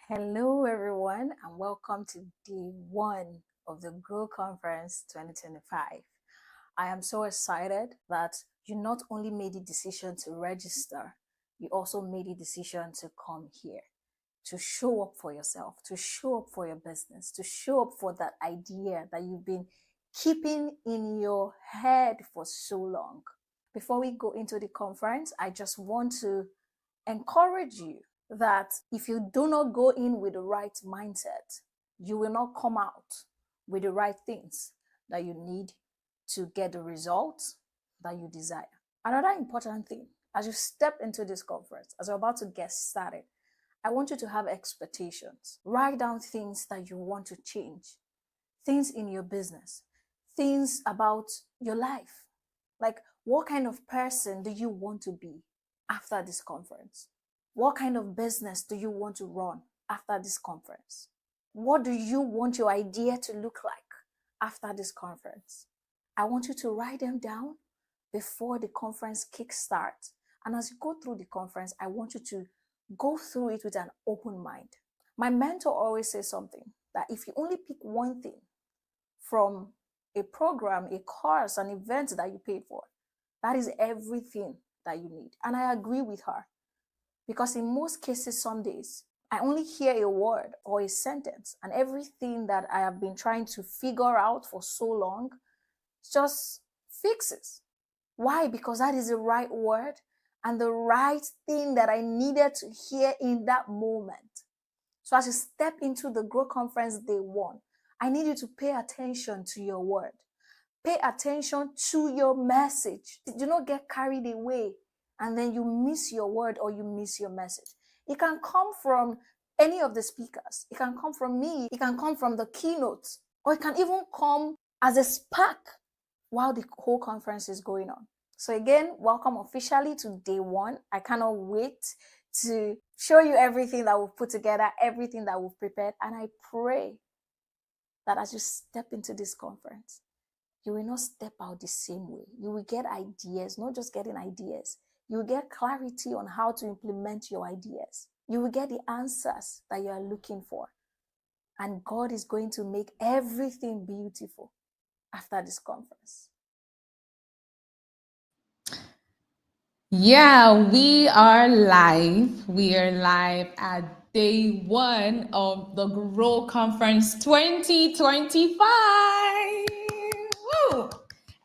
Hello, everyone, and welcome to day one of the G.R.O.W Conference 2025. I am so excited that you not only made the decision to register, you also made the decision to come here, to show up for yourself, to show up for your business, to show up for that idea that you've been keeping in your head for so long. Before we go into the conference, I just want to encourage you that if you do not go in with the right mindset, you will not come out with the right things that you need to get the results that you desire. Another important thing, as you step into this conference, as you're about to get started, I want you to have expectations. Write down things that you want to change, things in your business, things about your life. Like, what kind of person do you want to be after this conference? What kind of business do you want to run after this conference? What do you want your idea to look like after this conference? I want you to write them down before the conference kickstarts. And as you go through the conference, I want you to go through it with an open mind. My mentor always says something, that if you only pick one thing from a program, a course, an event that you paid for, that is everything that you need. And I agree with her. Because in most cases, some days, I only hear a word or a sentence, and everything that I have been trying to figure out for so long just fixes. Why? Because that is the right word and the right thing that I needed to hear in that moment. So as you step into the G.R.O.W Conference day one, I need you to pay attention to your word. Pay attention to your message. Do not get carried away and then you miss your word or you miss your message. It can come from any of the speakers. It can come from me. It can come from the keynote, or it can even come as a spark while the whole conference is going on. So again, welcome officially to day one. I cannot wait to show you everything that we've put together, everything that we've prepared. And I pray that as you step into this conference, you will not step out the same way. You will get ideas, not just getting ideas. You will get clarity on how to implement your ideas. You will get the answers that you are looking for. And God is going to make everything beautiful after this conference. Yeah, we are live. We are live at day one of the G.R.O.W Conference 2025. Woo!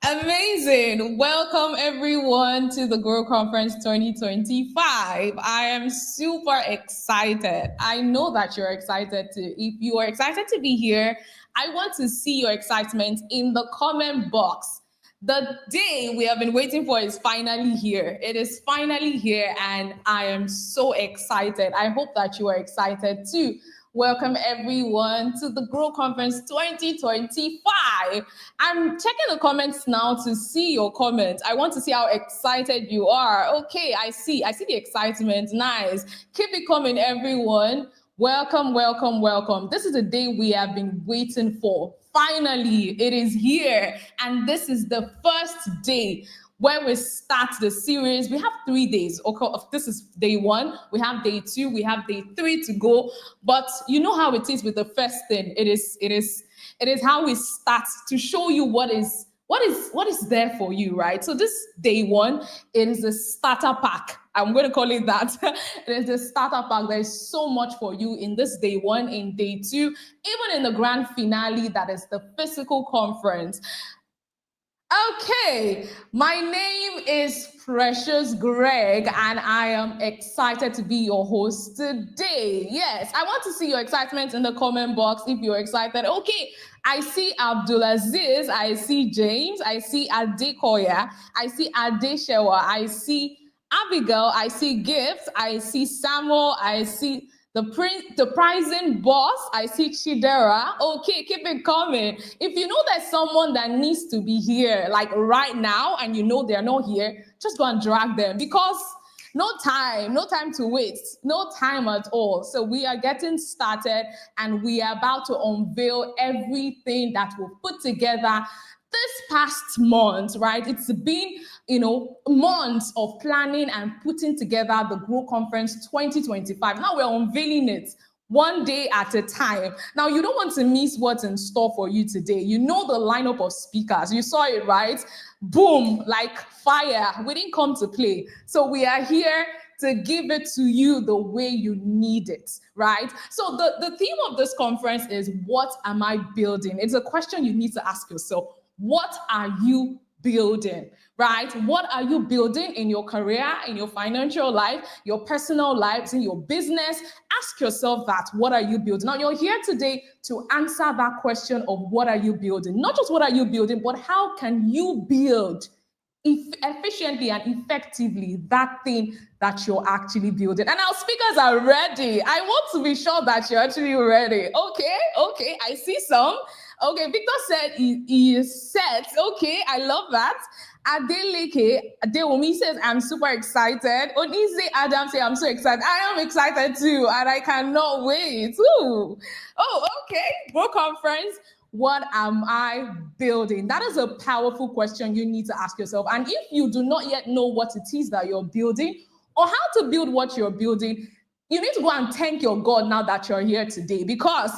Amazing. Welcome everyone to the G.R.O.W Conference 2025. I am super excited. I know that you're excited too. If you are excited to be here, I want to see your excitement in the comment box. The day we have been waiting for is finally here. It is finally here, and I am so excited. I hope that you are excited too. Welcome everyone to the G.R.O.W Conference 2025. I'm checking the comments now to see your comments. I want to see how excited you are. Okay, I see the excitement. Nice. Keep it coming, everyone. Welcome, welcome, welcome. This is the day we have been waiting for. Finally, it is here. And this is the first day where we start the series. We have 3 days. Okay, this is day one. We have day 2. We have day 3 to go. But you know how it is with the first thing. It is how we start to show you what is there for you, right? So this day one, it is a starter pack. I'm going to call it that. It is the starter pack. There's so much for you in this day one, in day 2, even in the grand finale, that is the physical conference. Okay, my name is Precious Greg, and I am excited to be your host today. Yes, I want to see your excitement in the comment box if you're excited. Okay, I see Abdulaziz, I see James, I see Adekoya, I see Adeshewa, I see Abigail, I see Gift, I see Samuel, I see the pricing boss, I see Chidera. Okay, keep it coming. If you know there's someone that needs to be here, like right now, and you know they're not here, just go and drag them, because no time to waste, no time at all. So we are getting started, and we are about to unveil everything that we've put together this past month, right? It's been, months of planning and putting together the G.R.O.W Conference 2025. Now we're unveiling it. one day at a time. Now, you don't want to miss what's in store for you today. You know the lineup of speakers. You saw it, right? Boom, like fire. We didn't come to play. So we are here to give it to you the way you need it, right? So the theme of this conference is, what am I building? It's a question you need to ask yourself. What are you building, right? What are you building in your career, in your financial life, your personal lives, in your business? Ask yourself that. What are you building? Now, you're here today to answer that question of what are you building? Not just what are you building, but how can you build efficiently and effectively that thing that you're actually building. And our speakers are ready. I want to be sure that you're actually ready. Okay, I see some. Okay, Victor said he is set. Okay, I love that. Adeleke Adewumi says, I'm super excited. Onise Adam says, I'm so excited. I am excited too, and I cannot wait. Ooh. Oh, okay. Bro Conference. What am I building? That is a powerful question you need to ask yourself. And if you do not yet know what it is that you're building or how to build what you're building, you need to go and thank your God now that you're here today, because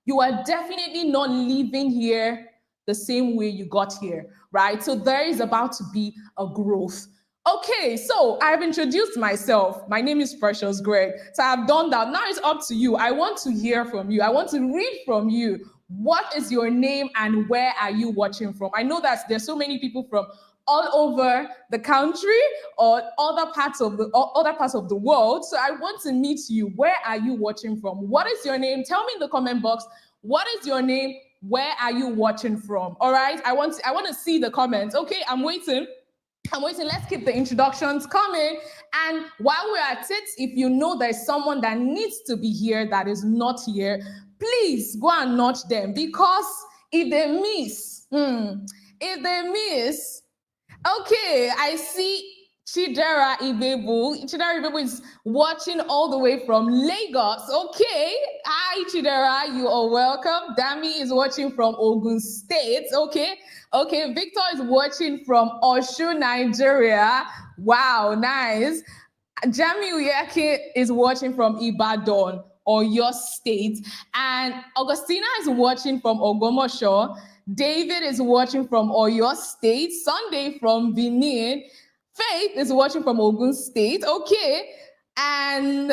you are definitely not leaving here the same way you got here, right? So there is about to be a growth. Okay, so I've introduced myself. My name is Precious Greg. So I've done that. Now it's up to you. I want to hear from you. I want to read from you. What is your name and where are you watching from? I know that there's so many people from all over the country or other parts of the world. So I want to meet you. Where are you watching from? What is your name? Tell me in the comment box. What is your name? Where are you watching from? All right. I want to see the comments. Okay, I'm waiting. Let's keep the introductions coming. And while we're at it, if you know there's someone that needs to be here that is not here, please go and nudge them, because if they miss, okay, I see Chidera Ibebu. Chidera Ibebu is watching all the way from Lagos. Okay, hi Chidera, you are welcome. Dami is watching from Ogun State. Okay, Victor is watching from Osun, Nigeria. Wow, nice. Jami Uyeke is watching from Ibadan or your state. And Augustina is watching from Ogomosho. David is watching from Oyo State. Sunday from Benin. Faith is watching from Ogun State. Okay. And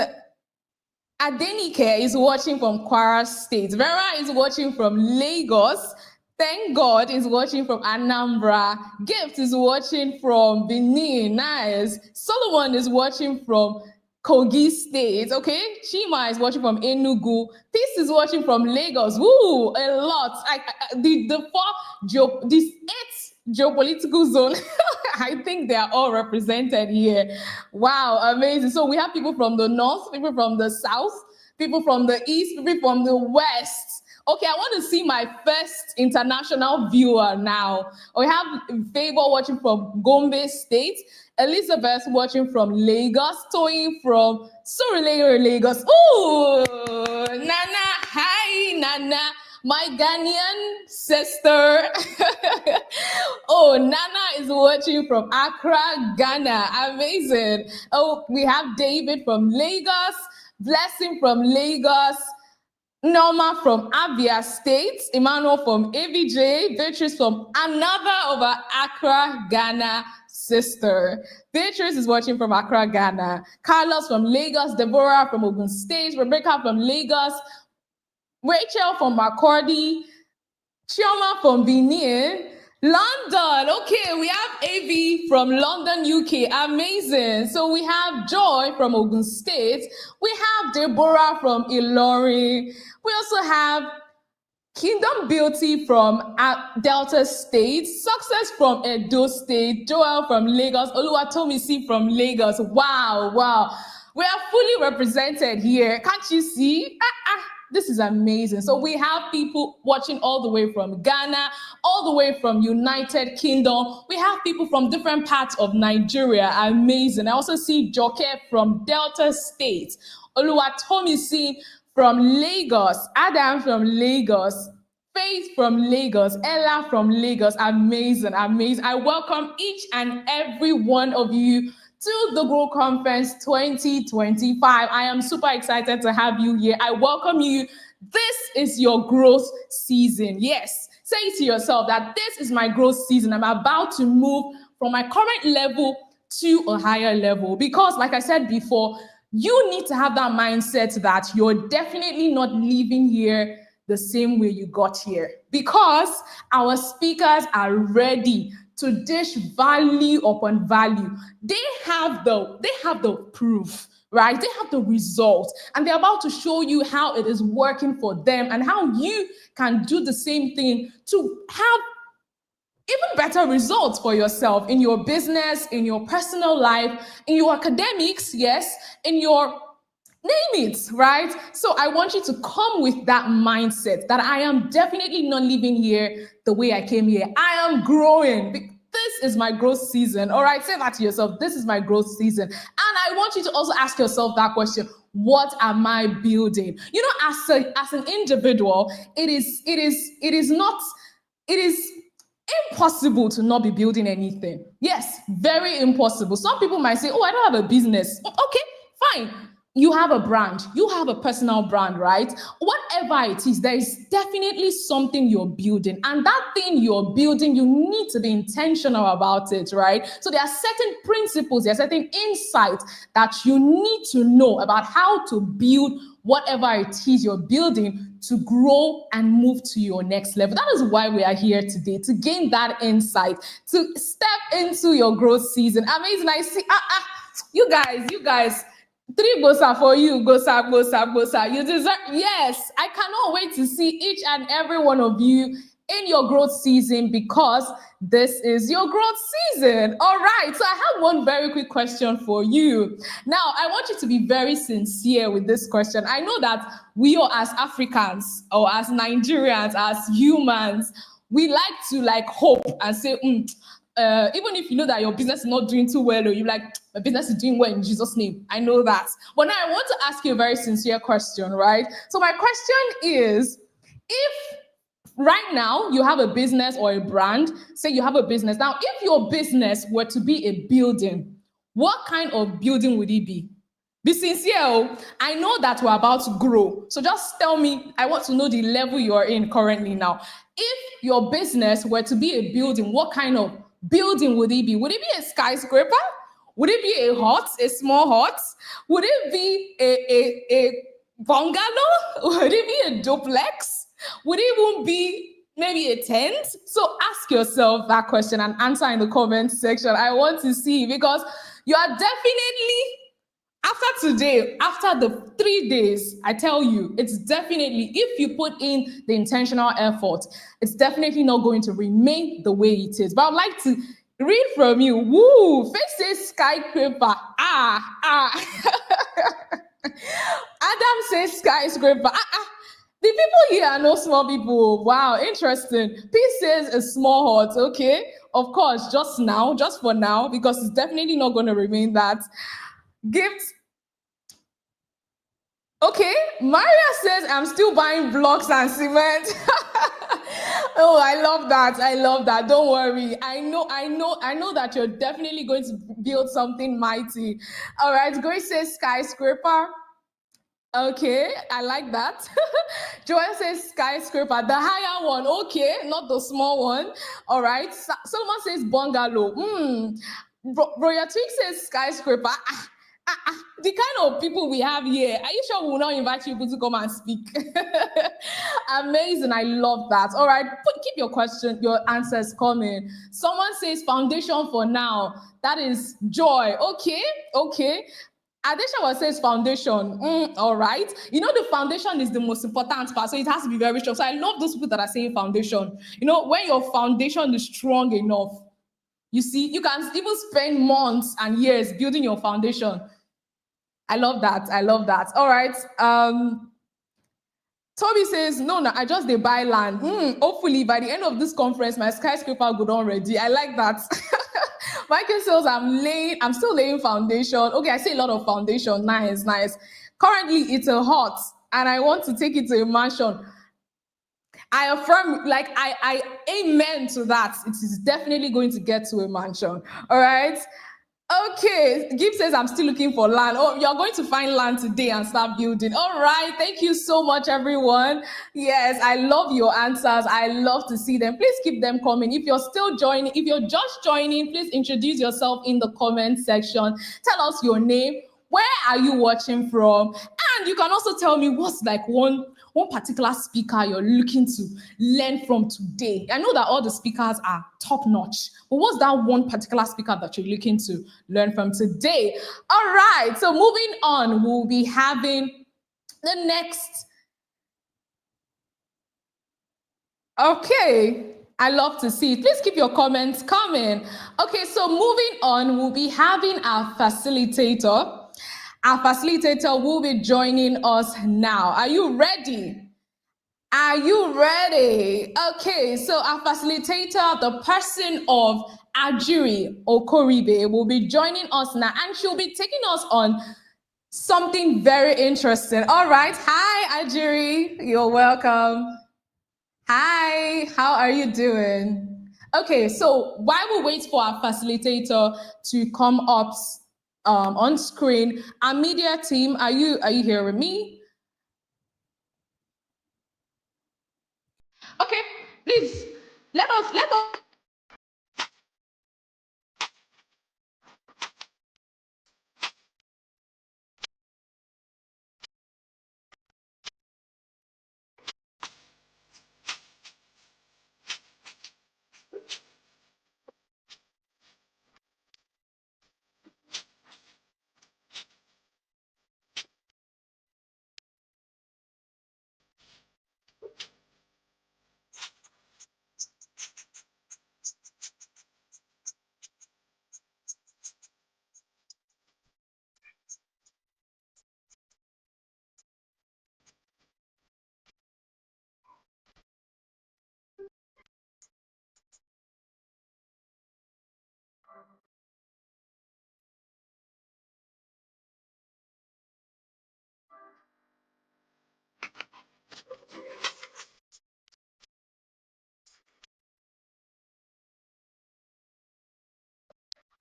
Adenike is watching from Kwara State. Vera is watching from Lagos. Thank God is watching from Anambra. Gift is watching from Benin. Nice. Solomon is watching from Kogi State. Okay. Chima is watching from Enugu. Peace is watching from Lagos. Woo, a lot. These 8 geopolitical zone. I think they are all represented here. Wow, amazing. So we have people from the north, people from the south, people from the east, people from the west. Okay, I want to see my first international viewer now. We have Favor watching from Gombe State, Elizabeth watching from Lagos, Toyin from Surulere, Lagos. Ooh, Nana, hi, Nana. My Ghanaian sister. Oh, Nana is watching from Accra, Ghana. Amazing. Oh, we have David from Lagos, Blessing from Lagos, Norma from Abia State, Emmanuel from ABJ, Beatrice from another of our Accra, Ghana sister. Beatrice is watching from Accra, Ghana. Carlos from Lagos, Deborah from Ogun State, Rebecca from Lagos, Rachel from Makurdi, Chioma from Benin, London. Okay, we have AV from London, UK. Amazing. So we have Joy from Ogun State. We have Deborah from Ilorin. We also have Kingdom Beauty from Delta State, Success from Edo State, Joel from Lagos, Oluwatomisi from Lagos. Wow. We are fully represented here. Can't you see? This is amazing. So we have people watching all the way from Ghana, all the way from United Kingdom. We have people from different parts of Nigeria. Amazing. I also see Joke from Delta State, Oluwatomisi from Lagos, Adam from Lagos, Faith from Lagos, Ella from Lagos. Amazing. I welcome each and every one of you to the Grow Conference 2025. I am super excited to have you here. I welcome you. This is your growth season. Yes, say to yourself that this is my growth season. I'm about to move from my current level to a higher level. Because, like I said before, you need to have that mindset that you're definitely not leaving here the same way you got here, because our speakers are ready to dish value upon value. They have the proof, right? They have the result, and they're about to show you how it is working for them and how you can do the same thing to have even better results for yourself in your business, in your personal life, in your academics, yes, in your name it, right? So I want you to come with that mindset that I am definitely not living here the way I came here. I am growing. This is my growth season. All right, say that to yourself. This is my growth season. And I want you to also ask yourself that question. What am I building? You know, as an individual, it is impossible to not be building anything. Yes, very impossible. Some people might say, oh, I don't have a business. Okay, fine. You have a brand, you have a personal brand, right? Whatever it is, there is definitely something you're building. And that thing you're building, you need to be intentional about it, right? So there are certain principles, there are certain insights that you need to know about how to build whatever it is you're building to grow and move to your next level. That is why we are here today, to gain that insight, to step into your growth season. Amazing. I see, you guys, 3 gosa for you, gosa. You deserve, yes, I cannot wait to see each and every one of you in your growth season, because this is your growth season. All right, so I have one very quick question for you. Now, I want you to be very sincere with this question. I know that we all, as Africans or as Nigerians, as humans, we like to hope and say, even if you know that your business is not doing too well, or you're like, my business is doing well in Jesus' name. I know that. But now I want to ask you a very sincere question, right? So my question is, if right now you have a business or a brand, say you have a business. Now, if your business were to be a building, what kind of building would it be? Be sincere. Oh. I know that we're about to grow. So just tell me, I want to know the level you're in currently now. If your business were to be a building, what kind of building would it be? Would it be a skyscraper? Would it be a small hut? Would it be a bungalow? Would it be a duplex? Would it even be maybe a tent? So ask yourself that question and answer in the comment section. I want to see, because you are definitely, after today, after the 3 days, I tell you, it's definitely, if you put in the intentional effort, it's definitely not going to remain the way it is. But I'd like to read from you. Woo! Face says skyscraper. Adam says skyscraper. The people here are no small people. Wow, interesting. P says a small hut. Okay, of course, just for now, because it's definitely not going to remain that. Gifts. Okay, Maria says I'm still buying blocks and cement. Oh, I love that. Don't worry. I know that you're definitely going to build something mighty. All right, Grace says skyscraper. Okay, I like that. Joel says skyscraper, the higher one. Okay, not the small one. All right. Solomon says bungalow. Royal Twig says skyscraper. The kind of people we have here, are you sure we will not invite people to come and speak? Amazing. I love that. All right, keep your answers coming. Someone says foundation for now. That is joy. Okay. Adeshawa says foundation. All right. You know, the foundation is the most important part, so it has to be very strong. So I love those people that are saying foundation. You know, when your foundation is strong enough, you see, you can even spend months and years building your foundation. I love that. All right. Toby says, no, I just they buy land. Hopefully by the end of this conference, my skyscraper go down ready. I like that. Michael says, I'm still laying foundation. Okay, I see a lot of foundation. Nice. Currently, it's a hut, and I want to take it to a mansion. I affirm, I amen to that. It is definitely going to get to a mansion. All right. Okay, Gibb says I'm still looking for land. Oh, you're going to find land today and start building. All right, thank you so much, everyone. Yes, I love your answers. I love to see them. Please keep them coming. If you're still joining, if you're just joining, please introduce yourself in the comment section. Tell us your name. Where are you watching from? And you can also tell me what's like one particular speaker you're looking to learn from today. I know that all the speakers are top notch, but what's that one particular speaker that you're looking to learn from today? All right, so moving on, we'll be having the next. Okay, I love to see it. Please keep your comments coming. Okay, so moving on, we'll be having our facilitator. Our facilitator will be joining us now. Are you ready? Are you ready? Okay, so our facilitator, the person of Ajiri Okoribe, will be joining us now, and she'll be taking us on something very interesting. All right. Hi, Ajiri. You're welcome. Hi, how are you doing? Okay, so while we wait for our facilitator to come up on screen, our media team, are you here with me? Okay, please let us.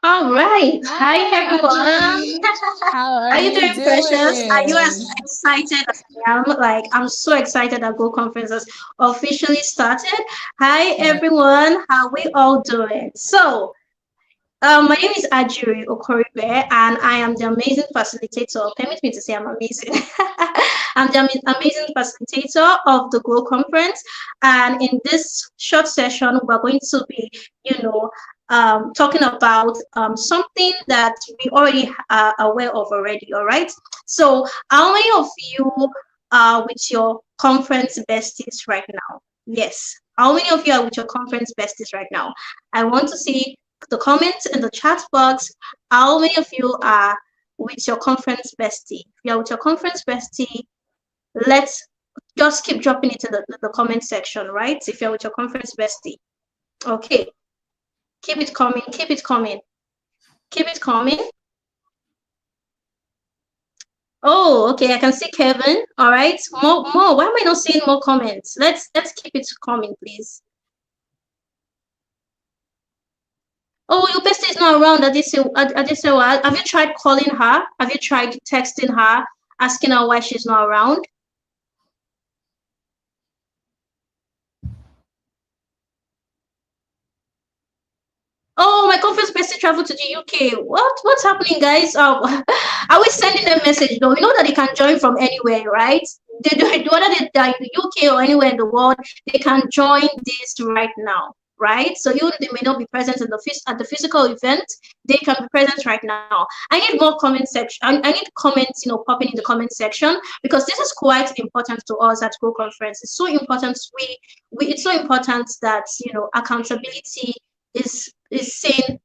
All right. Hi, Hi, everyone. Ajiri. How are Are you you doing, Precious? Are you as doing? excited as I am? Like, I'm so excited that Go Conference has officially started. Hi, Yeah. everyone. How we all doing? So, my name is Ajiri Okoribe, and I am the amazing facilitator. Permit me to say I'm amazing. I'm the amazing facilitator of the Grow Conference, and in this short session, we're going to be, talking about something that we already are aware of already. All right. So, how many of you are with your conference besties right now? Yes. How many of you are with your conference besties right now? I want to see the comments in the chat box. How many of you are with your conference bestie? If you're with your conference bestie, let's just keep dropping it in the comment section, right? If you're with your conference bestie. Okay. Keep it coming, keep it coming, keep it coming. Oh, okay, I can see Kevin. All right. More. Why am I not seeing more comments? Let's keep it coming, please. Oh, your bestie is not around. Adesewa, have you tried calling her? Have you tried texting her, asking her why she's not around? Oh, my conference bestie traveled to the UK. What's happening, guys? I was sending them message though. You know that they can join from anywhere, right? Whether they're in the UK or anywhere in the world, they can join this right now, right? So even if they may not be present in at the physical event, they can be present right now. I need more comment section. I need comments, popping in the comment section, because this is quite important to us at Go Conference. It's so important. It's so important that accountability is seen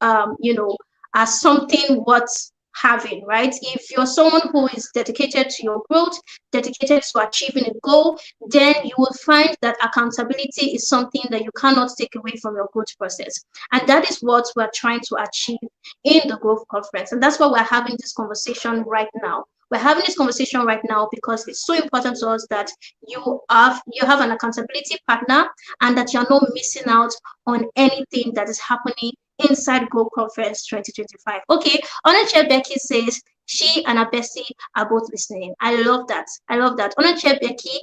as something worth having, right? If you're someone who is dedicated to your growth, dedicated to achieving a goal, then you will find that accountability is something that you cannot take away from your growth process. And that is what we're trying to achieve in the growth conference. And that's why we're having this conversation right now. We're having this conversation right now because it's so important to us that you have an accountability partner, and that you're not missing out on anything that is happening inside Go Conference 2025. Okay, Honorchair Becky says she and her bestie are both listening. I love that. I love that. Honorchair Becky,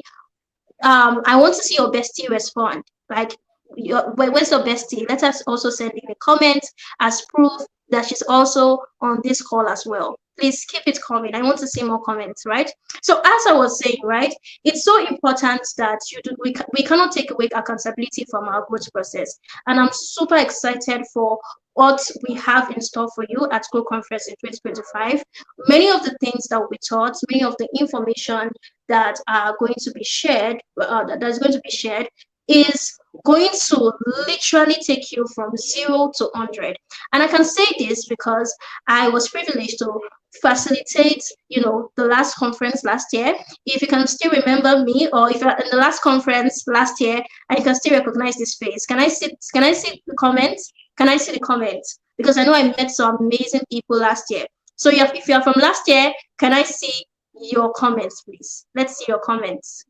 I want to see your bestie respond. Like, where's your bestie? Let us also send in a comment as proof that she's also on this call as well. Please keep it coming. I want to see more comments, right? So as I was saying, right, it's so important that we cannot take away accountability from our growth process. And I'm super excited for what we have in store for you at Go Conference in 2025. Many of the things that we taught, many of the information that are going to be shared, that is going to be shared, is going to literally take you from 0 to 100. And I can say this because I was privileged to facilitate, the last conference last year. If you can still remember me, or if you're in the last conference last year and you can still recognize this face, can I see the comments? Can I see the comments? Because I know I met some amazing people last year. So if you're from last year, can I see your comments, please? Let's see your comments.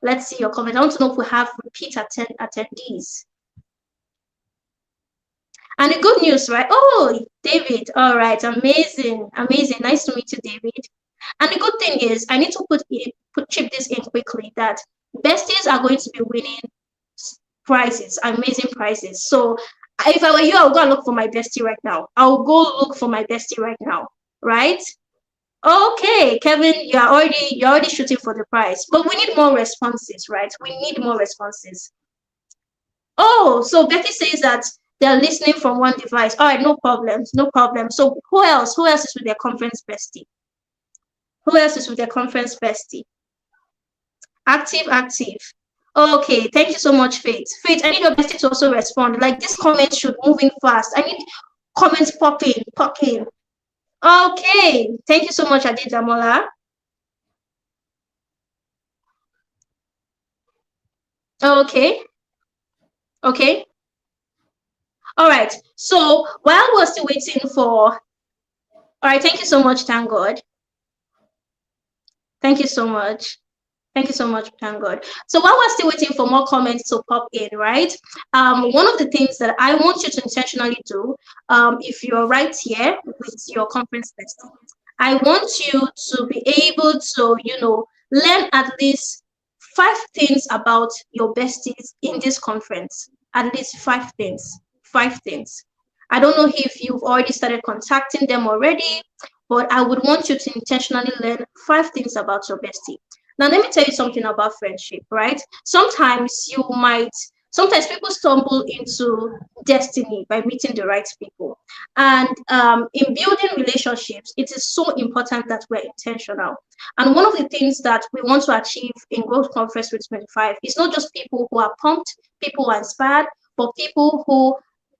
Let's see your comments. I want to know if we have repeat attendees. And the good news, right? Oh, David. All right. Amazing. Amazing. Nice to meet you, David. And the good thing is, I need to chip this in quickly, that besties are going to be winning prizes, amazing prizes. So if I were you, I'll go and look for my bestie right now. I'll go look for my bestie right now, right? Okay, Kevin, you're already shooting for the prize, but we need more responses, right? We need more responses. Oh, so Betty says that they're listening from one device. All right, no problems, no problem. So who else is with their conference bestie? Who else is with their conference bestie? Active. Okay, thank you so much, Faith. Faith, I need your bestie to also respond. Like, this comment should move in fast. I need comments popping. Okay, thank you so much, Adidamola. Okay. All right. So while we're still waiting for, all right, thank you so much, thank God. Thank you so much. Thank you so much, thank God. So while we're still waiting for more comments to pop in, right? One of the things that I want you to intentionally do, if you're right here with your conference bestie, I want you to be able to, learn at least 5 things about your besties in this conference. At least 5 things. 5 things. I don't know if you've already started contacting them already, but I would want you to intentionally learn 5 things about your bestie. Now, let me tell you something about friendship, right? Sometimes people stumble into destiny by meeting the right people. And in building relationships, it is so important that we're intentional. And one of the things that we want to achieve in Growth Conference 2025 is not just people who are pumped, people who are inspired, but people who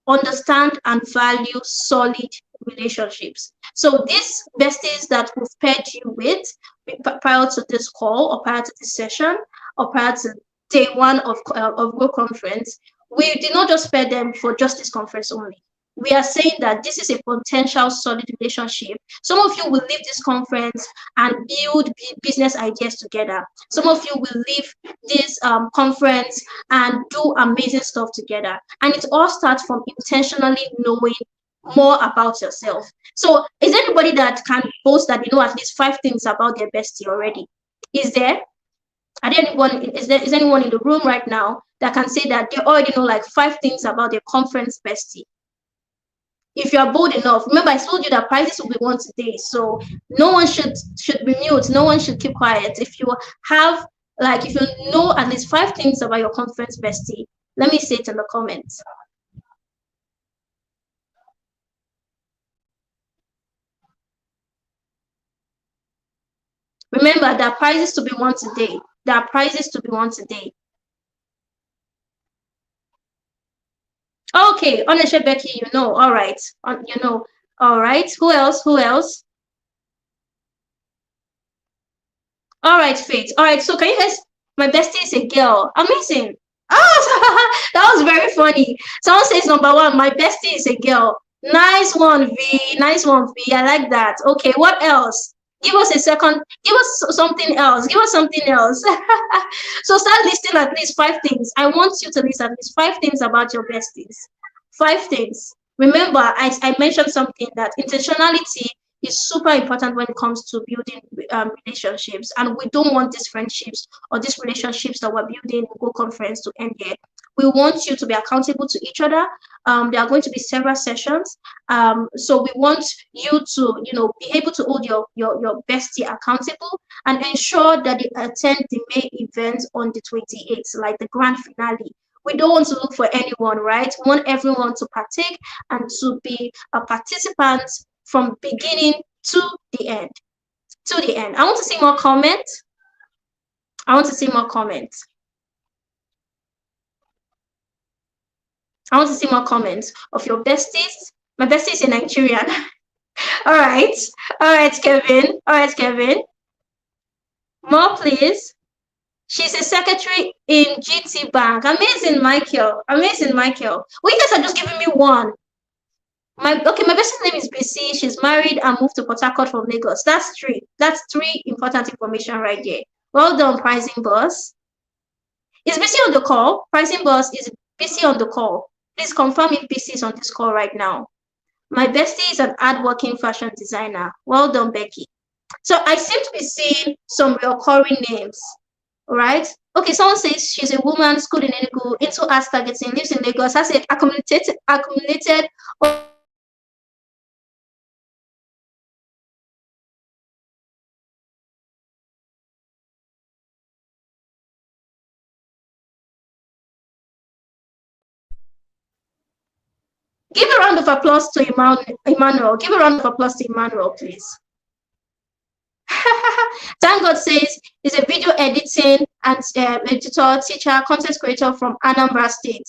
understand and value solid relationships. So these besties that we've paired you with prior to this call, or prior to this session, or prior to day 1 of Go Conference, we did not just pair them for just this conference only. We are saying that this is a potential solid relationship. Some of you will leave this conference and build business ideas together. Some of you will leave this conference and do amazing stuff together. And it all starts from intentionally knowing more about yourself. So is there anybody that can boast that they know at least 5 things about their bestie already? Is there? Is anyone in the room right now that can say that they already know like 5 things about their conference bestie? If you are bold enough, remember I told you that prizes will be won today, so no one should be mute, no one should keep quiet. If you know at least 5 things about your conference bestie, let me say it in the comments. Remember, there are prizes to be won today. There are prizes to be won today. Okay, Oneshe Becky, all right. All right. Who else? All right, Faith. All right, so can you guys, my bestie is a girl. Amazing. Oh, that was very funny. Someone says number 1, my bestie is a girl. Nice one, V. Nice one, V. I like that. Okay, what else? Give us a second. Give us something else. So start listing at least 5 things. I want you to list at least 5 things about your besties. 5 things. Remember, I mentioned something that intentionality is super important when it comes to building relationships, and we don't want these friendships or these relationships that we're building in Go Conference to end here. We want you to be accountable to each other. There are going to be several sessions, so we want you to, be able to hold your bestie accountable and ensure that they attend the main event on the 28th, like the grand finale. We don't want to look for anyone, right? We want everyone to partake and to be a participant from beginning to the end. To the end. I want to see more comments. I want to see more comments. I want to see more comments of your besties. My bestie is a Nigerian. All right. All right, Kevin. All right, Kevin. More, please. She's a secretary in GT Bank. Amazing, Michael. Amazing, Michael. Well, you guys are just giving me one. My bestie's name is BC. She's married and moved to Port Harcourt from Lagos. That's three. That's three important information right there. Well done, pricing boss. Is BC on the call? Pricing boss, is BC on the call? Please confirm if BC is on this call right now. My bestie is an hardworking fashion designer. Well done, Becky. So I seem to be seeing some recurring names. All right. Okay, someone says she's a woman, schooled in Enugu, into arts targeting, lives in Lagos, has accumulated. Give a round of applause to Emmanuel. Give a round of applause to Emmanuel, please. Thank God says he's a video editing and editor, teacher, content creator from Anambra State.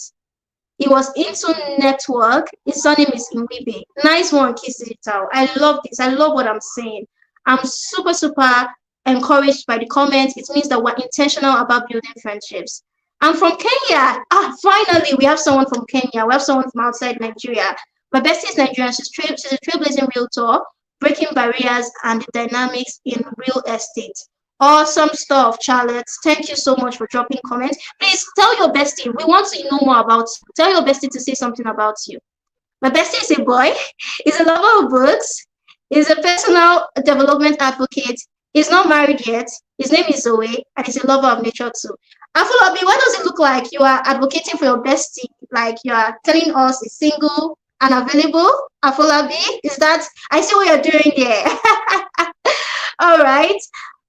He was into network. His surname is Imbibe. Nice one, Kisitao. I love this. I love what I'm saying. I'm super, super encouraged by the comments. It means that we're intentional about building friendships. I'm from Kenya. Finally, we have someone from Kenya. We have someone from outside Nigeria. My bestie is Nigerian. She's a trailblazing realtor, breaking barriers and the dynamics in real estate. Awesome stuff, Charlotte. Thank you so much for dropping comments. Please tell your bestie. We want to know more about you. Tell your bestie to say something about you. My bestie is a boy. He's a lover of books. He's a personal development advocate. He's not married yet. His name is Zoe, and he's a lover of nature too. Afolabi, why does it look like you are advocating for your bestie? Like you are telling us he's single and available? Afolabi, is that? I see what you're doing there. All right.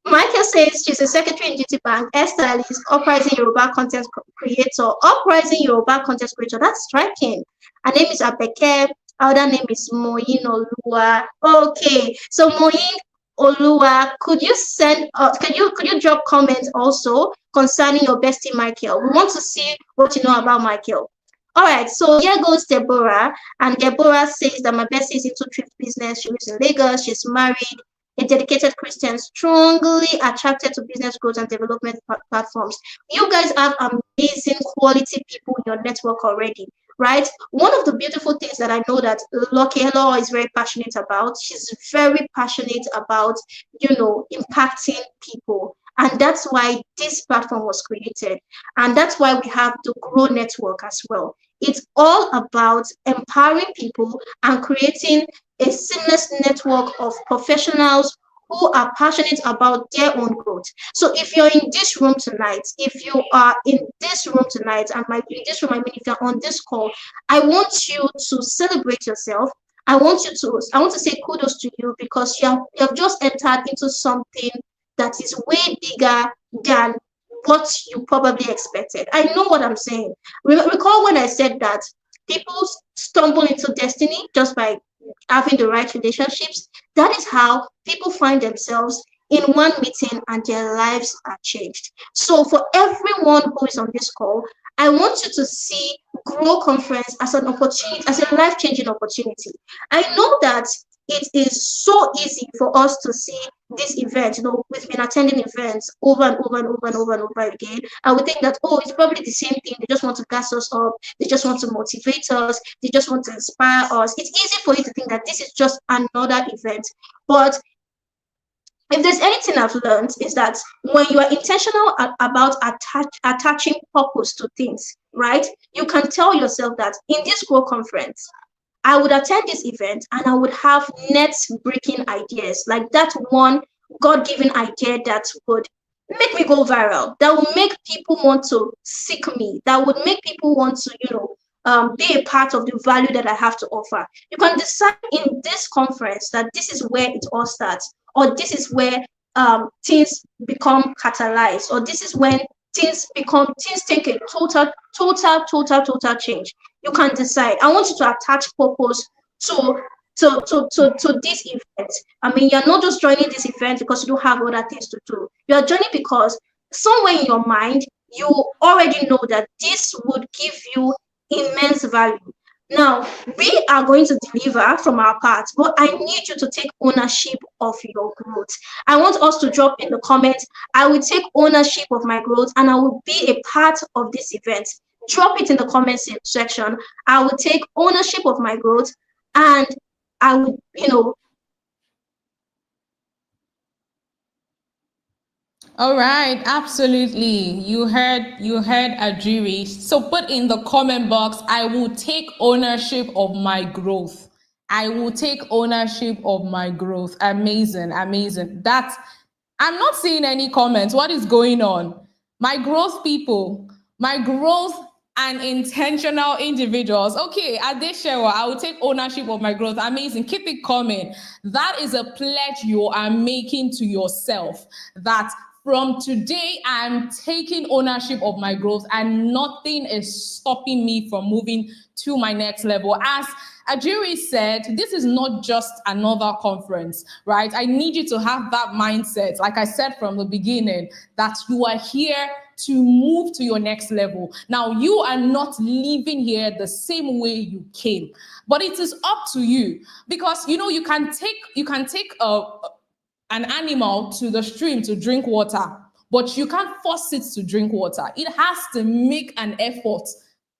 Michael says she's a secretary in GT Bank, hairstylist, uprising Yoruba content creator. Uprising Yoruba content creator. That's striking. Her name is Abeke. Her other name is Moyin Olua. Okay, so Moyin Olua, could you send? Could you drop comments also concerning your bestie Michael? We want to see what you know about Michael. All right, so here goes Deborah, and Deborah says that my bestie is into thrift business. She lives in Lagos. She's married. A dedicated Christian, strongly attracted to business growth and development platforms. You guys have amazing quality people in your network already, right? One of the beautiful things that I know that Lokelo is very passionate about, she's very passionate about, impacting people. And that's why this platform was created. And that's why we have the Grow Network as well. It's all about empowering people and creating a seamless network of professionals who are passionate about their own growth. So if you're in this room tonight, if you are in this room tonight, and in this room, I mean, if you're on this call, I want you to celebrate yourself. I want to say kudos to you, because you have just entered into something that is way bigger than what you probably expected. I know what I'm saying. Recall when I said that people stumble into destiny just by having the right relationships. That is how people find themselves in one meeting and their lives are changed. So for everyone who is on this call, I want you to see Grow Conference as an opportunity, as a life-changing opportunity. I know that it is so easy for us to see this event. We've been attending events over and over and over and over and over again, and we think that, it's probably the same thing. They just want to gas us up. They just want to motivate us. They just want to inspire us. It's easy for you to think that this is just another event. But if there's anything I've learned, is that when you are intentional about attaching purpose to things, right, you can tell yourself that in this Grow Conference, I would attend this event and I would have net breaking ideas, like that one God given idea that would make me go viral, that would make people want to seek me, that would make people want to, be a part of the value that I have to offer. You can decide in this conference that this is where it all starts, or this is where things become catalyzed, or this is when things take a total change. You can decide. I want you to attach purpose to to this event. I mean, you're not just joining this event because you don't have other things to do. You are joining because somewhere in your mind you already know that this would give you immense value. Now, we are going to deliver from our part, but I need you to take ownership of your growth. I want us to drop in the comments, I will take ownership of my growth and I will be a part of this event. Drop it in the comments section. I will take ownership of my growth and I would, All right, absolutely. You heard Ajiri. So put in the comment box, I will take ownership of my growth. I will take ownership of my growth. Amazing, amazing. That's I'm not seeing any comments. What is going on? My growth people, my growth and intentional individuals. Okay, Adeshewa, I will take ownership of my growth. Amazing. Keep it coming. That is a pledge you are making to yourself that from today, I'm taking ownership of my growth and nothing is stopping me from moving to my next level. As Ajiri said, this is not just another conference, right? I need you to have that mindset, like I said from the beginning, that you are here to move to your next level. Now, you are not leaving here the same way you came, but it is up to you because you can take an animal to the stream to drink water, but you can't force it to drink water. It has to make an effort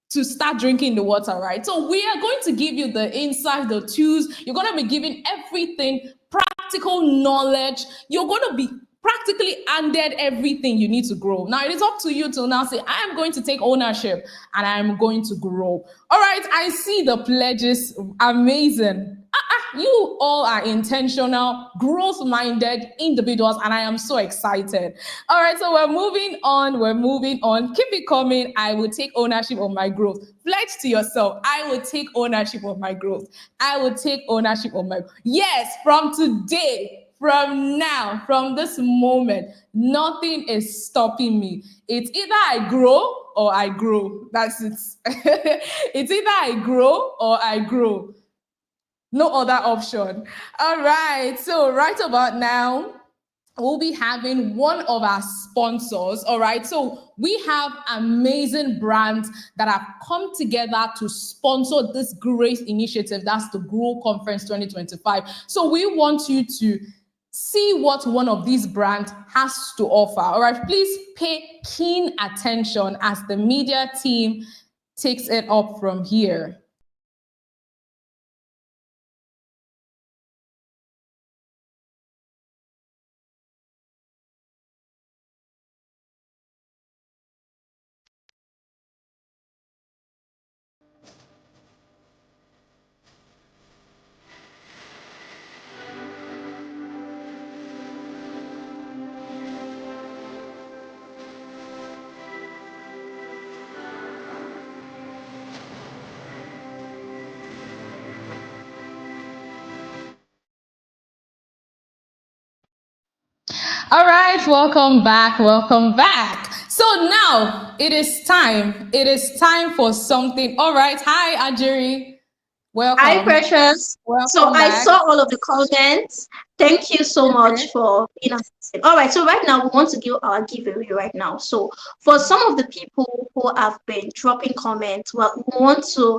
to start drinking the water, right? So we are going to give you the insight, the tools. You're going to be given everything, practical knowledge. You're going to be practically handed everything you need to grow. Now it is up to you to now say, I am going to take ownership and I am going to grow. All right, I see the pledges. Amazing. You all are intentional, growth-minded individuals, and I am so excited. All right, so we're moving on. We're moving on. Keep it coming. I will take ownership of my growth. Pledge to yourself. I will take ownership of my growth. I will take ownership of my. Yes, from today, from now, from this moment, nothing is stopping me. It's either I grow or I grow. That's it. It's either I grow or I grow. No other option. All right. So right about now, we'll be having one of our sponsors. All right. So we have amazing brands that have come together to sponsor this great initiative. That's the G.R.O.W Conference 2025. So we want you to see what one of these brands has to offer. All right. Please pay keen attention as the media team takes it up from here. All right, welcome back. Welcome back. So now it is time. It is time for something. All right. Hi, Ajiri. hi, Welcome. Precious. So Welcome I back. saw all of the comments. Thank you so Okay. much for being assisted. All right, so right now we want to give our giveaway right now. So for some of the people who have been dropping comments, well, we want to,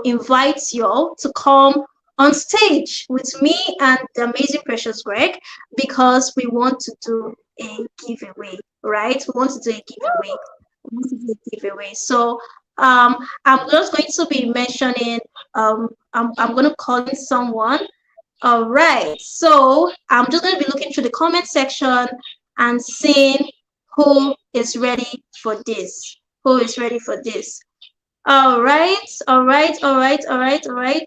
invite you all to come on stage with me and the amazing Precious Greg because we want to do a giveaway, right? We want to do a giveaway. We want to do a giveaway. So I'm just going to be mentioning I'm going to call in someone. All right. So I'm just going to be looking through the comment section and seeing who is ready for this. Who is ready for this? All right. All right. All right. All right. All right.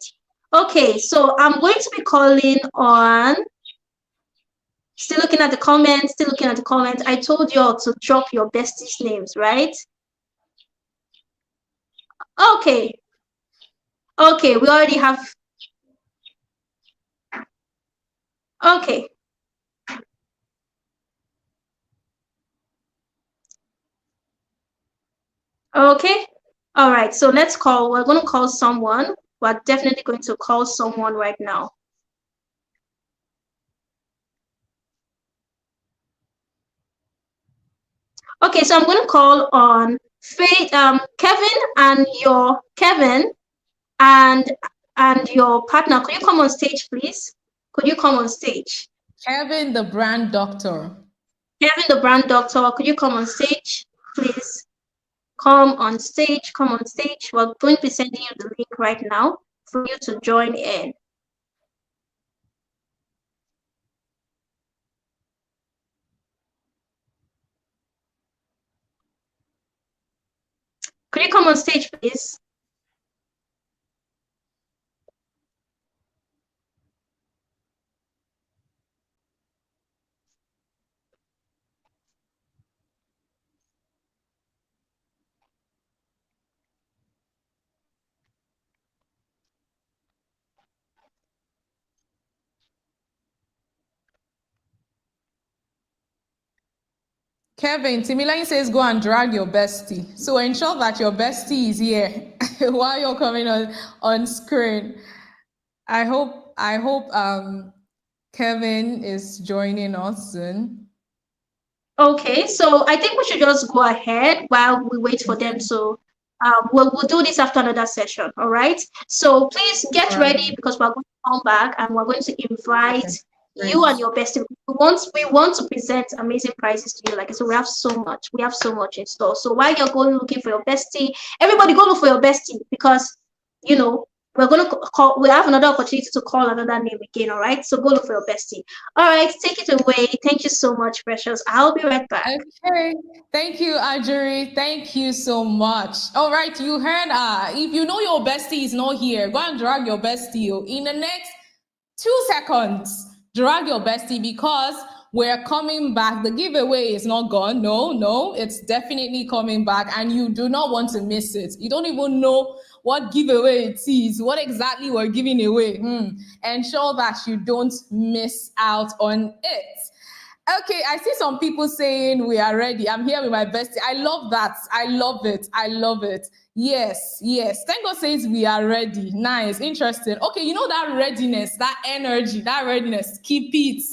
Okay, so I'm going to be calling on. Still looking at the comments, still looking at the comments. I told you all to drop your besties' names, right? Okay, okay, we already have. Okay, okay. All right, so let's call. We're going to call someone. We're definitely going to call someone right now. Okay, so I'm going to call on Faith, Kevin, and your Kevin and your partner. Could you come on stage, please? Could you come on stage? Kevin, the brand doctor. Kevin, the brand doctor. Could you come on stage, please? Come on stage. Come on stage. We're going to be sending you the link right now for you to join in. Could you come on stage, please? Kevin, Timilain says go and drag your bestie. So ensure that your bestie is here while you're coming on screen. I hope Kevin is joining us soon. Okay, so I think we should just go ahead while we wait for them Okay. to. We'll do this after another session. All right. So please get All ready right. because we're going to come back and we're going to invite Okay. you Great. and your bestie. We want to present amazing prizes to you. Like I said, we have so much in store. So while you're going looking for your bestie, everybody go look for your bestie because you know we're gonna call. We have another opportunity to call another name again. All right. So go look for your bestie. All right, take it away. Thank you so much, Precious. I'll be right back. Okay. Thank you, Ajuri. Thank you so much. All right, you heard if you know your bestie is not here, go and drag your bestie in the next 2 seconds. Drag your bestie because we're coming back. The giveaway is not gone. No, no, it's definitely coming back, and you do not want to miss it. You don't even know what giveaway it is, what exactly we're giving away. Ensure that you don't miss out on it. Okay, I see some people saying we are ready. I'm here with my bestie. I love that. I love it. I love it. Yes, yes. Thank God says we are ready. Nice, interesting. Okay, you know that readiness, that energy, that readiness. Keep it.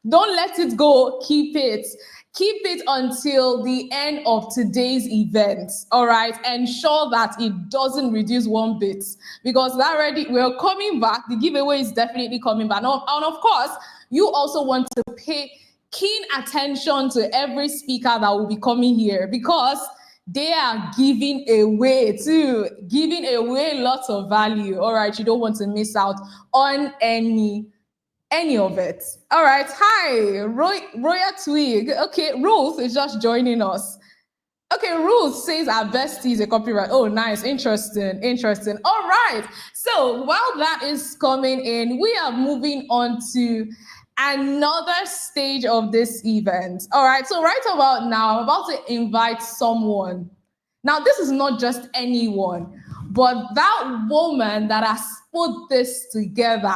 Don't let it go. Keep it. Keep it until the end of today's event. All right. Ensure that it doesn't reduce one bit because that already we're coming back. The giveaway is definitely coming back. And of course, you also want to pay keen attention to every speaker that will be coming here because they are giving away too, giving away lots of value. All right. You don't want to miss out on any of it. All right. Hi, Roya Twig. Okay, Ruth is just joining us. Okay, Ruth says our bestie is a copyright. Oh, nice. Interesting. Interesting. All right. So while that is coming in, we are moving on to another stage of this event. All right. So right about now, I'm about to invite someone. Now, this is not just anyone, but that woman that has put this together,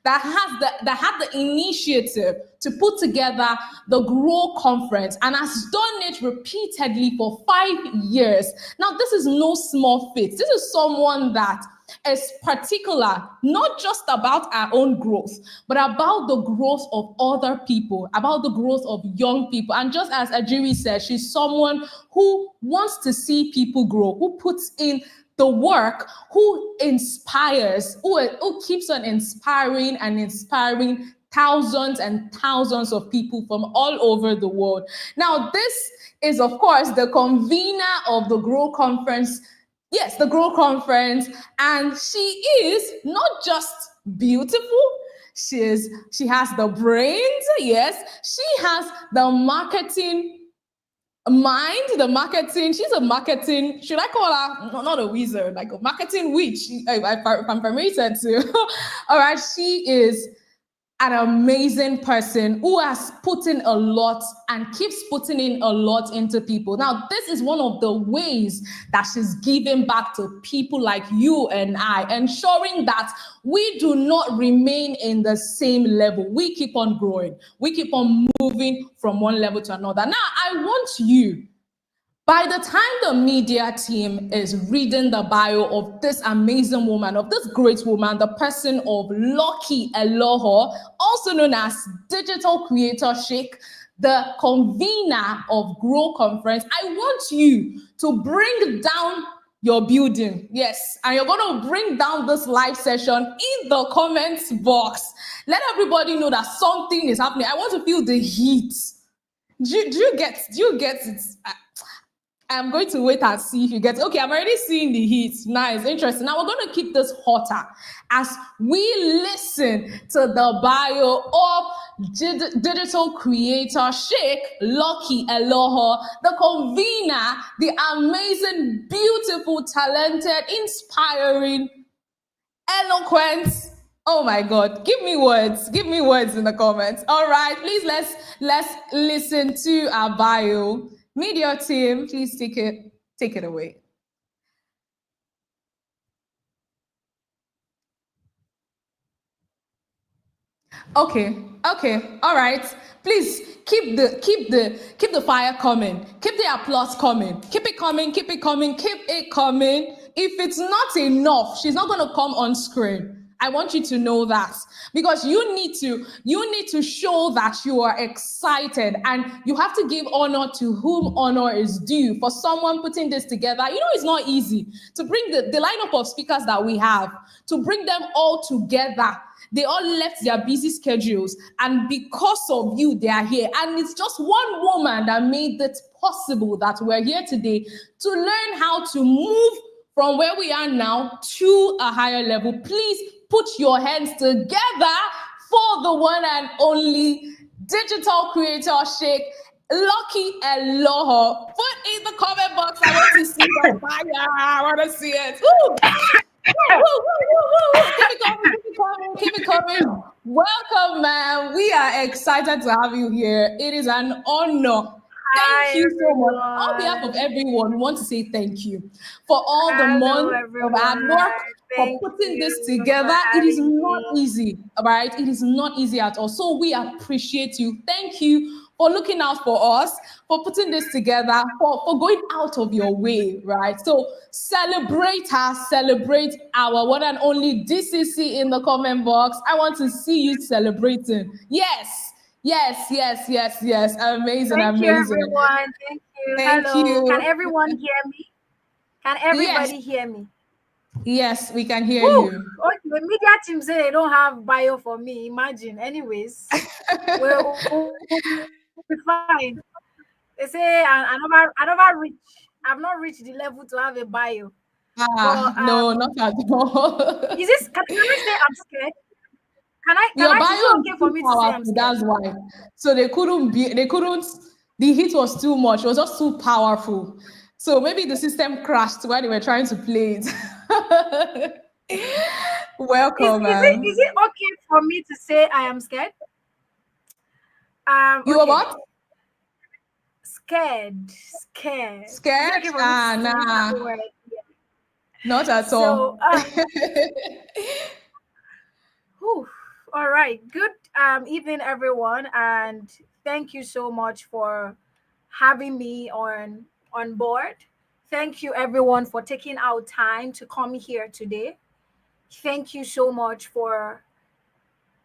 that had the initiative to put together the G.R.O.W conference and has done it repeatedly for 5 years. Now, this is no small feat. This is someone that is particular, not just about our own growth, but about the growth of other people, about the growth of young people. And just as Ajiri said, she's someone who wants to see people grow, who puts in the work, who inspires, who keeps on inspiring and inspiring thousands and thousands of people from all over the world. Now, this is, of course, the convener of the G.R.O.W conference. Yes, the G.R.O.W conference, and she is not just beautiful. She has the brains. Yes, she has the marketing Mind the marketing. She's a marketing. Should I call her not a wizard, like a marketing witch? If I'm permitted to. All right, she is an amazing person who has put in a lot and keeps putting in a lot into people. Now, this is one of the ways that she's giving back to people like you and I, ensuring that we do not remain in the same level. We keep on growing. We keep on moving from one level to another. Now, I want you, by the time the media team is reading the bio of this amazing woman, of this great woman, the person of Lucky Eloho, also known as Digital Creator Sheikh, the convener of G.R.O.W conference, I want you to bring down your building. Yes, and you're going to bring down this live session in the comments box. Let everybody know that something is happening. I want to feel the heat. Do you get it? I'm going to wait and see if you get it. Okay, I'm already seeing the heat. Nice, interesting. Now we're going to keep this hotter as we listen to the bio of digital creator Sheikh Lucky Eloho, the convener, the amazing, beautiful, talented, inspiring, eloquent. Oh my God, give me words in the comments. All right, please let's listen to our bio. Media team, please take it away. Okay, all right. Please keep the fire coming. Keep the applause coming. Keep it coming. Keep it coming. Keep it coming. If it's not enough, she's not going to come on screen. I want you to know that, because you need to show that you are excited, and you have to give honor to whom honor is due. For someone putting this together, it's not easy to bring the lineup of speakers that we have, to bring them all together. They all left their busy schedules, and because of you, they are here. And it's just one woman that made it possible that we're here today to learn how to move from where we are now to a higher level. Please put your hands together for the one and only digital creator Sheikh Lucky Eloho. Put in the comment box. I want to see the fire. I want to see it. Woo! Keep it coming, keep it coming. Welcome, man. We are excited to have you here. It is an honor. Thank you so much. On behalf of everyone, we want to say thank you for all the months of hard work, for putting this together. It is not easy, all right? It is not easy at all. So we appreciate you. Thank you for looking out for us, for putting this together, for going out of your way, right? So celebrate her, celebrate our one and only DCC in the comment box. I want to see you celebrating. Yes. Amazing, Thank amazing. you, everyone. Thank you. Thank Hello. you. Can everyone hear me? Can everybody Yes. hear me? Yes, we can hear Woo! you. Okay, the media team say they don't have bio for me. Imagine. Anyways, we'll be fine. They say I never reach. I've not reached the level to have a bio. But No, not at all. is this? Can I say I'm scared? Can I? Can Your I? bio Is it is okay for too me to say I'm powerful, scared? that's why. So the heat was too much. It was just too powerful. So maybe the system crashed while they were trying to play it. Welcome, Is it okay for me to say I am scared? You are Okay. what? Scared. Scared? Is it okay for me to use Nah. that word? Yeah. Not at So, all. all right. Good evening, everyone, and thank you so much for having me on board. Thank you, everyone, for taking out time to come here today. Thank you so much for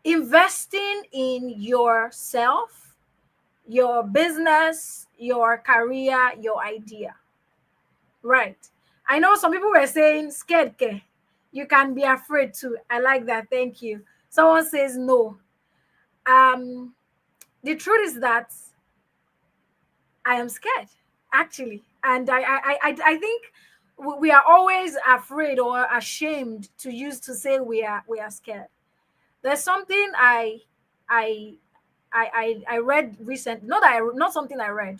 investing in yourself, your business, your career, your idea. Right. I know some people were saying scared. Ke. You can be afraid too. I like that. Thank you. Someone says no. The truth is that I am scared, actually, and I think we are always afraid or ashamed to say we are scared. There's something I read recent. Not something I read.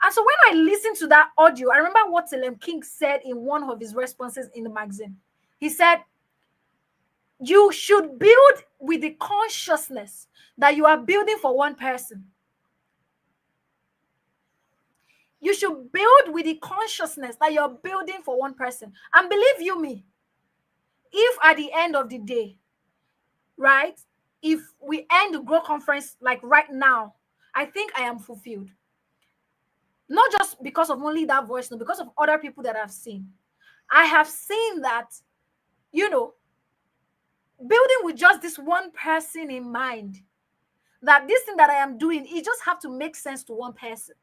And so when I listened to that audio, I remember what Telem King said in one of his responses in the magazine. He said, you should build with the consciousness that you are building for one person. You should build with the consciousness that you're building for one person. And believe you me, if at the end of the day, right, if we end the Grow Conference like right now, I think I am fulfilled. Not just because of only that voice, no, because of other people that I've seen. I have seen that, you know, building with just this one person in mind, that this thing that I am doing, it just have to make sense to one person.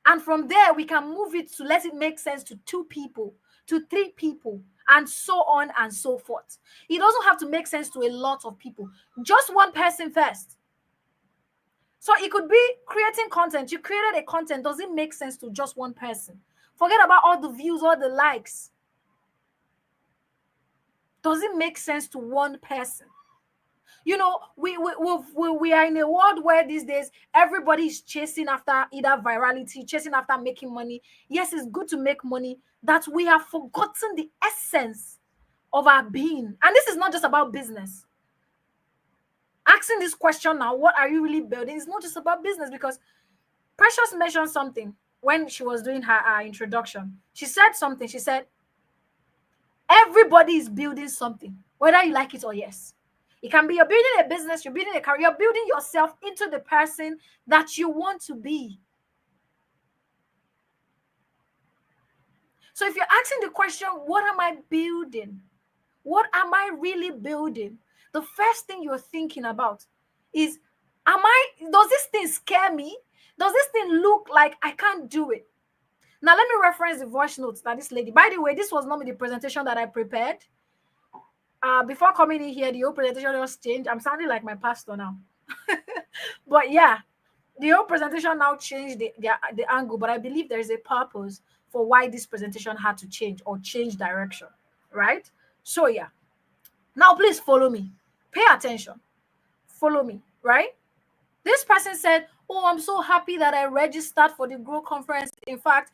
And from there, we can move it to let it make sense to 2 people, to 3 people, and so on and so forth. It doesn't have to make sense to a lot of people, just one person first. So it could be creating content. You created a content, does it make sense to just one person? Forget about all the views, all the likes. Does it make sense to one person? You know, we are in a world where these days everybody is chasing after either virality, chasing after making money. Yes, it's good to make money, that we have forgotten the essence of our being. And this is not just about business. Asking this question now, what are you really building? It's not just about business, because Precious mentioned something when she was doing her introduction. She said something. She said, everybody is building something, whether you like it or yes. It can be you're building a business, you're building a career, you're building yourself into the person that you want to be. So if you're asking the question, what am I building? What am I really building? The first thing you're thinking about is, does this thing scare me? Does this thing look like I can't do it? Now, let me reference the voice notes that this lady, by the way, this was not the presentation that I prepared. Before coming in here, the whole presentation just changed. I'm sounding like my pastor now. But yeah, the whole presentation now changed the angle, but I believe there is a purpose for why this presentation had to change or change direction, right? So yeah, now please follow me. Pay attention. Follow me, right? This person said, oh, I'm so happy that I registered for the Grow Conference. In fact,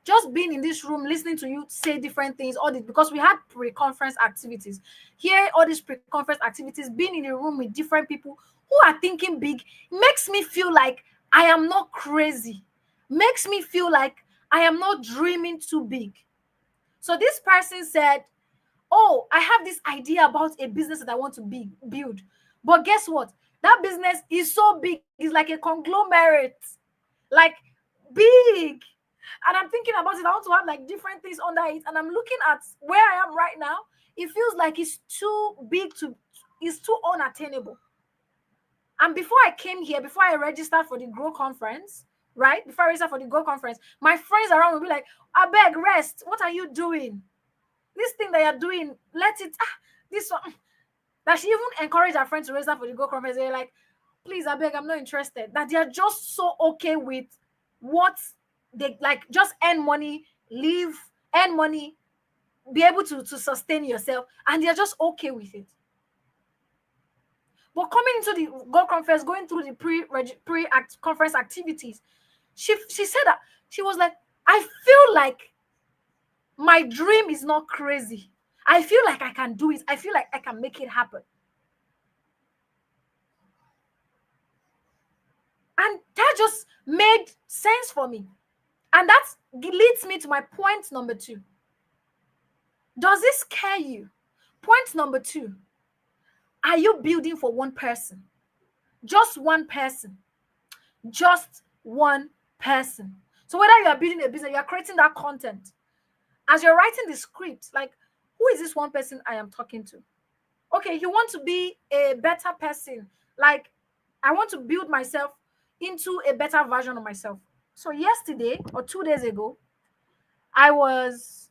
just being in this room, listening to you say different things, because we had pre-conference activities. Here, all these pre-conference activities, being in a room with different people who are thinking big, makes me feel like I am not crazy. Makes me feel like I am not dreaming too big. So this person said, oh, I have this idea about a business that I want to build. But guess what? That business is so big. It's like a conglomerate, like big. And I'm thinking about it. I want to have like different things under it. And I'm looking at where I am right now. It feels like it's too big it's too unattainable. And before I came here, before I registered for the Grow Conference, right? Before I registered for the Grow Conference, my friends around will be like, I beg, rest. What are you doing? This thing that you're doing, let it, this one. That she even encouraged her friends to register for the Go Conference. They're like, please, I beg, I'm not interested. That they're just so okay with what they like, just earn money, live, earn money, be able to sustain yourself, and they're just okay with it. But coming into the Go Conference, going through the pre-conference activities, she said that she was like, I feel like my dream is not crazy. I feel like I can do it. I feel like I can make it happen. And that just made sense for me. And that leads me to my point number 2. Does this scare you? Point number 2. Are you building for one person? Just one person. Just one person. So whether you are building a business, you are creating that content, as you're writing the script, like, who is this one person I am talking to? Okay, you want to be a better person. Like, I want to build myself into a better version of myself. So yesterday or 2 days ago, I was,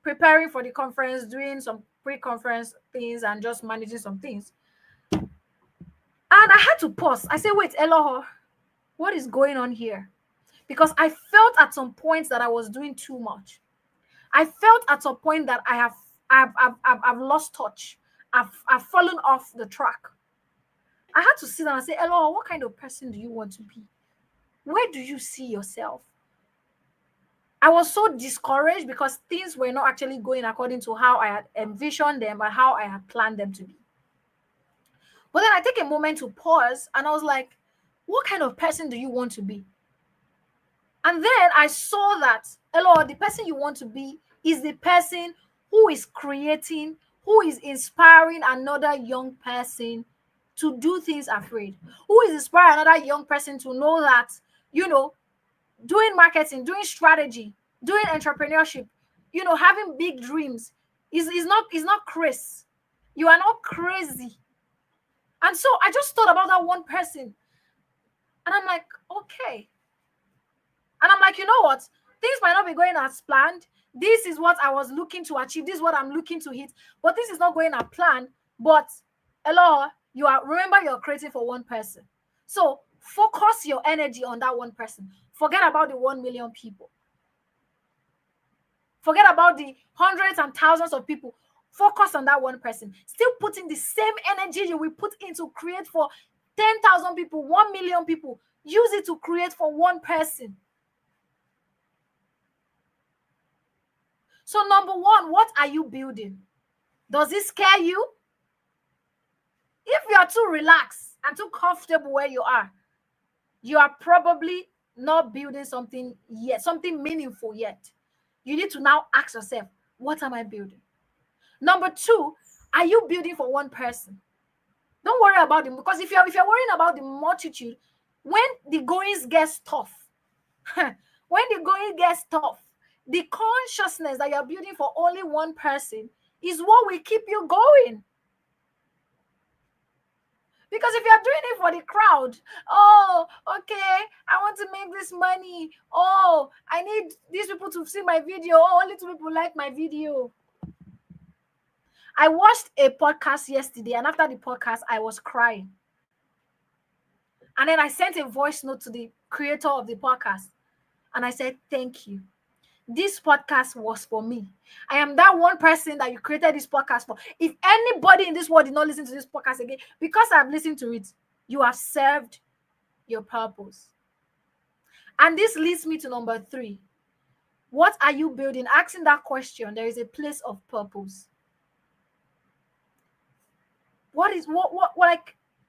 preparing for the conference, doing some pre-conference things and just managing some things. And I had to pause. I said, wait, Eloho, what is going on here? Because I felt at some points that I was doing too much. I felt at some point that I've lost touch. I've fallen off the track. I had to sit down and say, Eloho, what kind of person do you want to be? Where do you see yourself? I was so discouraged because things were not actually going according to how I had envisioned them or how I had planned them to be. But then I take a moment to pause and I was like, what kind of person do you want to be? And then I saw that, hello, the person you want to be is the person who is creating, who is inspiring another young person to do things afraid, who is inspiring another young person to know that, doing marketing, doing strategy, doing entrepreneurship, having big dreams is not crazy. You are not crazy. And so I just thought about that one person. And I'm like, okay. And I'm like, you know what? Things might not be going as planned. This is what I was looking to achieve. This is what I'm looking to hit. But this is not going as planned. But hello, remember you're creating for one person. So focus your energy on that one person. Forget about the 1 million people. Forget about the hundreds and thousands of people. Focus on that one person. Still putting the same energy you will put in to create for 10,000 people, 1 million people. Use it to create for one person. So number one, what are you building? Does it scare you? If you are too relaxed and too comfortable where you are probably not building something yet, something meaningful yet. You need to now ask yourself, what am I building? Number two, are you building for one person? Don't worry about them, because if you're worrying about the multitude, when the goings gets tough, the consciousness that you're building for only one person is what will keep you going. Because if you're doing it for the crowd, oh, okay, I want to make this money. Oh, I need these people to see my video. Oh, only 2 people like my video. I watched a podcast yesterday, and after the podcast, I was crying. And then I sent a voice note to the creator of the podcast. And I said, thank you. This podcast was for me. I am that one person that you created this podcast for. If anybody in this world did not listen to this podcast again, because I've listened to it, you have served your purpose. And this leads me to number 3. What are you building? Asking that question, there is a place of purpose.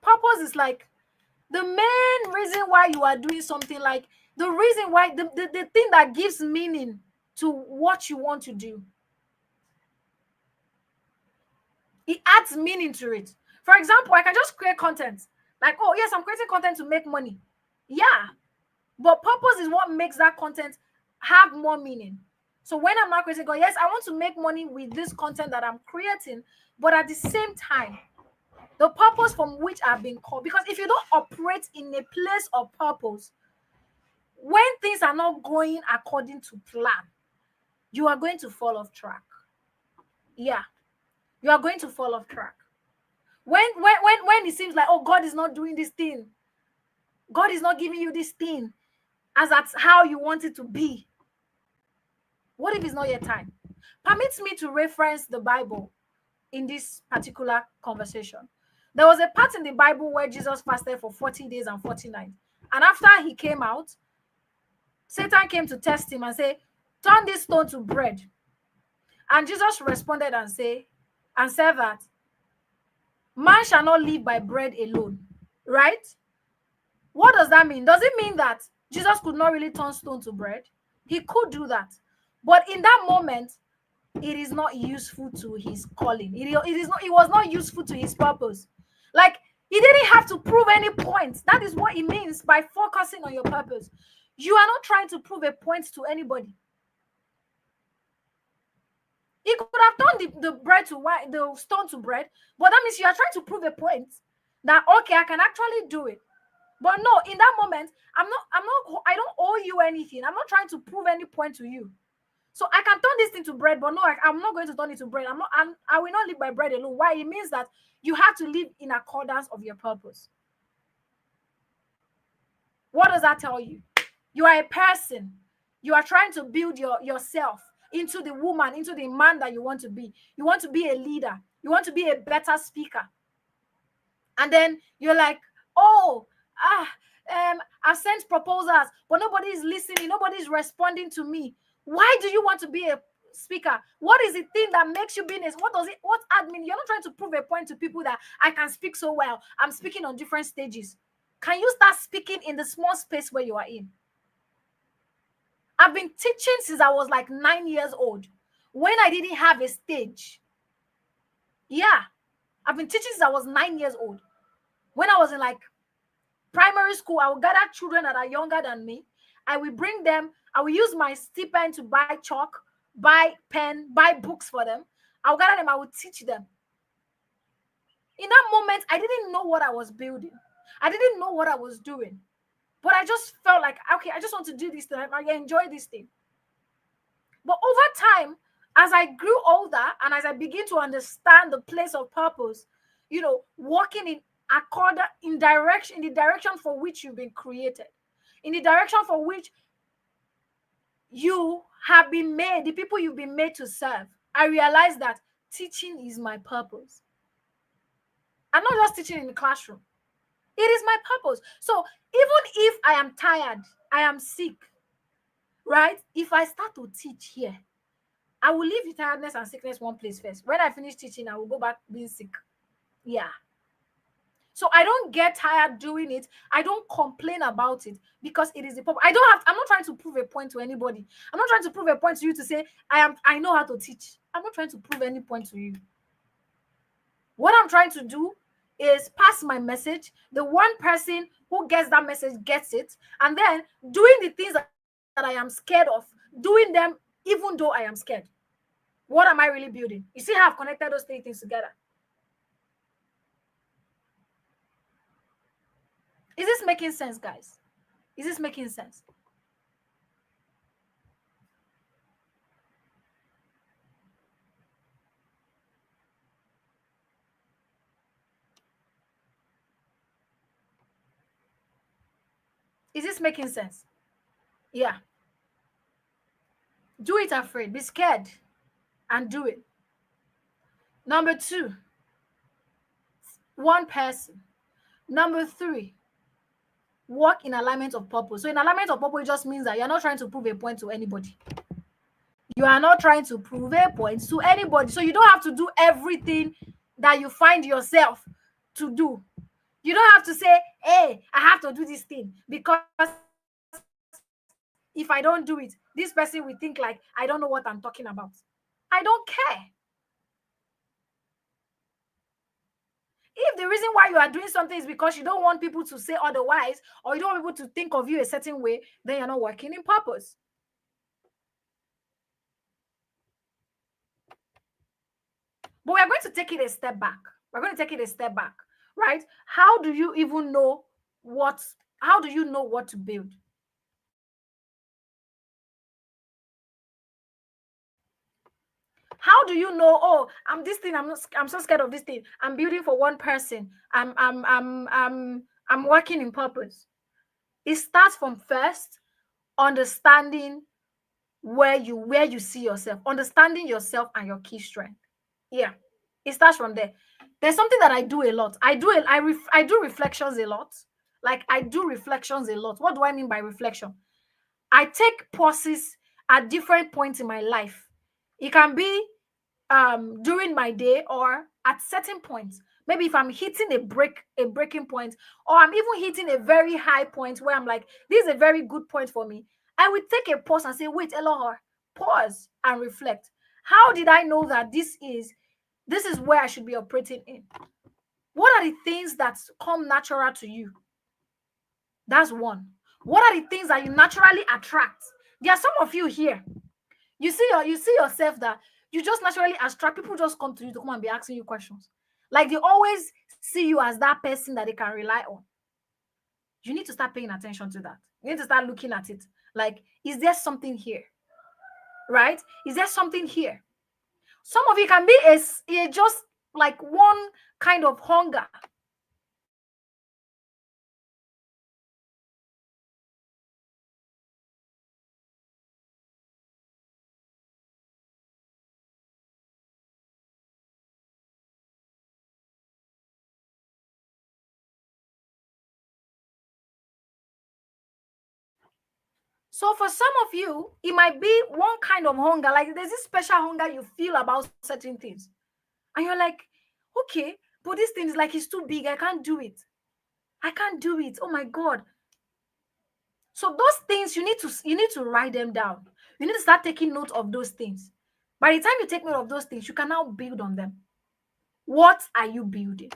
Purpose is like the main reason why you are doing something, like the reason why, the thing that gives meaning to what you want to do. It adds meaning to it. For example, I can just create content. Like, oh, yes, I'm creating content to make money. Yeah. But purpose is what makes that content have more meaning. So when I'm not creating, yes, I want to make money with this content that I'm creating, but at the same time, the purpose from which I've been called. Because if you don't operate in a place of purpose, when things are not going according to plan, you are going to fall off track. Yeah, you are going to fall off track. When it seems like, oh, God is not doing this thing, God is not giving you this thing as that's how you want it to be. What if it's not your time? Permit me to reference the Bible in this particular conversation. There was a part in the Bible where Jesus fasted for 40 days and 40 nights. And after he came out, Satan came to test him and say, turn this stone to bread. And Jesus responded and said that man shall not live by bread alone. Right? What does that mean? Does it mean that Jesus could not really turn stone to bread? He could do that. But in that moment, it is not useful to his calling. It was not useful to his purpose. Like, he didn't have to prove any point. That is what it means by focusing on your purpose. You are not trying to prove a point to anybody. He could have turned the stone to bread, but that means you are trying to prove a point that, okay, I can actually do it. But no, in that moment, I don't owe you anything. I'm not trying to prove any point to you. So I can turn this thing to bread, but no, I'm not going to turn it to bread. I will not live by bread alone. Why? It means that you have to live in accordance of your purpose. What does that tell you? You are a person. You are trying to build yourself into the woman, into the man that you want to be. You want to be a leader. You want to be a better speaker. And then you're like, oh, I've sent proposals, but nobody is listening. Nobody is responding to me. Why do you want to be a speaker? What is the thing that makes you business? What does it? What admin? You're not trying to prove a point to people that I can speak so well. I'm speaking on different stages. Can you start speaking in the small space where you are in? I've been teaching since I was like 9 years old, when I didn't have a stage. Yeah, I've been teaching since I was 9 years old. When I was in like primary school, I will gather children that are younger than me. I will bring them. I will use my stipend to buy chalk, buy pen, buy books for them. I will gather them. I will teach them. In that moment, I didn't know what I was building. I didn't know what I was doing. But I just felt like, okay, I just want to do this thing. I enjoy this thing. But over time, as I grew older and as I begin to understand the place of purpose, walking in the direction for which you've been created, in the direction for which you have been made, the people you've been made to serve, I realized that teaching is my purpose. I'm not just teaching in the classroom. It is my purpose. So even if I am tired, I am sick, right? If I start to teach here, I will leave the tiredness and sickness one place first. When I finish teaching, I will go back being sick. Yeah. So I don't get tired doing it. I don't complain about it because it is the purpose. I'm not trying to prove a point to anybody. I'm not trying to prove a point to you to say I know how to teach. I'm not trying to prove any point to you. What I'm trying to do is pass my message. The one person who gets that message gets it. And then doing the things that I am scared of, doing them even though I am scared. What am I really building? You see how I've connected those three things together? Is this making sense, guys? Is this making sense? Is this making sense? Yeah. Do it afraid. Be scared and do it. Number two, one person. Number three, work in alignment of purpose. So in alignment of purpose, it just means that you're not trying to prove a point to anybody. You are not trying to prove a point to anybody. So you don't have to do everything that you find yourself to do. You don't have to say, hey, I have to do this thing because if I don't do it, this person will think like I don't know what I'm talking about. I don't care. If the reason why you are doing something is because you don't want people to say otherwise, or you don't want people to think of you a certain way, then you're not working in purpose. But we're going to take it a step back. We're going to take it a step back, right? How do you even know how do you know what to build? How do you know, oh, I'm this thing, I'm so scared of this thing. I'm building for one person. I'm working in purpose. It starts from first understanding where you see yourself, understanding yourself and your key strength. Yeah, it starts from there. There's something that I do a lot. I do reflections a lot. Like I do reflections a lot. What do I mean by reflection? I take pauses at different points in my life. It can be during my day or at certain points. Maybe if I'm hitting a breaking point, or I'm even hitting a very high point where I'm like, this is a very good point for me, I will take a pause and say, wait, Elohor, pause and reflect. How did I know that this is where I should be operating in? What are the things that come natural to you? That's one. What are the things that you naturally attract? There are some of you here. You see yourself that you just naturally attract people. Just come to you to come and be asking you questions. Like they always see you as that person that they can rely on. You need to start paying attention to that. You need to start looking at it. Like, is there something here? Right? Is there something here? Some of it can be a just like one kind of hunger. So for some of you, it might be one kind of hunger, like there's this special hunger you feel about certain things. And you're like, okay, but this thing is like it's too big. I can't do it. I can't do it. Oh my God. So those things you need to write them down. You need to start taking note of those things. By the time you take note of those things, you can now build on them. What are you building?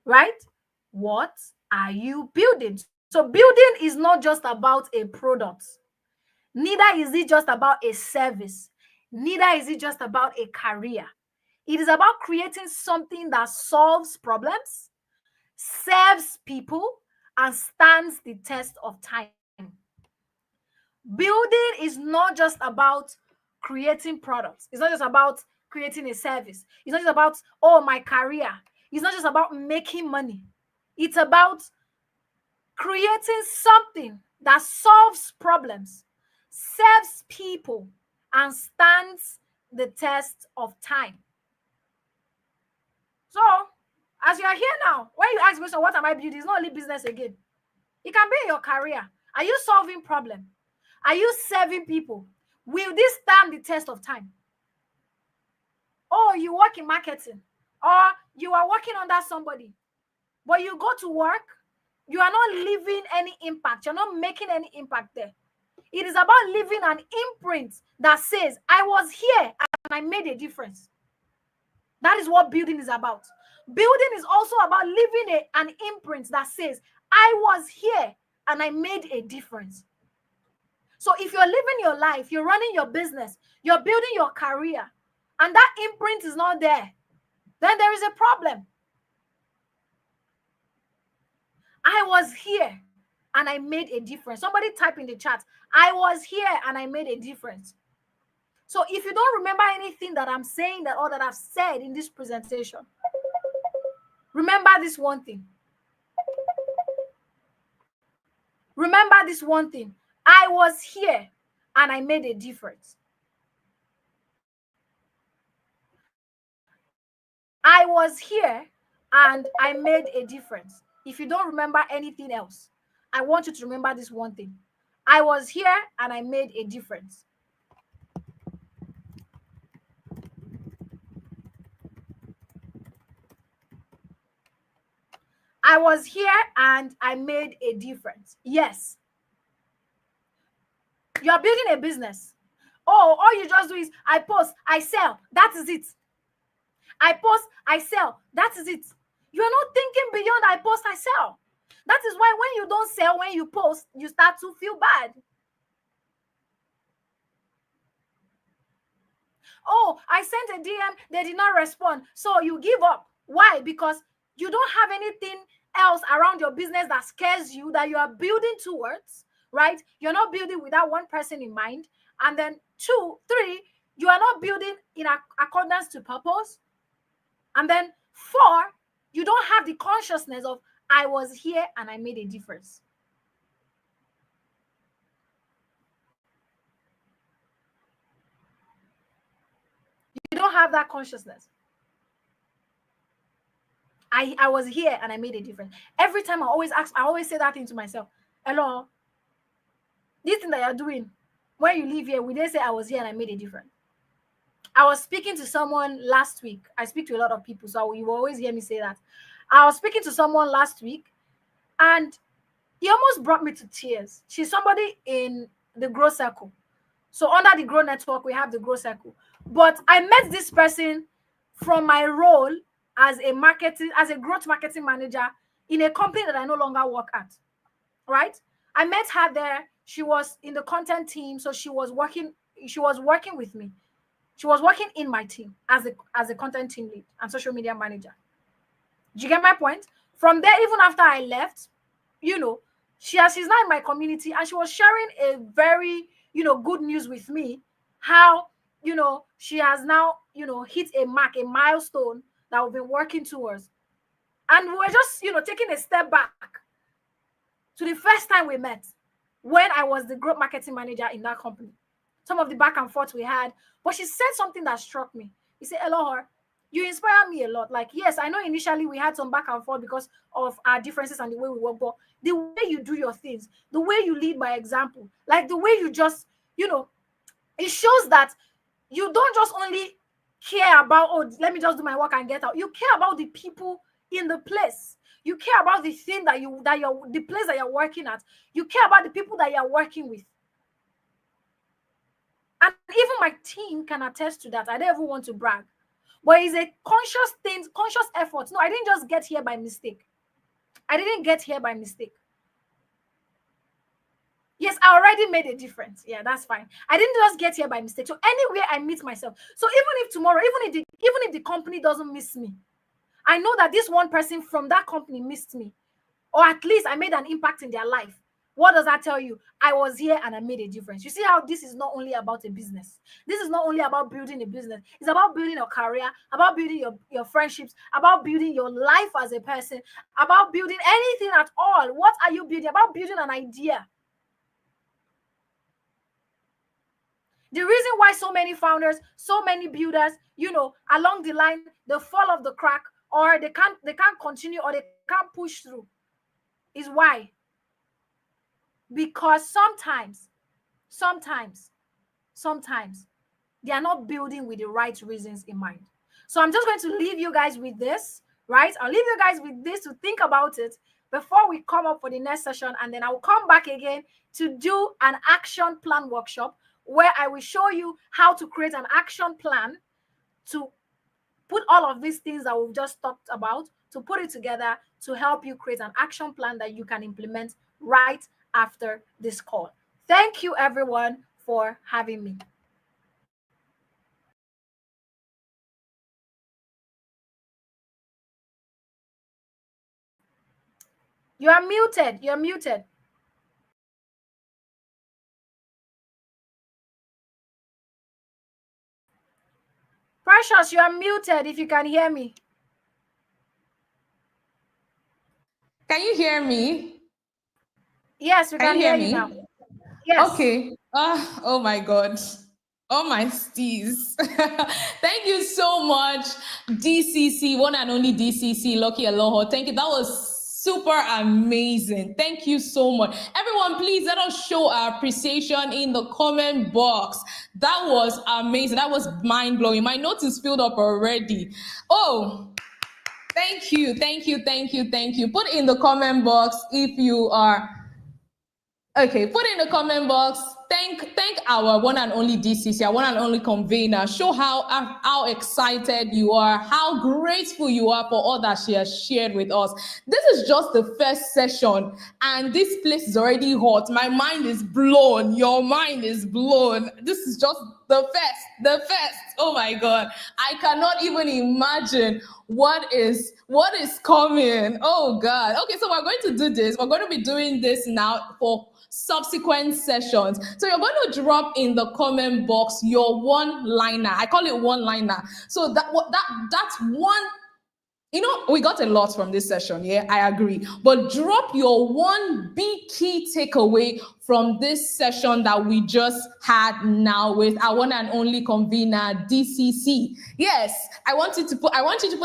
Right? What are you building? So building is not just about a product. Neither is it just about a service. Neither is it just about a career. It is about creating something that solves problems, serves people, and stands the test of time. Building is not just about creating products. It's not just about creating a service. It's not just about, oh, my career. It's not just about making money. It's about creating something that solves problems, serves people, and stands the test of time. So, as you are here now, when you ask me, so what am I building? It's not only business again. It can be in your career. Are you solving problem? Are you serving people? Will this stand the test of time? Oh, you work in marketing, or you are working under somebody, but you go to work, you are not leaving any impact. You're not making any impact there. It is about leaving an imprint that says, I was here and I made a difference. That is what building is about. Building is also about leaving an imprint that says, I was here and I made a difference. So if you're living your life, you're running your business, you're building your career, and that imprint is not there, then there is a problem. I was here and I made a difference. Somebody type in the chat, I was here and I made a difference. So if you don't remember anything that I'm saying that or that I've said in this presentation, remember this one thing. Remember this one thing. I was here and I made a difference. I was here and I made a difference. If you don't remember anything else, I want you to remember this one thing. I was here and I made a difference. I was here and I made a difference. Yes. You are building a business. Oh, all you just do is I post, I sell. That is it. I post, I sell. That is it. You are not thinking beyond I post, I sell. That is why when you don't sell, when you post, you start to feel bad. Oh, I sent a DM, they did not respond. So you give up. Why? Because you don't have anything else around your business that scares you, that you are building towards, right? You're not building with that one person in mind. And then 2, 3, you are not building in accordance to purpose. And then 4, you don't have the consciousness of, I was here and I made a difference. You don't have that consciousness. I was here and I made a difference. Every time I always say that thing to myself. Hello, this thing that you're doing, when you leave here, will they say I was here and I made a difference? I was speaking to someone last week. I speak to a lot of people, so you will always hear me say that. I was speaking to someone last week, and he almost brought me to tears. She's somebody in the G.R.O.W circle. So under the G.R.O.W network, we have the G.R.O.W circle. But I met this person from my role as a growth marketing manager in a company that I no longer work at. Right? I met her there. She was in the content team, so she was working with me. She was working in my team as a content team lead and social media manager. Do you get my point? From there, even after I left, she's now in my community, and she was sharing a very, good news with me, how, she has now, hit a milestone that we've been working towards. And we were just, taking a step back to the first time we met when I was the growth marketing manager in that company. Some of the back and forth we had, but she said something that struck me. He said, Elohor, You inspire me a lot. Like, yes, I know initially we had some back and forth because of our differences and the way we work, but the way you do your things, the way you lead by example, like the way you just, it shows that you don't just only care about, oh, let me just do my work and get out. You care about the people in the place. You care about the thing the place that you're working at. You care about the people that you're working with. And even my team can attest to that. I don't even want to brag. But it's a conscious thing, conscious effort. No, I didn't just get here by mistake. I didn't get here by mistake. Yes, I already made a difference. Yeah, that's fine. I didn't just get here by mistake. So anywhere I meet myself. So even if tomorrow, even if the company doesn't miss me, I know that this one person from that company missed me. Or at least I made an impact in their life. What does that tell you? I was here and I made a difference. You see how this is not only about a business. This is not only about building a business. It's about building a career, about building your friendships, about building your life as a person, about building anything at all. What are you building? About building an idea. The reason why so many founders, so many builders, along the line, they fall off the crack, or they can't continue, or they can't push through, is why? Because sometimes they are not building with the right reasons in mind. So I'm just going to leave you guys with this, right? I'll leave you guys with this to think about it before we come up for the next session. And then I'll come back again to do an action plan workshop where I will show you how to create an action plan to put all of these things that we've just talked about, to put it together to help you create an action plan that you can implement right after this call. Thank you, everyone, for having me. You are muted. You're muted. Precious, you are muted if you can hear me. Can you hear me? Yes, we can hear you now. Yes. Okay. Oh my God. Oh my steez. Thank you so much, DCC, one and only DCC, Lucky Aloha. Thank you. That was super amazing. Thank you so much. Everyone, please let us show our appreciation in the comment box. That was amazing. That was mind-blowing. My notes is filled up already. Oh, thank you. Thank you. Thank you. Thank you. Put in the comment box if you are... Okay, put in the comment box. Thank our one and only DCC, our one and only convener. Show how excited you are, how grateful you are for all that she has shared with us. This is just the first session, and this place is already hot. My mind is blown. Your mind is blown. This is just the first. Oh my God, I cannot even imagine what is coming. Oh God. Okay, so we're going to do this. We're going to be doing this now for subsequent sessions. So you're going to drop in the comment box your one-liner. I call it one-liner. So that's one. We got a lot from this session, yeah, I agree. But drop your one big key takeaway from this session that we just had now with our one and only convener, DCC. Yes, I want you to put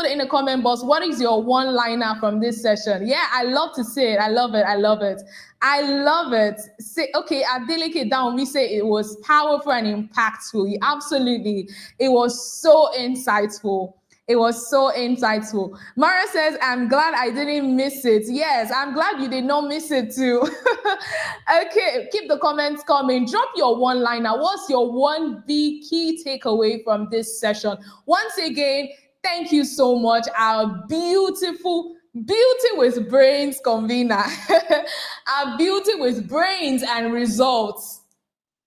it in the comment box. What is your one-liner from this session? Yeah, I love to say it. I love it. Say, okay, Adeleke down, we say it was powerful and impactful. Absolutely. It was so insightful. Mara says, I'm glad I didn't miss it. Yes, I'm glad you did not miss it too. Okay, keep the comments coming. Drop your one-liner. What's your one big key takeaway from this session? Once again, thank you so much, our beautiful Beauty with Brains convener. Our Beauty with Brains and Results.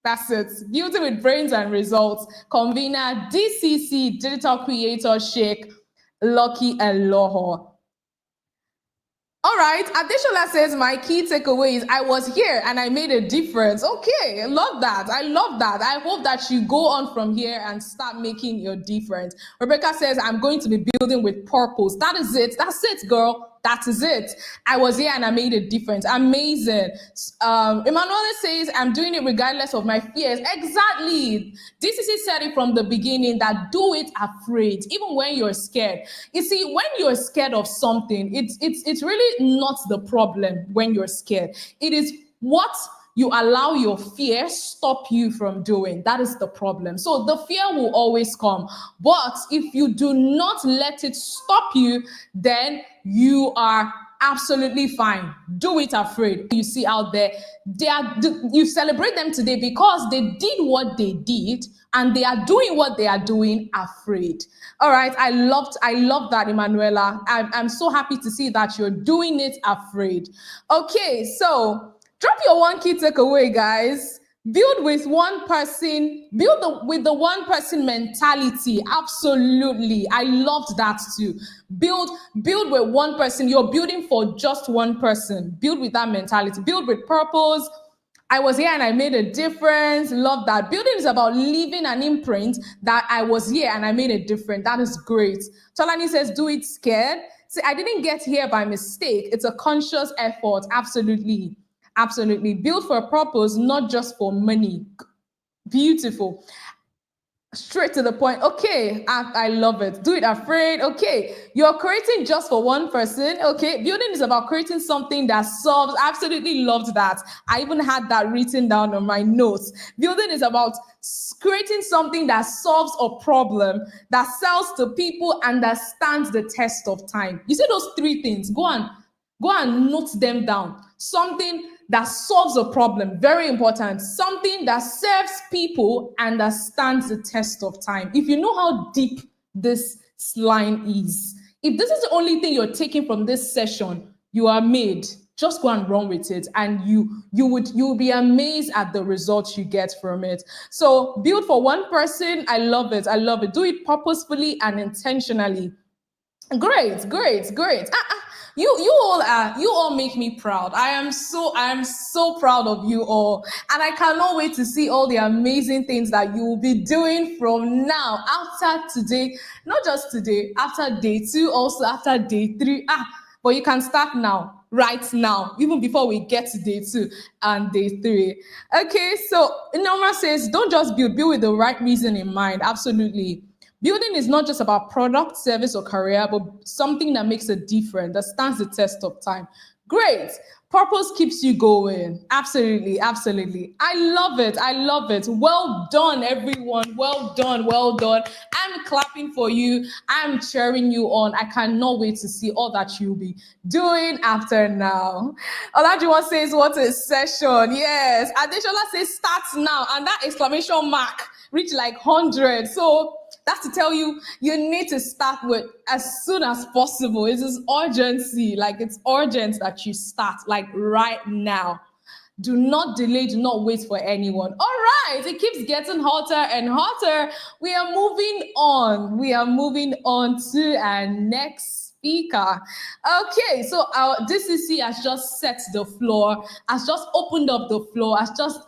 That's it. Beauty with Brains and Results. Convener, DCC, Digital Creator Shake, Lucky Aloha. All right. Adeshola says, my key takeaway is I was here and I made a difference. Okay. I love that. I hope that you go on from here and start making your difference. Rebecca says, I'm going to be building with purpose. That is it. That's it, girl. That is it. I was here and I made a difference. Amazing. Emanuele says, I'm doing it regardless of my fears. Exactly. DCC said it from the beginning that do it afraid, even when you're scared. You see, when you're scared of something, it's really not the problem when you're scared. It is what you allow your fear stop you from doing. That is the problem. So the fear will always come. But if you do not let it stop you, then you are absolutely fine. Do it afraid. You see out there, you celebrate them today because they did what they did and they are doing what they are doing afraid. All right, I love that, Emanuela. I'm so happy to see that you're doing it afraid. Okay, so drop your one key takeaway, guys. Build with one person, with the one person mentality. Absolutely. I loved that too. Build with one person. You're building for just one person. Build with that mentality. Build with purpose. I was here and I made a difference. Love that. Building is about leaving an imprint that I was here and I made a difference. That is great. Chalani says, do it scared. See, I didn't get here by mistake. It's a conscious effort. Absolutely. Absolutely. Build for a purpose, not just for money. Beautiful. Straight to the point. Okay, I love it. Do it afraid. Okay, you're creating just for one person. Okay, building is about creating something that solves. Absolutely loved that. I even had that written down on my notes. Building is about creating something that solves a problem, that sells to people, and that stands the test of time. You see those three things. Go and note them down. Something that solves a problem, very important. Something that serves people and that stands the test of time. If you know how deep this line is, if this is the only thing you're taking from this session, you are made. Just go and run with it, and you'll be amazed at the results you get from it. So build for one person. I love it. I love it. Do it purposefully and intentionally. Great. You all make me proud. I am so proud of you all. And I cannot wait to see all the amazing things that you will be doing from now, after today, not just today, after day 2, also after day 3. But you can start now, right now, even before we get to day 2 and day 3. Okay, so Norma says, don't just build with the right reason in mind. Absolutely. Building is not just about product, service, or career, but something that makes a difference, that stands the test of time. Great. Purpose keeps you going. Absolutely. I love it. Well done, everyone. Well done. I'm clapping for you. I'm cheering you on. I cannot wait to see all that you'll be doing after now. Olajuwon says, what a session. Yes. Adeshola says, start now. And that exclamation mark reached like 100. So that's to tell you, you need to start with as soon as possible. It is urgency. Like, it's urgent that you start, like right now. Do not delay, do not wait for anyone. All right, it keeps getting hotter and hotter. We are moving on to our next speaker. Okay, so our DCC has just set the floor, has just opened up the floor, has just,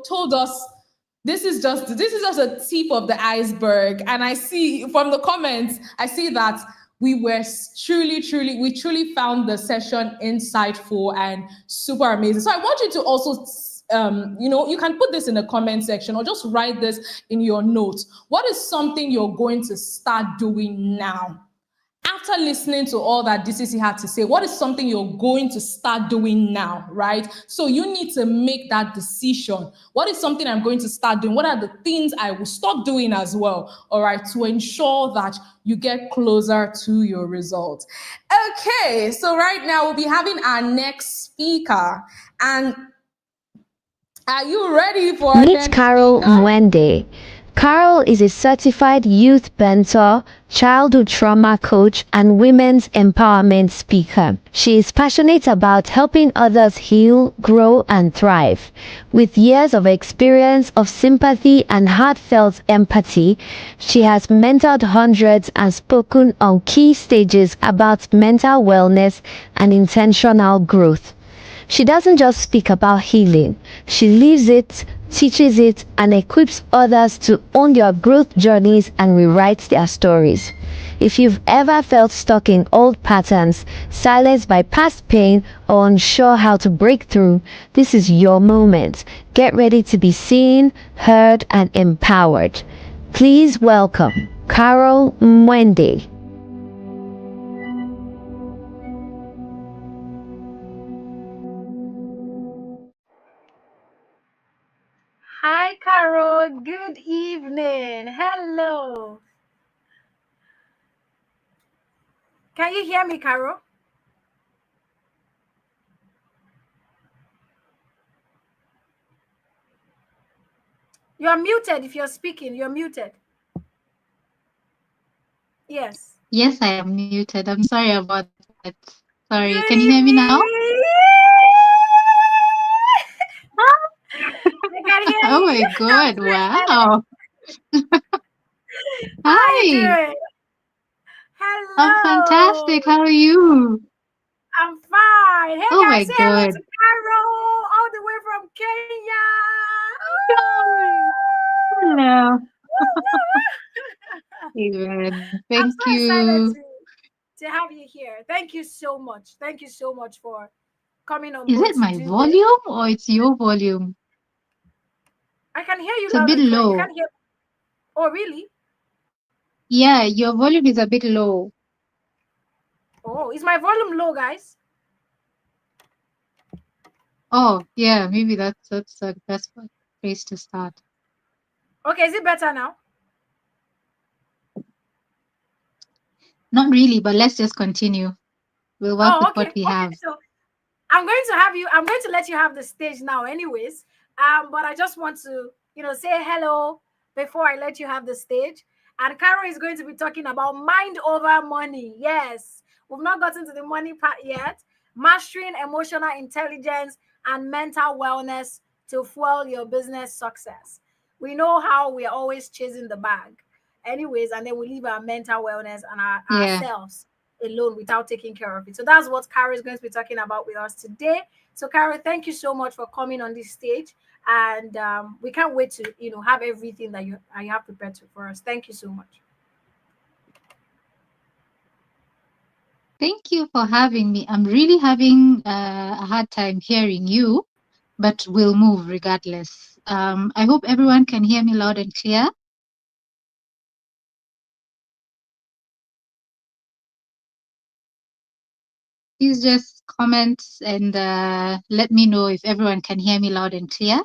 told us this is just a tip of the iceberg. And I see from the comments, I see that we truly found the session insightful and super amazing. So I want you to also, you can put this in the comment section or just write this in your notes. What is something you're going to start doing now? After listening to all that DCC had to say, what is something you're going to start doing now, right? So you need to make that decision. What is something I'm going to start doing? What are the things I will stop doing as well, all right, to ensure that you get closer to your results? Okay, so right now we'll be having our next speaker. And are you ready for our Meet next Carol speaker? Mwende. Carol is a certified youth mentor, childhood trauma coach, and women's empowerment speaker. She is passionate about helping others heal, grow, and thrive. With years of experience of sympathy and heartfelt empathy, she has mentored hundreds and spoken on key stages about mental wellness and intentional growth. She doesn't just speak about healing, she lives it, teaches it, and equips others to own their growth journeys and rewrite their stories. If you've ever felt stuck in old patterns, silenced by past pain, or unsure how to break through, this is your moment. Get ready to be seen, heard, and empowered. Please welcome Carol Mwende. Hi, Carol. Good evening. Hello. Can you hear me, Carol? You're muted if you're speaking. You're muted. Yes. Yes, I am muted. I'm sorry about that. Sorry. Can you Good hear me now? evening. I can hear Oh my you. I'm God. so excited. Wow. How are you Hi. doing? I'm Hello. fantastic. How are you? I'm fine. Hey Oh guys, my say hello God. to Carol all the way from Kenya. Hi. Hello. Amen. I'm Thank so excited you. to have you here. Thank you so much. Thank you so much for coming on Is board it to my do this. volume or it's your volume? I can hear you It's a loud bit and clear. You low. can't hear. Oh, really? Yeah, your volume is a bit low. Oh, is my volume low, guys? Oh, yeah, maybe that's the best place to start. Okay, is it better now? Not really, but let's just continue. We'll work Oh, with okay. what we Okay. have. So I'm going to let you have the stage now anyways. But I just want to, say hello before I let you have the stage. And Carol is going to be talking about mind over money. Yes. We've not gotten to the money part yet. Mastering emotional intelligence and mental wellness to fuel your business success. We know how we're always chasing the bag. Anyways, and then we leave our mental wellness and Yeah. ourselves alone without taking care of it. So that's what Carol is going to be talking about with us today. So, Carol, thank you so much for coming on this stage, and we can't wait to have everything that you have prepared for us. Thank you so much. Thank you for having me. I'm really having a hard time hearing you, but we'll move regardless. I hope everyone can hear me loud and clear. Please just comment and let me know if everyone can hear me loud and clear.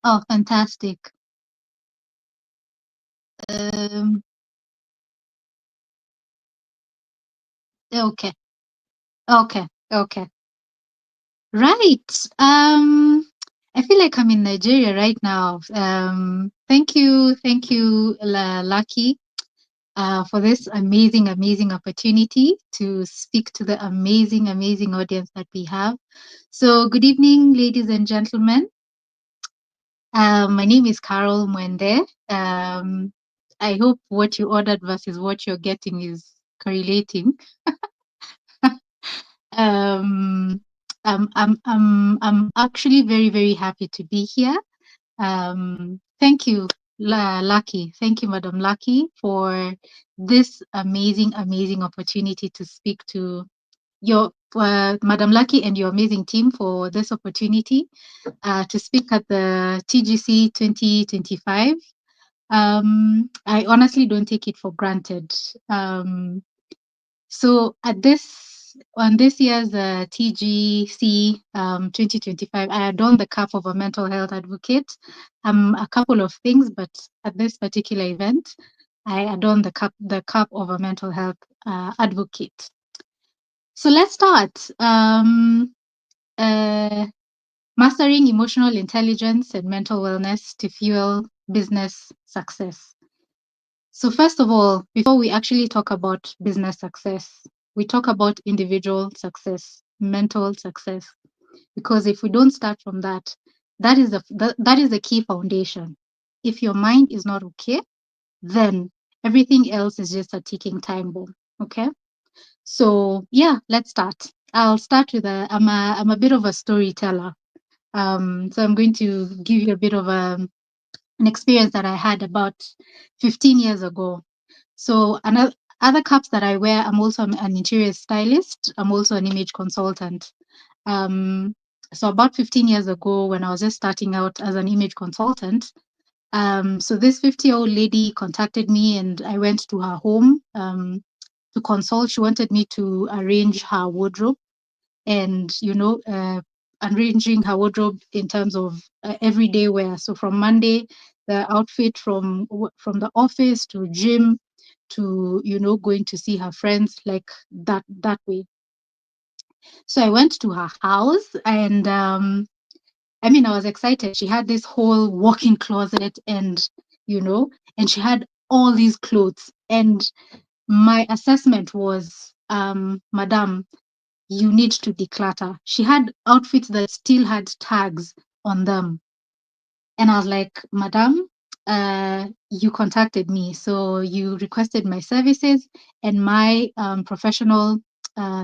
Oh, fantastic. Um, okay, okay, okay. Right. I feel like I'm in Nigeria right now. Thank you, Lucky, for this amazing opportunity to speak to the amazing audience that we have. So, good evening, ladies and gentlemen. My name is Carol Mwende. I hope what you ordered versus what you're getting is correlating. um, I'm actually very happy to be here. Thank you, Lucky. Thank you, Madam Lucky, for this amazing opportunity to speak to your Madam Lucky and your amazing team for this opportunity to speak at the TGC 2025. I honestly don't take it for granted. So on this year's TGC 2025, I adorned the cap of a mental health advocate. I'm a couple of things, but at this particular event, I adorned the cap of a mental health advocate. So let's start. Uh, Mastering emotional intelligence and mental wellness to fuel business success. So first of all, before we actually talk about business success, we talk about individual success, mental success. Because if we don't start from that, that is the key foundation. If your mind is not okay, then everything else is just a ticking time bomb. Okay. So yeah, let's start. I'll start with I'm a bit of a storyteller. So I'm going to give you a bit of an experience that I had about 15 years ago. So another other caps that I wear, I'm also an interior stylist. I'm also an image consultant. Um, so about 15 years ago, when I was just starting out as an image consultant, so this 50-year-old lady contacted me, and I went to her home to consult. She wanted me to arrange her wardrobe, and arranging her wardrobe in terms of everyday wear. So from Monday, the outfit from the office to gym to going to see her friends, like that way. So I went to her house, and I mean, I was excited. She had this whole walk-in closet, and and she had all these clothes. And my assessment was, Madam, you need to declutter. She had outfits that still had tags on them. And I was like, Madam, you contacted me, so you requested my services, and my professional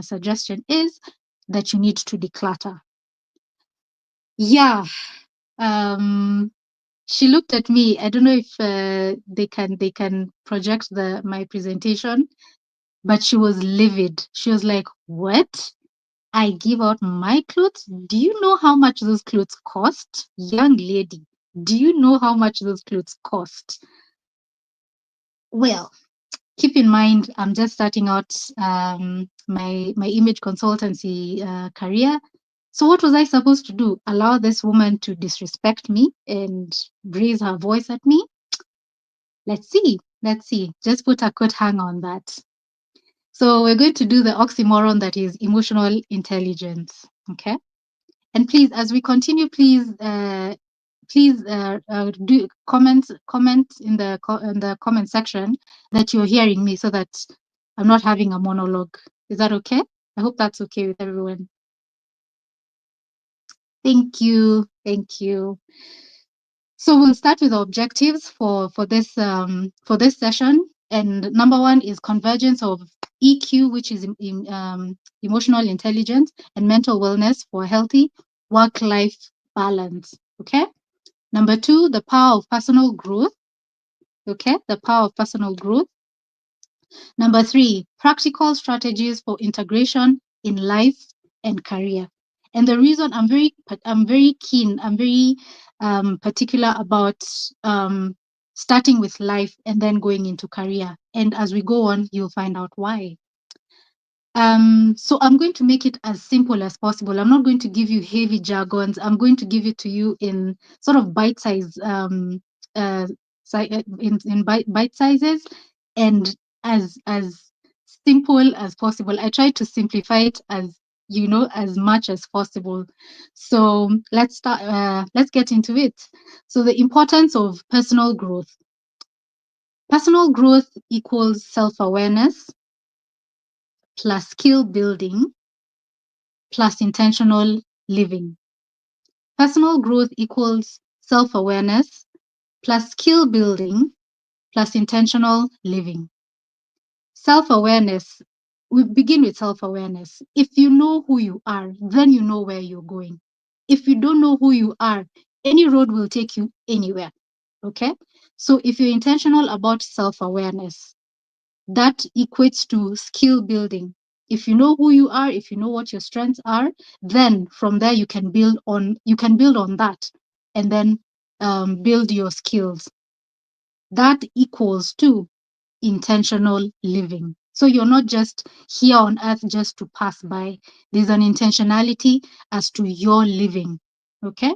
suggestion is that you need to declutter. Yeah. She looked at me. I don't know if they can project my presentation, but she was livid. She was like, "What? I give out my clothes? Do you know how much those clothes cost? Young lady, do you know how much those clothes cost?" Well, keep in mind, I'm just starting out my image consultancy career. So what was I supposed to do? Allow this woman to disrespect me and raise her voice at me? Let's see. Let's see. Just put a quote hang on that. So we're going to do the oxymoron that is emotional intelligence. Okay. And please, as we continue, please do comment in the comment section that you're hearing me, so that I'm not having a monologue. Is that okay? I hope that's okay with everyone. Thank you. Thank you. So we'll start with the objectives for this session. And number one is convergence of EQ, which is emotional intelligence, and mental wellness for healthy work-life balance. Okay. Number two, the power of personal growth. Okay, the power of personal growth. Number three, practical strategies for integration in life and career. And the reason I'm very keen, I'm very particular about starting with life and then going into career. And as we go on, you'll find out why. So I'm going to make it as simple as possible. I'm not going to give you heavy jargons. I'm going to give it to you in sort of bite-sized in bite sizes, and as simple as possible. I try to simplify it as much as possible. So let's start. Let's get into it. So the importance of personal growth. Personal growth equals self-awareness plus skill building plus intentional living. Personal growth equals self-awareness plus skill building plus intentional living. Self-awareness, we begin with self-awareness. If you know who you are, then you know where you're going. If you don't know who you are, any road will take you anywhere. Okay? So if you're intentional about self-awareness, that equates to skill building. If you know who you are, if you know what your strengths are, then from there you can build on that, and then build your skills. That equals to intentional living. So you're not just here on earth just to pass by. There's an intentionality as to your living. Okay?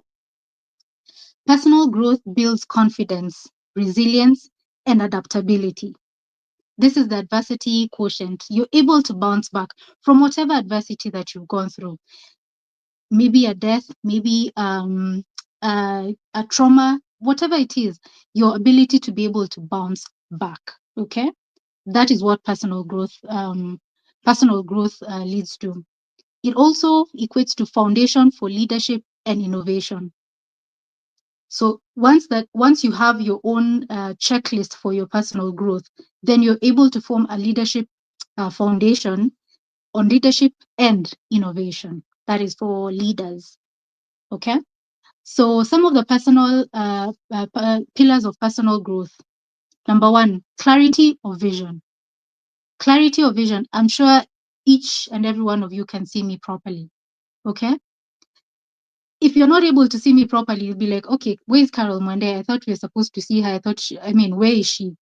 Personal growth builds confidence, resilience, and adaptability. This is the adversity quotient. You're able to bounce back from whatever adversity that you've gone through. Maybe a death, maybe a trauma, whatever it is, your ability to be able to bounce back. Okay? That is what personal growth leads to. It also equates to foundation for leadership and innovation. So once you have your own checklist for your personal growth, then you're able to form a leadership foundation on leadership and innovation. That is for leaders. Okay. So some of the personal pillars of personal growth. Number one, clarity of vision. Clarity of vision. I'm sure each and every one of you can see me properly. Okay. If you're not able to see me properly, you'll be like, okay, where's Carol Monday? I thought we were supposed to see her. Where is she?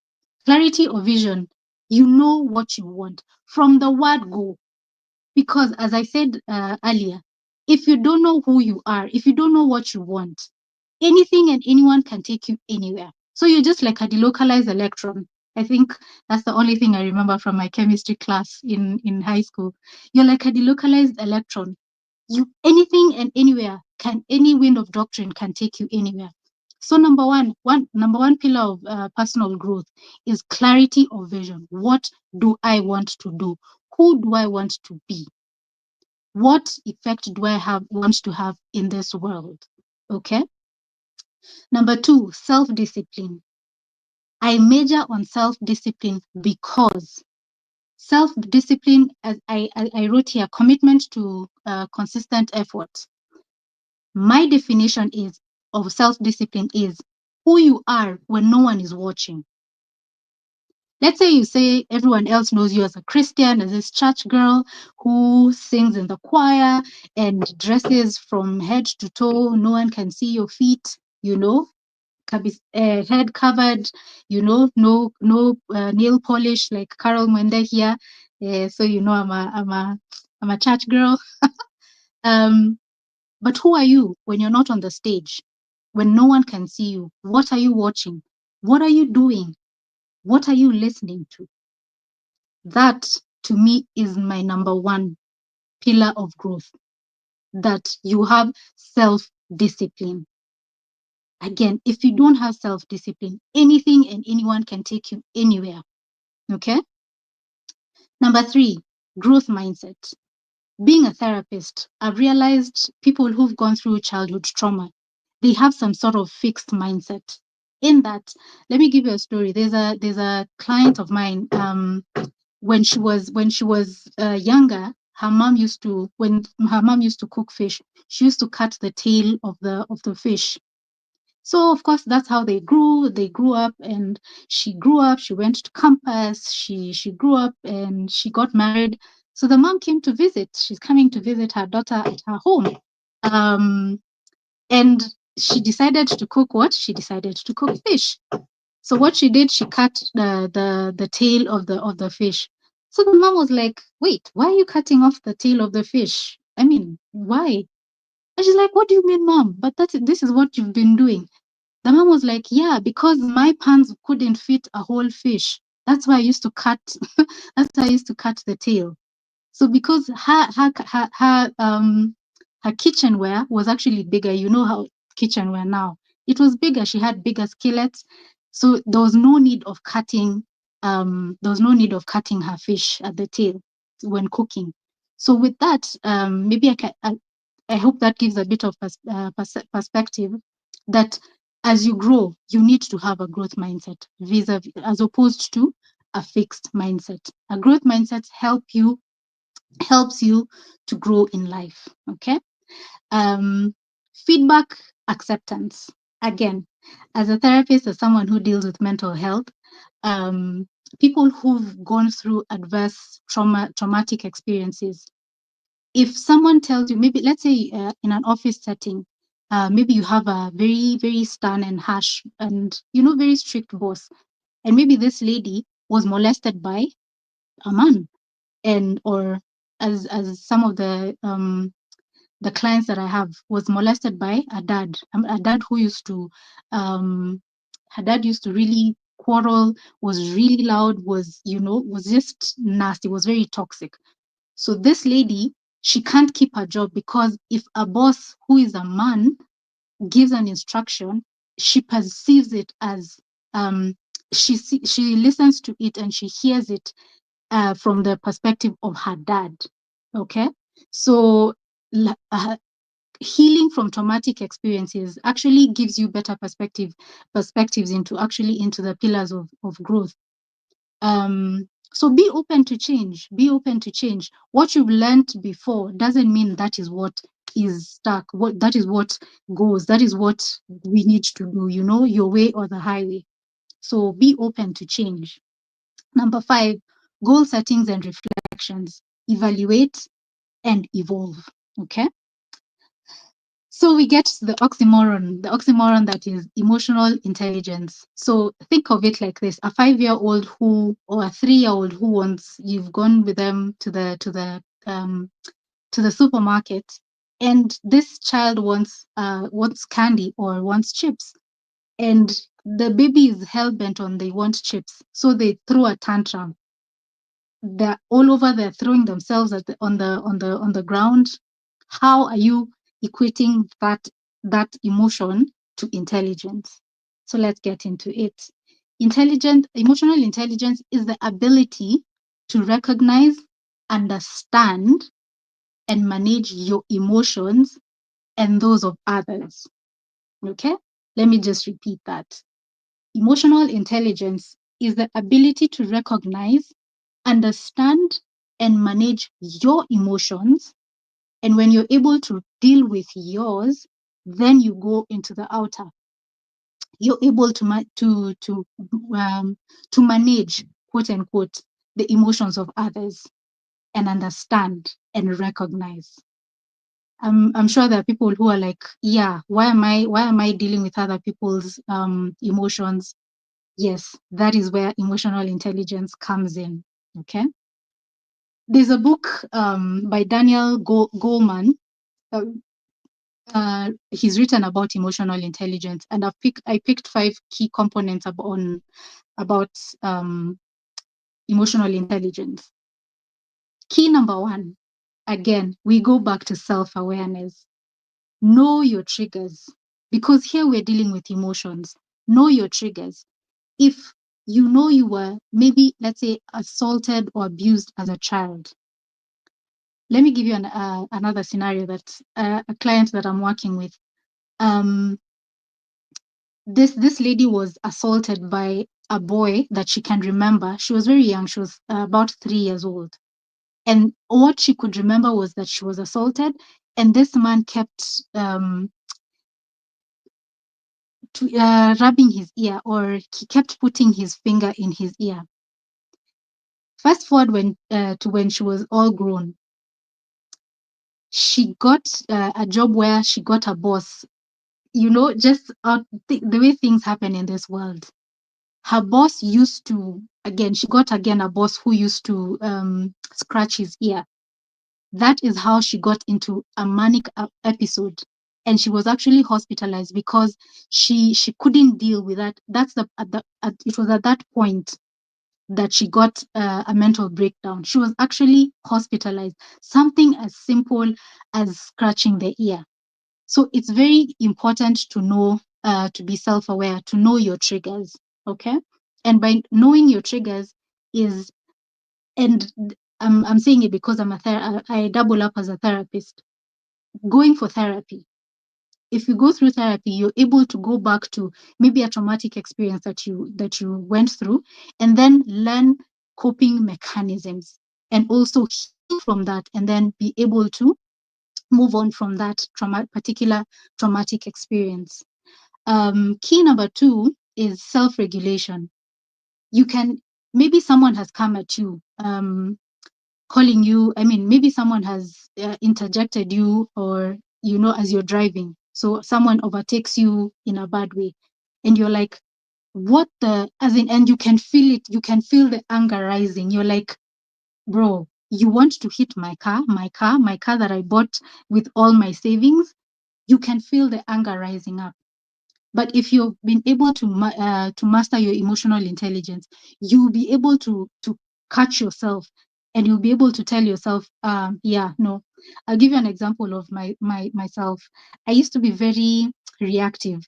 Clarity of vision. You know what you want from the word go. Because as I said earlier, if you don't know who you are, if you don't know what you want, anything and anyone can take you anywhere. So you're just like a delocalized electron. I think that's the only thing I remember from my chemistry class in high school. You're like a delocalized electron. You anything and anywhere can any wind of doctrine can take you anywhere. So number one pillar of personal growth is clarity of vision. What do I want to do? Who do I want to be? What effect do I want to have in this world? Okay. Number two, self-discipline. I major on self-discipline because self-discipline, as I wrote here, commitment to consistent effort. My definition of self-discipline is who you are when no one is watching. Let's say everyone else knows you as a Christian, as this church girl who sings in the choir and dresses from head to toe. No one can see your feet, head covered, no nail polish like Carol Mwende here. So I'm a church girl. But who are you when you're not on the stage? When no one can see you? What are you watching? What are you doing? What are you listening to? That to me is my number one pillar of growth, that you have self-discipline. Again, if you don't have self-discipline, anything and anyone can take you anywhere. Okay. Number three, growth mindset. Being a therapist, I've realized people who've gone through childhood trauma, they have some sort of fixed mindset. In that, let me give you a story. There's a client of mine. When she was younger, when her mom used to cook fish, she used to cut the tail of the fish. So of course that's how they grew up, and she grew up, she went to campus, she grew up and she got married. So the mom came to visit. She's coming to visit her daughter at her home. And she decided to cook what? She decided to cook fish. So what she did, she cut the tail of the fish. So the mom was like, "Wait, why are you cutting off the tail of the fish? I mean, why?" And she's like, "What do you mean, mom? But this is what you've been doing." The mom was like, "Yeah, because my pans couldn't fit a whole fish. That's why I used to cut. That's why I used to cut the tail." So because her kitchenware was actually bigger, you know how kitchenware now, it was bigger. She had bigger skillets, so there was no need of cutting. Her fish at the tail when cooking. So with that, maybe I hope that gives a bit of perspective that as you grow, you need to have a growth mindset vis-a-vis, as opposed to a fixed mindset. A growth mindset helps you to grow in life. Okay. Feedback acceptance. Again, as a therapist, as someone who deals with mental health, people who've gone through adverse traumatic experiences, if someone tells you, maybe let's say in an office setting, maybe you have a very, very stern and harsh and very strict boss, and maybe this lady was molested by a man, or as some of the clients that I have, was molested by a dad, who used to her dad used to really quarrel, was really loud, was just nasty, was very toxic. So this lady, she can't keep her job, because if a boss who is a man gives an instruction, she perceives it as she listens to it and she hears it from the perspective of her dad. Okay, so healing from traumatic experiences actually gives you better perspectives into the pillars of growth. So be open to change. What you've learned before doesn't mean that is what is stuck, what that is what goes, that is what we need to do, your way or the highway. So be open to change. Number 5, goal settings and reflections. Evaluate and evolve. Okay. So we get the oxymoron that is emotional intelligence. So think of it like this: a 5-year-old who, or a 3-year-old who wants, you've gone with them to the supermarket, and this child wants candy or wants chips, and the baby is hell bent on they want chips, so they throw a tantrum. They're all over, they're throwing themselves on the ground. How are you equating that emotion to intelligence? So let's get into it. Emotional intelligence is the ability to recognize, understand, and manage your emotions and those of others. Okay? Let me just repeat that. Emotional intelligence is the ability to recognize, understand, and manage your emotions. And when you're able to deal with yours, then you go into the outer. You're able to manage, quote unquote, the emotions of others and understand and recognize. I'm sure there are people who are like, yeah, why am I dealing with other people's emotions? Yes, that is where emotional intelligence comes in. Okay. There's a book by Daniel Goleman. He's written about emotional intelligence, and I picked 5 key components about emotional intelligence. Key number 1, again, we go back to self-awareness. Know your triggers, because here we're dealing with emotions. Know your triggers. If you know you were maybe, let's say, assaulted or abused as a child. Let me give you another scenario that a client that I'm working with. This lady was assaulted by a boy that she can remember. She was very young. She was about 3 years old. And what she could remember was that she was assaulted, and this man kept rubbing his ear, or he kept putting his finger in his ear. Fast forward to when she was all grown. She got a job where she got a boss. Just the way things happen in this world. Her boss used to, she got a boss who used to scratch his ear. That is how she got into a manic episode. And she was actually hospitalized because she couldn't deal with that. It was at that point that she got a mental breakdown. She was actually hospitalized. Something as simple as scratching the ear. So it's very important to know, to be self-aware, to know your triggers. Okay. And by knowing your triggers and I'm saying it because I double up as a therapist. Going for therapy. If you go through therapy, you're able to go back to maybe a traumatic experience that you went through, and then learn coping mechanisms, and also heal from that, and then be able to move on from that particular traumatic experience. Key number 2 is self-regulation. You can, maybe someone has come at you, calling you, maybe someone has interjected you, or as you're driving, so someone overtakes you in a bad way, and you're like, what the, and you can feel it, you can feel the anger rising. You're like, bro, you want to hit my car that I bought with all my savings. You can feel the anger rising up. But if you've been able to master your emotional intelligence, you'll be able to catch yourself, and you'll be able to tell yourself, yeah, no. I'll give you an example of myself. I used to be very reactive.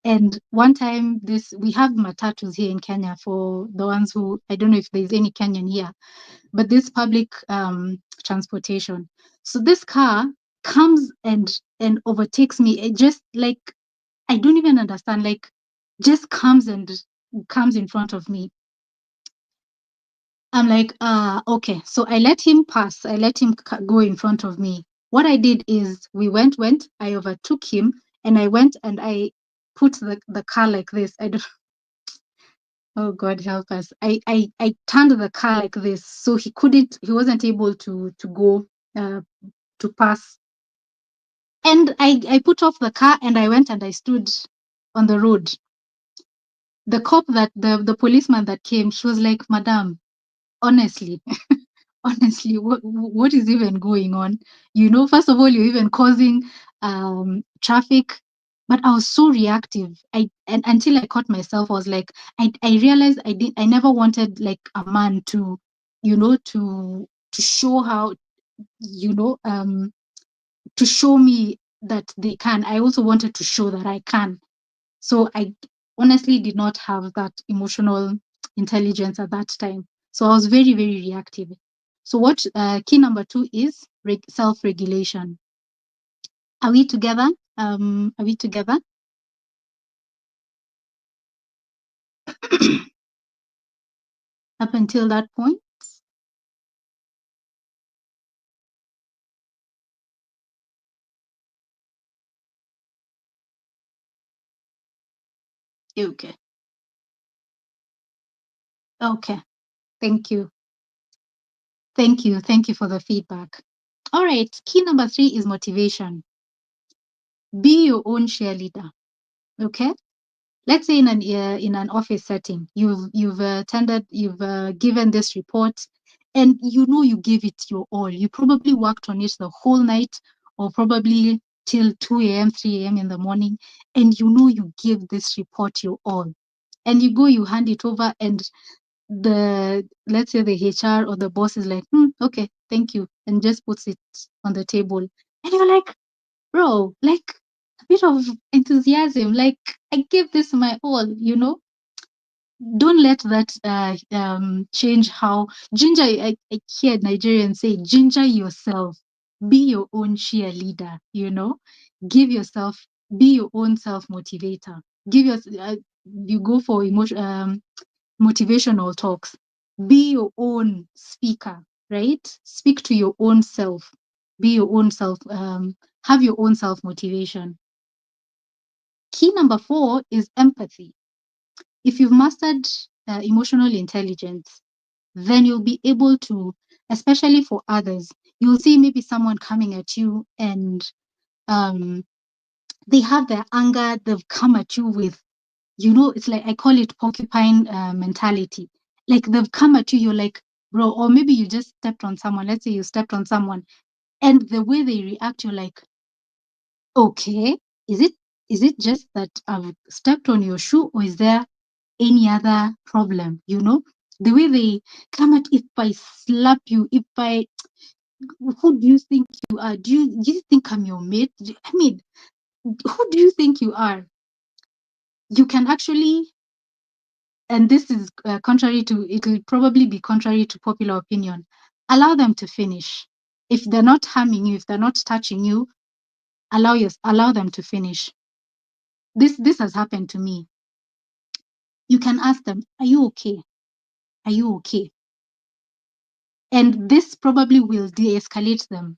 And one time, we have matatus here in Kenya, for the ones who, I don't know if there's any Kenyan here, but this public transportation. So this car comes and overtakes me. It just, like, I don't even understand, like, just comes in front of me. I'm like, okay. So I let him pass. I let him go in front of me. What I did is we went, I overtook him, and I went and I put the car like this. I don't, oh God help us. I turned the car like this so he wasn't able to go to pass. And I put off the car and I went and I stood on the road. The cop the policeman that came, he was like, Madam, honestly, honestly, what is even going on? First of all, you're even causing traffic. But I was so reactive. And until I caught myself, I was like, I realized I never wanted like a man to, to show how, to show me that they can. I also wanted to show that I can. So I honestly did not have that emotional intelligence at that time. So I was very, very reactive. So what key number 2 is self-regulation. Are we together? Are we together? Up until that point? Okay. Okay. Thank you. Thank you. Thank you for the feedback. All right. Key number 3 is motivation. Be your own cheerleader. Okay. Let's say in an office setting, you've attended, you've given this report, and you gave it your all. You probably worked on it the whole night, or probably till 2 a.m., 3 a.m. in the morning, and you gave this report your all. And you hand it over, and let's say the HR or the boss is like, okay, thank you, and just puts it on the table. And you're like, bro, like a bit of enthusiasm, like I gave this my all. Don't let that change how ginger. I hear Nigerians say, ginger yourself, be your own cheerleader. Give yourself, be your own self motivator. You go for motivational talks. Be your own speaker, right? Speak to your own self. Be your own self. Have your own self motivation. Key number 4 is empathy. If you've mastered emotional intelligence, then you'll be able to, especially for others, you'll see maybe someone coming at you and they have their anger, they've come at you with, it's like, I call it porcupine mentality. Like they've come at you, you're like, bro, or maybe you just stepped on someone. Let's say you stepped on someone, and the way they react, you're like, okay, is it just that I've stepped on your shoe, or is there any other problem? The way they come at, if I slap you, if I, who do you think you are? Do you think I'm your mate? I mean, who do you think you are? You can actually, and this is it will probably be contrary to popular opinion, allow them to finish. If they're not harming you, if they're not touching you, allow them to finish. This has happened to me. You can ask them, are you okay? Are you okay? And this probably will de-escalate them.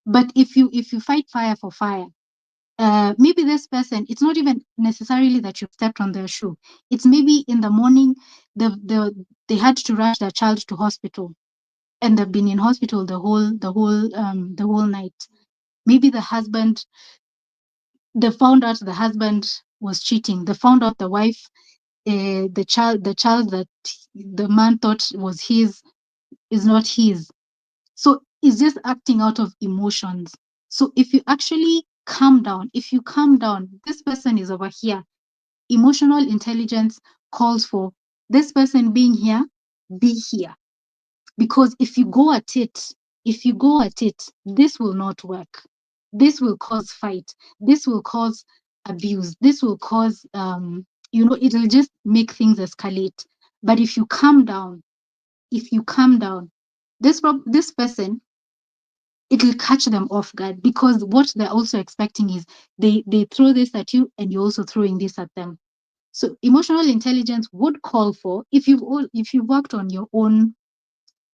But if you fight fire for fire, maybe this person, it's not even necessarily that you stepped on their shoe. It's maybe in the morning they had to rush their child to hospital, and they've been in hospital the whole night. Maybe they found out the husband was cheating. They found out the wife, the child that the man thought was his is not his. So it's just acting out of emotions. So if you actually calm down, this person is over here. Emotional intelligence calls for this person being here, be here. Because if you go at it, this will not work. This will cause fight. This will cause abuse. This will cause, it'll just make things escalate. But if you calm down, this person, it will catch them off guard, because what they're also expecting is they throw this at you and you're also throwing this at them. So emotional intelligence would call for, if you've worked on your own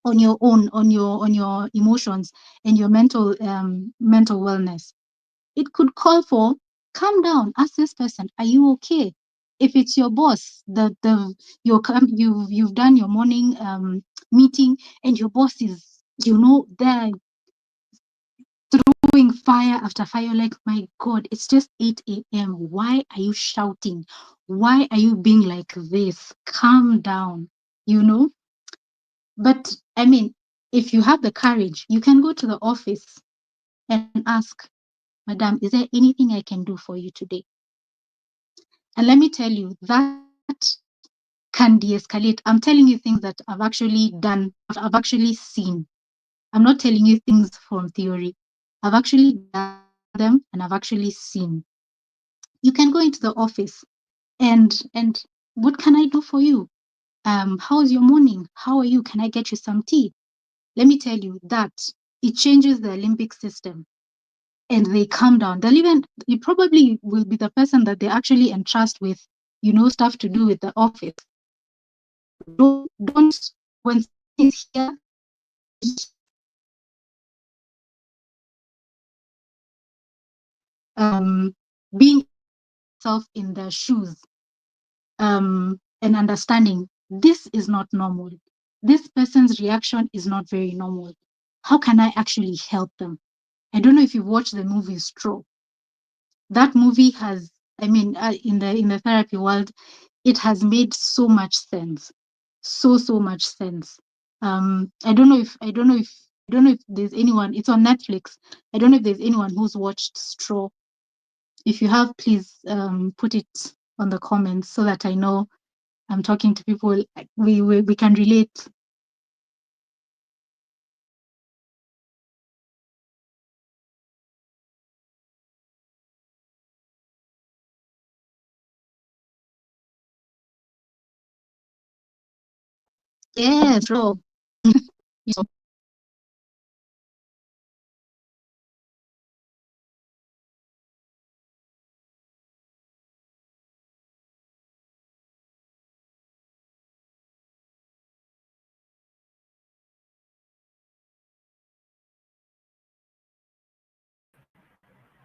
on your own, on your emotions and your mental wellness. It could call for, calm down, ask this person, are you okay? If it's your boss, you've done your morning meeting, and your boss is, there throwing fire after fire. You're like, my God, it's just 8 a.m. Why are you shouting? Why are you being like this? Calm down, you know? But I mean, if you have the courage, you can go to the office and ask, Madam, is there anything I can do for you today? And let me tell you, that can de-escalate. I'm telling you things that I've actually done, I've actually seen. I'm not telling you things from theory. I've actually done them and I've actually seen. You can go into the office and what can I do for you? How's your morning? How are you? Can I get you some tea? Let me tell you that it changes the limbic system and they calm down. They'll even, it probably will be the person that they actually entrust with, stuff to do with the office. Don't, when someone is here, being self in their shoes, and understanding this is not normal. This person's reaction is not very normal. How can I actually help them? I don't know if you've watched the movie Straw. That movie has, I mean, in the therapy world, it has made so much sense, so much sense. I don't know if there's anyone. It's on Netflix. I don't know if there's anyone who's watched Straw. If you have, please put it on the comments so that I know I'm talking to people we can relate. Yes, Straw. So,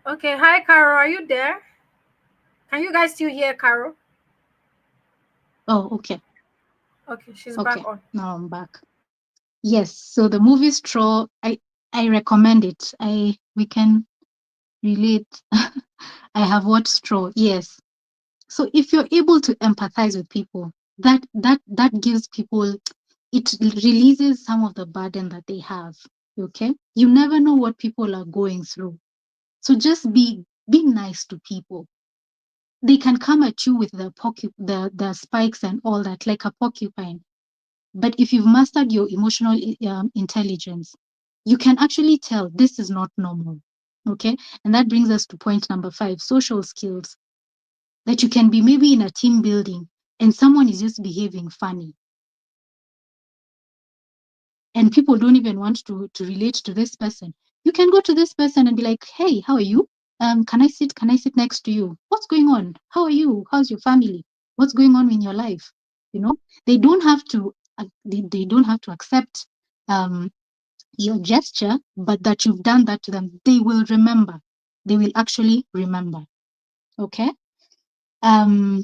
Okay, hi Carol, are you there? Can you guys still hear Carol? oh, okay, Okay, she's back okay. on. Now I'm back. Yes, so the movie Straw, I recommend it. We can relate. I have watched Straw. Yes. So if you're able to empathize with people, that gives people, it releases some of the burden that they have. Okay, you never know what people are going through, so just be nice to people. They can come at you with the spikes and all that, like a porcupine. But if you've mastered your emotional intelligence, you can actually tell this is not normal. Okay, and that brings us to point number 5: social skills. That you can be maybe in a team building and someone is just behaving funny, and people don't even want to relate to this person. You can go to this person and be like, hey, how are you? Can I sit next to you? What's going on? How are you? How's your family? What's going on in your life? They don't have to they don't have to accept your gesture, but that you've done that to them, they will remember. They will actually remember. Okay. um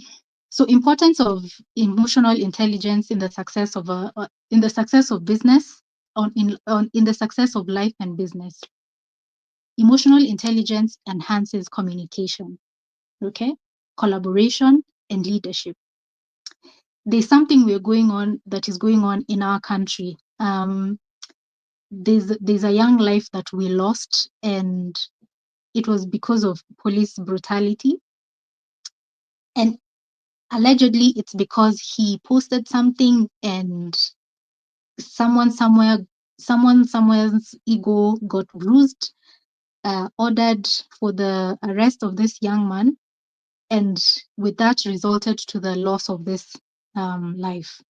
so importance of emotional intelligence in the success of business, in the success of life and business. Emotional intelligence enhances communication, okay, collaboration and leadership. There's something that is going on in our country. There's a young life that we lost, and it was because of police brutality. And allegedly it's because he posted something, and someone somewhere someone's ego got bruised, ordered for the arrest of this young man, and with that resulted to the loss of this life.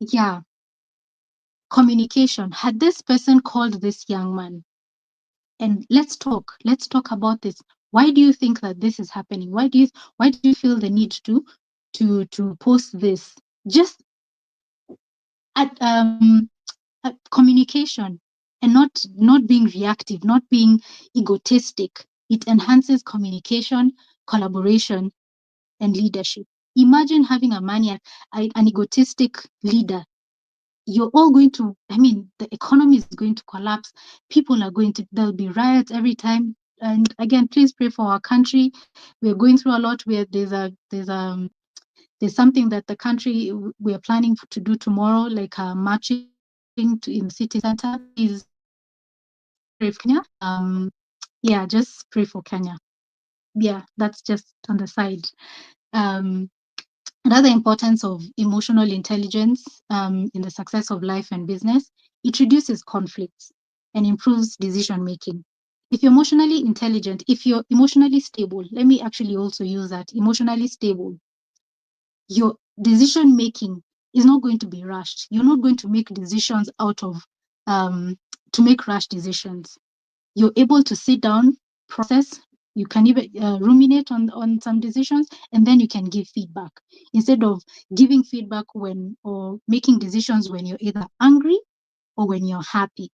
Yeah, communication. Had this person called this young man and let's talk about this. Why do you think that this is happening? Why do you feel the need to post this? just at communication, and not being reactive, not being egotistic. It enhances communication, collaboration, and leadership. Imagine having a maniac, an egotistic leader. You're all going to, I mean, the economy is going to collapse. People are going to, there'll be riots every time. And again, please pray for our country. We're going through a lot where there's something that the country we are planning to do tomorrow, like marching in the city center. Please pray for Kenya. Yeah, just pray for Kenya. Yeah, that's just on the side. Um, Another importance of emotional intelligence in the success of life and business, it reduces conflicts and improves decision making. If you're emotionally intelligent, if you're emotionally stable, let me actually also use that, emotionally stable, your decision making is not going to be rushed. You're not going to make decisions out of to make rash decisions. You're able to sit down, process. You can even ruminate on some decisions, and then you can give feedback instead of giving feedback when or making decisions when you're either angry or when you're happy.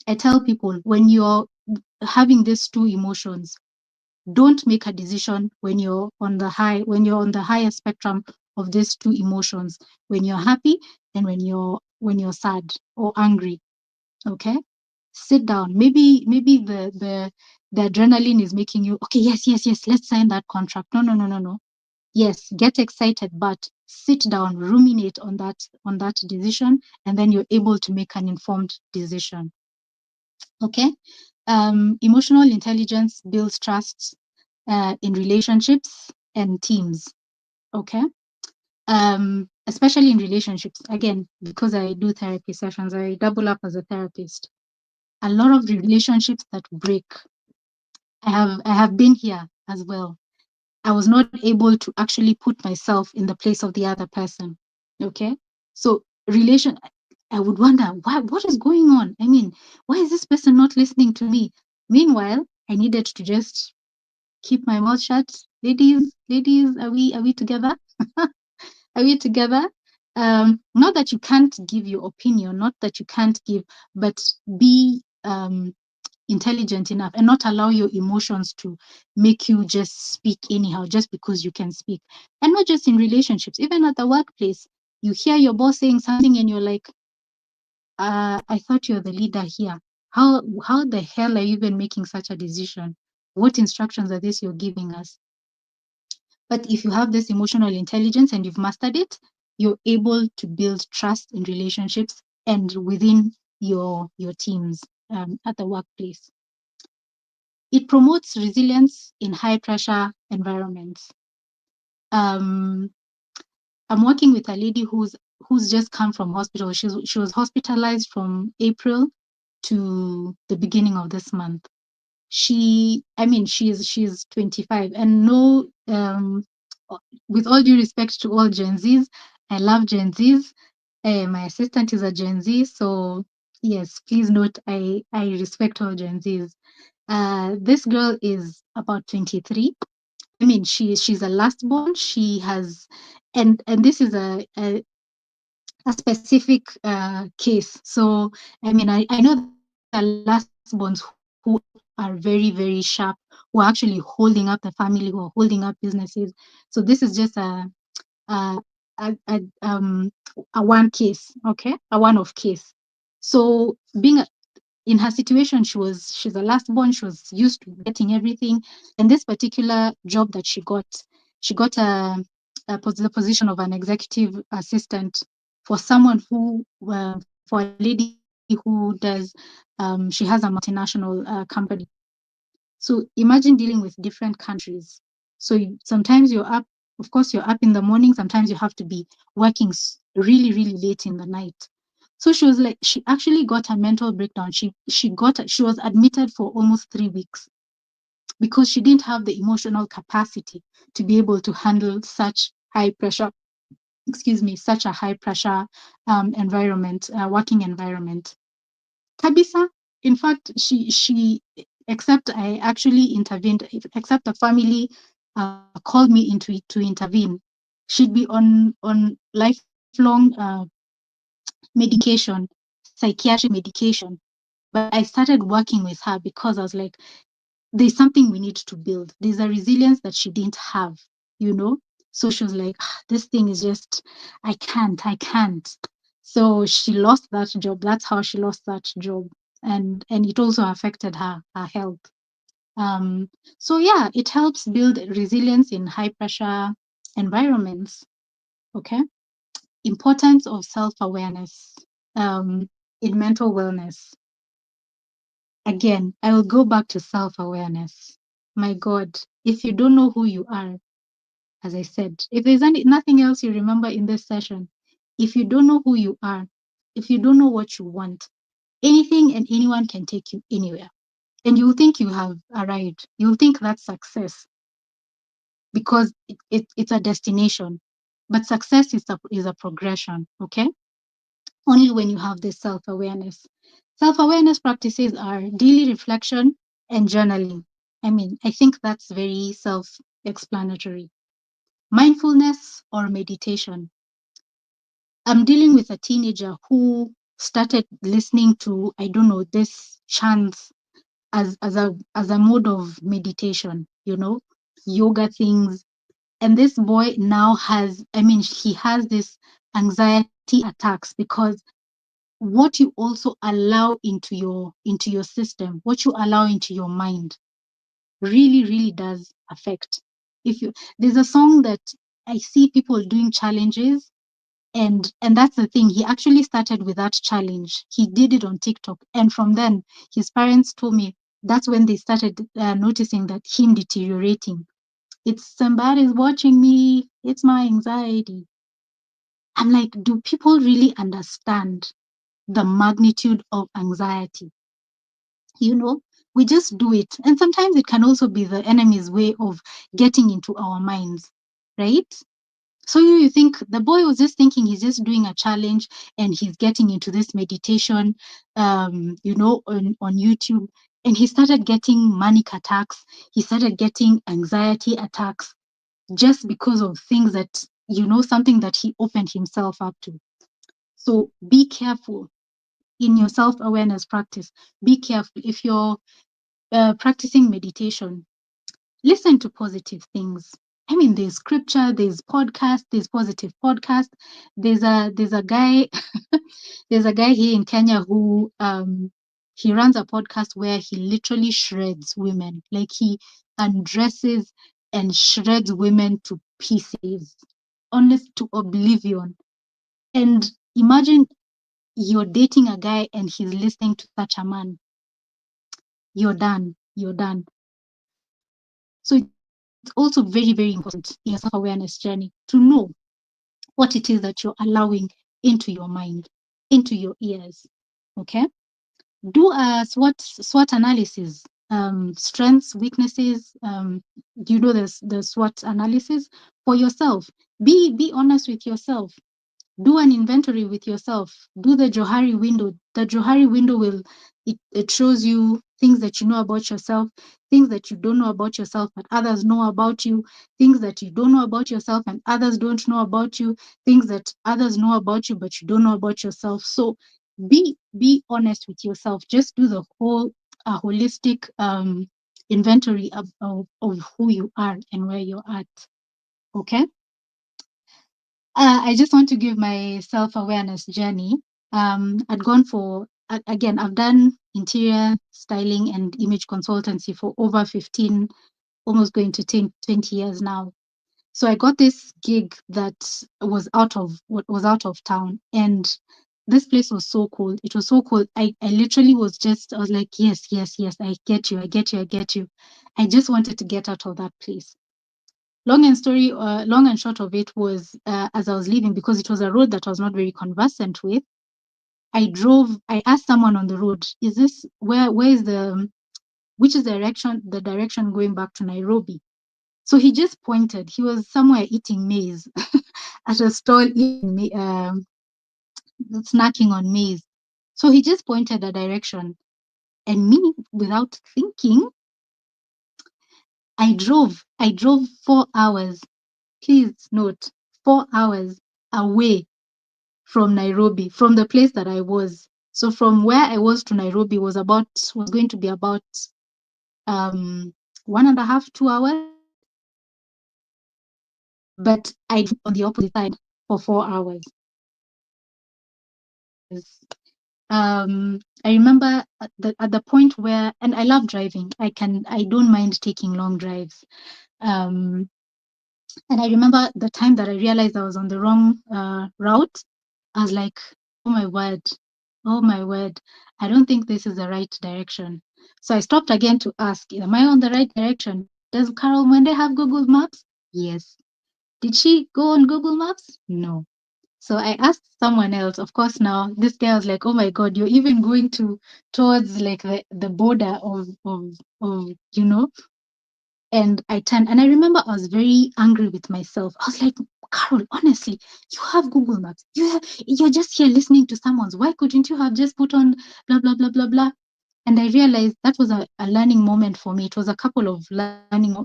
I tell people, when you're having these two emotions, don't make a decision when you're on the higher spectrum of these two emotions, when you're happy and when you're sad or angry. Okay, sit down. Maybe the adrenaline is making you, okay, yes, let's sign that contract. No. Yes, get excited, but sit down, ruminate on that decision, and then you're able to make an informed decision. Okay. Emotional intelligence builds trust in relationships and teams. Okay. Especially in relationships. Again, because I do therapy sessions, I double up as a therapist. A lot of the relationships that break, I have been here as well. I was not able to actually put myself in the place of the other person. Okay. So I would wonder, what is going on? I mean, why is this person not listening to me? Meanwhile, I needed to just keep my mouth shut. Ladies, are we together? Are we together? Not that you can't give your opinion, not that you can't give, but be intelligent enough and not allow your emotions to make you just speak anyhow just because you can speak. And not just in relationships, even at the workplace. You hear your boss saying something and you're like, I thought you're the leader here. How the hell are you even making such a decision? What instructions are these you're giving us? But if you have this emotional intelligence and you've mastered it, you're able to build trust in relationships and within your teams at the workplace. It promotes resilience in high pressure environments. I'm working with a lady who's just come from hospital. She was hospitalized from April to the beginning of this month. She's 25, and no, with all due respect to all Gen Zs, I love Gen Zs. My assistant is a Gen Z, so yes, please note I respect all Gen Zs. This girl is about 23. I mean, she's a last born. She has, and this is a specific case. So I mean, I know there are last borns who are very, very sharp, who are actually holding up the family, who are holding up businesses. So this is just a, a, a um a one case, okay, a one-off case. So in her situation, she's a last born. She was used to getting everything, and this particular job that she got the position of an executive assistant for someone who for a lady who does she has a multinational company. So imagine dealing with different countries. So sometimes you're up, of course, you're up in the morning. Sometimes you have to be working really, really late in the night. So she was like, she actually got a mental breakdown. She was admitted for almost 3 weeks because she didn't have the emotional capacity to be able to handle such high pressure, such a high pressure environment, working environment. Kabisa, in fact, she except I actually intervened, except the family called me to intervene. She'd be on lifelong medication, psychiatric medication. But I started working with her because I was like, there's something we need to build. There's a resilience that she didn't have, you know? So she was like, this thing is just, I can't. So she lost that job. That's how she lost that job. And it also affected her health. So yeah, it helps build resilience in high pressure environments. Okay. Importance of self-awareness in mental wellness. Again, I will go back to self-awareness. My God, if you don't know who you are, as I said, if there's nothing else you remember in this session, if you don't know who you are, if you don't know what you want, anything and anyone can take you anywhere. And you'll think you have arrived. You'll think that's success because it's a destination. But success is a progression, okay? Only when you have this self-awareness. Self-awareness practices are daily reflection and journaling. I mean, I think that's very self-explanatory. Mindfulness or meditation. I'm dealing with a teenager who started listening to, I don't know, this chants as a mode of meditation, you know, yoga things. And this boy now has, I mean, he has this anxiety attacks because what you also allow into your system, what you allow into your mind really does affect. If you There's a song that I see people doing challenges, and that's the thing. He actually started with that challenge. He did it on TikTok, and from then his parents told me that's when they started noticing that him deteriorating. It's somebody's watching me, it's my anxiety. I'm like, do people really understand the magnitude of anxiety? You know, we just do it. And sometimes it can also be the enemy's way of getting into our minds, right? So you think the boy was just thinking he's just doing a challenge and he's getting into this meditation, on YouTube. And he started getting manic attacks. He started getting anxiety attacks just because of things that, something that he opened himself up to. So be careful in your self-awareness practice. Be careful. If you're practicing meditation, listen to positive things. I mean, there's scripture, there's podcast, there's positive podcast. There's a guy there's a guy here in Kenya who he runs a podcast where he literally shreds women. Like he undresses and shreds women to pieces, honest to oblivion. And imagine you're dating a guy and he's listening to such a man. You're done. You're done. So it's also very, very important in your self-awareness journey to know what it is that you're allowing into your mind, into your ears. Okay? Do a SWOT analysis, strengths, weaknesses. The SWOT analysis for yourself. Be honest with yourself. Do an inventory with yourself. Do the Johari window. The Johari window it shows you things that you know about yourself, things that you don't know about yourself but others know about you, things that you don't know about yourself and others don't know about you, things that others know about you but you don't know about yourself. So be honest with yourself. Just do the whole holistic inventory of who you are and where you're at. Okay. I just want to give my self-awareness journey. I'd gone for, again, I've done interior styling and image consultancy for over 15, almost going to 20 years now. So I got this gig that was out of town, and this place was so cool. It was so cool. I literally I was like, yes, I get you, I get you, I get you. I just wanted to get out of that place. Long and short of it was, as I was leaving, because it was a road that I was not very conversant with, I asked someone on the road, is this, which is the direction going back to Nairobi? So he just pointed. He was somewhere eating maize at a stall, snacking on maize. So he just pointed a direction. And me, without thinking, I drove 4 hours. Please note, 4 hours away from Nairobi, from the place that I was. So from where I was to Nairobi was going to be about 1.5, 2 hours. But I drove on the opposite side for 4 hours. I remember at the point where, and I love driving. I don't mind taking long drives. And I remember the time that I realized I was on the wrong route. I was like, oh my word, I don't think this is the right direction. So I stopped again to ask, am I on the right direction? Does Carol Mwende have Google Maps? Yes. Did she go on Google Maps? No. So I asked someone else. Of course, now this guy was like, "Oh my God, you're even going towards like the border of you know." And I turned, and I remember I was very angry with myself. I was like, "Carol, honestly, you have Google Maps. You're just here listening to someone's. Why couldn't you have just put on blah blah blah blah blah?" And I realized that was a learning moment for me. It was a couple of learning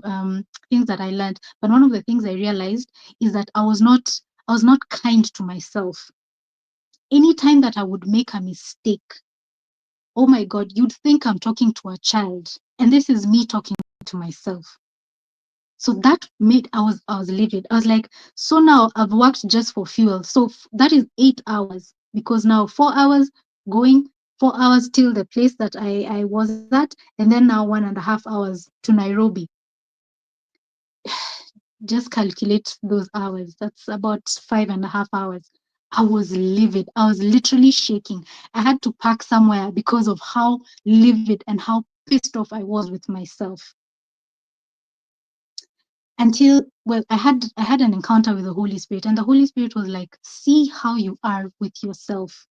things that I learned. But one of the things I realized is that I was not kind to myself. Anytime that I would make a mistake, oh my God, you'd think I'm talking to a child. And this is me talking to myself. So that made I was livid. I was like, so now I've worked just for fuel. So that is 8 hours, because now 4 hours going, 4 hours till the place that I was at, and then now 1.5 hours to Nairobi. Just calculate those hours. That's about 5.5 hours. I was livid. I was literally shaking. I had to park somewhere because of how livid and how pissed off I was with myself. Until, well, I had an encounter with the Holy Spirit, and the Holy Spirit was like, see how you are with yourself.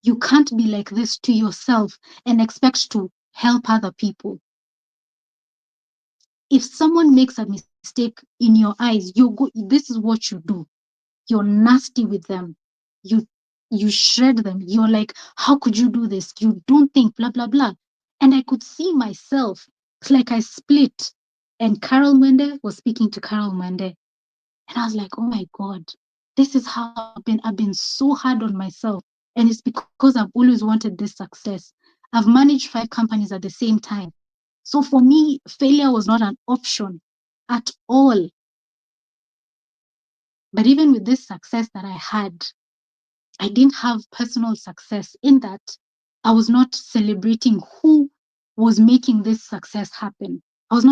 You can't be like this to yourself and expect to help other people. If someone makes a mistake in your eyes, this is what you do. You're nasty with them. You shred them. You're like, how could you do this? You don't think, blah blah blah. And I could see myself. It's like I split. And Carol Mwende was speaking to Carol Mwende. And I was like, oh my God, this is how I've been so hard on myself. And it's because I've always wanted this success. I've managed 5 companies at the same time. So for me, failure was not an option at all. But even with this success that I had, I didn't have personal success in that I was not celebrating who was making this success happen. I was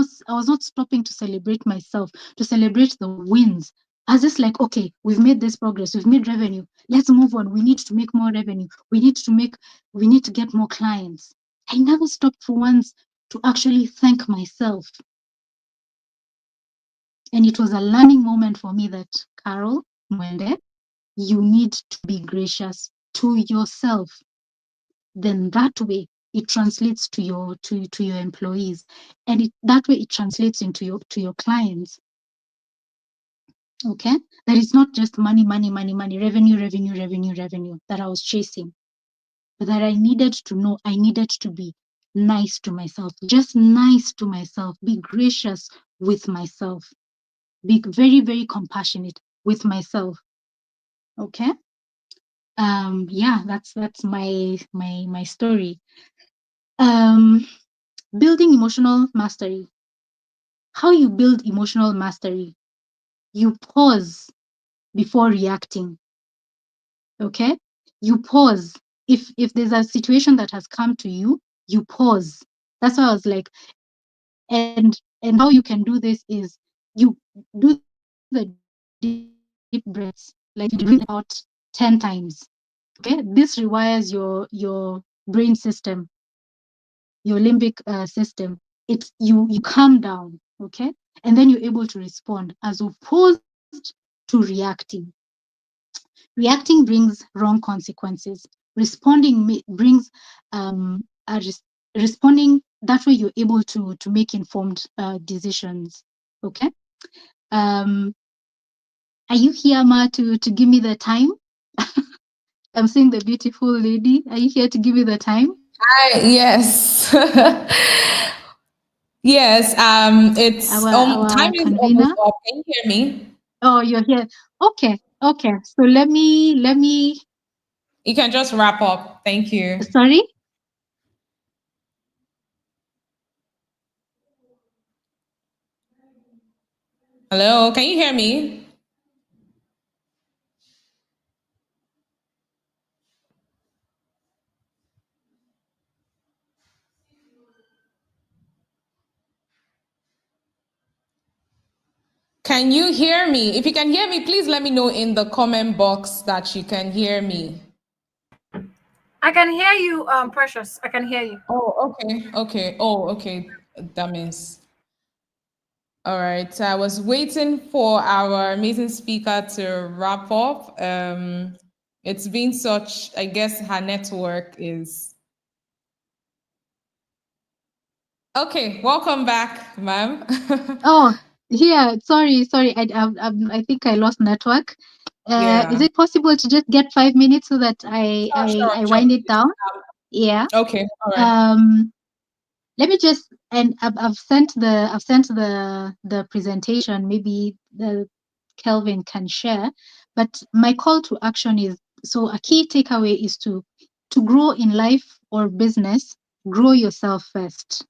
not stopping to celebrate myself, to celebrate the wins. I was just like, okay, we've made this progress, we've made revenue. Let's move on. We need to make more revenue. We need to get more clients. I never stopped for once to actually thank myself. And it was a learning moment for me that, Carol Mwende, you need to be gracious to yourself. Then that way it translates to your employees, and that way it translates into your clients. Okay, that it's not just money, revenue that I was chasing, but that I needed to know, I needed to be nice to myself, just nice to myself, be gracious with myself, be very, very compassionate with myself. Okay. Yeah, that's my story. Building emotional mastery. How you build emotional mastery? You pause before reacting. Okay? You pause. If there's a situation that has come to you, you pause. That's why I was like, and how you can do this is you do the deep breaths, like you breathe out 10 times. Okay? This rewires your brain system, your limbic system. You calm down, okay, and then you're able to respond as opposed to reacting. Reacting brings wrong consequences. Responding brings responding. That way you're able to make informed decisions. Okay. Are you here, Ma, to give me the time? I'm seeing the beautiful lady. Are you here to give me the time? Yes. Yes, it's Our time is almost convener. up. Can you hear me? Oh, you're here. Okay, okay. So let me. You can just wrap up. Thank you. Sorry. Hello, can you hear me? Can you hear me? If you can hear me, please let me know in the comment box that you can hear me. I can hear you, Precious. I can hear you. Oh, okay, okay. Oh, okay. That means. All right. I was waiting for our amazing speaker to wrap up. It's been such, I guess her network is. Okay, welcome back, ma'am. Oh, here. Sorry. I think I lost network. Is Yeah. it possible to just get 5 minutes so that I Sure, I sure, I sure. wind it Please. down? Yeah. Okay, all right. Let me just, and I've sent the presentation. Maybe the Kelvin can share. But my call to action is, so a key takeaway is to grow in life or business. Grow yourself first.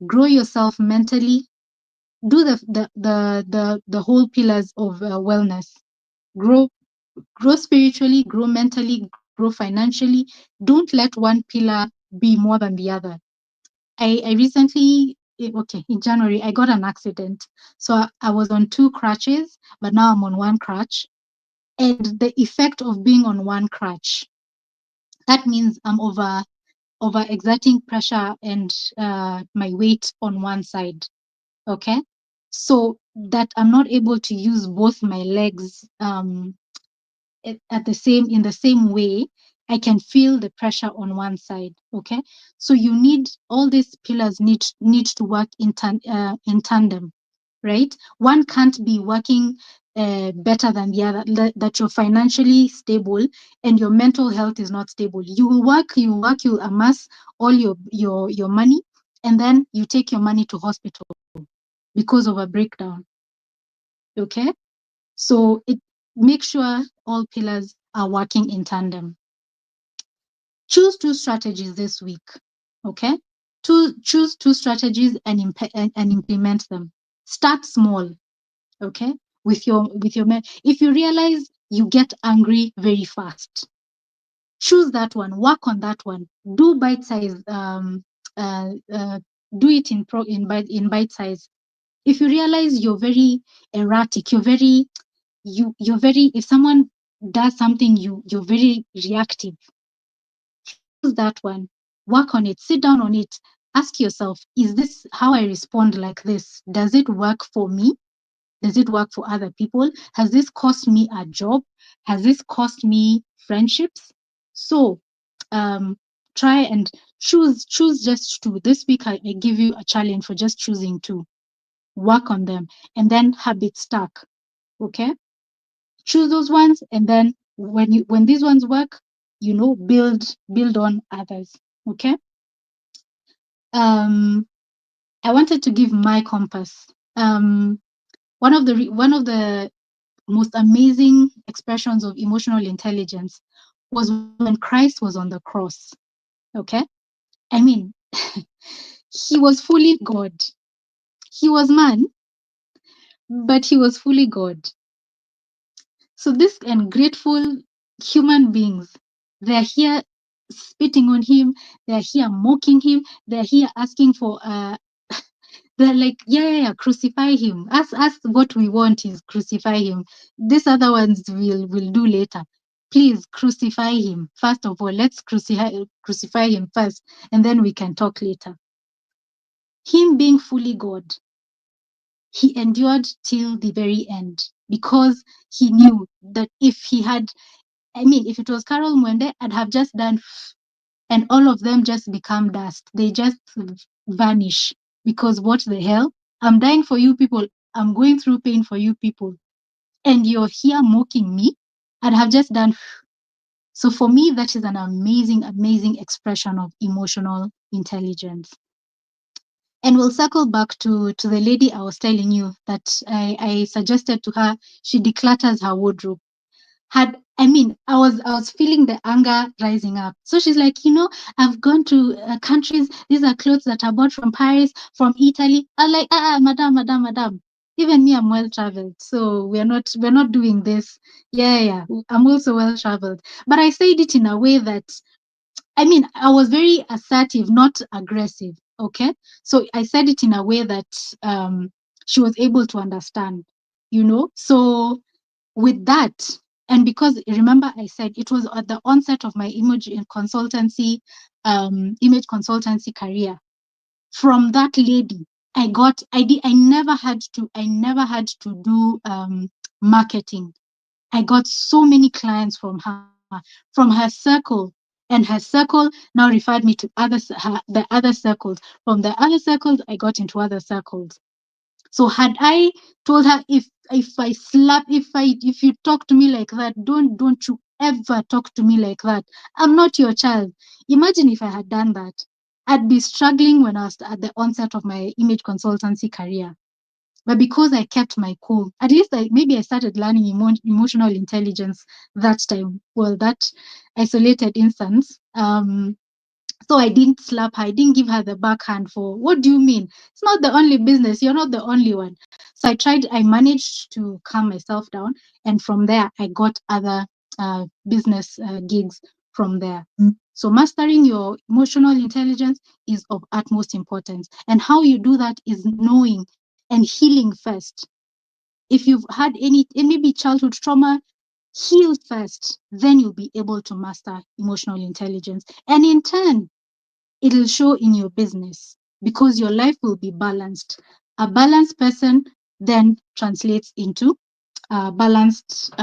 Grow yourself mentally. Do the whole pillars of wellness. Grow grow spiritually, grow mentally, grow financially. Don't let one pillar be more than the other. I recently, okay, in January, I got an accident. So I was on two crutches, but now I'm on one crutch. And the effect of being on one crutch, that means I'm over exerting pressure and my weight on one side. Okay. So that I'm not able to use both my legs at the same in the same way. I can feel the pressure on one side. Okay, so you need, all these pillars need to work in tandem, right? One can't be working better than the other. That you're financially stable and your mental health is not stable. You'll amass all your money, and then you take your money to hospital because of a breakdown. Okay, so it make sure all pillars are working in tandem. Choose two strategies this week. Okay, choose two strategies and implement them. Start small. Okay, with your men. If you realize you get angry very fast, choose that one. Work on that one. Do bite size. Uh, uh, do it in bite size. If you realize you're very erratic, you're very, if someone does something, you're very reactive, choose that one. Work on it. Sit down on it. Ask yourself, is this how I respond like this? Does it work for me? Does it work for other people? Has this cost me a job? Has this cost me friendships? So try and choose just two. This week I give you a challenge for just choosing two. Work on them, and then habit stack. Okay, choose those ones, and then when these ones work, build on others. Okay. um I wanted to give my compass. One of the most amazing expressions of emotional intelligence was when Christ was on the cross. Okay, I mean, he was fully God. He was man, but he was fully God. So these ungrateful human beings, they're here spitting on him, they're here mocking him, they're here asking for they're like, yeah, crucify him. Us what we want is crucify him. These other ones will do later. Please crucify him. First of all, let's crucify him first, and then we can talk later. Him being fully God, he endured till the very end because he knew that if it was Carol Mwende, I'd have just done, and all of them just become dust. They just vanish because what the hell? I'm dying for you people. I'm going through pain for you people. And you're here mocking me. I'd have just done. So for me, that is an amazing, amazing expression of emotional intelligence. And we'll circle back to the lady I was telling you that I suggested to her she declutters her wardrobe. I was feeling the anger rising up. So she's like, I've gone to countries. These are clothes that I bought from Paris, from Italy. I'm like, madam. Even me, I'm well traveled. So we're not doing this. Yeah. I'm also well traveled. But I said it in a way that, I was very assertive, not aggressive. Okay. So I said it in a way that she was able to understand. So with that, and because remember I said it was at the onset of my image consultancy career. From that lady, I never had to do marketing. I got so many clients from her circle, and her circle now referred me to the other circles. From the other circles, I got into other circles. So had I told her, if you talk to me like that, don't you ever talk to me like that. I'm not your child. Imagine if I had done that. I'd be struggling when I was at the onset of my image consultancy career. But because I kept my cool, at least maybe I started learning emotional intelligence that time. Well, that isolated instance. So I didn't slap her. I didn't give her the backhand for, what do you mean? It's not the only business. You're not the only one. So I managed to calm myself down. And from there, I got other business gigs from there. So mastering your emotional intelligence is of utmost importance. And how you do that is knowing and healing first. If you've had maybe childhood trauma, heal first. Then you'll be able to master emotional intelligence. And in turn, it'll show in your business because your life will be balanced. A balanced person then translates into a balanced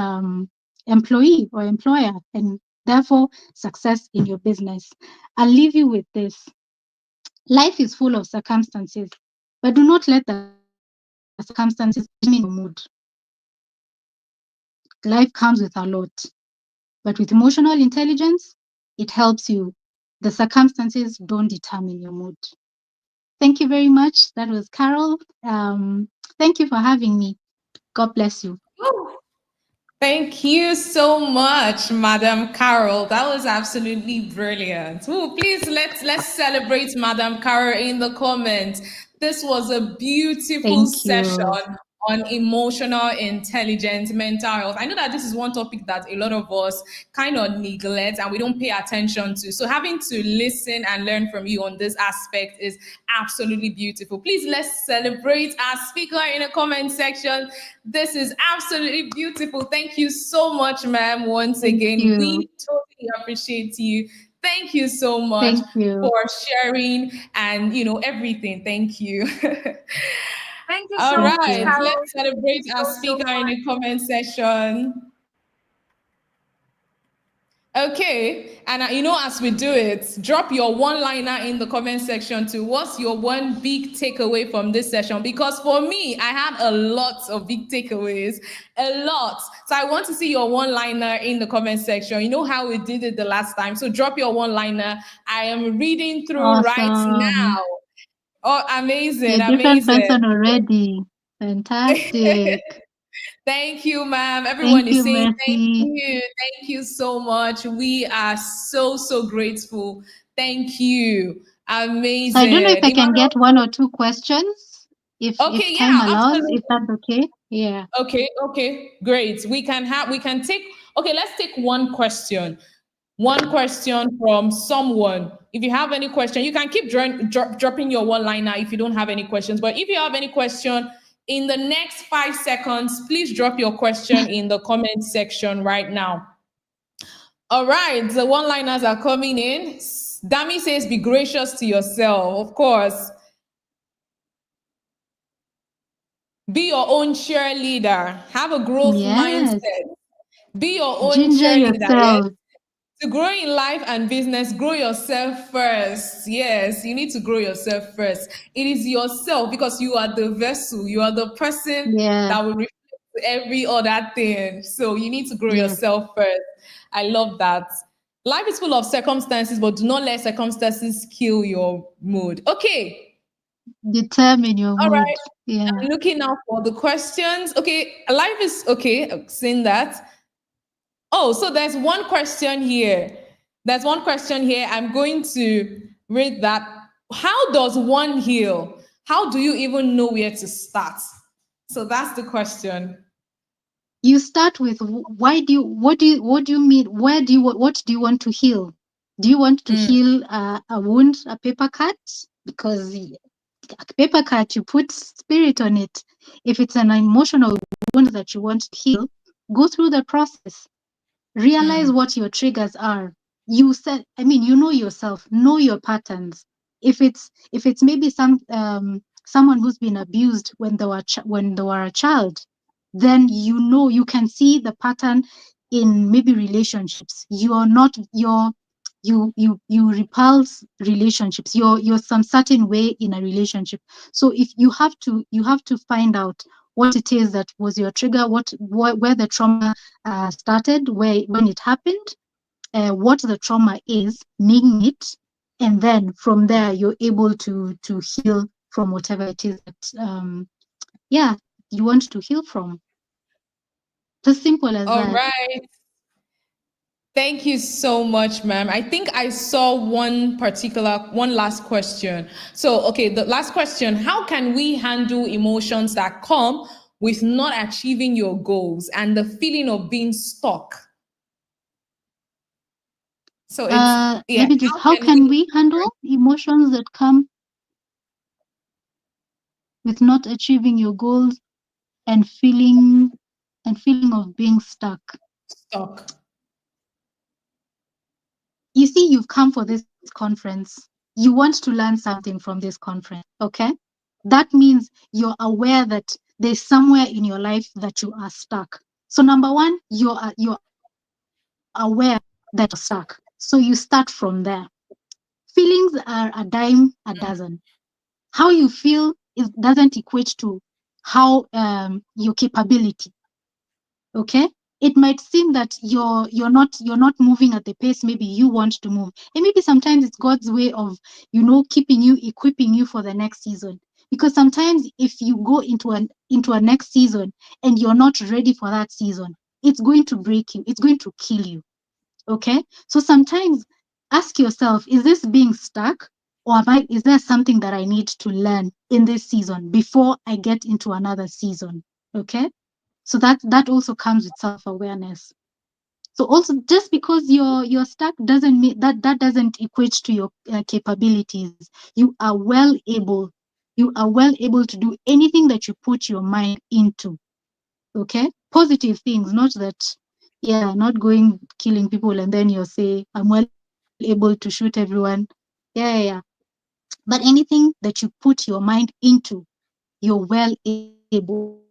employee or employer, and therefore success in your business. I'll leave you with this. Life is full of circumstances, but do not let the circumstances determine your mood. Life comes with a lot, but with emotional intelligence, it helps you. The circumstances don't determine your mood. Thank you very much. That was Carol. Thank you for having me. God bless you. Thank you so much, Madam Carol. That was absolutely brilliant. Ooh, please let's celebrate Madam Carol in the comments. This was a beautiful Thank session you. on emotional intelligence, mental health. I know that this is one topic that a lot of us kind of neglect and we don't pay attention to. So having to listen and learn from you on this aspect is absolutely beautiful. Please let's celebrate our speaker in the comment section. This is absolutely beautiful. Thank you so much, ma'am. Once Thank again, you. we totally appreciate you. Thank you so much Thank you. for sharing and everything. Thank you. Thank you All so Thank much, right, you. Carol. let's celebrate our So speaker in much. the comment section. Okay, and as we do it, drop your one-liner in the comment section too. What's your one big takeaway from this session? Because for me, I had a lot of big takeaways, a lot. So I want to see your one-liner in the comment section. You know how we did it the last time. So drop your one-liner. I am reading through right Awesome. now. Oh, You're amazing, a different amazing. person already. Fantastic. Thank you, ma'am. Thank Everyone is you, saying thank Mercy. you. Thank you so much. We are so, so grateful. Thank you. So I don't know if Amazing. I can Emmanuel. get one or two questions, if Okay, time yeah, allows, if absolutely. that's okay. Yeah. Okay, great. We can take, okay, let's take one question. One question from someone. If you have any question, you can keep dropping your one liner if you don't have any questions. But if you have any question in the next 5 seconds, please drop your question in the comment section right now. All right, the one liners are coming in. Dami says, be gracious to yourself. Of course, be your own cheerleader. Have a growth Yes. mindset. Be your own Ginger cheerleader. Yes. yourself. To grow in life and business, grow yourself first. Yes, you need to grow yourself first. It is yourself because you are the vessel, you are the person Yeah. that will reflect every other thing. So you need to grow Yes. yourself first. I love that. Life is full of circumstances, but do not let circumstances kill your mood. Okay, determine your All mood. right. Yeah. I'm looking out for the questions. Okay, life is okay. I've seen that. Oh, so there's one question here. There's one question here. I'm going to read that. How does one heal? How do you even know where to start? So that's the question. You start with why do you what do you mean, where do you what do you want to heal? Do you want to heal a wound, a paper cut? Because a paper cut, you put spirit on it. If it's an emotional wound that you want to heal, go through the process. Realize what your triggers are. You said, I mean, you know yourself, know your patterns. If it's maybe someone who's been abused when they were a child, then you know, you can see the pattern in maybe relationships. You're not you're you repulse relationships. You're some certain way in a relationship. So if you have to find out what it is that was your trigger, where the trauma started, when it happened, what the trauma is, name it, and then from there you're able to heal from whatever it is that yeah, you want to heal from. As simple as All that. right. Thank you so much, ma'am. I think I saw one last question. So, okay, the last question: how can we handle emotions that come with not achieving your goals and the feeling of being stuck? So it's, yeah, Maybe just how how can can we? we handle emotions that come with not achieving your goals and feeling of being stuck. Stuck. You see, you've come for this conference. You want to learn something from this conference, okay? That means you're aware that there's somewhere in your life that you are stuck. So number one, you're aware that you're stuck. So you start from there. Feelings are a dime a dozen. How you feel doesn't equate to how your capability. Okay, it might seem that you're not moving at the pace maybe you want to move, and maybe sometimes it's God's way of keeping you, equipping you for the next season. Because sometimes if you go into a next season and you're not ready for that season, it's going to break you, it's going to kill you. Okay, so sometimes ask yourself, is this being stuck, or is there something that I need to learn in this season before I get into another season? Okay, so that also comes with self-awareness. So also, just because you're stuck doesn't mean that doesn't equate to your capabilities. You are well able to do anything that you put your mind into. Okay, positive things, not that, yeah, not going killing people and then you say I'm well able to shoot everyone. Yeah. But anything that you put your mind into, you're well able.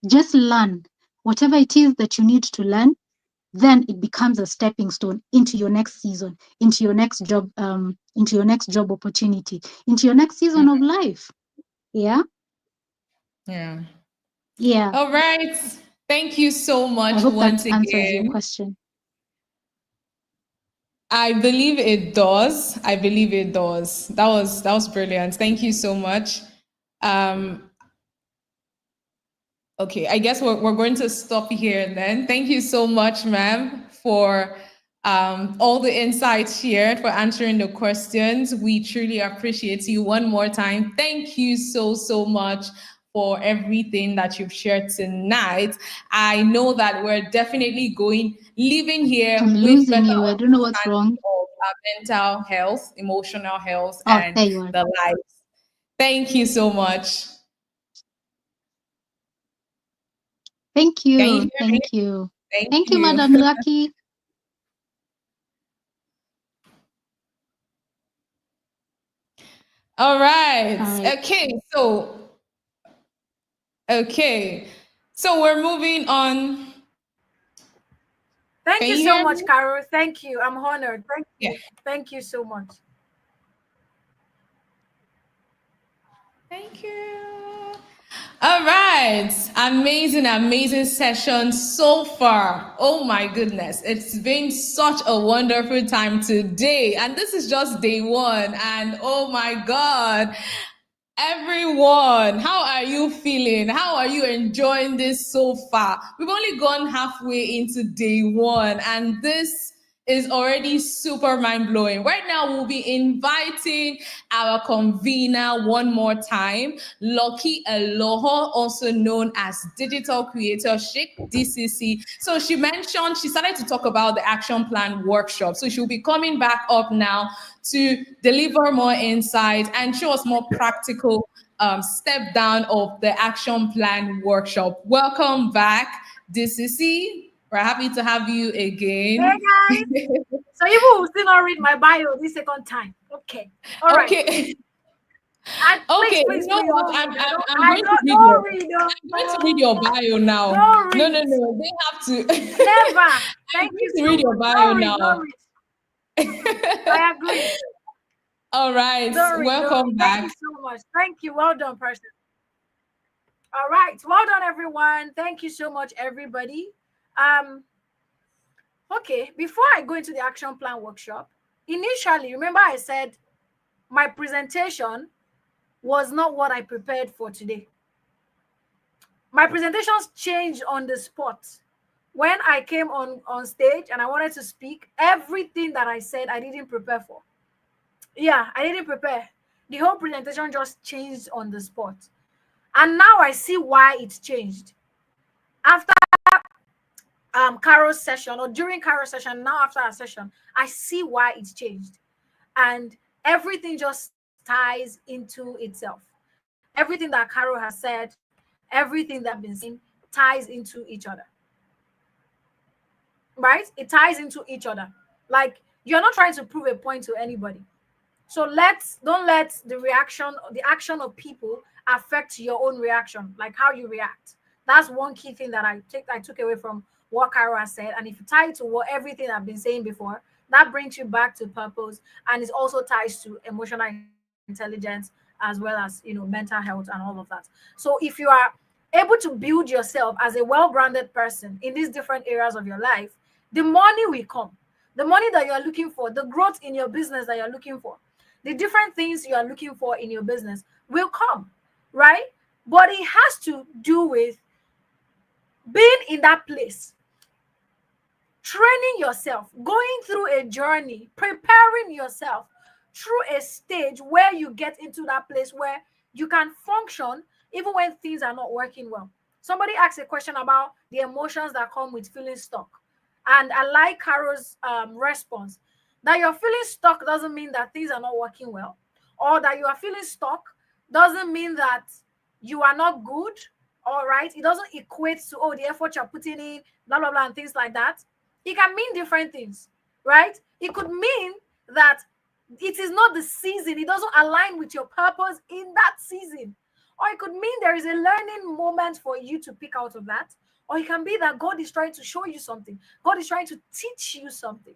Just learn whatever it is that you need to learn, then it becomes a stepping stone into your next season, into your next job opportunity, into your next season of life. Yeah. Yeah. Yeah. All right. Thank you so I much hope that once answers your again. question. I believe it does. I believe it does. That was brilliant. Thank you so much. Um, okay, I guess we're going to stop here then. Thank you so much, ma'am, for all the insights shared, for answering the questions. We truly appreciate you one more time. Thank you so, so much for everything that you've shared tonight. I know that we're definitely leaving here I'm with losing better you. I don't know what's understanding wrong. of our mental health, emotional health, Oh, and there you are. the lives. Thank you so much. Thank Can you you. hear me? Thank you. Thank Thank you, you. Madam Lucky. All right. All right. Okay. So we're moving on. Thank Can you you so hear much, me? Carol. Thank you. I'm honored. Thank Yeah. you. Thank you so much. Thank you. All right. Amazing, amazing session so far. Oh my goodness. It's been such a wonderful time today. And this is just day one. And oh my God. Everyone, how are you feeling? How are you enjoying this so far? We've only gone halfway into day one, and this is already super mind blowing. Right now, we'll be inviting our convener one more time, Lucky Aloha, also known as Digital Creator Chic, DCC. So she mentioned she started to talk about the action plan workshop. So she'll be coming back up now to deliver more insight and show us more practical step down of the action plan workshop. Welcome back, DCC. We're happy to have you Hey again. guys. So you will still not read my bio this second time. Okay. All right. Okay. And please, Okay, you please, know please what? don't read. I'm I going to don't read your don't read. Don't, I'm going to read your bio now. don't No, read. no, no. They have to. Never. I'm Thank going you to so read your much. bio Don't read. Don't now. read. I agree. All right. Don't read. Don't Welcome read. Thank you back. so much. Thank you. Well done, person. All right. Well done, everyone. Thank you so much, everybody. Um, okay, before I go into the action plan workshop, initially, remember I said my presentation was not what I prepared for today. My presentations changed on the spot. When I came on stage and I wanted to speak, everything that I said, I didn't prepare for. Yeah, I didn't prepare. The whole presentation just changed on the spot. And now I see why it changed. After Carol's session or during Carol's session, now after our session, I see why it's changed. And everything just ties into itself. Everything that Carol has said, everything that I've been saying ties into each other. Right? It ties into each other. Like you're not trying to prove a point to anybody. So don't let the action of people affect your own reaction, like how you react. That's one key thing that I took away from what Carol has said. And if you tie it to what everything I've been saying before, that brings you back to purpose, and it also ties to emotional intelligence as well as mental health and all of that. So if you are able to build yourself as a well-grounded person in these different areas of your life, the money will come. The money that you're looking for, the growth in your business that you're looking for, the different things you are looking for in your business will come, right? But it has to do with being in that place, training yourself, going through a journey, preparing yourself through a stage where you get into that place where you can function even when things are not working well. Somebody asked a question about the emotions that come with feeling stuck. And I like Carol's response that you're feeling stuck doesn't mean that things are not working well, or that you are feeling stuck doesn't mean that you are not good. All right. It doesn't equate to, oh, the effort you're putting in, blah, blah, blah, and things like that. It can mean different things, right? It could mean that it is not the season, it doesn't align with your purpose in that season. Or it could mean there is a learning moment for you to pick out of that. Or it can be that God is trying to show you something, God is trying to teach you something.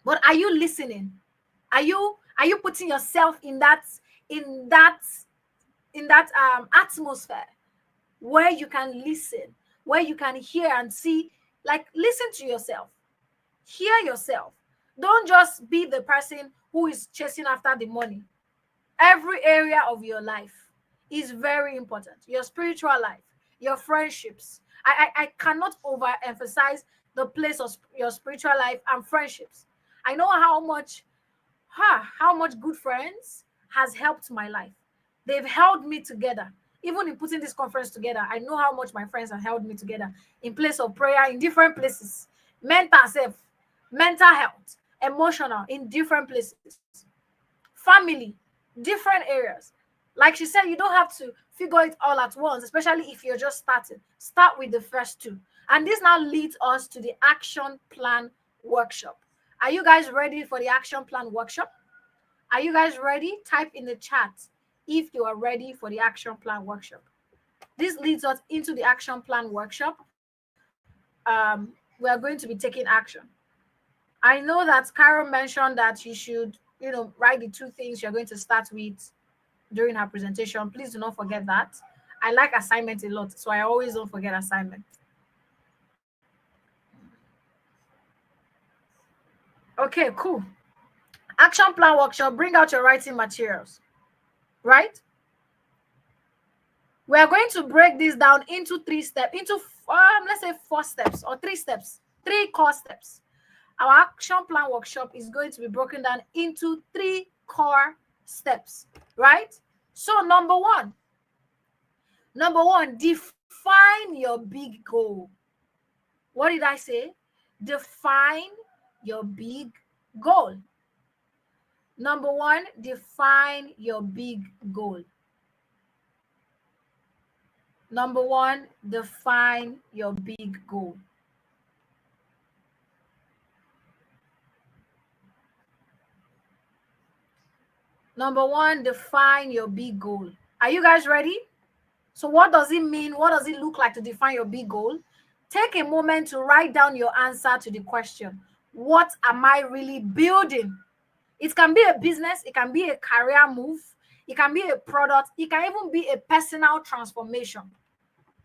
But are you listening? Are you putting yourself in that in that atmosphere where you can listen, where you can hear and see? Like, listen to yourself, hear yourself. Don't just be the person who is chasing after the money. Every area of your life is very important. Your spiritual life, your friendships. I cannot overemphasize the place of your spiritual life and friendships. I know how much good friends has helped my life. They've held me together. Even in putting this conference together, I know how much my friends have held me together in place of prayer, in different places, mental self, mental health, emotional, in different places, family, different areas. Like she said, you don't have to figure it all at once, especially if you're just starting. Start with the first two. And this now leads us to the action plan workshop. Are you guys ready for the action plan workshop? Are you guys ready? Type in the chat if you are ready for the action plan workshop. This leads us into the action plan workshop. We are going to be taking action. I know that Carol mentioned that you should, write the two things you're going to start with during her presentation. Please do not forget that. I like assignments a lot, so I always don't forget assignments. Okay, cool. Action plan workshop. Bring out your writing materials. right? We are going to break this down into 3 steps, into let's say 4 steps or 3 steps, 3 core steps. Our action plan workshop is going to be broken down into 3 core steps, right? So number one, define your big goal. What did I say? Define your big goal. Number one, define your big goal. Number one, define your big goal. Number one, define your big goal. Are you guys ready? So what does it mean? What does it look like to define your big goal? Take a moment to write down your answer to the question. What am I really building? It can be a business, it can be a career move, it can be a product, it can even be a personal transformation.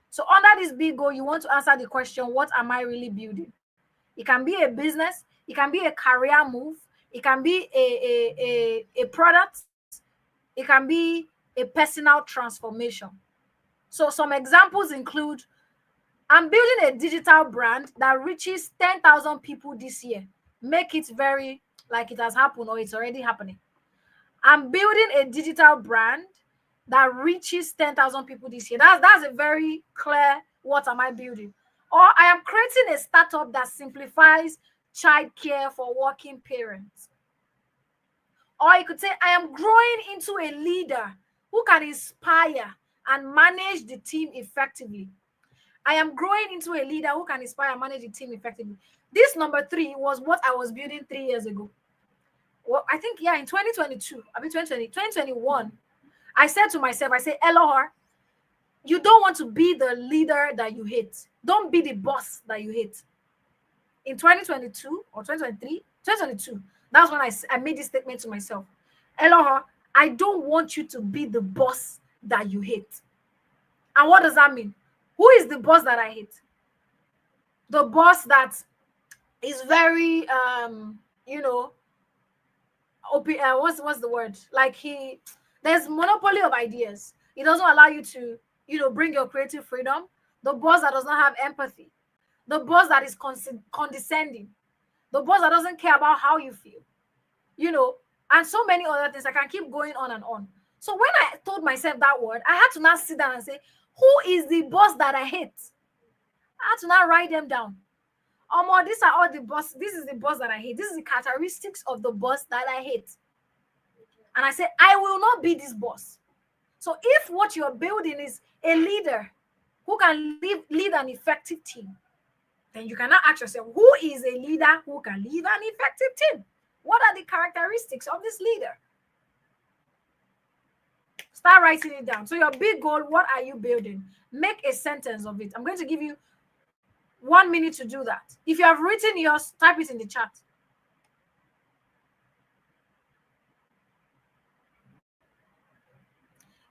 So under this big goal, you want to answer the question, what am I really building? It can be a business, it can be a career move, it can be a product, it can be a personal transformation. So some examples include, I'm building a digital brand that reaches 10,000 people this year. Make it very like it has happened or it's already happening. I'm building a digital brand that reaches 10,000 people this year. That's a very clear, what am I building? Or I am creating a startup that simplifies childcare for working parents. Or you could say, I am growing into a leader who can inspire and manage the team effectively. I am growing into a leader who can inspire and manage the team effectively. This number 3 was what I was building 3 years ago. Well, I think, in 2022, 2021, I said to myself, I say, Elohor, you don't want to be the leader that you hate. Don't be the boss that you hate. In 2022 or 2023, 2022, that's when I made this statement to myself. Elohor, I don't want you to be the boss that you hate. And what does that mean? Who is the boss that I hate? The boss that is very, what's the word? Like there's monopoly of ideas. It doesn't allow you to, bring your creative freedom. The boss that does not have empathy. The boss that is condescending. The boss that doesn't care about how you feel. And so many other things. I can keep going on and on. So when I told myself that word, I had to now sit down and say, who is the boss that I hate? I had to now write them down. These are all the boss. This is the boss that I hate. This is the characteristics of the boss that I hate. And I said, I will not be this boss. So if what you're building is a leader who can lead an effective team, then you cannot ask yourself, who is a leader who can lead an effective team? What are the characteristics of this leader? Start writing it down. So your big goal, what are you building? Make a sentence of it. I'm going to give you 1 minute to do that. If you have written yours, type it in the chat.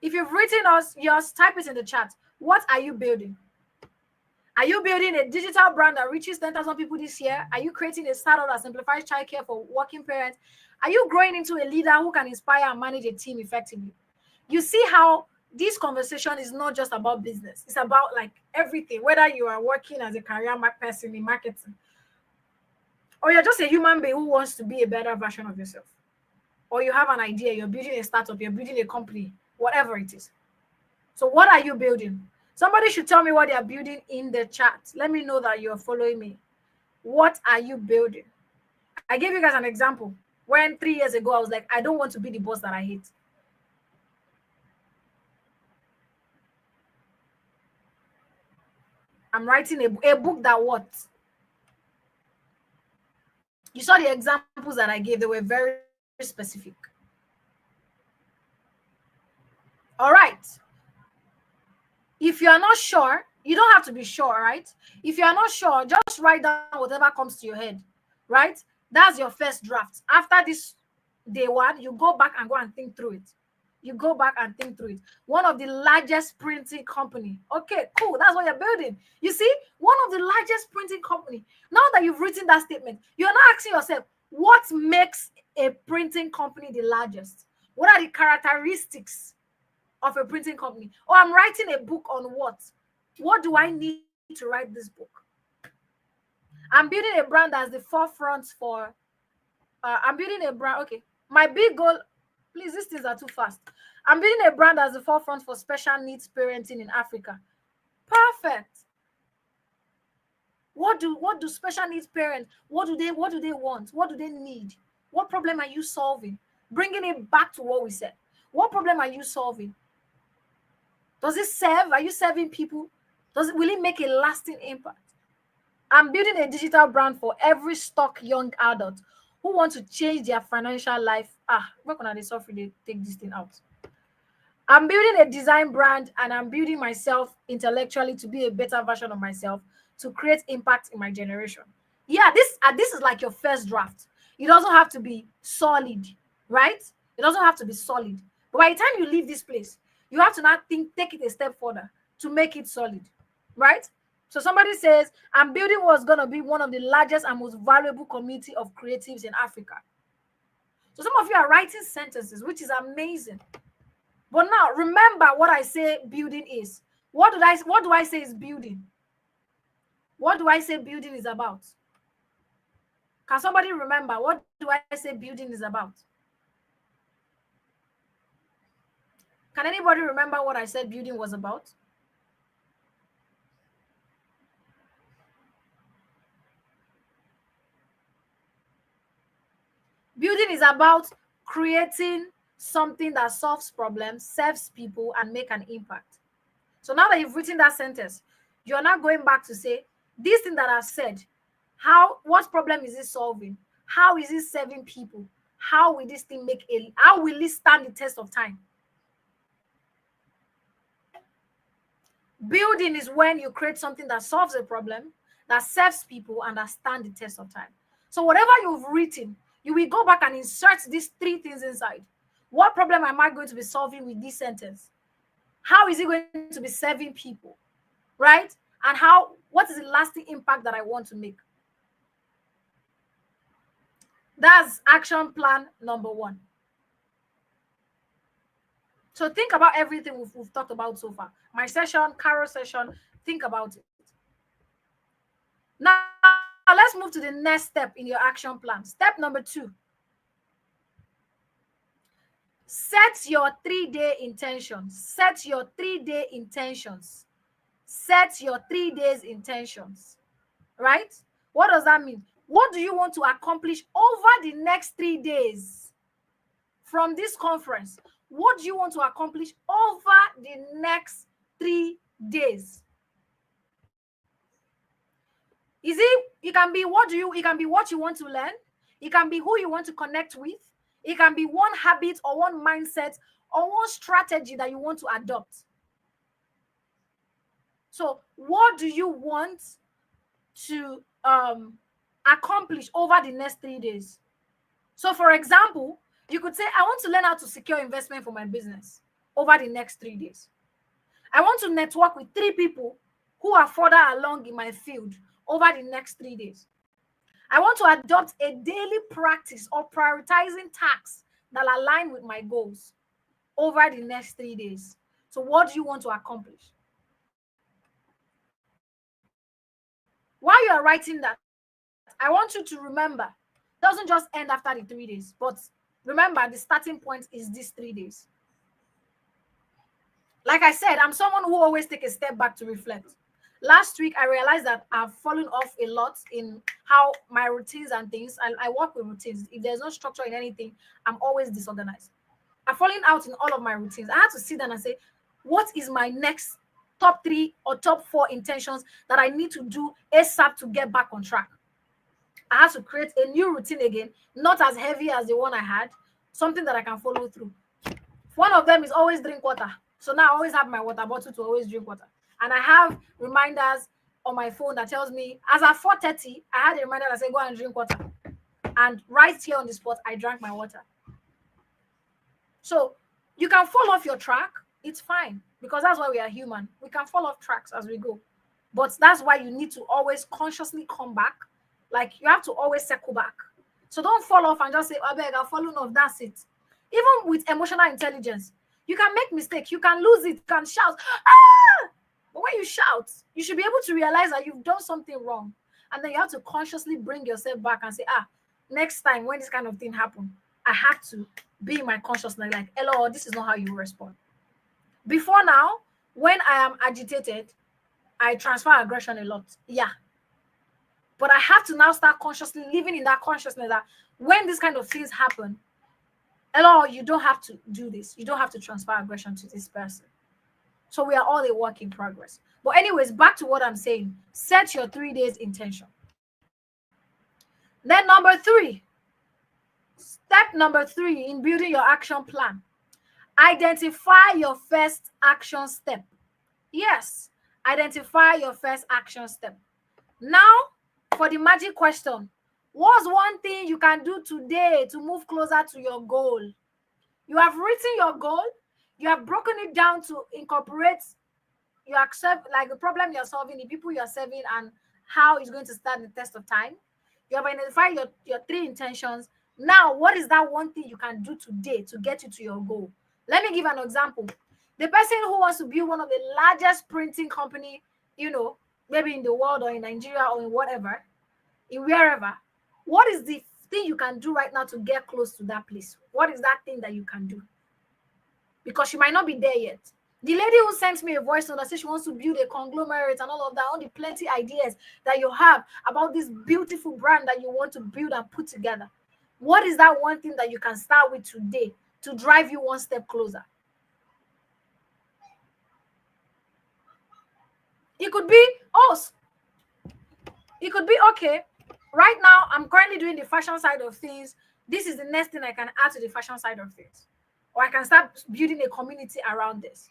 If you've written yours, type it in the chat. What are you building? Are you building a digital brand that reaches 10,000 people this year? Are you creating a startup that simplifies childcare for working parents? Are you growing into a leader who can inspire and manage a team effectively? You see how this conversation is not just about business. It's about like everything, whether you are working as a career person in marketing, or you're just a human being who wants to be a better version of yourself, or you have an idea, you're building a startup, you're building a company, whatever it is. So what are you building? Somebody should tell me what they are building in the chat. Let me know that you're following me. What are you building? I gave you guys an example. When 3 years ago, I was like, I don't want to be the boss that I hate. I'm writing a book that what? You saw the examples that I gave. They were very specific. All right. If you are not sure, you don't have to be sure, right? If you are not sure, just write down whatever comes to your head, right? That's your first draft. After this day 1, you go back and go and think through it. You go back and think through it. One of the largest printing company. Okay, cool. That's what you're building. You see, one of the largest printing company. Now that you've written that statement, you're not asking yourself, what makes a printing company the largest? What are the characteristics of a printing company. Or I'm writing a book on what? What do I need to write this book? I'm building a brand as the forefront for, I'm building a brand. Okay. My big goal, please, these things are too fast. I'm building a brand as the forefront for special needs parenting in Africa. Perfect. What do special needs parents, what do they want? What do they need? What problem are you solving? Bringing it back to what we said. What problem are you solving? Does it serve? Are you serving people? Will it make a lasting impact? I'm building a digital brand for every stuck young adult who want to change their financial life. Work on the software, they take this thing out. I'm building a design brand, and I'm building myself intellectually to be a better version of myself, to create impact in my generation. Yeah, this is like your first draft. It doesn't have to be solid, right? It doesn't have to be solid. But by the time you leave this place, you have to now take it a step further to make it solid, right? So somebody says, I'm building what's going to be one of the largest and most valuable community of creatives in Africa. So some of you are writing sentences, which is amazing. But now remember what I say building is. What do I say is building? What do I say building is about? Can somebody remember what do I say building is about? Can anybody remember what I said building was about? Building is about creating something that solves problems, serves people, and make an impact. So now that you've written that sentence, you're not going back to say, this thing that I've said, what problem is it solving? How is it serving people? How will this thing how will it stand the test of time? Building is when you create something that solves a problem, that serves people, and that stand the test of time. So whatever you've written, you will go back and insert these three things inside. What problem am I going to be solving with this sentence? How is it going to be serving people, right? And what is the lasting impact that I want to make? That's action plan number 1. So think about everything we've talked about so far. My session, Carol's session, think about it. Now, let's move to the next step in your action plan. Step number 2. Set your 3-day intentions. Set your 3-day intentions. Set your 3 days intentions, right? What does that mean? What do you want to accomplish over the next 3 days from this conference? What do you want to accomplish over the next 3 days? It can be what you want to learn. It can be who you want to connect with. It can be one habit or one mindset or one strategy that you want to adopt. So what do you want to accomplish over the next 3 days? So for example, you could say, I want to learn how to secure investment for my business over the next 3 days. I want to network with 3 people who are further along in my field over the next 3 days. I want to adopt a daily practice of prioritizing tasks that align with my goals over the next 3 days. So what do you want to accomplish? While you are writing that, I want you to remember, it doesn't just end after the 3 days, but remember the starting point is these 3 days. Like I said, I'm someone who always take a step back to reflect. Last week, I realized that I've fallen off a lot in how my routines and things, and I work with routines. If there's no structure in anything, I'm always disorganized. I've fallen out in all of my routines. I had to sit down and say, what is my next top 3 or top 4 intentions that I need to do ASAP to get back on track? I had to create a new routine again, not as heavy as the one I had, something that I can follow through. One of them is always drink water. So now I always have my water bottle to always drink water. And I have reminders on my phone that tells me, as at 4:30, I had a reminder that said, go and drink water. And right here on the spot, I drank my water. So you can fall off your track. It's fine, because that's why we are human. We can fall off tracks as we go. But that's why you need to always consciously come back. Like, you have to always circle back. So don't fall off and just say, I beg, I've fallen off, that's it. Even with emotional intelligence, You can make mistakes. You can lose it. You can shout, ah! But when you shout, you should be able to realize that you've done something wrong. And then you have to consciously bring yourself back and say, next time when this kind of thing happens, I have to be in my consciousness like, hello, this is not how you respond. Before now, when I am agitated, I transfer aggression a lot. Yeah. But I have to now start consciously living in that consciousness that when this kind of things happen, hello, you don't have to do this. You don't have to transfer aggression to this person. So we are all a work in progress. But anyways, back to what I'm saying. Set your 3 days intention. Then step number 3 in building your action plan. Identify your first action step. Yes, identify your first action step. Now, for the magic question, what's one thing you can do today to move closer to your goal? You have written your goal. You have broken it down to incorporate, you accept like the problem you're solving, the people you're serving, and how it's going to stand the test of time. You have identified your 3 intentions. Now, what is that one thing you can do today to get you to your goal? Let me give an example. The person who wants to build one of the largest printing company, maybe in the world or in Nigeria or in whatever, in wherever, what is the thing you can do right now to get close to that place? What is that thing that you can do? Because you might not be there yet. The lady who sent me a voice note that says she wants to build a conglomerate and all of that, all the plenty ideas that you have about this beautiful brand that you want to build and put together. What is that one thing that you can start with today to drive you one step closer? It could be us. It could be, okay, right now I'm currently doing the fashion side of things. This is the next thing I can add to the fashion side of things. Or I can start building a community around this.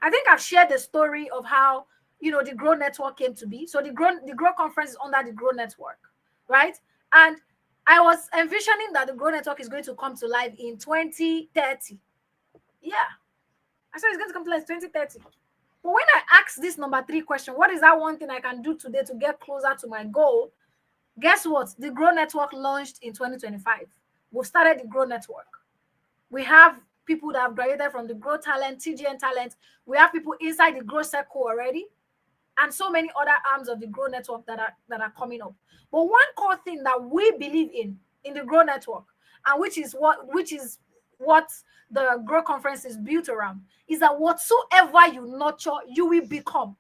I think I've shared the story of how, the G.R.O.W network came to be. So the G.R.O.W conference is under the G.R.O.W network, right? And I was envisioning that the G.R.O.W network is going to come to life in 2030. Yeah. I said it's going to come to life in 2030. But when I asked this number 3 question, what is that one thing I can do today to get closer to my goal? Guess what? The G.R.O.W network launched in 2025. We've started the G.R.O.W network. We have people that have graduated from the G.R.O.W talent, TGN talent. We have people inside the G.R.O.W circle already, and so many other arms of the G.R.O.W network that are coming up. But one core thing that we believe in the G.R.O.W network, and which is what the G.R.O.W conference is built around, is that whatsoever you nurture, you will become.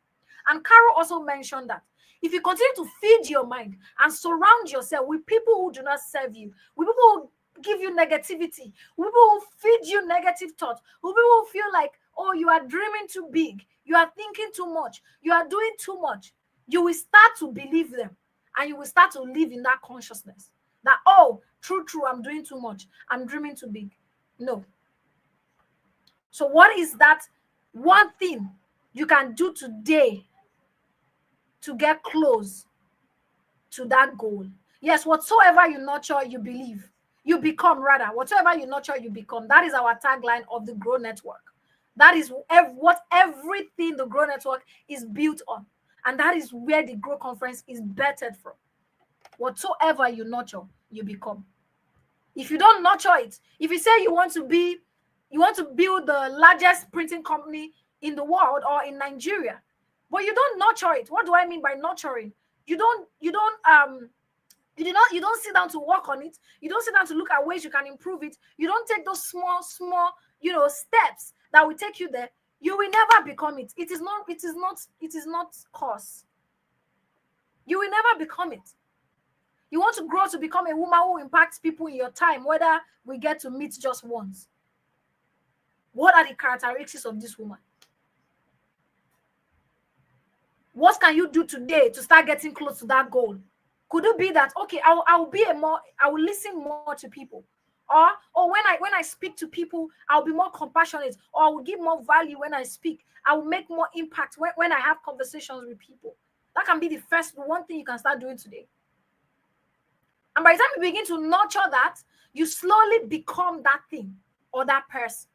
And Carol also mentioned that if you continue to feed your mind and surround yourself with people who do not serve you, with people who give you negativity, people who feed you negative thoughts, people who feel like, oh, you are dreaming too big, you are thinking too much, you are doing too much, you will start to believe them, and you will start to live in that consciousness that, oh, true, I'm doing too much, I'm dreaming too big. No. So what is that one thing you can do today to get close to that goal? Yes, whatsoever you nurture, you believe. You become, rather. Whatsoever you nurture, you become. That is our tagline of the G.R.O.W network. That is what everything the G.R.O.W network is built on. And that is where the G.R.O.W conference is bettered from. Whatsoever you nurture, you become. If you don't nurture it, if you say you want to build the largest printing company in the world or in Nigeria, but you don't nurture it. What do I mean by nurturing? You don't sit down to work on it. You don't sit down to look at ways you can improve it. You don't take those small, steps that will take you there. You will never become it. It is not course. You will never become it. You want to grow to become a woman who impacts people in your time, whether we get to meet just once. What are the characteristics of this woman? What can you do today to start getting close to that goal? Could it be that, okay, I will listen more to people, or when I speak to people, I'll be more compassionate, or I will give more value when I speak. I will make more impact when I have conversations with people. That can be the first one thing you can start doing today. And by the time you begin to nurture that, you slowly become that thing or that person.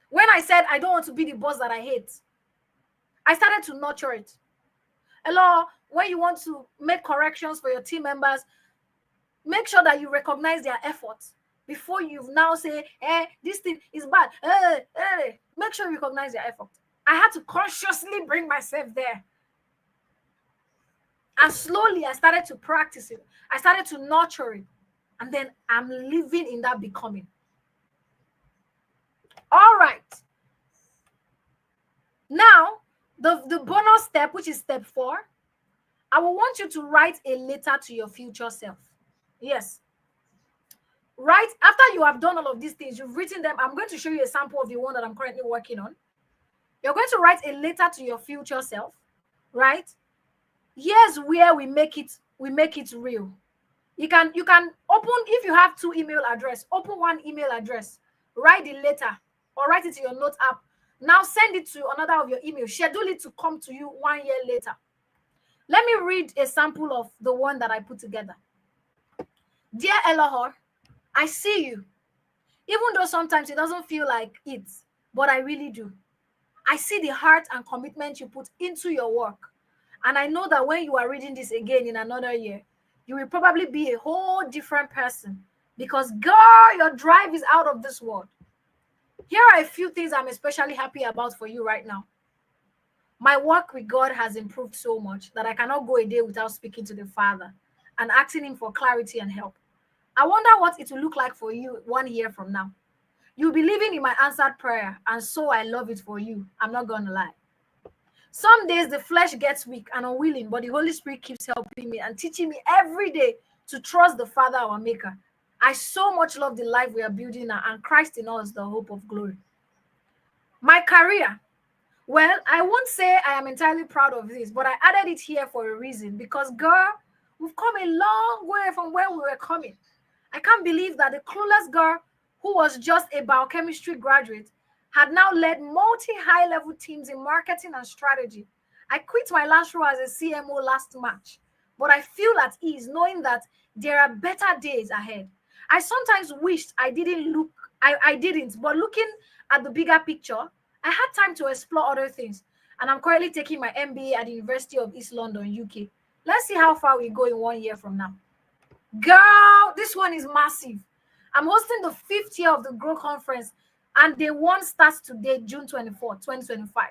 When I said I don't want to be the boss that I hate, I started to nurture it. Hello, when you want to make corrections for your team members, make sure that you recognize their efforts. before you've now say, this thing is bad. Make sure you recognize your effort. I had to consciously bring myself there. And slowly I started to practice it. I started to nurture it. And then I'm living in that becoming. All right. Now, the bonus step, which is step 4, I will want you to write a letter to your future self. Yes. Right after you have done all of these things, you've written them. I'm going to show you a sample of the one that I'm currently working on. You're going to write a letter to your future self, right? Here's where we make it real. You can open, if you have 2 email address, open 1 email address, write the letter or write it to your note app. Now send it to another of your email. Schedule it to come to you 1 year later. Let me read a sample of the one that I put together. Dear Elohor, I see you. Even though sometimes it doesn't feel like it, but I really do. I see the heart and commitment you put into your work. And I know that when you are reading this again in another year, you will probably be a whole different person because, girl, your drive is out of this world. Here are a few things I'm especially happy about for you right now. My work with God has improved so much that I cannot go a day without speaking to the Father and asking Him for clarity and help. I wonder what it will look like for you 1 year from now. You'll be living in my answered prayer, and so I love it for you. I'm not going to lie. Some days the flesh gets weak and unwilling, but the Holy Spirit keeps helping me and teaching me every day to trust the Father, our Maker. I so much love the life we are building now, and Christ in us, the hope of glory. My career. Well, I won't say I am entirely proud of this, but I added it here for a reason because, girl, we've come a long way from where we were coming. I can't believe that the clueless girl who was just a biochemistry graduate had now led multi-high-level teams in marketing and strategy. I quit my last role as a CMO last March, but I feel at ease knowing that there are better days ahead. I sometimes wished I didn't, but looking at the bigger picture, I had time to explore other things, and I'm currently taking my MBA at the University of East London, UK. Let's see how far we go in 1 year from now. Girl, this one is massive. I'm hosting the 5th year of the G.R.O.W conference, and day 1 starts today, June 24, 2025.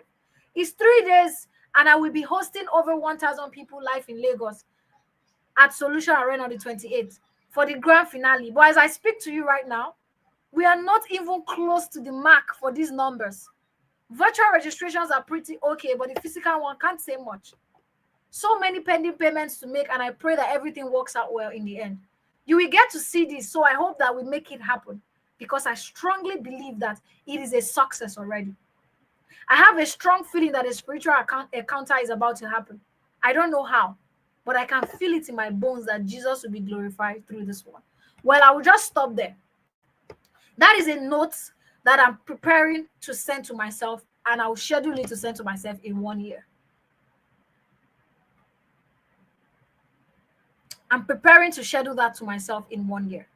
It's 3 days, and I will be hosting over 1,000 people live in Lagos at Solution Arena on the 28th for the grand finale. But as I speak to you right now, we are not even close to the mark for these numbers. Virtual registrations are pretty okay, but the physical one can't say much. So many pending payments to make, and I pray that everything works out well in the end. You will get to see this, so I hope that we make it happen because I strongly believe that it is a success already. I have a strong feeling that a spiritual encounter is about to happen. I don't know how, but I can feel it in my bones that Jesus will be glorified through this one. Well, I will just stop there. That is a note that I'm preparing to send to myself, and I'll schedule it to send to myself in 1 year. I'm preparing to schedule that to myself in 1 year.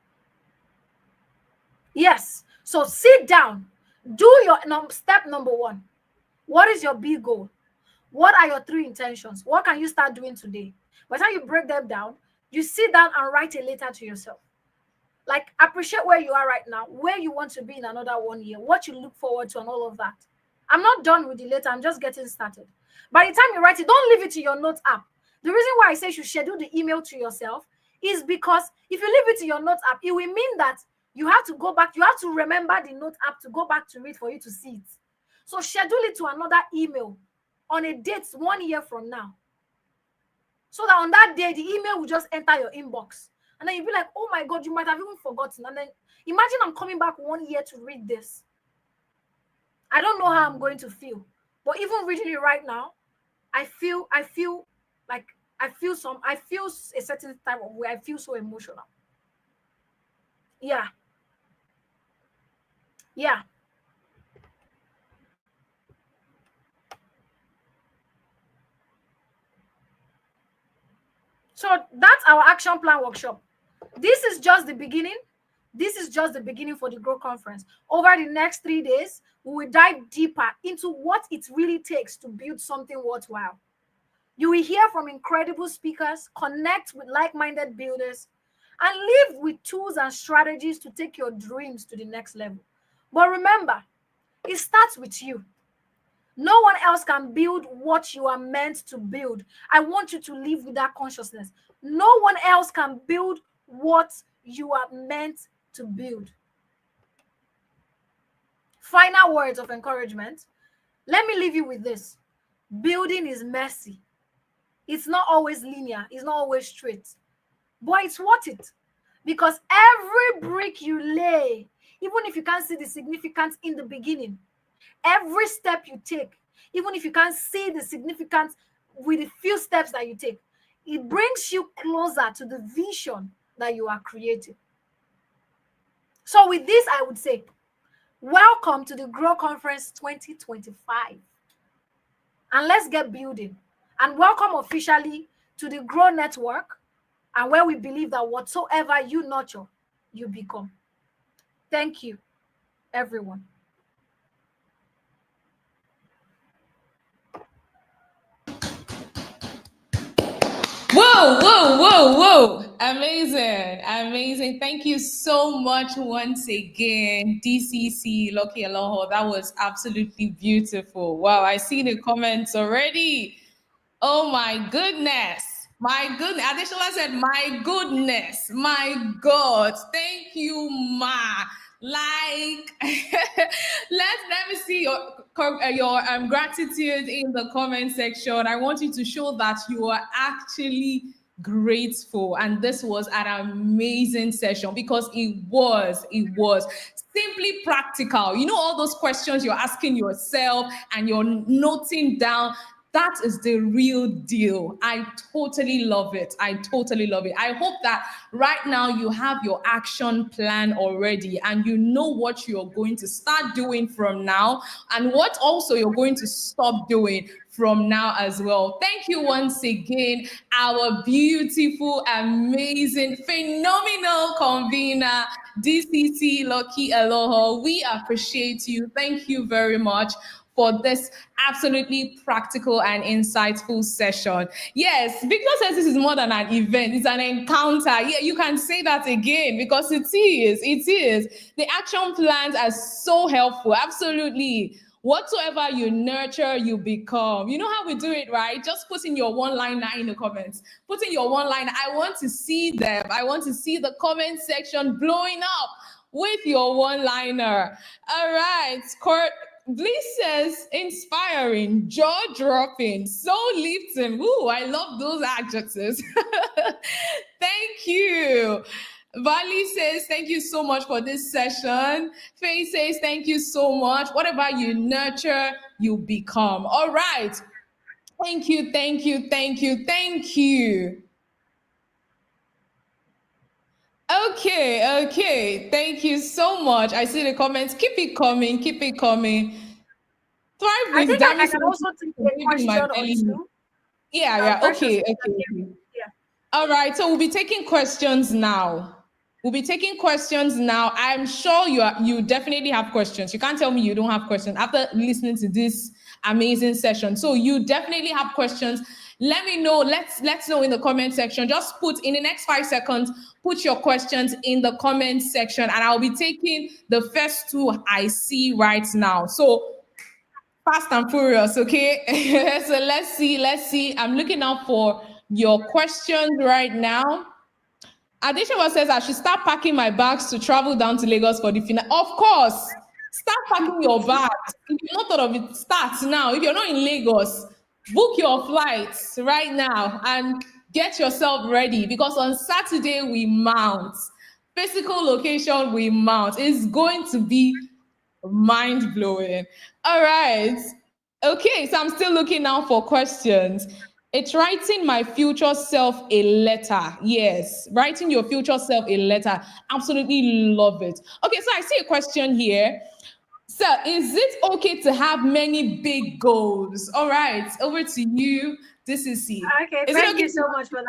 Yes. So sit down. Do your step number 1. What is your big goal? What are your 3 intentions? What can you start doing today? By the time you break them down, you sit down and write a letter to yourself. Like, appreciate where you are right now, where you want to be in another 1 year, what you look forward to, and all of that. I'm not done with the letter. I'm just getting started. By the time you write it, don't leave it to your note app. The reason why I say you should schedule the email to yourself is because if you leave it to your note app, it will mean that you have to go back. You have to remember the note app to go back to it for you to see it. So schedule it to another email on a date 1 year from now. So that on that day, the email will just enter your inbox. And then you'll be like, oh my God, you might have even forgotten. And then imagine I'm coming back 1 year to read this. I don't know how I'm going to feel. But even reading it right now, I feel a certain type of way. I feel so emotional. Yeah. Yeah. So that's our action plan workshop. This is just the beginning. This is just the beginning for the G.R.O.W conference. Over the next 3 days, we will dive deeper into what it really takes to build something worthwhile. You will hear from incredible speakers, connect with like-minded builders, and live with tools and strategies to take your dreams to the next level. But remember, it starts with you. No one else can build what you are meant to build. I want you to live with that consciousness. No one else can build what you are meant to build. Final words of encouragement. Let me leave you with this. Building is messy. It's not always linear. It's not always straight. But it's worth it. Because every brick you lay, even if you can't see the significance in the beginning, every step you take, even if you can't see the significance with the few steps that you take, it brings you closer to the vision that you are creating. So with this, I would say, welcome to the Grow Conference 2025. And let's get building. And welcome officially to the Grow Network, and where we believe that whatsoever you nurture, you become. Thank you, everyone. Whoa, whoa, whoa, whoa. Amazing. Amazing. Thank you so much once again, DCC Lucky Aloha. That was absolutely beautiful. Wow, I see the comments already. Oh my goodness. My goodness. Additional said, my goodness. My God. Thank you, Ma. Like, let me see your gratitude in the comment section. I want you to show that you are actually grateful, and this was an amazing session because it was simply practical. You know, all those questions you're asking yourself and you're noting down, that is the real deal. I totally love it. I totally love it. I hope that right now you have your action plan already and you know what you're going to start doing from now and what also you're going to stop doing from now as well. Thank you once again, our beautiful, amazing, phenomenal convener, DCC Lucky Aloha. We appreciate you. Thank you very much for this absolutely practical and insightful session. Yes, Victor says this is more than an event, it's an encounter. Yeah, you can say that again because it is. It is. The action plans are so helpful. Absolutely. Whatsoever you nurture, you become. You know how we do it, right? Just put in your one-liner in the comments. Put in your one-liner. I want to see them. I want to see the comment section blowing up with your one-liner. All right, Bliss says, inspiring, jaw-dropping, soul-lifting. Ooh, I love those adjectives. Thank you. Vali says, thank you so much for this session. Faye says, thank you so much. Whatever you nurture, you become. All right. Thank you, thank you, thank you, thank you. Okay. Thank you so much. I see the comments. Keep it coming. Keep it coming. Thrive I with think I damage can also take a in my question or belly. two. Yeah. Precious. Okay. Yeah. All right. So we'll be taking questions now. I'm sure you definitely have questions. You can't tell me you don't have questions after listening to this amazing session. So you definitely have questions. Let me know. Let's know in the comment section. Just put in the next 5 seconds, put your questions in the comment section, and I'll be taking the first two I see right now. So fast and furious, okay? So let's see. I'm looking out for your questions right now. Adeshewa says I should start packing my bags to travel down to Lagos for the finale. Of course, start packing your bags. If you're not thought of it, start now. If you're not in Lagos, book your flights right now and get yourself ready because on Saturday we mount. Physical location we mount. It's going to be mind blowing. All right. Okay, so I'm still looking now for questions. It's writing my future self a letter. Yes, writing your future self a letter. Absolutely love it. Okay, so I see a question here. So, is it okay to have many big goals? All right, over to you. This is C. Okay, Is it thank okay you to so much for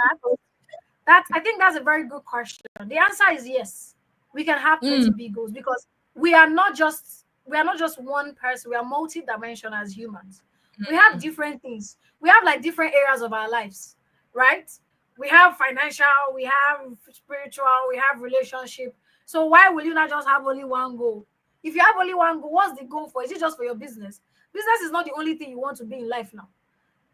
that. I think that's a very good question. The answer is yes. We can have plenty big goals because we are not just one person. We are multi-dimensional as humans. We have different things. We have like different areas of our lives, right? We have financial, we have spiritual, we have relationship. So why will you not just have only one goal? If you have only one goal, what's the goal for? Is it just for your business? Business is not the only thing you want to be in life now,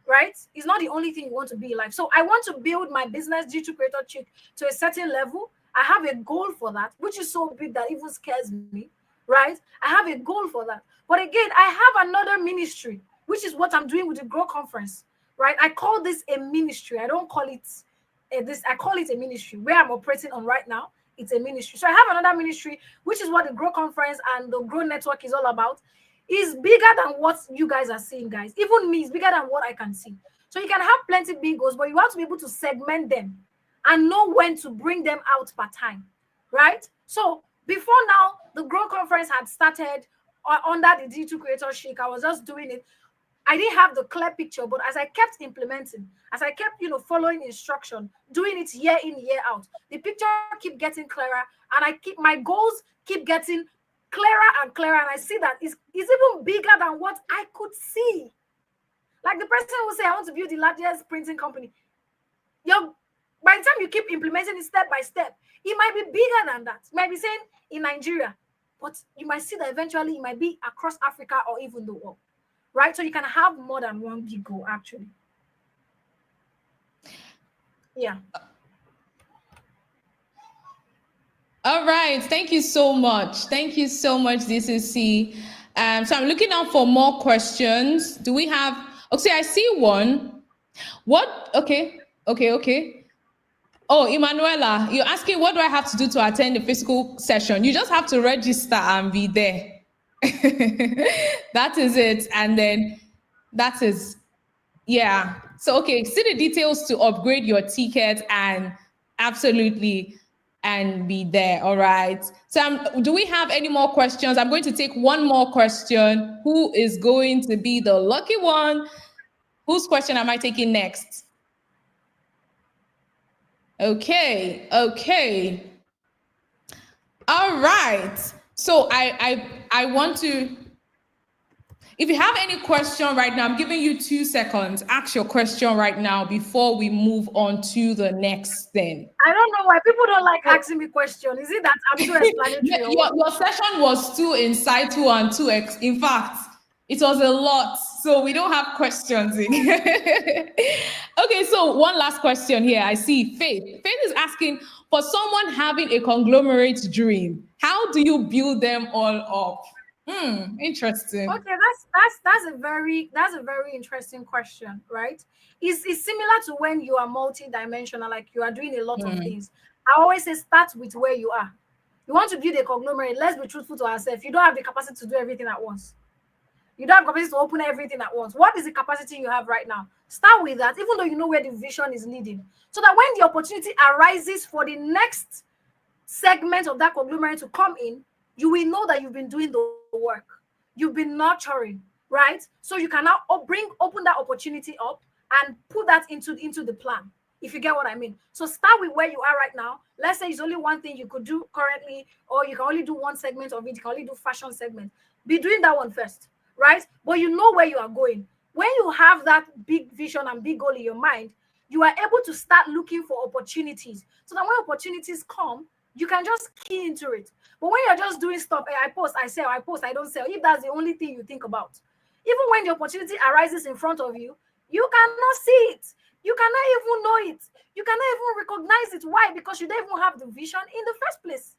right? It's not the only thing you want to be in life. So I want to build my business, G2 Creator Chick, to a certain level. I have a goal for that, which is so big that even scares me, right? I have a goal for that. But again, I have another ministry, which is what I'm doing with the Grow Conference, right? I call this a ministry. I don't call it I call it a ministry. Where I'm operating on right now, it's a ministry. So I have another ministry, which is what the Grow Conference and the Grow Network is all about. Is bigger than what you guys are seeing, guys. Even me is bigger than what I can see. So you can have plenty big goals, but you have to be able to segment them and know when to bring them out per time, right? So before now, the Grow Conference had started under the D2 Creator Chic. I was just doing it. I didn't have the clear picture, but as I kept implementing, as I kept, following instruction, doing it year in, year out, the picture keep getting clearer, and my goals keep getting clearer and clearer, and I see that it's even bigger than what I could see. Like the person who say, I want to build the largest printing company. By the time you keep implementing it step by step, it might be bigger than that. It might be saying in Nigeria, but you might see that eventually it might be across Africa or even the world, right? So you can have more than one big goal, actually. Yeah. All right. Thank you so much. Thank you so much, DCC. So I'm looking out for more questions. Do we have? Okay, I see one. What? Okay. Oh, Emanuela, you're asking what do I have to do to attend the physical session? You just have to register and be there. That is it. And then that is, yeah. So, okay, see the details to upgrade your ticket and absolutely and be there. All right. So do we have any more questions? I'm going to take one more question. Who is going to be the lucky one? Whose question am I taking next? Okay. All right. So I want to, if you have any question right now, I'm giving you 2 seconds. Ask your question right now before we move on to the next thing. I don't know why people don't like asking me questions. Is it that I'm too explanatory? Your session was too insightful and too in fact, it was a lot, so we don't have questions in. Okay, so one last question here. I see Faith. Faith is asking, for someone having a conglomerate dream, how do you build them all up? Interesting. Okay, that's a very interesting question, right? It's similar to when you are multi-dimensional, like you are doing a lot of things. I always say start with where you are. You want to build a conglomerate, let's be truthful to ourselves. You don't have the capacity to do everything at once. You don't have capacity to open everything at once. What is the capacity you have right now? Start with that, even though you know where the vision is leading. So that when the opportunity arises for the next segment of that conglomerate to come in, you will know that you've been doing the work. You've been nurturing, right? So you can now open that opportunity up and put that into the plan, if you get what I mean. So start with where you are right now. Let's say it's only one thing you could do currently, or you can only do one segment of it. You can only do fashion segment. Be doing that one first, right? But you know where you are going. When you have that big vision and big goal in your mind, you are able to start looking for opportunities. So that when opportunities come, you can just key into it. But when you're just doing stuff, I post, I sell, I post, I don't sell, if that's the only thing you think about, even when the opportunity arises in front of you, you cannot see it. You cannot even know it. You cannot even recognize it. Why? Because you don't even have the vision in the first place.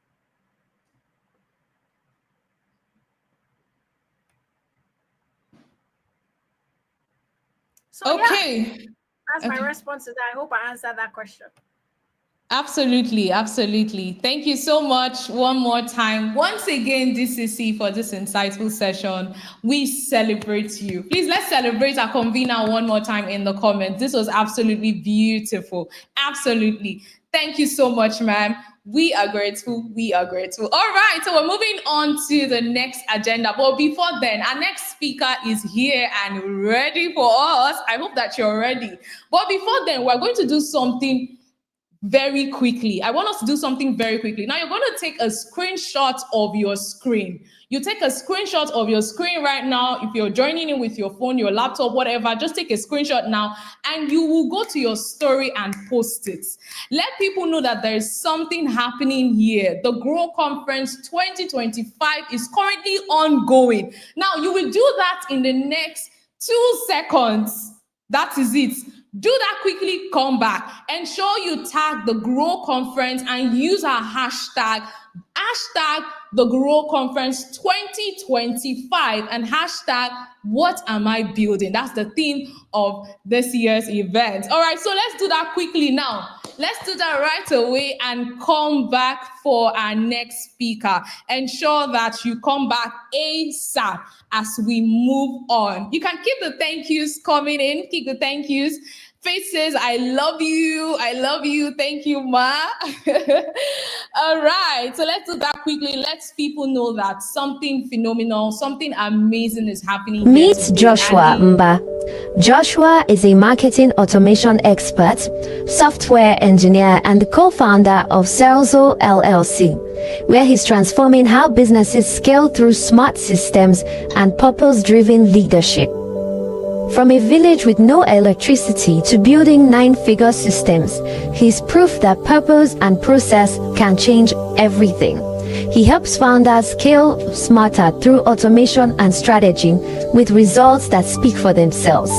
So okay. Yeah, that's my response to that. I hope I answered that question. Absolutely. Thank you so much one more time. Once again, DCC, for this insightful session. We celebrate you. Please, let's celebrate our convener one more time in the comments. This was absolutely beautiful. Absolutely. Thank you so much, ma'am. We are grateful. All right, so we're moving on to the next agenda. But before then, our next speaker is here and ready for us. I hope that you're ready. But before then, we're going to do something very quickly. I want us to do something very quickly. Now, you're going to take a screenshot of your screen. You take a screenshot of your screen right now. If you're joining in with your phone, your laptop, whatever, just take a screenshot now and you will go to your story and post it. Let people know that there is something happening here. The Grow Conference 2025 is currently ongoing. Now, you will do that in the next 2 seconds. That is it. Do that quickly, come back. Ensure you tag the Grow Conference and use our hashtag the Grow Conference 2025 and hashtag what am I building? That's the theme of this year's event. All right, so let's do that quickly now. Let's do that right away and come back for our next speaker. Ensure that you come back ASAP as we move on. You can keep the thank yous coming in, keep the thank yous. Faces, I love you, thank you, Ma. All right, so let's do that quickly. Let people know that something phenomenal, something amazing is happening here Meet today. Joshua Mba. Joshua is a marketing automation expert, software engineer, and co-founder of Celzo LLC, where he's transforming how businesses scale through smart systems and purpose-driven leadership. From a village with no electricity to building 9-figure systems, he's proof that purpose and process can change everything. He helps founders scale smarter through automation and strategy with results that speak for themselves.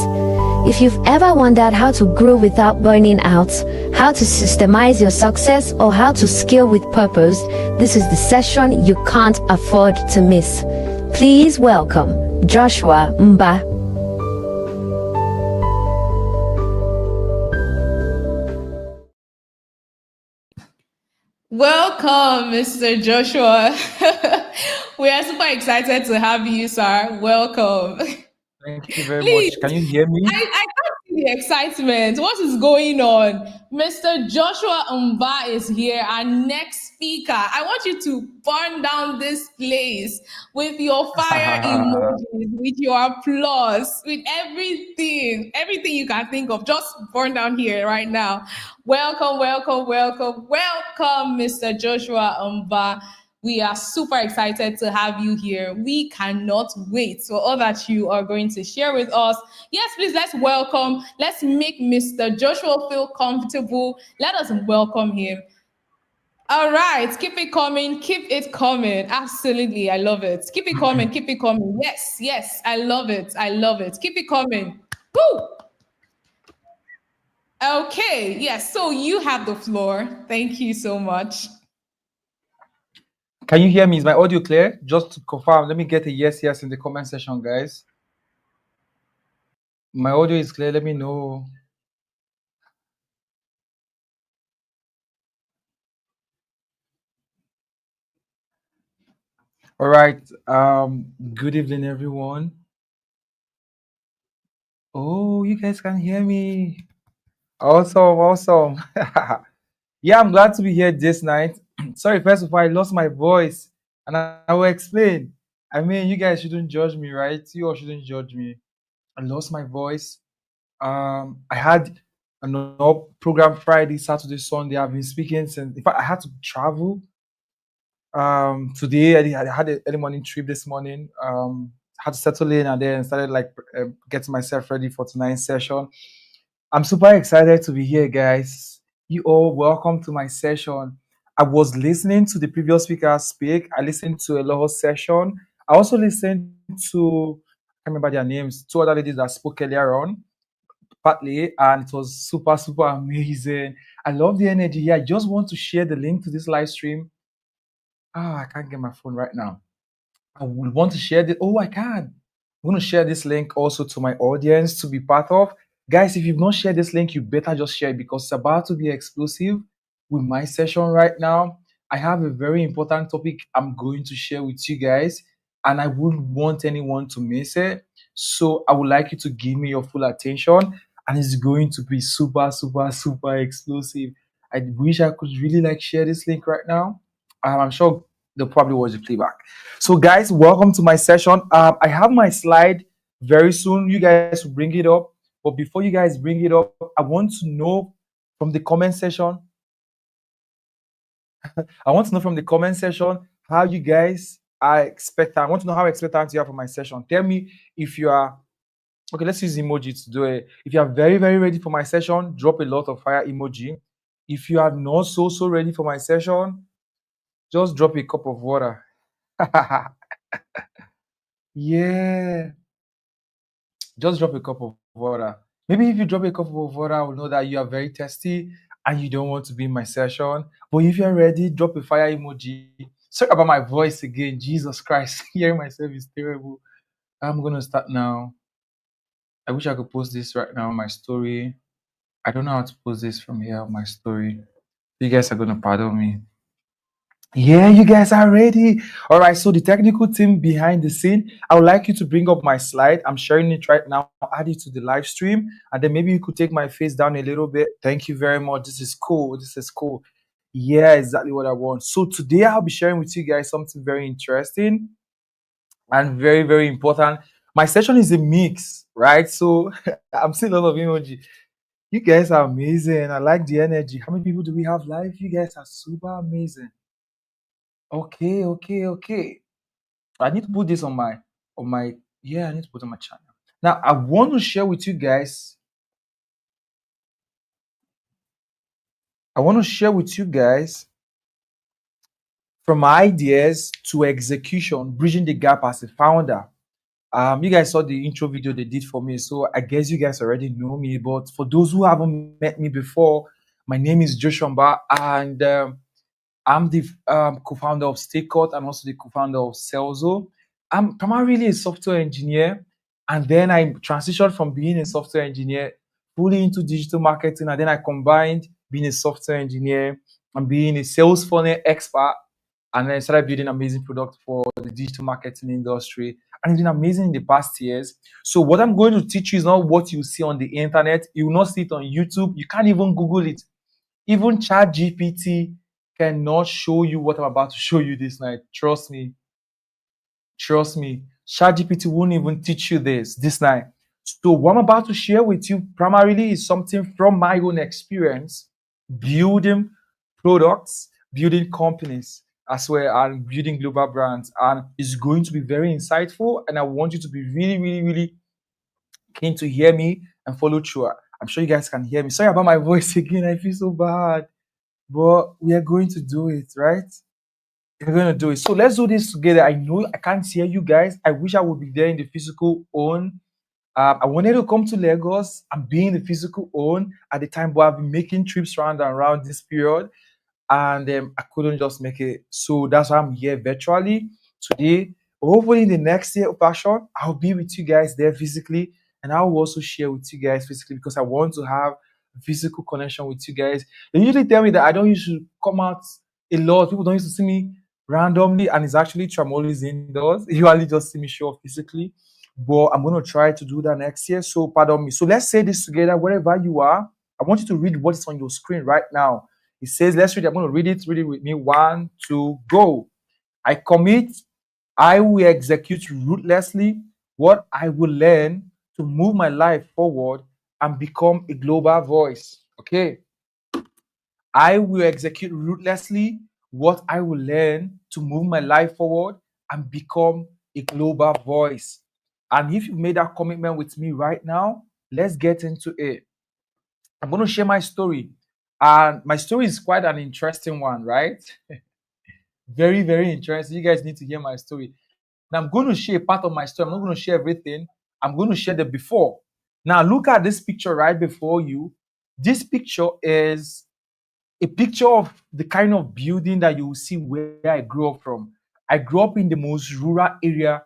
If you've ever wondered how to grow without burning out, how to systemize your success, or how to scale with purpose, this is the session you can't afford to miss. Please welcome Joshua Mba. Welcome, Mr. Joshua. We are super excited to have you, sir. Welcome. Thank you very Please, much. Can you hear me? I can't see the excitement. What is going on? Mr. Joshua Mba is here, our next speaker. I want you to burn down this place with your fire emojis, with your applause, with everything you can think of. Just burn down here right now. Welcome, Mr. Joshua Mba. We are super excited to have you here. We cannot wait for all that you are going to share with us. Yes, please, let's make Mr. Joshua feel comfortable. Let us welcome him. All right, keep it coming. Absolutely, I love it. Keep it coming. Yes, I love it. Keep it coming. Woo! Okay, yes, so you have the floor. Thank you so much. Can you hear me? Is my audio clear? Just to confirm, let me get a yes in the comment section, guys. My audio is clear. Let me know. All right. Good evening, everyone. Oh, you guys can hear me. Awesome. Yeah, I'm glad to be here this night. Sorry, first of all, I lost my voice, and I will explain. I mean, you guys shouldn't judge me, right? You all shouldn't judge me. I lost my voice. I had another program Friday, Saturday, Sunday. I've been speaking since. In fact, I had to travel. Today I had an early morning trip this morning. Had to settle in and then started getting myself ready for tonight's session. I'm super excited to be here, guys. You all welcome to my session. I was listening to the previous speaker speak. I listened to a lot of session. I also listened to, I can't remember their names, 2 other ladies that spoke earlier on, partly, and it was super amazing. I love the energy here. I just want to share the link to this live stream. I can't get my phone right now. I would want to share this. Oh, I can. I'm going to share this link also to my audience to be part of. Guys, if you've not shared this link, you better just share it because it's about to be explosive with my session right now. I have a very important topic I'm going to share with you guys, and I wouldn't want anyone to miss it. So I would like you to give me your full attention, and it's going to be super explosive. I wish I could really share this link right now. I'm sure they'll probably watch the playback. So guys, welcome to my session. I have my slide very soon. You guys will bring it up. But before you guys bring it up, I want to know from the comment section, I want to know from the comment section how you guys are expectant. I want to know how expectant you are for my session. Tell me if you are okay. Let's use emoji to do it. If you are very, very ready for my session, drop a lot of fire emoji. If you are not so ready for my session, just drop a cup of water. Yeah, just drop a cup of water. Maybe if you drop a cup of water, I will know that you are very thirsty and you don't want to be in my session. But if you're ready, drop a fire emoji. Sorry about my voice again. Jesus Christ, hearing myself is terrible. I'm gonna start now. I wish I could post this right now on my story. I don't know how to post this from here on my story. You guys are gonna pardon me. Yeah, you guys are ready. All right, so the technical team behind the scene, I would like you to bring up my slide. I'm sharing it right now, add it to the live stream, and then maybe you could take my face down a little bit. Thank you very much. This is cool. This is cool. Yeah, exactly what I want. So today I'll be sharing with you guys something very interesting and very, very important. My session is a mix, right? So I'm seeing a lot of emoji. You guys are amazing. I like the energy. How many people do we have live? You guys are super amazing. Okay. I need to put this on my yeah, I need to put it on my channel. Now I want to share with you guys. I want to share with you guys from ideas to execution, bridging the gap as a founder. You guys saw the intro video they did for me, so I guess you guys already know me. But for those who haven't met me before, my name is Joshua Mba, and I'm the co-founder of Stakeout and also the co-founder of Celzo. I'm primarily a software engineer, and then I transitioned from being a software engineer fully into digital marketing, and then I combined being a software engineer and being a sales funnel expert, and then I started building amazing products for the digital marketing industry. And it's been amazing in the past years. So what I'm going to teach you is not what you see on the internet. You will not see it on YouTube. You can't even Google it. Even ChatGPT cannot show you what I'm about to show you this night. Trust me. Trust me. ChatGPT won't even teach you this night. So what I'm about to share with you primarily is something from my own experience, building products, building companies as well, and building global brands. And it's going to be very insightful. And I want you to be really, really, really keen to hear me and follow through. I'm sure you guys can hear me. Sorry about my voice again. I feel so bad. But we are going to do it, right? We're going to do it. So let's do this together. I know I can't hear you guys. I wish I would be there in the physical own. I wanted to come to Lagos and be in the physical own at the time, but I've been making trips round and around this period, and I couldn't just make it. So that's why I'm here virtually today. Hopefully, in the next year of Passion, I'll be with you guys there physically, and I'll also share with you guys physically because I want to have a physical connection with you guys. They usually tell me that I don't usually come out a lot. People don't used to see me randomly, and it's actually true. I'm always indoors. You only just see me show up physically, but I'm going to try to do that next year. So pardon me. So let's say this together, wherever you are. I want you to read what is on your screen right now. It says, let's read it. I'm going to read it with me. 1, 2, go. I commit, I will execute ruthlessly what I will learn to move my life forward and become a global voice. Okay. I will execute ruthlessly what I will learn to move my life forward and become a global voice. And if you've made that commitment with me right now, let's get into it. I'm going to share my story. And my story is quite an interesting one, right? Very, very interesting. You guys need to hear my story. Now, I'm going to share part of my story. I'm not going to share everything. I'm going to share the before. Now, look at this picture right before you. This picture is a picture of the kind of building that you will see where I grew up from. I grew up in the most rural area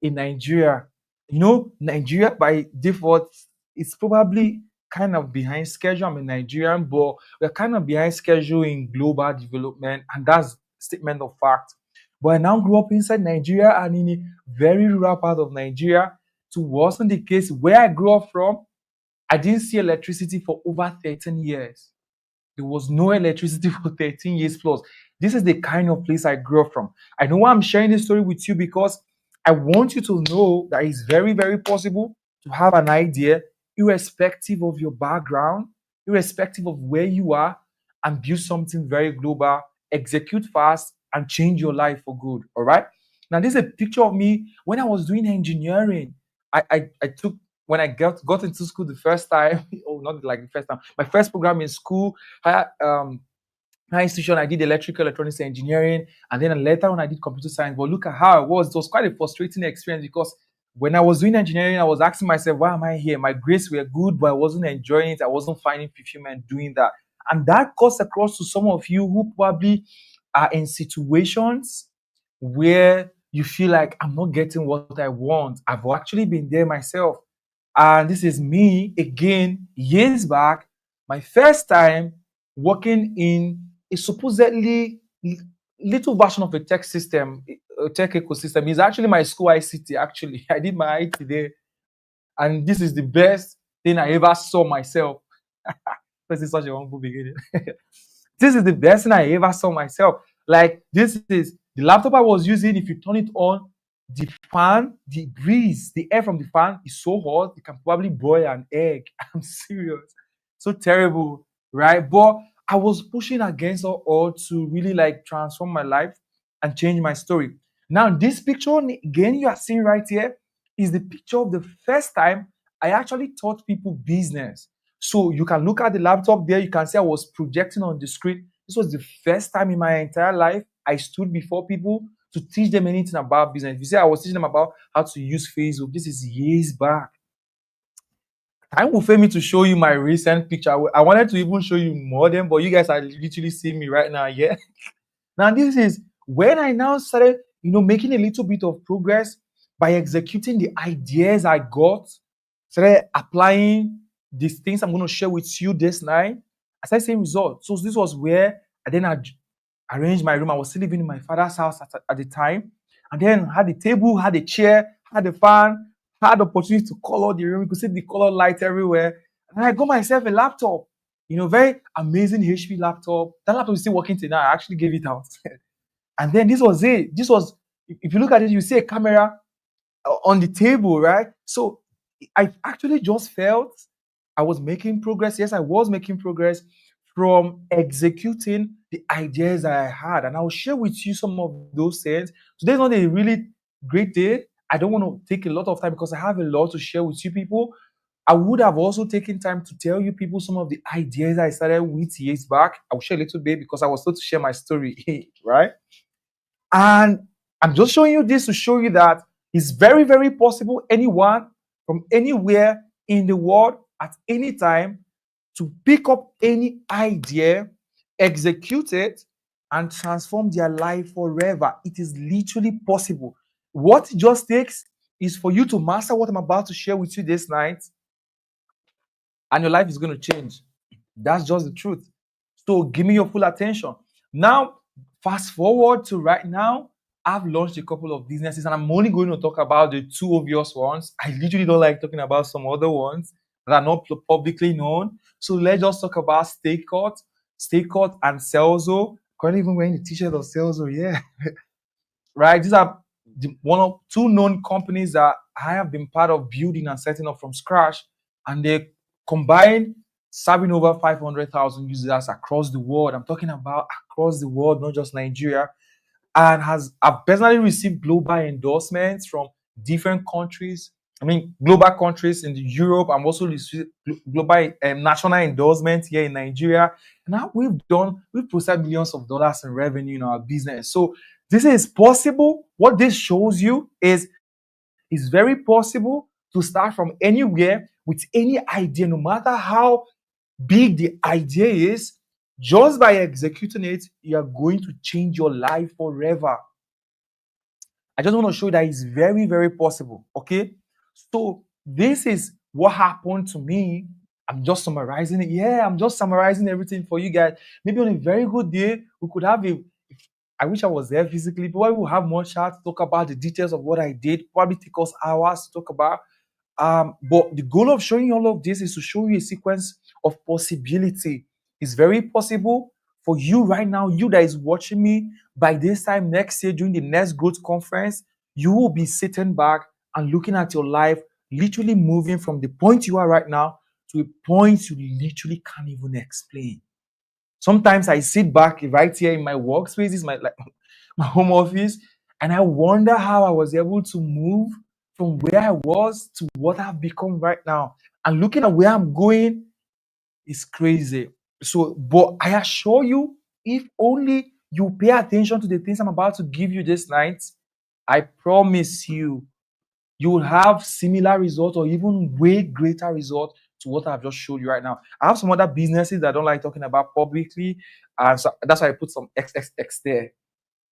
in Nigeria. You know, Nigeria by default is probably kind of behind schedule. I'm a Nigerian, but we're kind of behind schedule in global development, and that's a statement of fact. But I now grew up inside Nigeria and in a very rural part of Nigeria. To wasn't the case where I grew up from, I didn't see electricity for over 13 years. There was no electricity for 13 years plus. This is the kind of place I grew up from. I know why I'm sharing this story with you because I want you to know that it's very, very possible to have an idea, irrespective of your background, irrespective of where you are, and build something very global execute fast, and change your life for good. All right. Now, this is a picture of me when I was doing engineering. I took when I got into school the first time. Oh, not like the first time. My first program in school. High institution, I did electrical electronics engineering, and then later on I did computer science. But look at how it was. It was quite a frustrating experience because when I was doing engineering, I was asking myself, why am I here? My grades were good, but I wasn't enjoying it. I wasn't finding fulfillment doing that. And that cuts across to some of you who probably are in situations where you feel like I'm not getting what I want. I've actually been there myself. And this is me again, years back, my first time working in a supposedly little version of a tech system, a tech ecosystem. Is actually my school ICT. Actually, I did my IT there, and this is the best thing I ever saw myself. This is such a humble beginning. This is the best thing I ever saw myself. Like, this is the laptop I was using. If you turn it on, the fan, the breeze, the air from the fan is so hot, it can probably boil an egg. I'm serious. So terrible, right? But I was pushing against all to really like transform my life and change my story. Now, this picture, again, you are seeing right here, is the picture of the first time I actually taught people business. So you can look at the laptop there, you can see I was projecting on the screen. This was the first time in my entire life I stood before people to teach them anything about business. If you say I was teaching them about how to use Facebook, this is years back. Time will fail me to show you my recent picture. I wanted to even show you more than, but you guys are literally seeing me right now, yeah? Now, this is when I now started, making a little bit of progress by executing the ideas I got, started applying these things I'm going to share with you this night. I started seeing results. So this was where I then arranged my room. I was still living in my father's house at the time. And then had the table, had a chair, had a fan, had the opportunity to color the room. You could see the color light everywhere. And I got myself a laptop. Very amazing HP laptop. That laptop is still working today. I actually gave it out. And then this was it. This was, if you look at it, you see a camera on the table, right? So I actually just felt I was making progress. Yes, I was making progress from executing the ideas that I had. And I'll share with you some of those things. Today's not a really great day. I don't want to take a lot of time because I have a lot to share with you people. I would have also taken time to tell you people some of the ideas I started with years back. I'll share a little bit because I was told to share my story, right? And I'm just showing you this to show you that it's very, very possible anyone from anywhere in the world at any time to pick up any idea, execute it, and transform their life forever. It is literally possible. What it just takes is for you to master what I'm about to share with you this night, and your life is going to change. That's just the truth. So give me your full attention. Now, fast forward to right now. I've launched a couple of businesses, and I'm only going to talk about the two obvious ones. I literally don't like talking about some other ones that are not publicly known. So let's just talk about Stay Cut and Celso. Currently even wearing the t-shirt of Celso, yeah. Right? These are one of two known companies that I have been part of building and setting up from scratch, and they combined serving over 500,000 users across the world. I'm talking about across the world, not just Nigeria, and I've personally received global endorsements from different countries. I mean, global countries in Europe. I'm also received global national endorsements here in Nigeria. Now we've processed millions of dollars in revenue in our business. So this is possible. What this shows you is it's very possible to start from anywhere with any idea, no matter how big the idea is. Just by executing it, you are going to change your life forever. I just want to show you that it's very, very possible. Okay. So this is what happened to me. I'm just summarizing it. Yeah, I'm just summarizing everything for you guys. Maybe on a very good day, we could have I wish I was there physically, but we will have more chat to talk about the details of what I did. Probably take us hours to talk about. But the goal of showing you all of this is to show you a sequence of possibility. It's very possible for you right now, you that is watching me, by this time next year during the next growth conference, you will be sitting back and looking at your life, literally moving from the point you are right now to a point you literally can't even explain. Sometimes I sit back right here in my workspace, is my my home office, and I wonder how I was able to move from where I was to what I've become right now. And looking at where I'm going is crazy. So, but I assure you, if only you pay attention to the things I'm about to give you this night, I promise you will have similar results or even way greater results to what I've just showed you right now. I have some other businesses that I don't like talking about publicly, and so that's why I put some XXX there.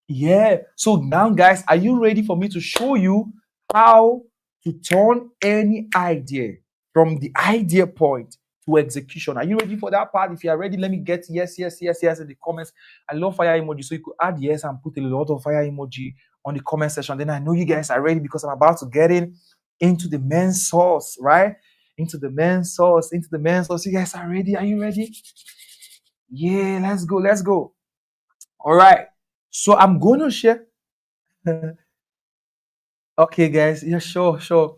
Yeah. So now, guys, are you ready for me to show you how to turn any idea from the idea point to execution? Are you ready for that part? If you are ready, let me get yes, yes, yes, yes in the comments. I love fire emoji, so you could add yes and put a lot of fire emoji on the comment section. Then I know you guys are ready because I'm about to get into the main source, right? Into the main source, into the main source. You guys are ready? Are you ready? Yeah, let's go, let's go. All right. So I'm going to share. Okay, guys. Yeah, sure, sure.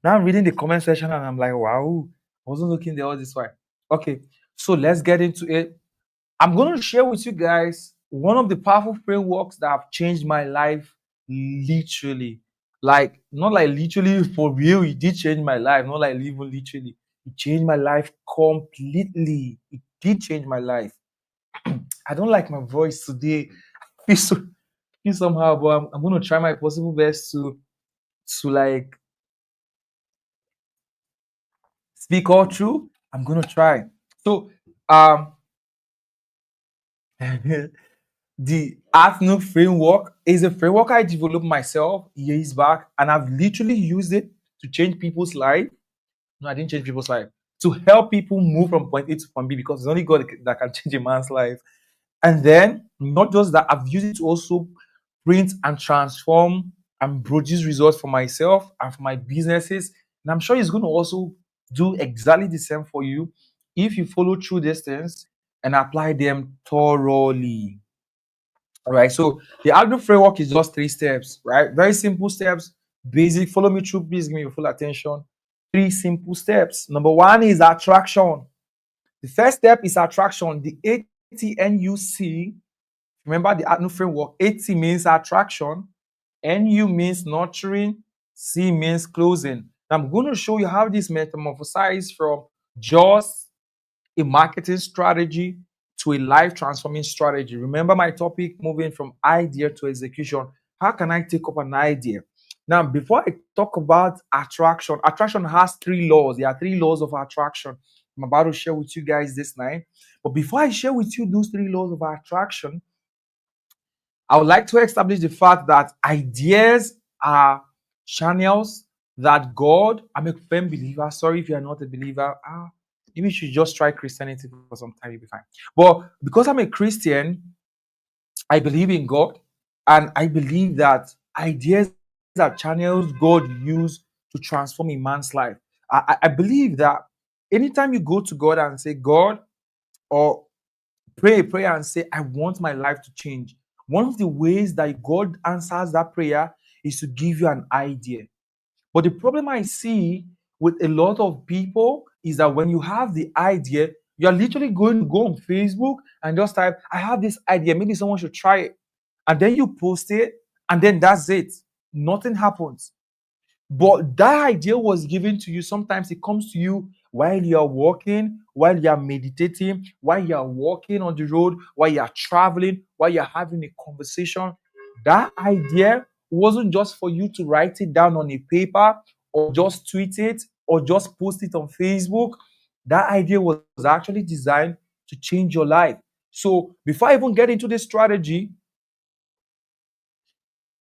Now I'm reading the comment section and I'm like, wow, I wasn't looking there all this while. Okay, so let's get into it. I'm going to share with you guys one of the powerful frameworks that have changed my life literally. Like, not like literally for real, it did change my life, not like even literally. It changed my life completely. It did change my life. I don't like my voice today. I feel so feel somehow, but I'm gonna try my possible best to like speak all through. I'm gonna try. So um the Athno framework is a framework I developed myself years back, and I've literally used it to change people's life. No, I didn't change people's life. To help people move from point A to point B because it's only God that can change a man's life. And then, not just that, I've used it to also print and transform and produce results for myself and for my businesses. And I'm sure it's going to also do exactly the same for you if you follow through these things and apply them thoroughly. All right. So the Agno framework is just 3 steps, right? Very simple steps, basic. Follow me through, please give me your full attention. 3 simple steps. Number 1 is attraction. The first step is attraction. The ATNUC. Remember the Agno framework. AT means attraction, NU means nurturing, C means closing. Now I'm going to show you how this metamorphosizes from just a marketing strategy to a life transforming strategy. Remember my topic, moving from idea to execution. How can I take up an idea? Now, before I talk about attraction, attraction has 3 laws. There are 3 laws of attraction. I'm about to share with you guys this night. But before I share with you those 3 laws of attraction, I would like to establish the fact that ideas are channels that God, I'm a firm believer. Sorry if you are not a believer. Maybe you should just try Christianity for some time, you'll be fine. But because I'm a Christian, I believe in God, and I believe that ideas are channels God used to transform a man's life. I believe that anytime you go to God and say, God, or pray a prayer and say, I want my life to change. One of the ways that God answers that prayer is to give you an idea. But the problem I see with a lot of people is that when you have the idea, you're literally going to go on Facebook and just type, I have this idea, maybe someone should try it. And then you post it, and then that's it. Nothing happens. But that idea was given to you. Sometimes it comes to you while you're walking, while you're meditating, while you're walking on the road, while you're traveling, while you're having a conversation. That idea wasn't just for you to write it down on a paper or just tweet it or just post it on Facebook. That idea was actually designed to change your life. So before I even get into this strategy,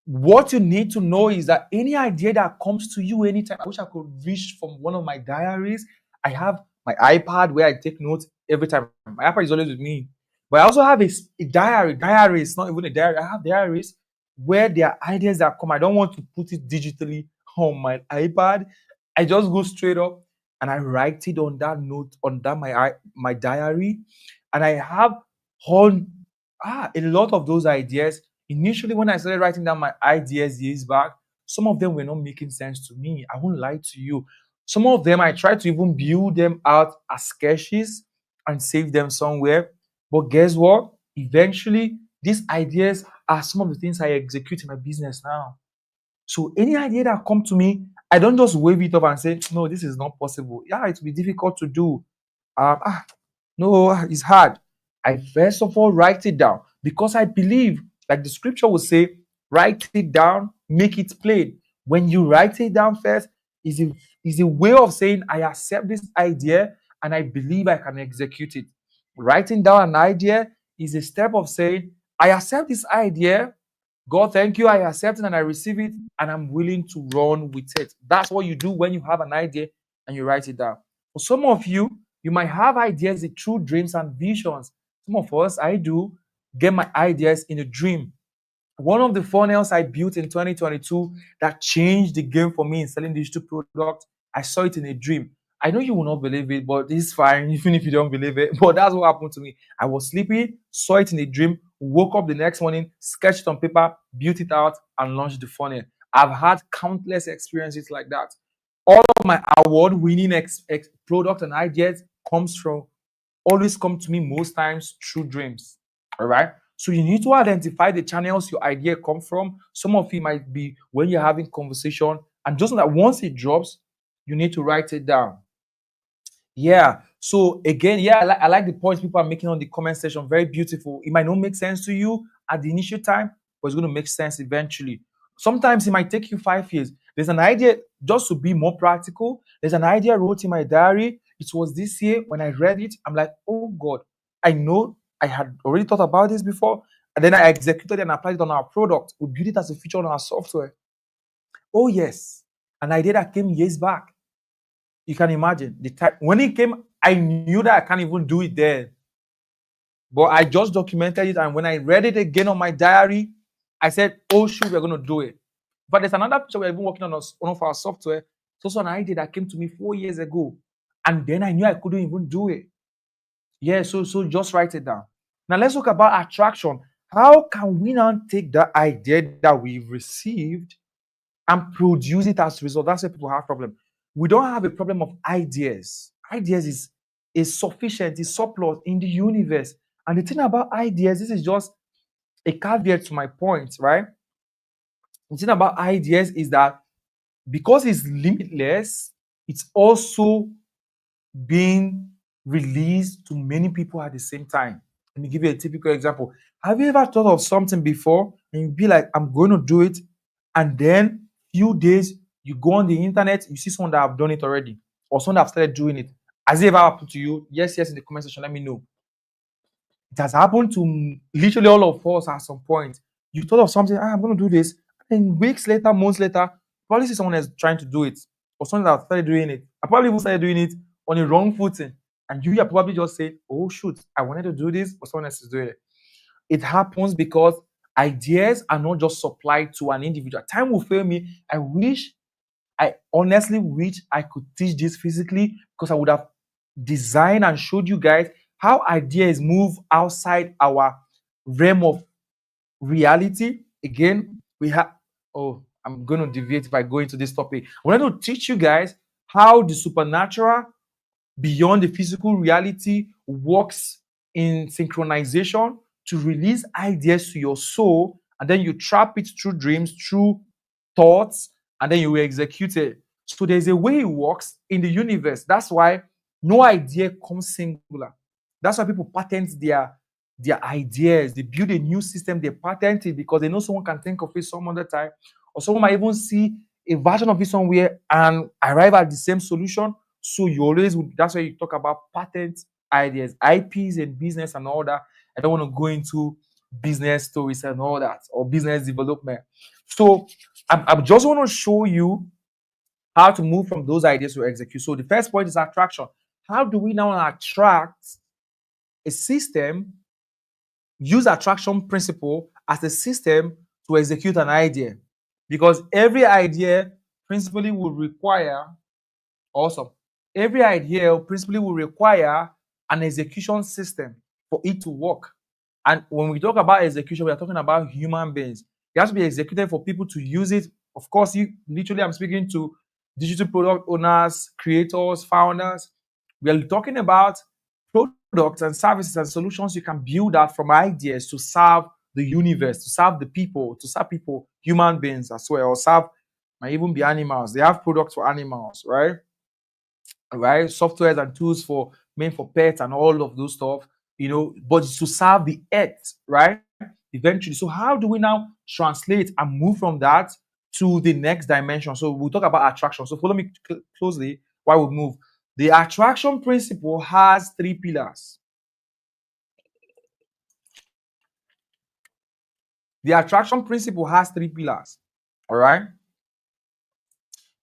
what you need to know is that any idea that comes to you anytime, I wish I could reach from one of my diaries. I have my iPad where I take notes every time. My iPad is always with me. But I also have a diary. Diary is not even a diary. I have diaries where there are ideas that come. I don't want to put it digitally on my iPad. I just go straight up and I write it on that note, on that my diary. And I have whole a lot of those ideas. Initially, when I started writing down my ideas years back, some of them were not making sense to me. I won't lie to you. Some of them, I tried to even build them out as sketches, and save them somewhere. But guess what? Eventually, these ideas are some of the things I execute in my business now. So any idea that come to me, I don't just wave it up and say, no, this is not possible. Yeah, it will be difficult to do. Um, ah, no, it's hard. I first of all write it down because I believe, like the scripture will say, write it down, make it plain. When you write it down first, is a way of saying, I accept this idea and I believe I can execute it. Writing down an idea is a step of saying, I accept this idea. God, thank you. I accept it and I receive it and I'm willing to run with it. That's what you do when you have an idea and you write it down. For some of you, you might have ideas through dreams and visions. Some of us, I do get my ideas in a dream. One of the funnels I built in 2022 that changed the game for me in selling digital products, I saw it in a dream. I know you will not believe it, but it's fine, even if you don't believe it. But that's what happened to me. I was sleeping, saw it in a dream, woke up the next morning, sketched on paper, built it out, and launched the funnel. I've had countless experiences like that. All of my award-winning product and ideas always come to me most times through dreams. All right. So you need to identify the channels your idea come from. Some of it might be when you're having conversation, and just that once it drops, you need to write it down. Yeah. So again, yeah, I like the points people are making on the comment section. Very beautiful. It might not make sense to you at the initial time, but it's going to make sense eventually. Sometimes it might take you 5 years. There's an idea, just to be more practical. There's an idea I wrote in my diary. It was this year when I read it. I'm like, oh God, I know I had already thought about this before. And then I executed it and applied it on our product. We built it as a feature on our software. Oh yes, an idea that came years back. You can imagine the time when it came, I knew that I can't even do it then. But I just documented it, and when I read it again on my diary, I said, oh shoot, we're going to do it. But there's another picture we've been working on one of our software. It's also an idea that came to me 4 years ago. And then I knew I couldn't even do it. Yeah, so just write it down. Now let's talk about attraction. How can we now take that idea that we've received and produce it as a result? That's where people have problem. We don't have a problem of ideas. Ideas is sufficient, is surplus in the universe. And the thing about ideas, this is just a caveat to my point, right? The thing about ideas is that because it's limitless, it's also being released to many people at the same time. Let me give you a typical example. Have you ever thought of something before and you be like, I'm going to do it, and then few days you go on the internet, you see someone that have done it already, or someone that have started doing it? Has it ever happened to you? Yes, in the comment section, let me know. It has happened to literally all of us at some point. You thought of something, I'm going to do this, and weeks later, months later, probably see someone else trying to do it, or someone that started doing it. I probably even started doing it on a wrong footing, and you are probably just saying, oh shoot, I wanted to do this, but someone else is doing it. It happens because ideas are not just supplied to an individual. Time will fail me. I honestly wish I could teach this physically, because I would have designed and showed you guys how ideas move outside our realm of reality. Again, I'm going to deviate if I go into this topic. I wanted to teach you guys how the supernatural beyond the physical reality works in synchronization to release ideas to your soul, and then you trap it through dreams, through thoughts, and then you execute it. So there's a way it works in the universe. That's why no idea comes singular. That's why people patent their ideas. They build a new system, they patent it because they know someone can think of it some other time, or someone might even see a version of it somewhere and arrive at the same solution. So you always would, that's why you talk about patent ideas, IPs and business and all that. I don't want to go into business stories and all that, or business development. So I just want to show you how to move from those ideas to execute. So the first point is attraction. How do we now attract a system, use attraction principle as a system to execute an idea? Because every idea principally will require, awesome, every idea principally will require an execution system for it to work. And when we talk about execution, we are talking about human beings. It has to be executed for people to use it. Of course, I'm speaking to digital product owners, creators, founders. We are talking about products and services and solutions you can build out from ideas to serve the universe, to serve the people, to serve people, human beings as well, or serve, might even be animals. They have products for animals, right? Right? Softwares and tools for meant for pets and all of those stuff, but to serve the earth, right? Eventually. So how do we now translate and move from that to the next dimension? So we'll talk about attraction. So follow me closely while we move. The attraction principle has 3 pillars. The attraction principle has 3 pillars. All right.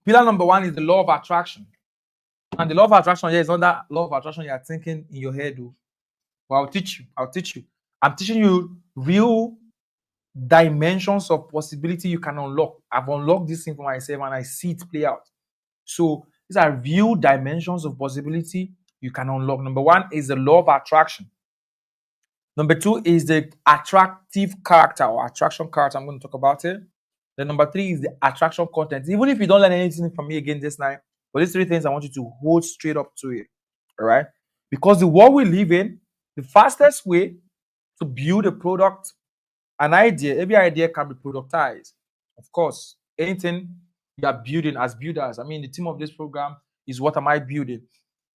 Pillar number 1 is the law of attraction. And the law of attraction here is not that law of attraction you are thinking in your head. But I'll teach you. I'm teaching you real dimensions of possibility you can unlock. I've unlocked this thing for myself and I see it play out. So these are real dimensions of possibility you can unlock. Number 1 is the law of attraction. Number 2 is the attractive character or attraction character. I'm going to talk about it. Then number 3 is the attraction content. Even if you don't learn anything from me again this night, but these 3 things I want you to hold straight up to it. All right? Because the world we live in, the fastest way to build a product, an idea, every idea can be productized. Of course, anything you are building as builders, I mean, the theme of this program is what am I building?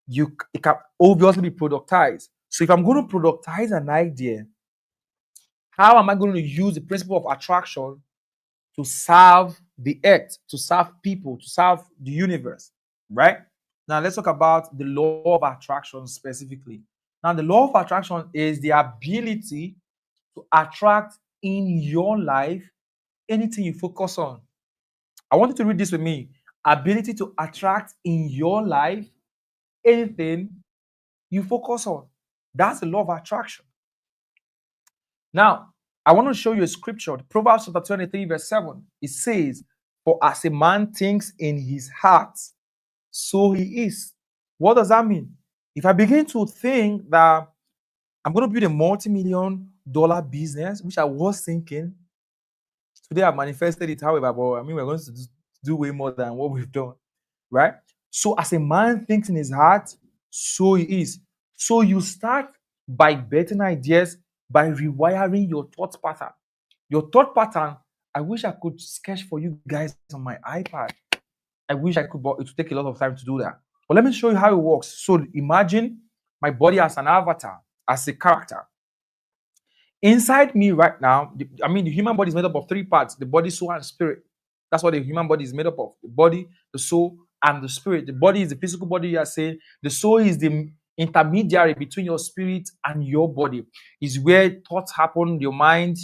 It can obviously be productized. So if I'm going to productize an idea, how am I going to use the principle of attraction to serve the earth, to serve people, to serve the universe, right? Now let's talk about the law of attraction specifically. Now the law of attraction is the ability to attract in your life anything you focus on. I want you to read this with me. Ability to attract in your life anything you focus on. That's the law of attraction. Now, I want to show you a scripture. Proverbs chapter 23, verse 7. It says, "For as a man thinks in his heart, so he is." What does that mean? If I begin to think that I'm going to build a multi-million-dollar business, which I was thinking, today I manifested it, however, but I mean, we're going to do way more than what we've done, right? So as a man thinks in his heart, so he is. So you start by betting ideas, by rewiring your thought pattern. Your thought pattern, I wish I could sketch for you guys on my iPad. I wish I could, but it would take a lot of time to do that. But let me show you how it works. So imagine my body as an avatar, as a character. Inside me right now, the human body is made up of 3 parts: the body, soul, and spirit. That's what the human body is made up of: the body, the soul, and the spirit. The body is the physical body you are saying. The soul is the intermediary between your spirit and your body. Is where thoughts happen, your mind,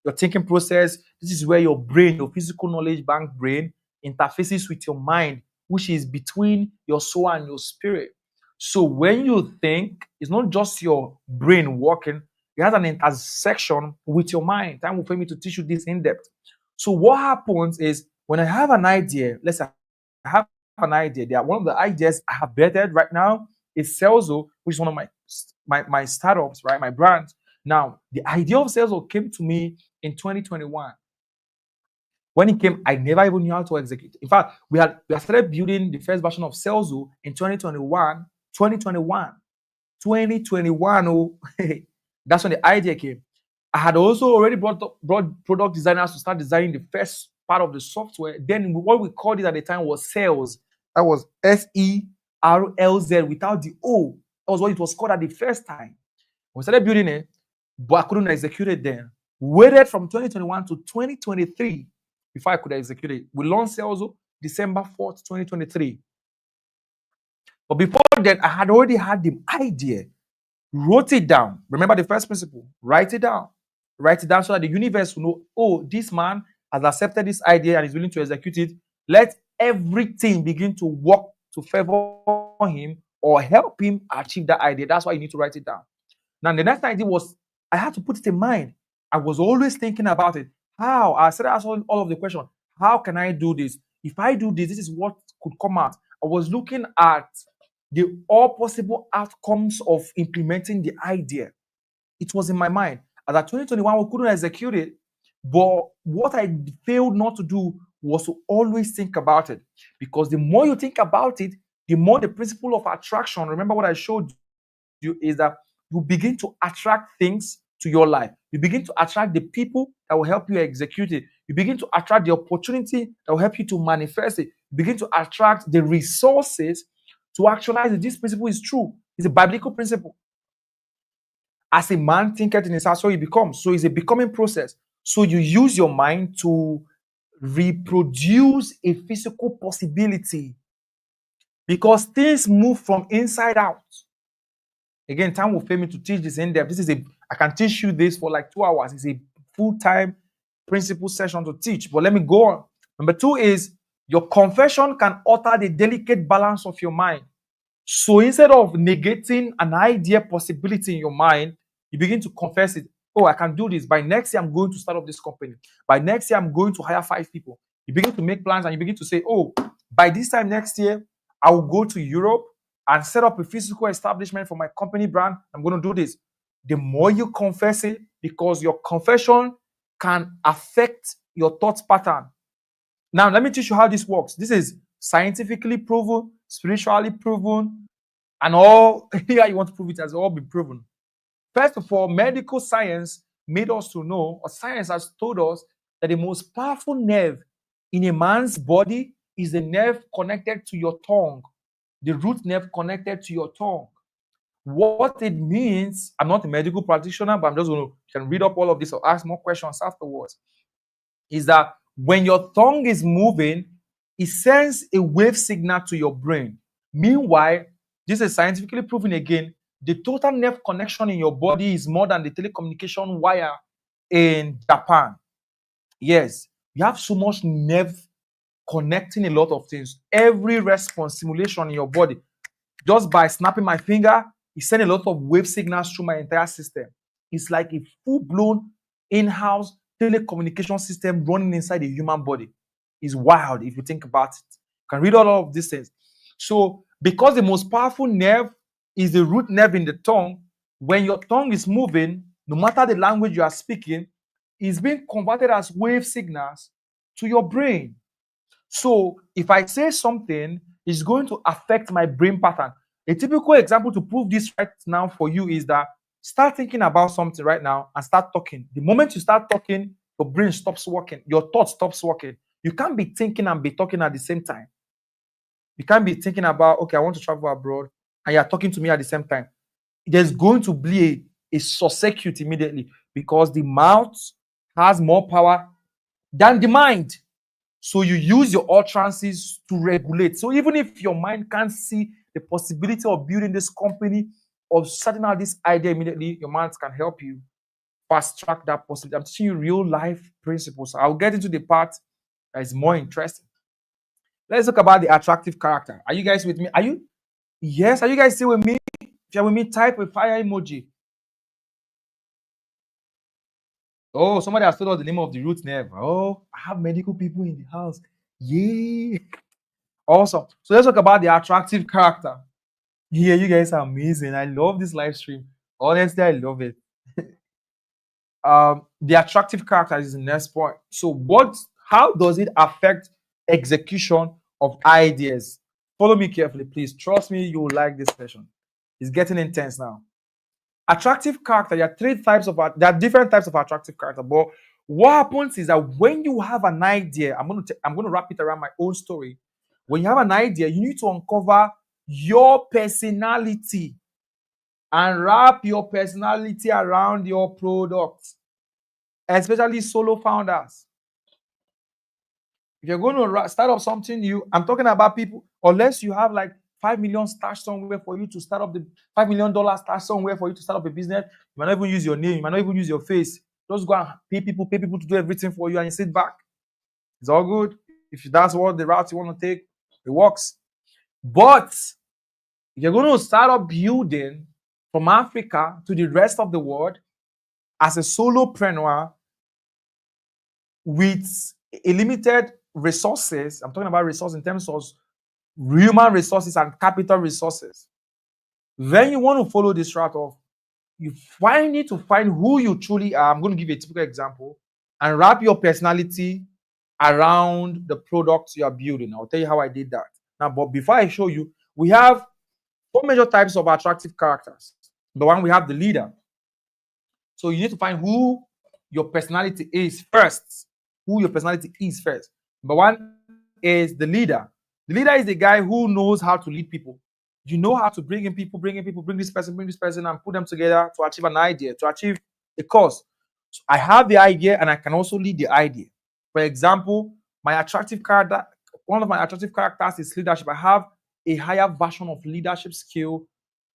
your thinking process. This is where your brain, your physical knowledge bank brain, interfaces with your mind, which is between your soul and your spirit. So when you think, it's not just your brain working, it has an intersection with your mind. Time will for me to teach you this in depth. So what happens is when I have an idea, let's say I have an idea. One of the ideas I have betted right now is Celso, which is one of my startups, right? My brand. Now, the idea of Celso came to me in 2021. When it came, I never even knew how to execute. In fact, we had started building the first version of Celso in 2021. 2021. Oh, that's when the idea came. I had also already brought product designers to start designing the first part of the software. Then what we called it at the time was sales. That was SERLZ without the O. That was what it was called at the first time. We started building it, but I couldn't execute it then. Waited from 2021 to 2023 before I could execute it. We launched sales December 4th, 2023. But before then, I had already had the idea, wrote it down. Remember the first principle, write it down. Write it down so that the universe will know, oh, this man has accepted this idea and is willing to execute it. Let everything begin to work to favor him or help him achieve that idea. That's why you need to write it down. Now, the next idea was, I had to put it in mind. I was always thinking about it. How? I started asking all of the questions. How can I do this? If I do this, this is what could come out. I was looking at the all possible outcomes of implementing the idea. It was in my mind. As at 2021, we couldn't execute it. But what I failed not to do was to always think about it. Because the more you think about it, the more the principle of attraction, remember what I showed you is that you begin to attract things to your life. You begin to attract the people that will help you execute it. You begin to attract the opportunity that will help you to manifest it. You begin to attract the resources to actualize it. This principle is true. It's a biblical principle. As a man thinketh in his heart, so he becomes. So it's a becoming process. So you use your mind to reproduce a physical possibility because things move from inside out. Again, time will fail me to teach this in depth. I can teach you this for like 2 hours. It's a full-time principle session to teach. But let me go on. Number 2 is your confession can alter the delicate balance of your mind. So instead of negating an idea possibility in your mind, you begin to confess it. Oh, I can do this. By next year, I'm going to start up this company. By next year, I'm going to hire 5 people. You begin to make plans and you begin to say, oh, by this time next year, I will go to Europe and set up a physical establishment for my company brand. I'm going to do this. The more you confess it, because your confession can affect your thought pattern. Now, let me teach you how this works. This is scientifically proven, spiritually proven, and all here you want to prove it has all been proven. First of all, medical science made us to know, or science has told us, that the most powerful nerve in a man's body is the nerve connected to your tongue, the root nerve connected to your tongue. What it means, I'm not a medical practitioner, but I'm just going to, you can read up all of this or ask more questions afterwards, is that when your tongue is moving, it sends a wave signal to your brain. Meanwhile, this is scientifically proven again, the total nerve connection in your body is more than the telecommunication wire in Japan. Yes, you have so much nerve connecting a lot of things. Every response, stimulation in your body, just by snapping my finger, it sends a lot of wave signals through my entire system. It's like a full-blown in-house telecommunication system running inside the human body. It's wild if you think about it. You can read all of these things. So, because the most powerful nerve is the root nerve in the tongue, when your tongue is moving, no matter the language you are speaking, it's being converted as wave signals to your brain. So, if I say something, it's going to affect my brain pattern. A typical example to prove this right now for you is that start thinking about something right now and start talking. The moment you start talking, your brain stops working. Your thought stops working. You can't be thinking and be talking at the same time. You can't be thinking about, okay, I want to travel abroad, and you're talking to me at the same time. There's going to be a circuit immediately because the mouth has more power than the mind. So you use your utterances to regulate. So even if your mind can't see the possibility of building this company or starting out this idea immediately, your mind can help you fast track that possibility. I'm teaching you real life principles. I'll get into the part that is more interesting. Let's talk about the attractive character. Are you guys with me? Are you? Yes. Are you guys still with me? If you're with me, type a fire emoji. Oh, somebody has told us the name of the root nerve. Oh, I have medical people in the house. Yeah. Awesome. So let's talk about the attractive character. Yeah, you guys are amazing. I love this live stream. Honestly, I love it. The attractive character is the next point. So how does it affect execution of ideas? Follow me carefully, please. Trust me, you will like this session. It's getting intense now. Attractive character, there are different types of attractive character, but what happens is that when you have an idea, I'm going to wrap it around my own story. When you have an idea, you need to uncover your personality and wrap your personality around your product, especially solo founders. If you're going to start up something new, I'm talking about people, unless you have like 5 million stash somewhere for you to start up the $5 million stash somewhere for you to start up a business, you might not even use your name, you might not even use your face. Just go and pay people to do everything for you and you sit back. It's all good. If that's what the route you want to take, it works. But if you're going to start up building from Africa to the rest of the world as a solopreneur with a limited resources, I'm talking about resources in terms of human resources and capital resources, then you want to follow this route of you need to find who you truly are. I'm going to give you a typical example and wrap your personality around the products you are building. I'll tell you how I did that. Now, but before I show you, we have 4 major types of attractive characters. Number one, we have the leader. So you need to find who your personality is first. Who your personality is first. Number one is the leader. The leader is the guy who knows how to lead people. You know how to bring in people, bring this person, and put them together to achieve an idea, to achieve a cause. So I have the idea and I can also lead the idea. For example, my attractive character, one of my attractive characters is leadership. I have a higher version of leadership skill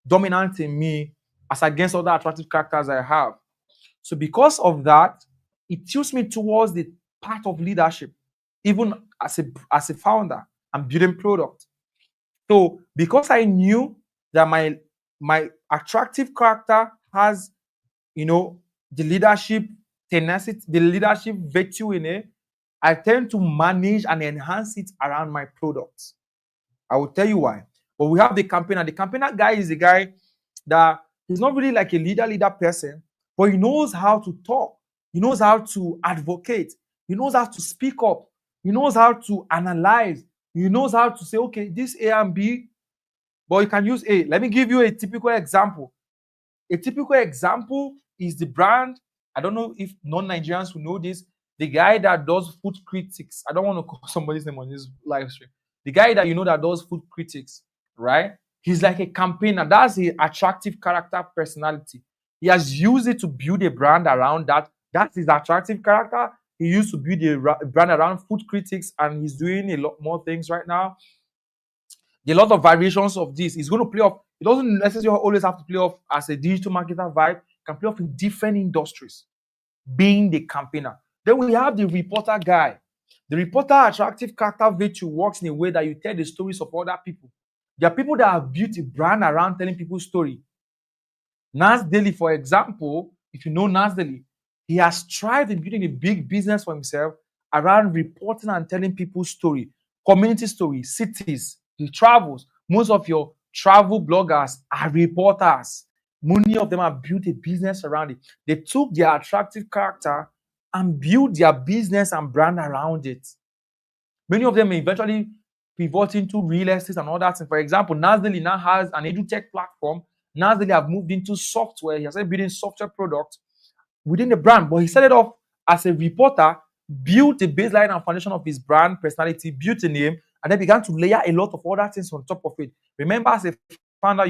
dominant in me as against other attractive characters I have. So because of that, it tilts me towards the path of leadership, even as a founder and building product. So because I knew that my attractive character has, the leadership tenacity, the leadership virtue in it, I tend to manage and enhance it around my products. I will tell you why. But we have the campaigner. The campaigner guy is a guy that he's not really like a leader person, but he knows how to talk. He knows how to advocate. He knows how to speak up. He knows how to analyze. He knows how to say, okay, this A and B, but you can use A. Let me give you a typical example. A typical example is the brand. I don't know if non-Nigerians will know this. The guy that does food critics. I don't want to call somebody's name on this live stream. The guy that that does food critics, right? He's like a campaigner. That's an attractive character personality. He has used it to build a brand around that. That's his attractive character. He used to build a brand around food critics, and he's doing a lot more things right now. There are a lot of variations of this. It's going to play off. It doesn't necessarily always have to play off as a digital marketer vibe. It can play off in different industries, being the campaigner. Then we have the reporter guy. The reporter attractive character virtue works in a way that you tell the stories of other people. There are people that have built a brand around telling people's story. Nas Daily, for example, if you know Nas Daily, he has tried in building a big business for himself around reporting and telling people's story, community stories, cities. He travels. Most of your travel bloggers are reporters. Many of them have built a business around it. They took their attractive character and built their business and brand around it. Many of them eventually pivot into real estate and all that. For example, Nas Daily now has an edutech platform. Nas Daily have moved into software. He has started building software products within the brand, but he started off as a reporter, built the baseline and foundation of his brand personality, built a name, and then began to layer a lot of other things on top of it. Remember, as a founder,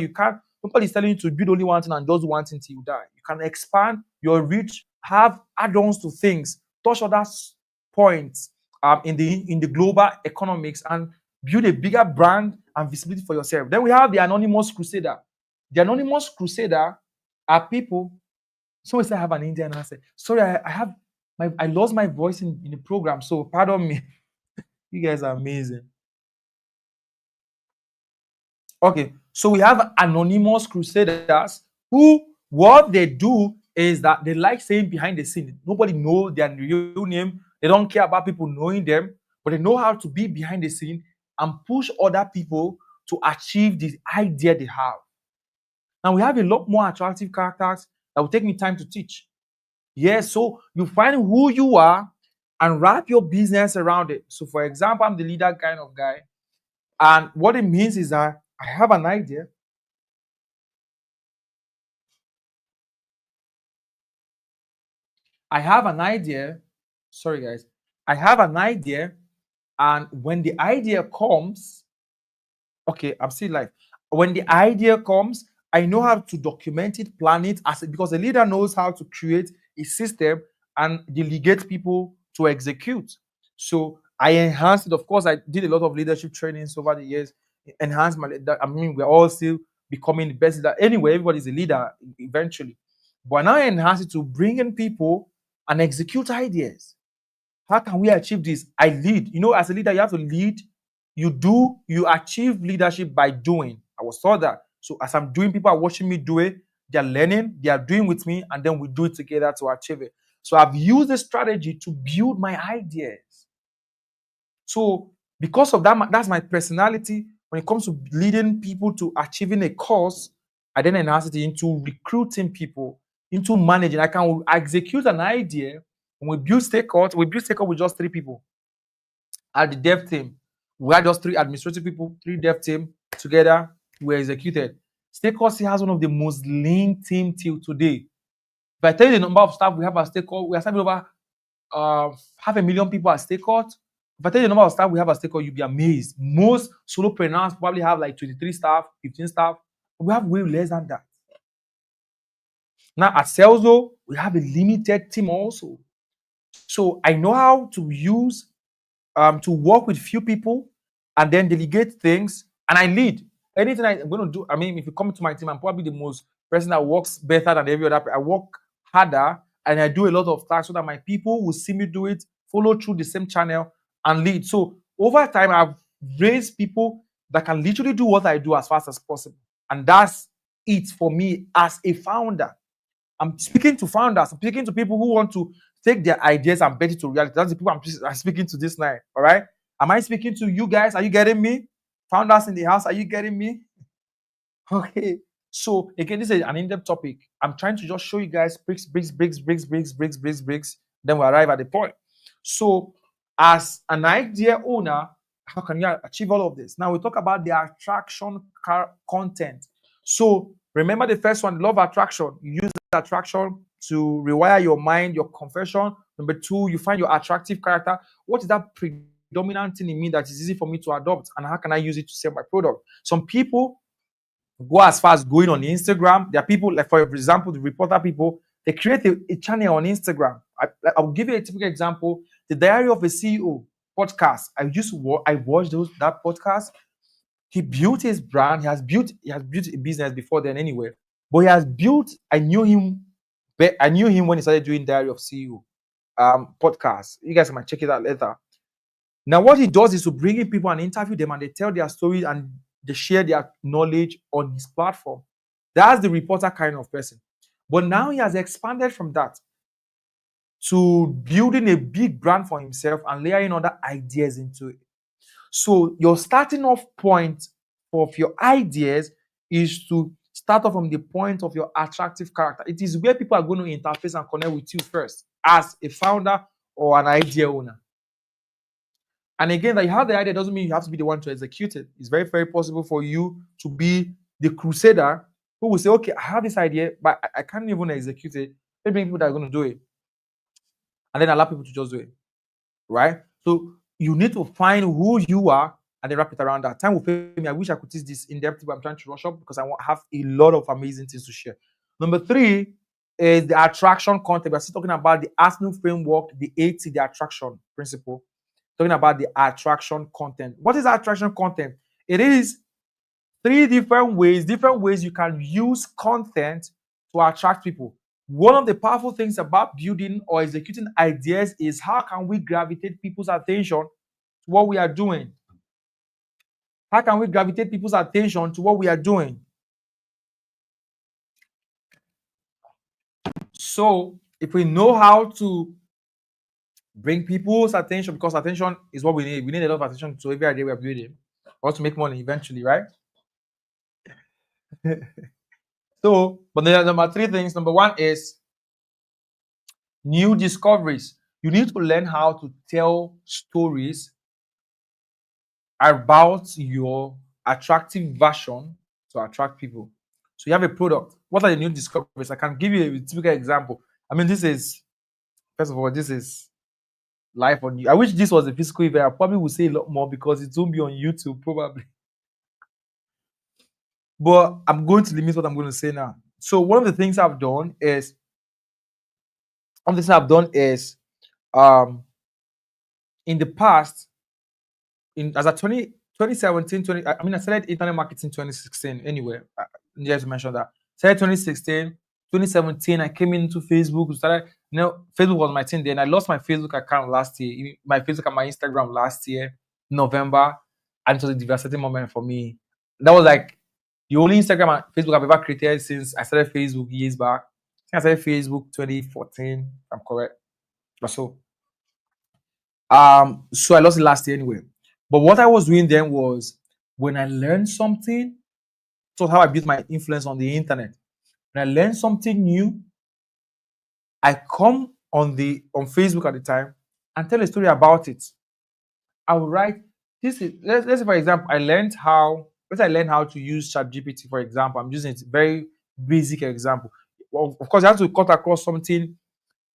nobody's telling you to build only one thing and just do one thing till you die. You can expand your reach, have add-ons to things, touch other points in the global economics, and build a bigger brand and visibility for yourself. Then we have the anonymous crusader. The anonymous crusader are people. Someone said I have an Indian accent. Sorry, I lost my voice in the program, so pardon me. You guys are amazing. Okay, so we have anonymous crusaders who, what they do is that they like saying behind the scene. Nobody knows their real name. They don't care about people knowing them, but they know how to be behind the scene and push other people to achieve the idea they have. Now we have a lot more attractive characters that will take me time to teach. Yes, so you find who you are and wrap your business around it. So for example, I'm the leader kind of guy. And what it means is that I have an idea. I have an idea. Sorry, guys. I have an idea. And when the idea comes, okay, I'm still live. When the idea comes, I know how to document it, plan it, because the leader knows how to create a system and delegate people to execute. So I enhanced it. Of course, I did a lot of leadership trainings over the years. Enhanced we're all still becoming the best leader. Anyway, everybody's a leader eventually. But now I enhance it to bring in people and execute ideas. How can we achieve this? I lead. As a leader, you have to lead. You achieve leadership by doing. I was taught that. So as I'm doing, people are watching me do it. They're learning, they are doing with me, and then we do it together to achieve it. So I've used this strategy to build my ideas. So because of that, that's my personality. When it comes to leading people to achieving a cause, I then enhance it into recruiting people, into managing. I can execute an idea. When we build stakeout with just 3 people at the dev team. We had just 3 administrative people, 3 dev team together. We executed. Steakhouse has one of the most lean team till today. If I tell you the number of staff we have at Steakhouse, we are serving over 500,000 people at Steakhouse. If I tell you the number of staff we have at Steakhouse, you'll be amazed. Most solopreneurs probably have like 23 staff, 15 staff. We have way less than that. Now at Salesforce, we have a limited team also. So I know how to use to work with few people and then delegate things, and I lead. Anything I'm going to do, I mean, if you come to my team, I'm probably the most person that works better than every other. I work harder and I do a lot of tasks so that my people will see me do it, follow through the same channel, and lead. So over time, I've raised people that can literally do what I do as fast as possible. And that's it for me as a founder. I'm speaking to founders, I'm speaking to people who want to take their ideas and bet it to reality. That's the people I'm speaking to this night. All right. Am I speaking to you guys? Are you getting me? Founders in the house, are you getting me? Okay. So again, this is an in-depth topic. I'm trying to just show you guys bricks. Then we arrive at the point. So as an idea owner, how can you achieve all of this? Now we talk about the attraction content. So remember the first one, love attraction. You use attraction to rewire your mind, your confession. Number two, you find your attractive character. What is that predominant thing in me that is easy for me to adopt, and how can I use it to sell my product? Some people go as far as going on Instagram. There are people, like for example, the reporter people, they create a channel on Instagram. I'll give you a typical example. The Diary of a CEO podcast. I watched that podcast. He built his brand. He has built a business before then anyway. But he has built. I knew him when he started doing Diary of CEO podcast. You guys might check it out later. Now, what he does is to bring in people and interview them, and they tell their story and they share their knowledge on his platform. That's the reporter kind of person. But now he has expanded from that to building a big brand for himself and layering other ideas into it. So your starting off point of your ideas is to start off from the point of your attractive character. It is where people are going to interface and connect with you first as a founder or an idea owner. And again, that you have the idea doesn't mean you have to be the one to execute it. It's very, very possible for you to be the crusader who will say, okay, I have this idea, but I can't even execute it. Let me bring people that are going to do it. And then allow people to just do it. Right? So you need to find who you are and then wrap it around that. Time will fail me. I wish I could teach this in depth, but I'm trying to rush up because I want to have a lot of amazing things to share. Number three is the attraction content. We're still talking about the Arsenal framework, the 80, the attraction principle. Talking about the attraction content. What is attraction content? It is three different ways you can use content to attract people. One of the powerful things about building or executing ideas is how can we gravitate people's attention to what we are doing? How can we gravitate people's attention to what we are doing? So if we know how to bring people's attention, because attention is what we need. We need a lot of attention to every idea we are building. We want to make money eventually, right? So, but there are number three things. Number one is new discoveries. You need to learn how to tell stories about your attractive version to attract people. So you have a product. What are the new discoveries? I can give you a typical example. I mean, this is, first of all, this is live on you. I wish this was a physical event. I probably would say a lot more because it won't be on YouTube, probably. But I'm going to limit what I'm going to say now. So one of the things I've done is, in the past, as a 2017, I started internet marketing 2016 anyway. Just to mention that. Started 2016, 2017, I came into Facebook. Facebook was my thing then. I lost my Facebook account last year, my Facebook and my Instagram last year, November. And it was a devastating moment for me. That was like the only Instagram and Facebook I've ever created since I started Facebook years back. I started Facebook 2014, if I'm correct. So I lost it last year anyway. But what I was doing then was, when I learned something, so how I built my influence on the internet. When I learned something new, I come on Facebook at the time and tell a story about it. I will write this. Let's say, for example, I learned how once I learn how to use ChatGPT, for example, I'm using it very basic example. Well, of course, you have to cut across something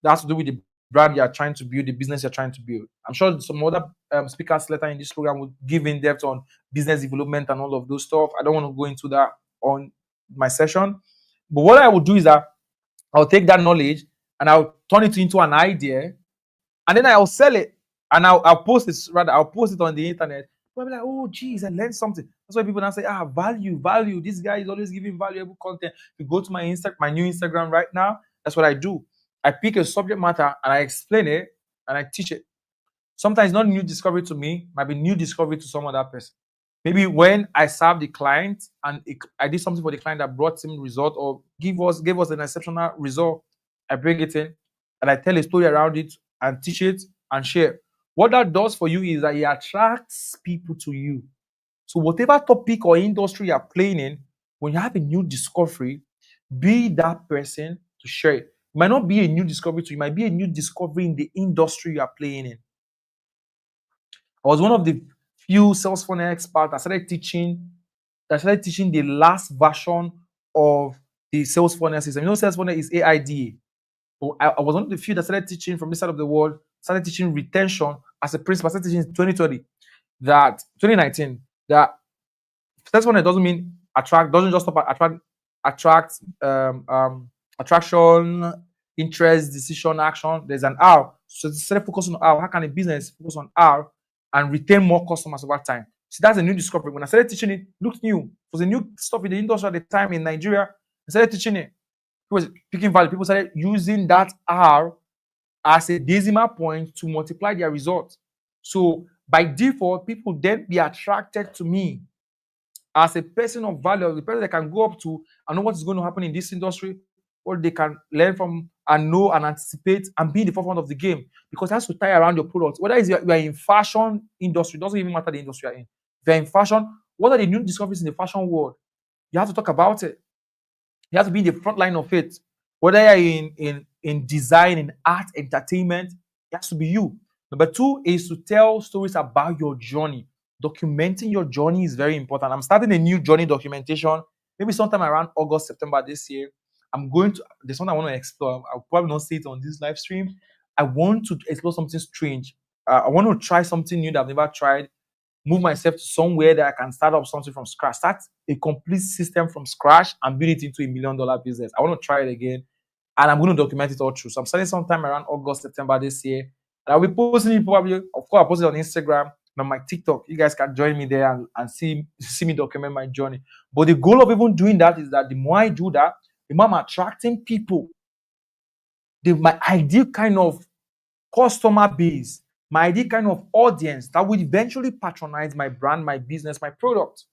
that has to do with the brand you're trying to build, the business you're trying to build. I'm sure some other speakers later in this program will give in depth on business development and all of those stuff. I don't want to go into that on my session. But what I will do is that I'll take that knowledge and I'll turn it into an idea, and then I'll sell it, and I'll post it. Rather, I'll post it on the internet. People will be like, "Oh, geez, I learned something." That's why people now say, value. This guy is always giving valuable content. If you go to my new Instagram right now, that's what I do. I pick a subject matter and I explain it and I teach it. Sometimes not new discovery to me, might be new discovery to some other person. Maybe when I serve the client and I did something for the client that brought him result or gave us an exceptional result, I bring it in and I tell a story around it and teach it and share. What that does for you is that it attracts people to you. So whatever topic or industry you're playing in, when you have a new discovery, be that person to share it. It might not be a new discovery to you, it might be a new discovery in the industry you are playing in. I was one of the few sales funnel experts that started teaching the last version of the sales funnel system. You know, sales funnel is AIDA. But I was one of the few that started teaching from this side of the world, started teaching retention as a principle. I started teaching in 2019, that sales funnel doesn't mean attract, doesn't just stop at attraction, interest, decision, action. There's an R. So instead of focusing on R, how can a business focus on R and retain more customers over time? So that's a new discovery. When I started teaching it, it looked new. It was a new stuff in the industry at the time in Nigeria. I started teaching it. People was picking value. People started using that R as a decimal point to multiply their results. So by default, people then be attracted to me as a person of value, the person they can go up to and know what is going to happen in this industry, what they can learn from and know and anticipate and be in the forefront of the game, because it has to tie around your product. Whether you are in fashion industry, it doesn't even matter the industry you're in. If you're in fashion, what are the new discoveries in the fashion world? You have to talk about it. You have to be in the front line of it. Whether you're in design, in art, entertainment, it has to be you. Number two is to tell stories about your journey. Documenting your journey is very important. I'm starting a new journey documentation, maybe sometime around August, September this year. There's something I want to explore. I'll probably not see it on this live stream. I want to explore something strange. I want to try something new that I've never tried, move myself to somewhere that I can start up something from scratch, start a complete system from scratch and build it into $1 million business. I want to try it again, and I'm going to document it all through. So I'm starting sometime around August, September this year. And I'll be posting it probably, of course, I'll post it on Instagram and on my TikTok. You guys can join me there and see me document my journey. But the goal of even doing that is that the more I do that, the more I'm attracting people, my ideal kind of customer base, my ideal kind of audience that will eventually patronize my brand, my business, my product.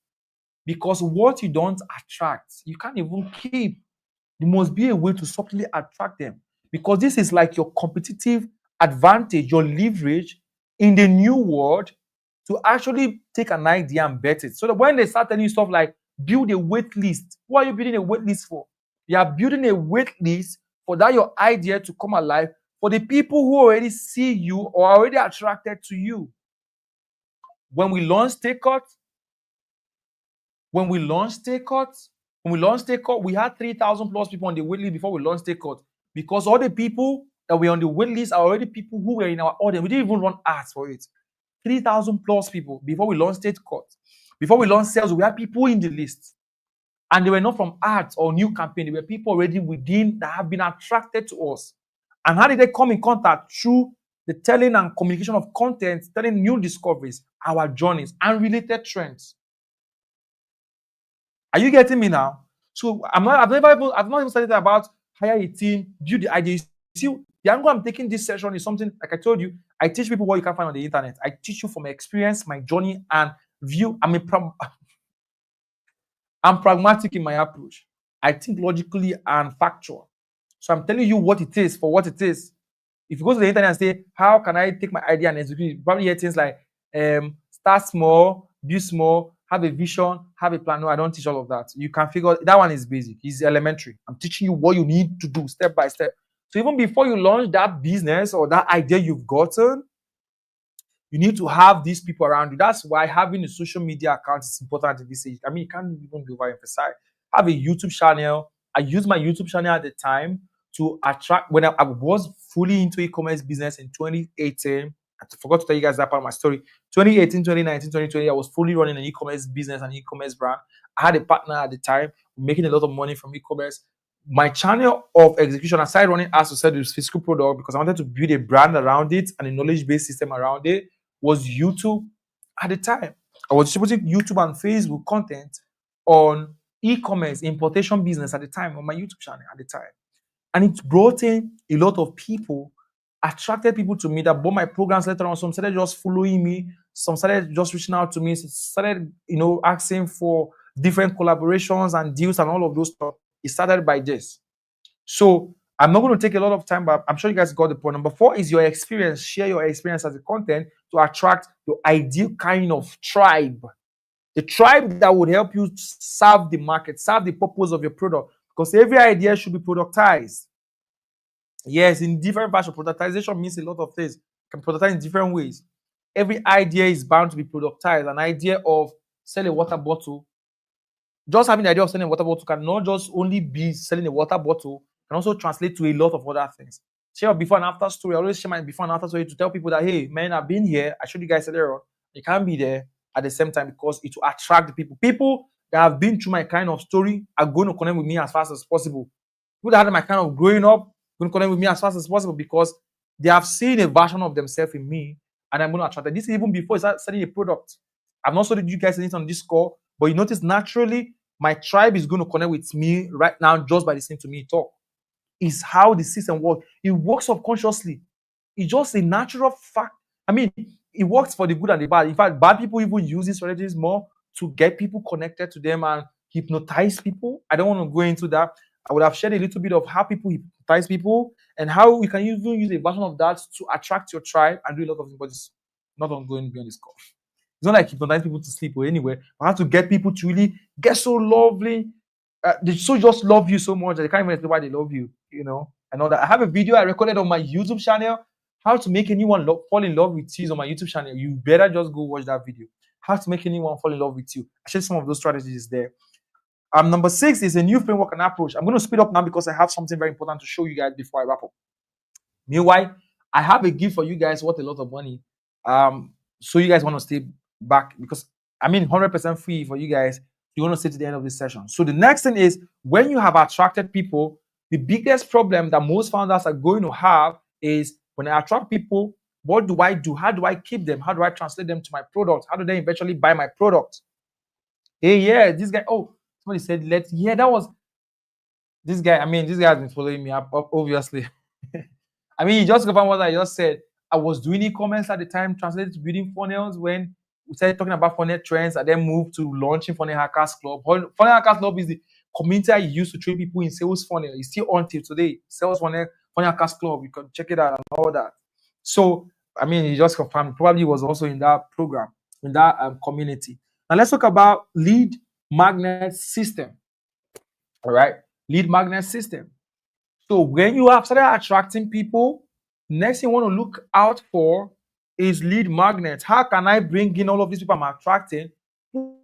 Because what you don't attract, you can't even keep. There must be a way to subtly attract them. Because this is like your competitive advantage, your leverage in the new world to actually take an idea and bet it. So that when they start telling you stuff like build a wait list, what are you building a wait list for? You are building a wait list for that your idea to come alive for the people who already see you or are already attracted to you. When we launched Takeout, we had 3,000 plus people on the wait list before we launched Takeout, because all the people that were on the wait list are already people who were in our audience. We didn't even run ads for it. 3,000 plus people before we launched Takeout. Before we launched sales, we had people in the list. And they were not from ads or new campaign. They were people already within that have been attracted to us. And how did they come in contact? Through the telling and communication of content, telling new discoveries, our journeys, and related trends. Are you getting me now? So I've not even started about hire a team, build the ideas. See, the angle I'm taking this session is something, like I told you, I teach people what you can find on the internet. I teach you from my experience, my journey, and view. I'm pragmatic in my approach. I think logically and factual. So I'm telling you what it is for what it is. If you go to the internet and say, how can I take my idea and execute it? You probably hear things like start small, build small, have a vision, have a plan. No, I don't teach all of that. You can figure that one is basic. It's elementary. I'm teaching you what you need to do step by step. So even before you launch that business or that idea you've gotten, You need to have these people around you. That's why having a social media account is important at this age. I mean, it can't even be overemphasized. Have a YouTube channel. I used my YouTube channel at the time to attract, when I was fully into e-commerce business in 2018. I forgot to tell you guys that part of my story. 2018, 2019, 2020, I was fully running an e-commerce business and e-commerce brand. I had a partner at the time making a lot of money from e-commerce. My channel of execution, I started running ads to sell this physical product because I wanted to build a brand around it and a knowledge-based system around it, was YouTube at the time. I was distributing YouTube and Facebook content on e-commerce importation business at the time on my YouTube channel at the time. And it brought in a lot of people, attracted people to me that bought my programs later on. Some started just following me, some started just reaching out to me, started, asking for different collaborations and deals and all of those stuff. It started by this. So I'm not going to take a lot of time, but I'm sure you guys got the point. Number 4 is your experience. Share your experience as a content to attract your ideal kind of tribe. The tribe that would help you serve the market, serve the purpose of your product. Because every idea should be productized. Yes, in different fashion. Productization means a lot of things. You can productize in different ways. Every idea is bound to be productized. An idea of selling a water bottle, just having the idea of selling a water bottle cannot just only be selling a water bottle, can also translate to a lot of other things. Share your before and after story. I always share my before and after story to tell people that, hey, man, I've been here. I showed you guys earlier on. You can't be there at the same time because it will attract the people. People that have been through my kind of story are going to connect with me as fast as possible. People that had my kind of growing up going to connect with me as fast as possible because they have seen a version of themselves in me, and I'm going to attract them. This is even before I start selling a product. I'm not sure that you guys see it on this call, but you notice naturally my tribe is going to connect with me right now just by listening to me talk. Is how the system works. It works subconsciously. It's just a natural fact. I mean, it works for the good and the bad. In fact, bad people even use these strategies more to get people connected to them and hypnotize people. I don't want to go into that. I would have shared a little bit of how people hypnotize people and how we can even use a version of that to attract your tribe and do a lot of things, but it's not ongoing beyond this call. It's not like hypnotize people to sleep or anywhere. I have to get people to really get so lovely. They so just love you so much that they can't even explain why they love you, and all that. I have a video I recorded on my YouTube channel, how to make anyone fall in love with you, on my YouTube channel. You better just go watch that video. How to make anyone fall in love with you. I share some of those strategies there. Number 6 is a new framework and approach. I'm going to speed up now because I have something very important to show you guys before I wrap up. Meanwhile, I have a gift for you guys worth a lot of money. So you guys want to stay back because 100% free for you guys. You want to stay to the end of this session. So the next thing is, when you have attracted people, the biggest problem that most founders are going to have is, when I attract people, what do I do? How do I keep them? How do I translate them to my product? How do they eventually buy my product? Hey, yeah, this guy. Oh, somebody said, that was this guy. This guy has been following me up, obviously. He just confirmed what I just said. I was doing e-commerce at the time, translated to building funnels when we started talking about funnel trends, and then moved to launching Funnel Hackers Club. Funnel Hackers Club is the community I used to train people in sales funnel. It's still on till today. Sales Funnel Hackers Club. You can check it out and all that. So, he just confirmed. Probably was also in that program, in that community. Now, let's talk about lead magnet system. All right. Lead magnet system. So when you have started attracting people, next thing you want to look out for is lead magnets. How can I bring in all of these people I'm attracting,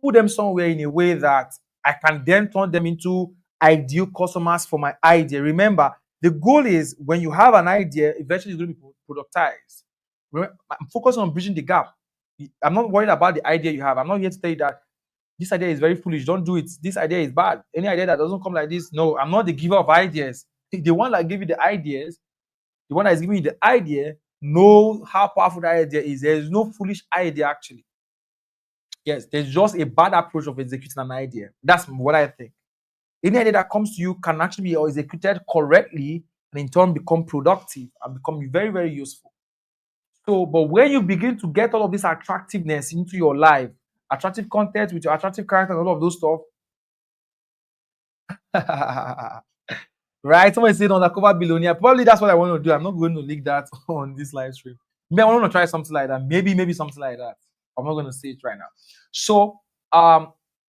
put them somewhere in a way that I can then turn them into ideal customers for my idea? Remember, the goal is, when you have an idea, eventually it's going to be productized. I'm focused on bridging the gap. I'm not worried about the idea you have. I'm not here to tell you that this idea is very foolish, don't do it. This idea is bad. Any idea that doesn't come like this, no, I'm not the giver of ideas. The one that give you the ideas, the one that is giving you the idea, know how powerful that idea is. There is no foolish idea, actually. Yes, there's just a bad approach of executing an idea. That's what I think. Any idea that comes to you can actually be executed correctly and in turn become productive and become very, very useful. So, but when you begin to get all of this attractiveness into your life, attractive content with your attractive character and all of those stuff, right? Someone said undercover billionaire. Probably that's what I want to do. I'm not going to leak that on this live stream. Maybe I want to try something like that. Maybe something like that. I'm not going to say it right now. So,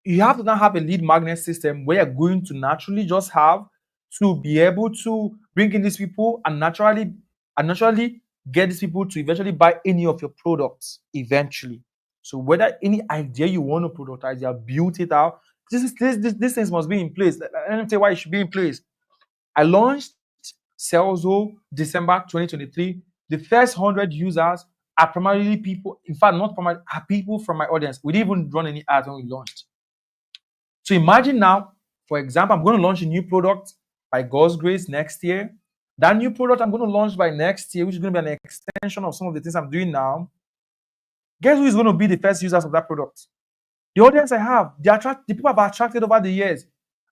you have to now have a lead magnet system where you're going to naturally just have to be able to bring in these people and naturally get these people to eventually buy any of your products eventually. So whether any idea you want to productize, you have built it out. This things must be in place. Let me tell you why it should be in place. I launched Salesforce December 2023. The first 100 users are primarily people, in fact, not primarily, are people from my audience. We didn't even run any ads when we launched. So imagine now, for example, I'm going to launch a new product by God's grace next year. That new product I'm going to launch by next year, which is going to be an extension of some of the things I'm doing now. Guess who is going to be the first users of that product? The audience I have, the people I've attracted over the years.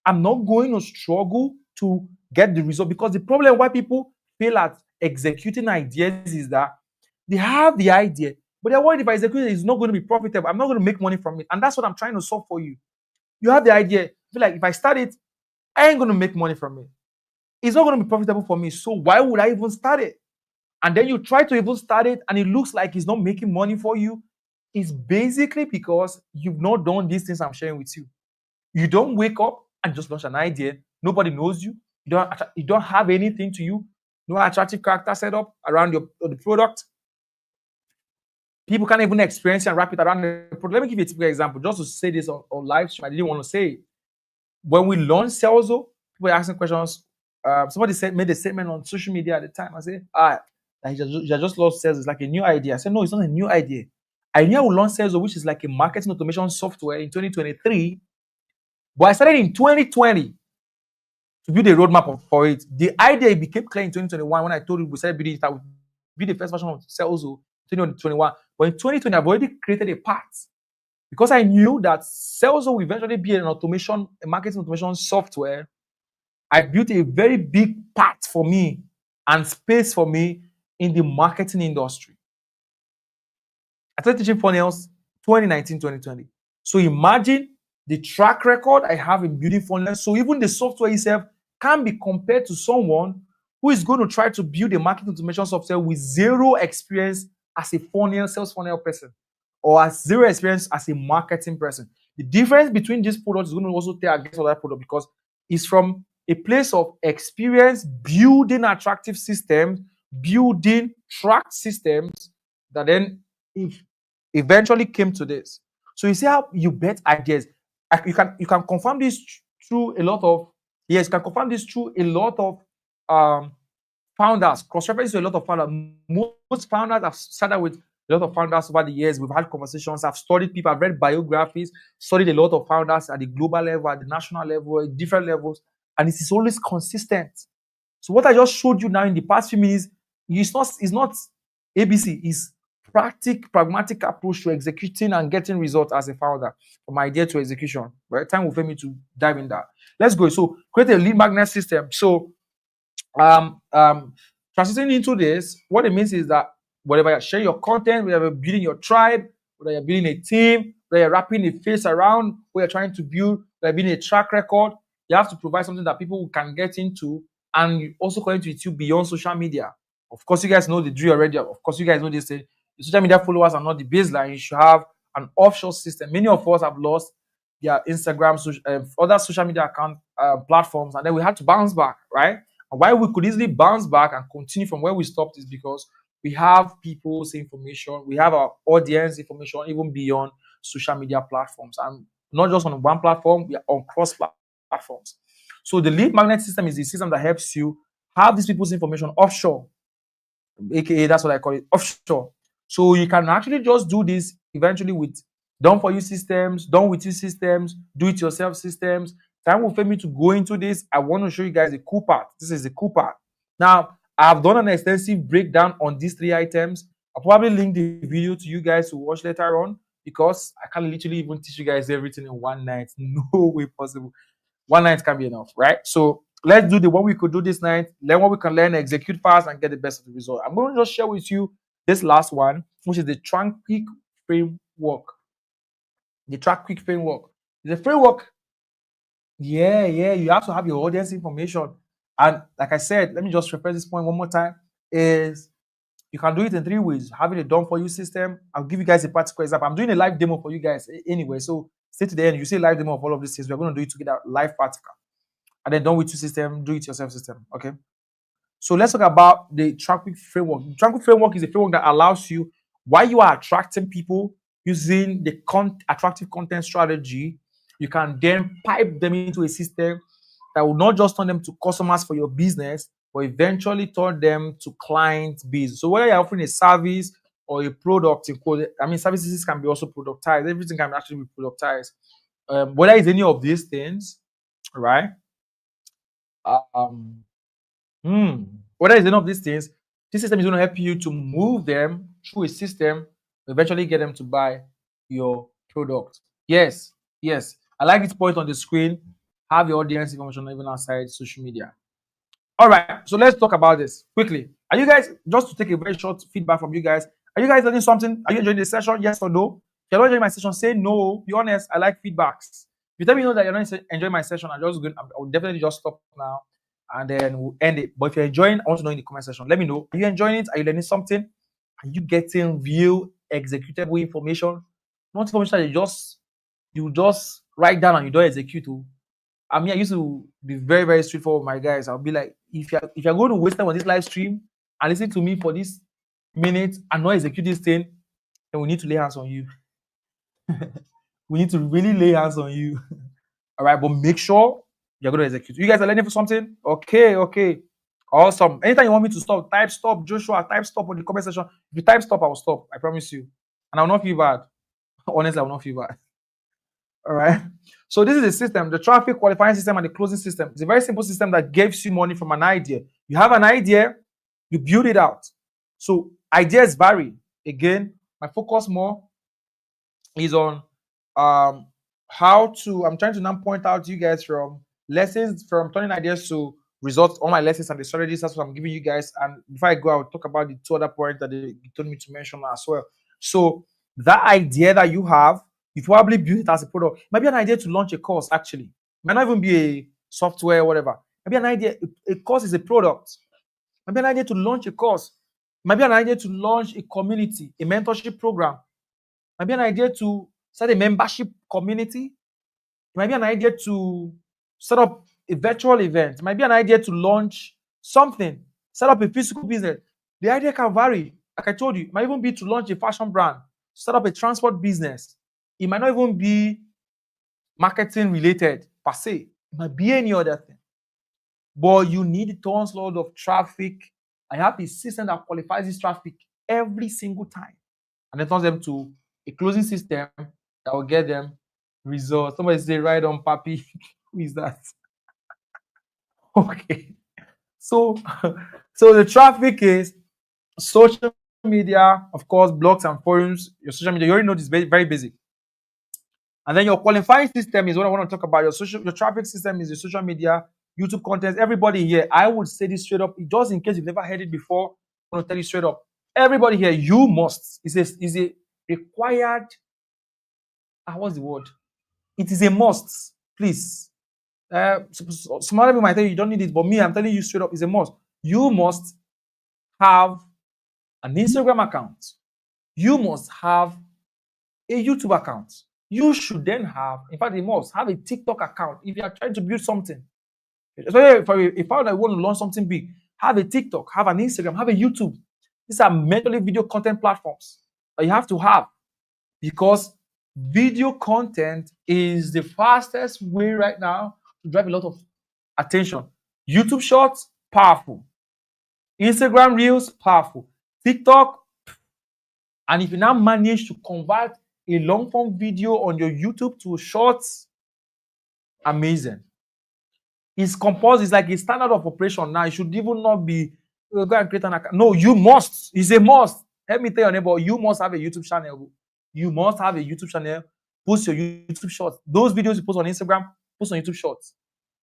I'm not going to struggle to get the result, because the problem why people fail at executing ideas is that they have the idea, but they're worried if I execute it, it's not going to be profitable. I'm not going to make money from it. And that's what I'm trying to solve for you. You have the idea, you feel like if I start it, I ain't going to make money from it. It's not going to be profitable for me. So why would I even start it? And then you try to even start it and it looks like it's not making money for you. It's basically because you've not done these things I'm sharing with you. You don't wake up and just launch an idea. Nobody knows you. You don't have anything to you. No attractive character set up around the product. People can't even experience it and wrap it around the product. Let me give you a typical example. Just to say this on live stream, I didn't want to say it. When we launched Salesforce, people were asking questions. Somebody made a statement on social media at the time. I said, you just launched Salesforce. It's like a new idea. I said, no, it's not a new idea. I knew I would launch Salesforce, which is like a marketing automation software, in 2023. But I started in 2020 to build a roadmap for it. The idea became clear in 2021 when I told you we started building it. I would be the first version of Salesforce in 2021. But in 2020, I've already created a part, because I knew that Salesforce will eventually be a marketing automation software. I built a very big part for me and space for me in the marketing industry. I started teaching funnels 2019, 2020. So imagine the track record I have in building funnels. So even the software itself can be compared to someone who is going to try to build a marketing automation software with zero experience as a sales funnel person, or as zero experience as a marketing person. The difference between these products is going to also tell against other product, because it's from a place of experience building attractive systems, building tracked systems, that then eventually came to this. So you see how you bet ideas. You can confirm this through a lot of founders, cross-reference to a lot of founders. Most founders have started with a lot of founders over the years. We've had conversations. I've studied people. I've read biographies, studied a lot of founders at the global level, at the national level, at different levels, and it is always consistent. So what I just showed you now in the past few minutes is not ABC. It's pragmatic approach to executing and getting results as a founder, from idea to execution. Right? Time will fail me to dive in that. Let's go. So create a lead magnet system. So transitioning into this, what it means is that whatever you're sharing your content, whether you're building your tribe, whether you're building a team, whether you're wrapping a face around what you're trying to build, whether you're building a track record, you have to provide something that people can get into, and you also connect with you beyond social media. Of course, you guys know the drill already. Of course, you guys know this thing. The social media followers are not the baseline. You should have an offshore system. Many of us have lost their Instagram, other social media account platforms, and then we had to bounce back, right? And why we could easily bounce back and continue from where we stopped is because we have people's information, we have our audience information even beyond social media platforms, and not just on one platform, we are on cross platforms. So the lead magnet system is the system that helps you have these people's information offshore, aka that's what I call it, offshore. So you can actually just do this eventually with done for you systems, done with you systems, do it yourself systems. Time will fail me to go into this. I want to show you guys the cool part. This is the cool part. Now, I've done an extensive breakdown on these three items. I'll probably link the video to you guys to watch later on, because I can't literally even teach you guys everything in one night. No way possible. One night can be enough, right? So let's do the what we could do this night, learn what we can learn, execute fast, and get the best of the result. I'm going to just share with you this last one, which is the Track Quick framework. The Track Quick framework. The framework, you have to have your audience information. And like I said, let me just repeat this point one more time, is you can do it in three ways. Having a done for you system. I'll give you guys a practical example. I'm doing a live demo for you guys anyway. So stay to the end. You see live demo of all of these things. We're going to do it together, live practical. And then done with you system, do it yourself system. Okay. So let's talk about the traffic framework. The traffic framework is a framework that allows you, while you are attracting people using the attractive content strategy, you can then pipe them into a system that will not just turn them to customers for your business, but eventually turn them to client base. So whether you're offering a service or a product, services can be also productized. Everything can actually be productized. Whether it's any of these things, right? Um, Whether it's any of these things, this system is going to help you to move them through a system, eventually get them to buy your product. Yes, yes. I like this point on the screen. Have your audience information even outside social media. All right, so let's talk about this quickly. Are you guys, just to take a very short feedback from you guys, are you guys learning something? Are you enjoying the session? Yes or no? If you're not enjoying my session, say no. Be honest. I like feedbacks. If you tell me no that you're not enjoying my session, I'll definitely just stop now and then we'll end it. But if you're enjoying, I want to know in the comment section. Let me know. Are you enjoying it? Are you learning something? Are you getting real executable information? Not information that you just write down and you don't execute. I used to be very, very straightforward with my guys. I'll be like, if you're going to waste time on this live stream and listen to me for this minute and not execute this thing, then we need to lay hands on you. We need to really lay hands on you. All right, but make sure you're going to execute. You guys are learning for something? Okay. Awesome. Anytime you want me to stop, type stop, Joshua, type stop on the comment section. If you type stop, I will stop. I promise you. And I will not feel bad. Honestly, I will not feel bad. All right. So this is a system, the traffic qualifying system and the closing system. It's a very simple system that gives you money from an idea. You have an idea, you build it out. So ideas vary. Again, my focus more is on how to, I'm trying to now point out to you guys from lessons, from turning ideas to results, all my lessons and the strategies. That's what I'm giving you guys. And before I go, I'll talk about the two other points that they told me to mention as well. So that idea that you have, you probably build it as a product. Maybe an idea to launch a course, actually. It might not even be a software or whatever. Maybe an idea, a course is a product. Maybe an idea to launch a course. Maybe an idea to launch a community, a mentorship program. Maybe an idea to start a membership community. It might be an idea to set up a virtual event. It might be an idea to launch something, set up a physical business. The idea can vary. Like I told you, it might even be to launch a fashion brand, set up a transport business. It might not even be marketing related per se. It might be any other thing. But you need tons load of traffic. I have a system that qualifies this traffic every single time. And then turns them to a closing system that will get them results. Somebody say, right on, Papi. Who is that? Okay. So the traffic is social media, of course, blogs and forums. Your social media, you already know this is very, very basic. And then your qualifying system is what I want to talk about. Your traffic system is your social media, YouTube content. Everybody here, I would say this straight up, just in case you've never heard it before, I want to tell you straight up. Everybody here, you must. Is a required. What's the word? It is a must. Please. Some other people might tell you don't need it, but me, I'm telling you straight up, it's a must. You must have an Instagram account. You must have a YouTube account. You should then have, in fact, you must have a TikTok account if you are trying to build something. So if I want to launch something big, have a TikTok, have an Instagram, have a YouTube. These are mentally video content platforms that you have to have, because video content is the fastest way right now to drive a lot of attention. YouTube Shorts, powerful. Instagram Reels, powerful. TikTok, and if you now manage to convert a long form video on your YouTube to shorts, amazing. It's composed, it's like a standard of operation now. It should even not be go and create an account. No, you must. It's a must. Help me tell your neighbor, you must have a YouTube channel. You must have a YouTube channel. Post your YouTube shorts. Those videos you post on Instagram, post on YouTube shorts.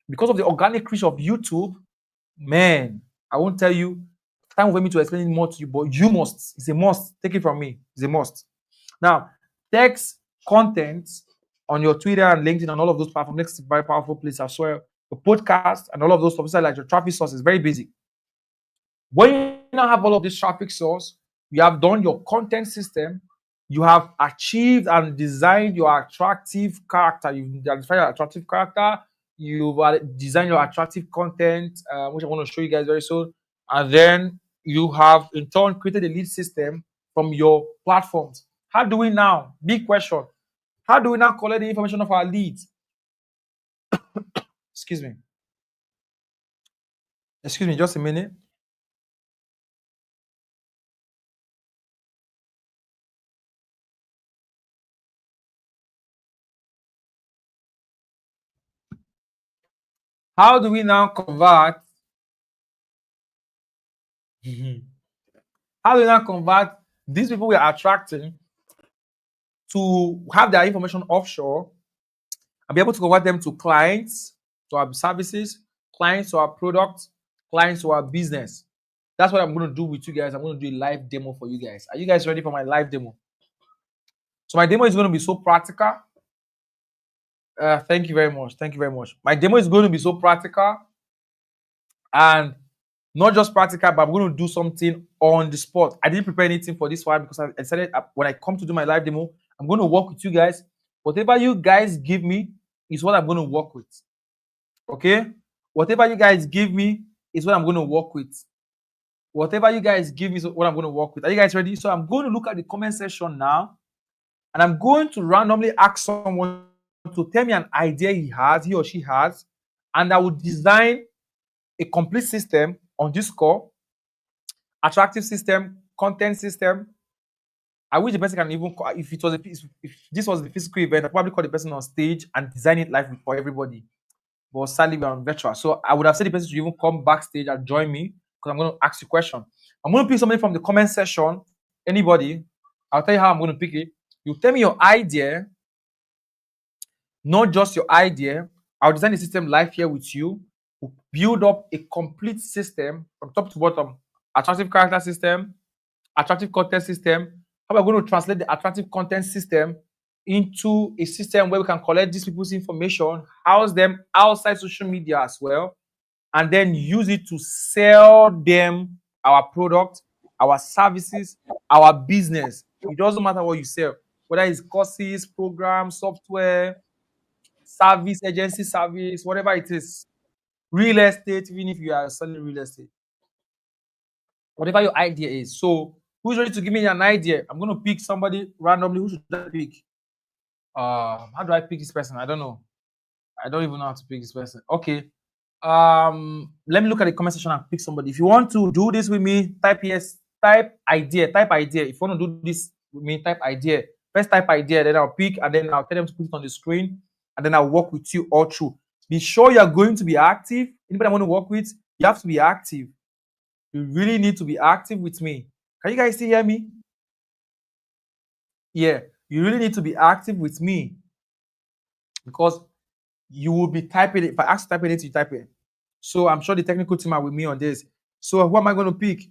Because of the organic reach of YouTube, man, I won't tell you. Time for me to explain more to you, but you must. It's a must. Take it from me. It's a must. Now, text content on your Twitter and LinkedIn and all of those platforms. Next, very powerful place as well. The podcast and all of those stuff, like your traffic source is very basic. When you now have all of this traffic source, you have done your content system, you have achieved and designed your attractive character. You've identified your attractive character. You've designed your attractive content, which I want to show you guys very soon. And then you have in turn created a lead system from your platforms. How do we now? Big question. How do we now collect the information of our leads? Excuse me. Excuse me, just a minute. How do we now convert? How do we now convert these people we are attracting to have their information offshore and be able to convert them to clients, to our services, clients to our products, clients to our business? That's what I'm going to do with you guys. I'm going to do a live demo for you guys. Are you guys ready for my live demo? So my demo is going to be so practical. Thank you very much. Thank you very much. My demo is going to be so practical and not just practical, but I'm going to do something on the spot. I didn't prepare anything for this one because I decided when I come to do my live demo, I'm going to work with you guys. Whatever you guys give me is what I'm going to work with. Okay? Whatever you guys give me is what I'm going to work with. Whatever you guys give me is what I'm going to work with. Are you guys ready? So I'm going to look at the comment section now, and I'm going to randomly ask someone to tell me an idea he or she has, and I will design a complete system on this call, attractive system, content system. I wish the person can even call, if this was the physical event, I probably call the person on stage and design it live for everybody. But sadly, we're on virtual. So I would have said the person to even come backstage and join me because I'm going to ask you a question. I'm going to pick somebody from the comment section. Anybody, I'll tell you how I'm going to pick it. You tell me your idea, not just your idea. I'll design the system live here with you. We'll build up a complete system from top to bottom. Attractive character system, attractive content system. How are we going to translate the attractive content system into a system where we can collect these people's information, house them outside social media as well, and then use it to sell them our product, our services, our business. It doesn't matter what you sell, whether it's courses, programs, software, service, agency service, whatever it is, real estate, even if you are selling real estate, whatever your idea is. So, who's ready to give me an idea? I'm going to pick somebody randomly. Who should I pick? How do I pick this person? I don't know. I don't even know how to pick this person. Okay. Let me look at the comment section and pick somebody. If you want to do this with me, type yes, type idea, type idea. If you want to do this with me, type idea. First type idea, then I'll pick, and then I'll tell them to put it on the screen, and then I'll work with you all through. Be sure you're going to be active. Anybody I want to work with, you have to be active. You really need to be active with me. Can you guys still hear me? Yeah, you really need to be active with me because you will be typing it. If I ask to type it, you type it. So I'm sure the technical team are with me on this. So who am I going to pick?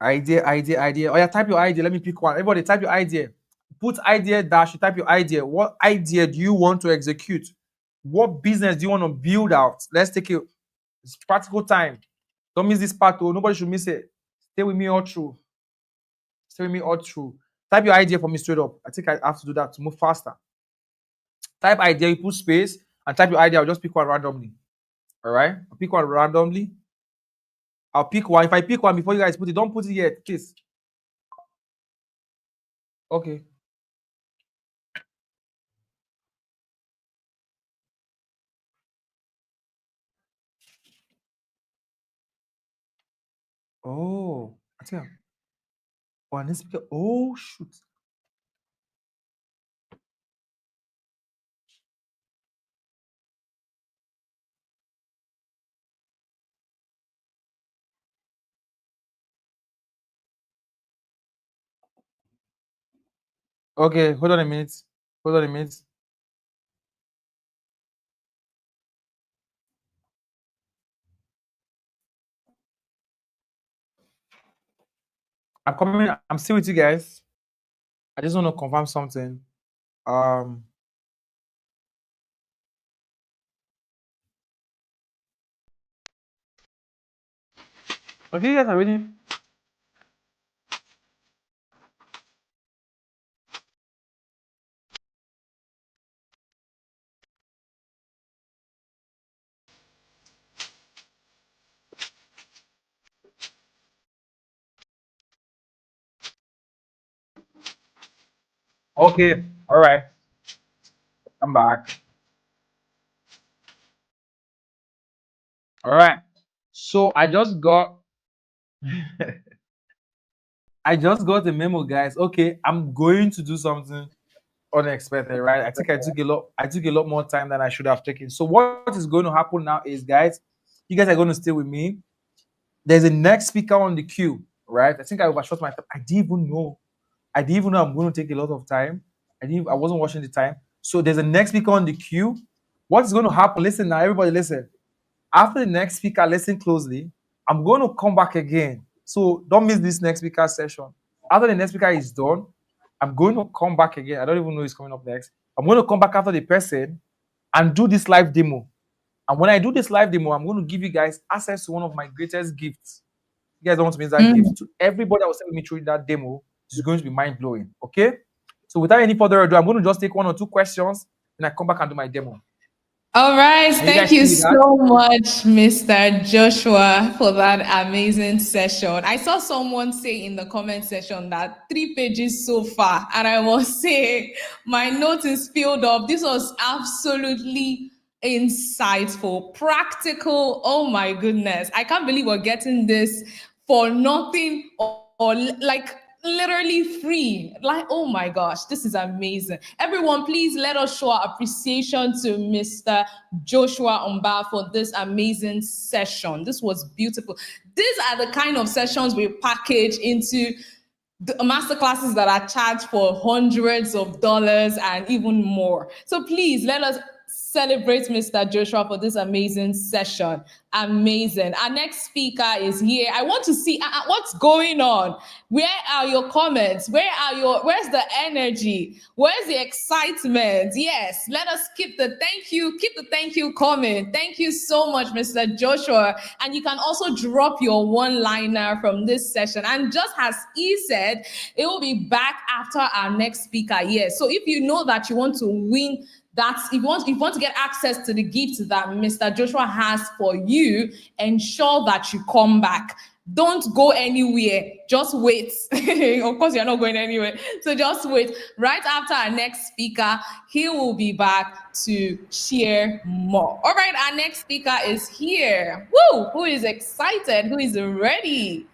Idea. Oh yeah, type your idea. Let me pick one. Everybody type your idea. Put idea dash, you type your idea. What idea do you want to execute? What business do you want to build out? Let's take it. It's practical time. Don't miss this part. Oh, nobody should miss it. Stay with me all through. Stay with me all through. Type your idea for me straight up. I think I have to do that to move faster. Type idea, you put space, and type your idea. I'll just pick one randomly. All right? I'll pick one randomly. I'll pick one. If I pick one before you guys put it, don't put it yet, please. Okay. Oh, I think. Oh, and this speaker. Oh, shoot. Okay, hold on a minute. Hold on a minute. I'm coming. I'm still with you guys. I just want to confirm something. Um. Okay, you guys are ready. Okay, all right, I'm back. All right. So I just got the memo, guys. Okay, I'm going to do something unexpected, right? I think I took a lot more time than I should have taken. So what is going to happen now is, guys, you guys are going to stay with me. There's a next speaker on the queue, right? I think I overshot my time. I didn't even know I'm going to take a lot of time. I wasn't watching the time. So there's a next speaker on the queue. What's going to happen? Listen now, everybody listen. After the next speaker, listen closely. I'm going to come back again. So don't miss this next speaker session. After the next speaker is done, I'm going to come back again. I don't even know who's coming up next. I'm going to come back after the person and do this live demo. And when I do this live demo, I'm going to give you guys access to one of my greatest gifts. You guys don't want to miss that Mm. gift. To everybody that was telling me through that demo, it's going to be mind blowing. Okay. So without any further ado, I'm going to just take 1 or 2 questions and I come back and do my demo. All right. Are you Thank guys you cool with that? so much, Mr. Joshua, for that amazing session. I saw someone say in the comment section that 3 pages so far, and I must say, my note is filled up. This was absolutely insightful, practical. Oh my goodness. I can't believe we're getting this for nothing or like literally free. Like, oh my gosh, this is amazing. Everyone, please let us show our appreciation to Mr. Joshua Umba for this amazing session. This was beautiful. These are the kind of sessions we package into the master classes that are charged for hundreds of dollars and even more. So please let us celebrate Mr. Joshua for this amazing session. Amazing. Our next speaker is here. I want to see what's going on. Where are your comments? Where's the energy? Where's the excitement? Yes, let us keep the thank you coming. Thank you so much, Mr. Joshua. And you can also drop your one-liner from this session. And just as he said, it will be back after our next speaker. Yes. So if you know that you want to win, that's if you want to get access to the gifts that Mr. Joshua has for you, ensure that you come back. Don't go anywhere. Just wait. Of course, you're not going anywhere. So just wait. Right after our next speaker, he will be back to share more. All right, our next speaker is here. Woo! Who is excited? Who is ready?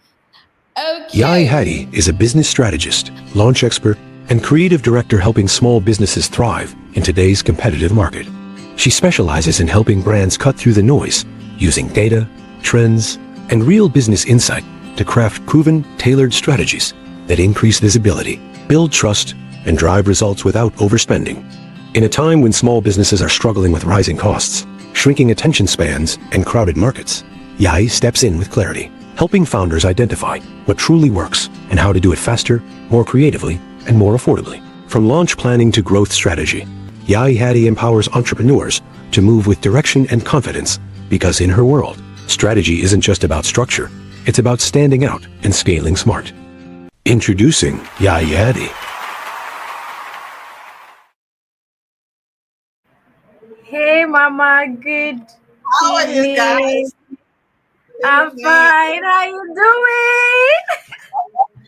Yai Okay. Hattie is a business strategist, launch expert, and creative director helping small businesses thrive in today's competitive market. She specializes in helping brands cut through the noise using data, trends, and real business insight to craft proven, tailored strategies that increase visibility, build trust, and drive results without overspending. In a time when small businesses are struggling with rising costs, shrinking attention spans, and crowded markets, Yai steps in with clarity, helping founders identify what truly works and how to do it faster, more creatively, and more affordably. From launch planning to growth strategy, Yai Hattie empowers entrepreneurs to move with direction and confidence because in her world, strategy isn't just about structure, it's about standing out and scaling smart. Introducing Yai Hattie. Hey, Mama. Good How are you evening. guys? Good I'm evening. fine. How you doing?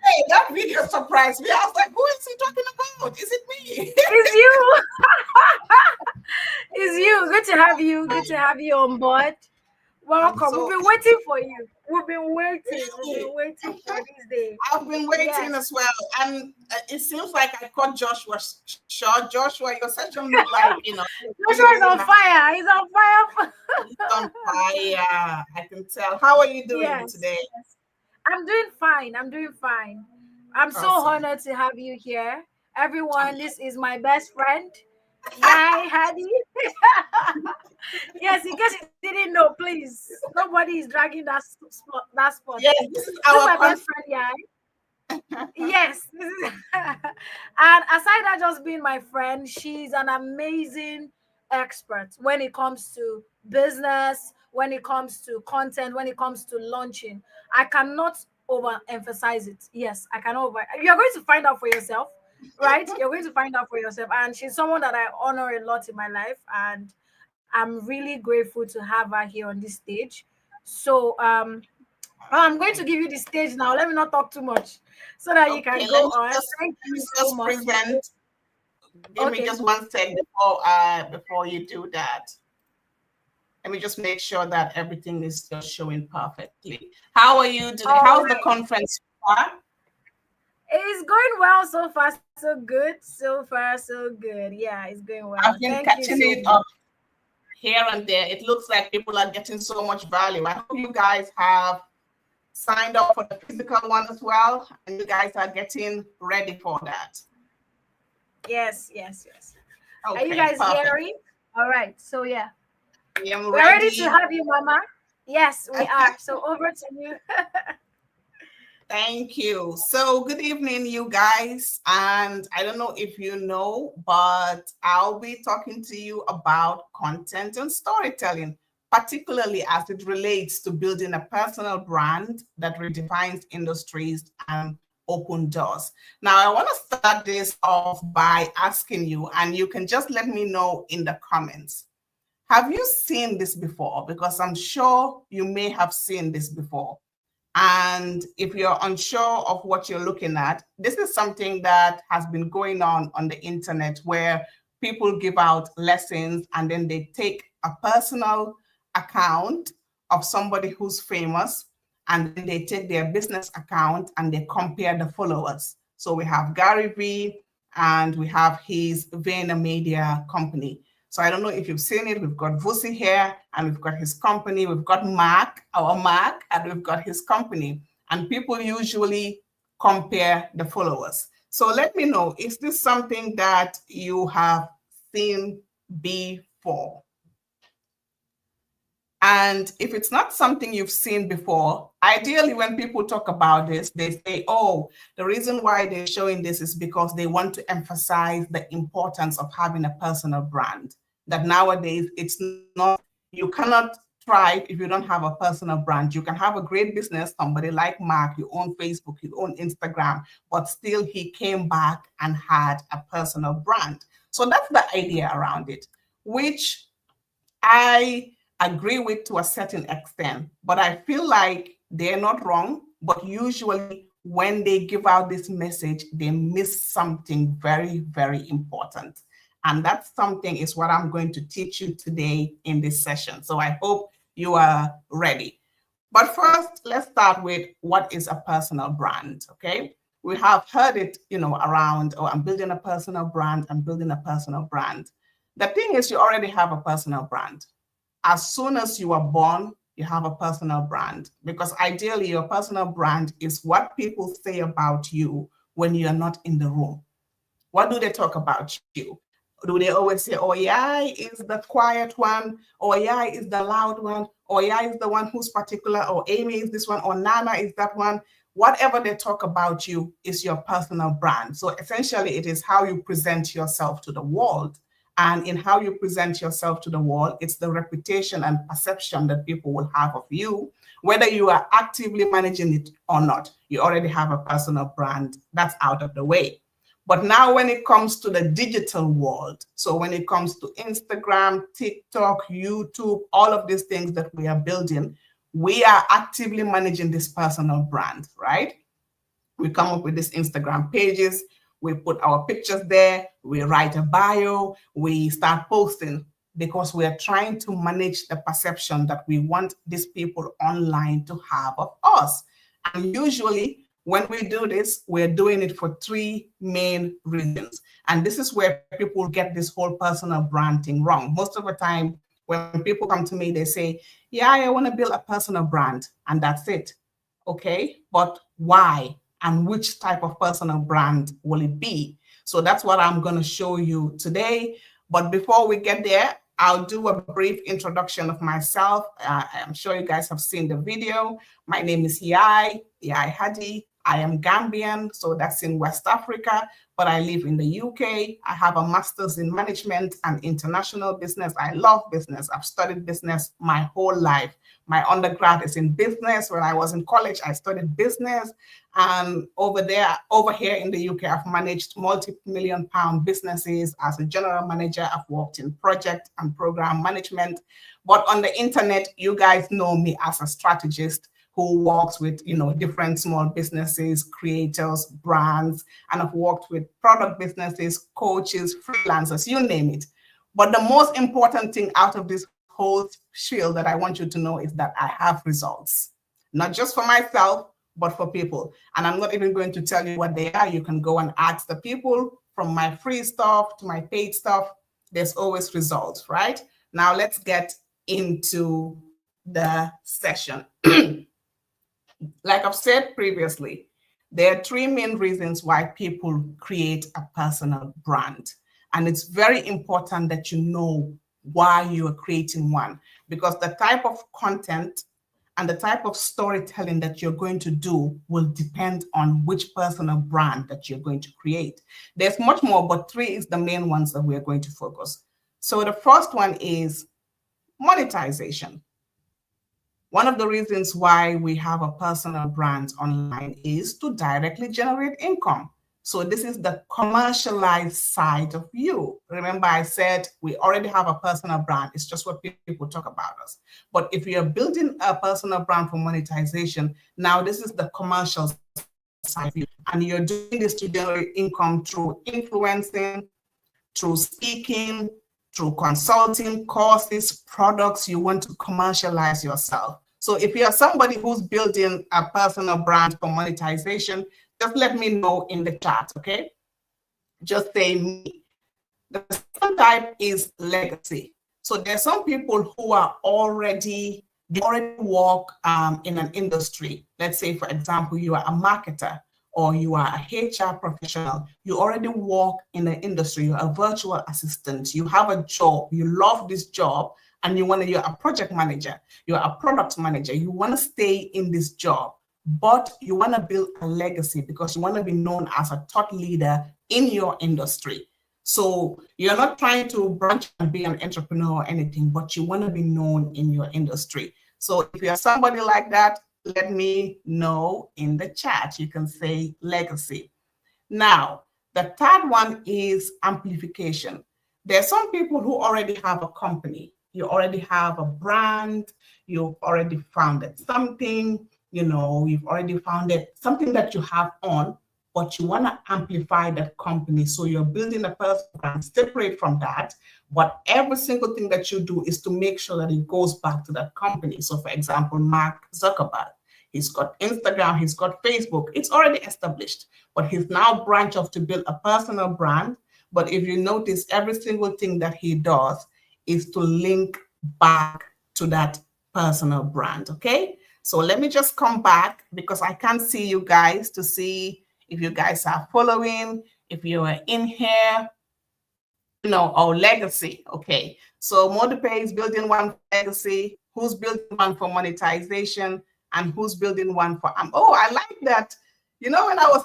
Hey, that video surprised me. I was like, who is he talking about? Is it me? It's you. It's you. Good to have you. Good to have you on board. I'm Welcome. We've so been waiting for you. We've been waiting. We've really. been waiting for this day. I've been waiting Yes. as well. And it seems like I caught Joshua short. Joshua, your session looked like, Joshua is really on nice. fire. He's on fire. He's on fire. I can tell. How are you doing Yes. today? Yes. I'm doing fine. I'm doing fine. I'm so Awesome. honored to have you here. Everyone, this is my best friend. Yay, Hadi. Yes, in case you didn't know, please. Nobody is dragging that spot. Yes, this is This is our my best friend, Yai. Yes. This is and aside that just being my friend, she's an amazing expert when it comes to business, when it comes to content, when it comes to launching. I cannot overemphasize it. Yes, I cannot over. You're going to find out for yourself, right? You're going to find out for yourself. And she's someone that I honor a lot in my life, and I'm really grateful to have her here on this stage. So I'm going to give you the stage now. Let me not talk too much so that you Okay, can go on. Thank let you me so just much. present. Give me Okay. just 1 second before you do that. Let me just make sure that everything is still showing perfectly. How are you today? All How's the right. conference far? It's going well so far, so good. So far, so good. Yeah, it's going well. I've been Thank you catching so it much. up here and there. It looks like people are getting so much value. I hope you guys have signed up for the physical one as well, and you guys are getting ready for that. Yes, yes, yes. Are you Okay, guys perfect. hearing? All right. So yeah, I am we're ready to ready. have you, Mama. Yes, we are. So over to you. Thank you. So good evening, you guys. And I don't know if you know, but I'll be talking to you about content and storytelling, particularly as it relates to building a personal brand that redefines industries and open doors. Now, I want to start this off by asking you, and you can just let me know in the comments. Have you seen this before? Because I'm sure you may have seen this before. And if you're unsure of what you're looking at, this is something that has been going on the internet where people give out lessons and then they take a personal account of somebody who's famous and then they take their business account and they compare the followers. So we have Gary Vee and we have his Vayner Media company. So I don't know if you've seen it. We've got Vusi here and we've got his company. We've got Mark, our Mark, and we've got his company. And people usually compare the followers. So let me know, is this something that you have seen before? And if it's not something you've seen before, ideally when people talk about this, they say, oh, the reason why they're showing this is because they want to emphasize the importance of having a personal brand. That nowadays it's not, you cannot thrive if you don't have a personal brand. You can have a great business, somebody like Mark, you own Facebook, you own Instagram, but still he came back and had a personal brand. So that's the idea around it, which I agree with to a certain extent, but I feel like they're not wrong. But usually, when they give out this message, they miss something very, very important. And that something is what I'm going to teach you today in this session. So I hope you are ready. But first, let's start with what is a personal brand, okay? We have heard it, around, oh, I'm building a personal brand, I'm building a personal brand. The thing is, you already have a personal brand. As soon as you are born, you have a personal brand, because ideally your personal brand is what people say about you when you're not in the room. What do they talk about you? Do they always say, oh, yeah, is the quiet one, or yeah, is the loud one, or yeah, is the one who's particular, or Amy is this one, or Nana is that one? Whatever they talk about you is your personal brand. So essentially, it is how you present yourself to the world. And in how you present yourself to the world, it's the reputation and perception that people will have of you, whether you are actively managing it or not. You already have a personal brand. That's out of the way. But now when it comes to the digital world, so when it comes to Instagram, TikTok, YouTube, all of these things that we are building, we are actively managing this personal brand, right? We come up with these Instagram pages, we put our pictures there, we write a bio, we start posting, because we are trying to manage the perception that we want these people online to have of us. And usually, when we do this, we're doing it for three main reasons. And this is where people get this whole personal brand thing wrong. Most of the time, when people come to me, they say, yeah, I want to build a personal brand, and that's it. Okay, but why? And which type of personal brand will it be? So that's what I'm going to show you today. But before we get there, I'll do a brief introduction of myself. I'm sure you guys have seen the video. My name is Yai Hadi. I am Gambian, so that's in West Africa, but I live in the UK. I have a master's in management and international business. I love business. I've studied business my whole life. My undergrad is in business. When I was in college, I studied business. And over here in the UK, I've managed multi-million pound businesses as a general manager. I've worked in project and program management. But on the internet, you guys know me as a strategist who works with, different small businesses, creators, brands, and I've worked with product businesses, coaches, freelancers, you name it. But the most important thing out of this whole spiel that I want you to know is that I have results, not just for myself, but for people. And I'm not even going to tell you what they are. You can go and ask the people from my free stuff to my paid stuff. There's always results, right? Now let's get into the session. Like I've said previously, there are three main reasons why people create a personal brand. And it's very important that you know why you are creating one, because the type of content and the type of storytelling that you're going to do will depend on which personal brand that you're going to create. There's much more, but three is the main ones that we're going to focus. So the first one is monetization. One of the reasons why we have a personal brand online is to directly generate income. So this is the commercialized side of you. Remember, I said we already have a personal brand. It's just what people talk about us. But if you're building a personal brand for monetization, now this is the commercial side of you. And you're doing this to generate income through influencing, through speaking, through consulting, courses, products. You want to commercialize yourself. So if you're somebody who's building a personal brand for monetization, just let me know in the chat, okay? Just say me. The second type is legacy. So there's some people who are already work in an industry. Let's say, for example, you are a marketer or you are a HR professional. You already work in the industry. You're a virtual assistant. You have a job. You love this job. And you're a project manager. You're a product manager. You want to stay in this job, but you want to build a legacy because you want to be known as a thought leader in your industry. So you're not trying to branch and be an entrepreneur or anything, but you want to be known in your industry. So if you're somebody like that, let me know in the chat. You can say legacy. Now, the third one is amplification. There are some people who already have a company. You already have a brand. You've already founded something. You've already founded something that you have on, but you want to amplify that company. So you're building a personal brand separate from that. But every single thing that you do is to make sure that it goes back to that company. So for example, Mark Zuckerberg, he's got Instagram, he's got Facebook. It's already established, but he's now branched off to build a personal brand. But if you notice, every single thing that he does is to link back to that personal brand, okay? So let me just come back because I can't see you guys to see if you guys are following, if you are in here, our legacy, okay? So Modipay is building one for legacy, who's building one for monetization, and who's building one for, I like that. When I was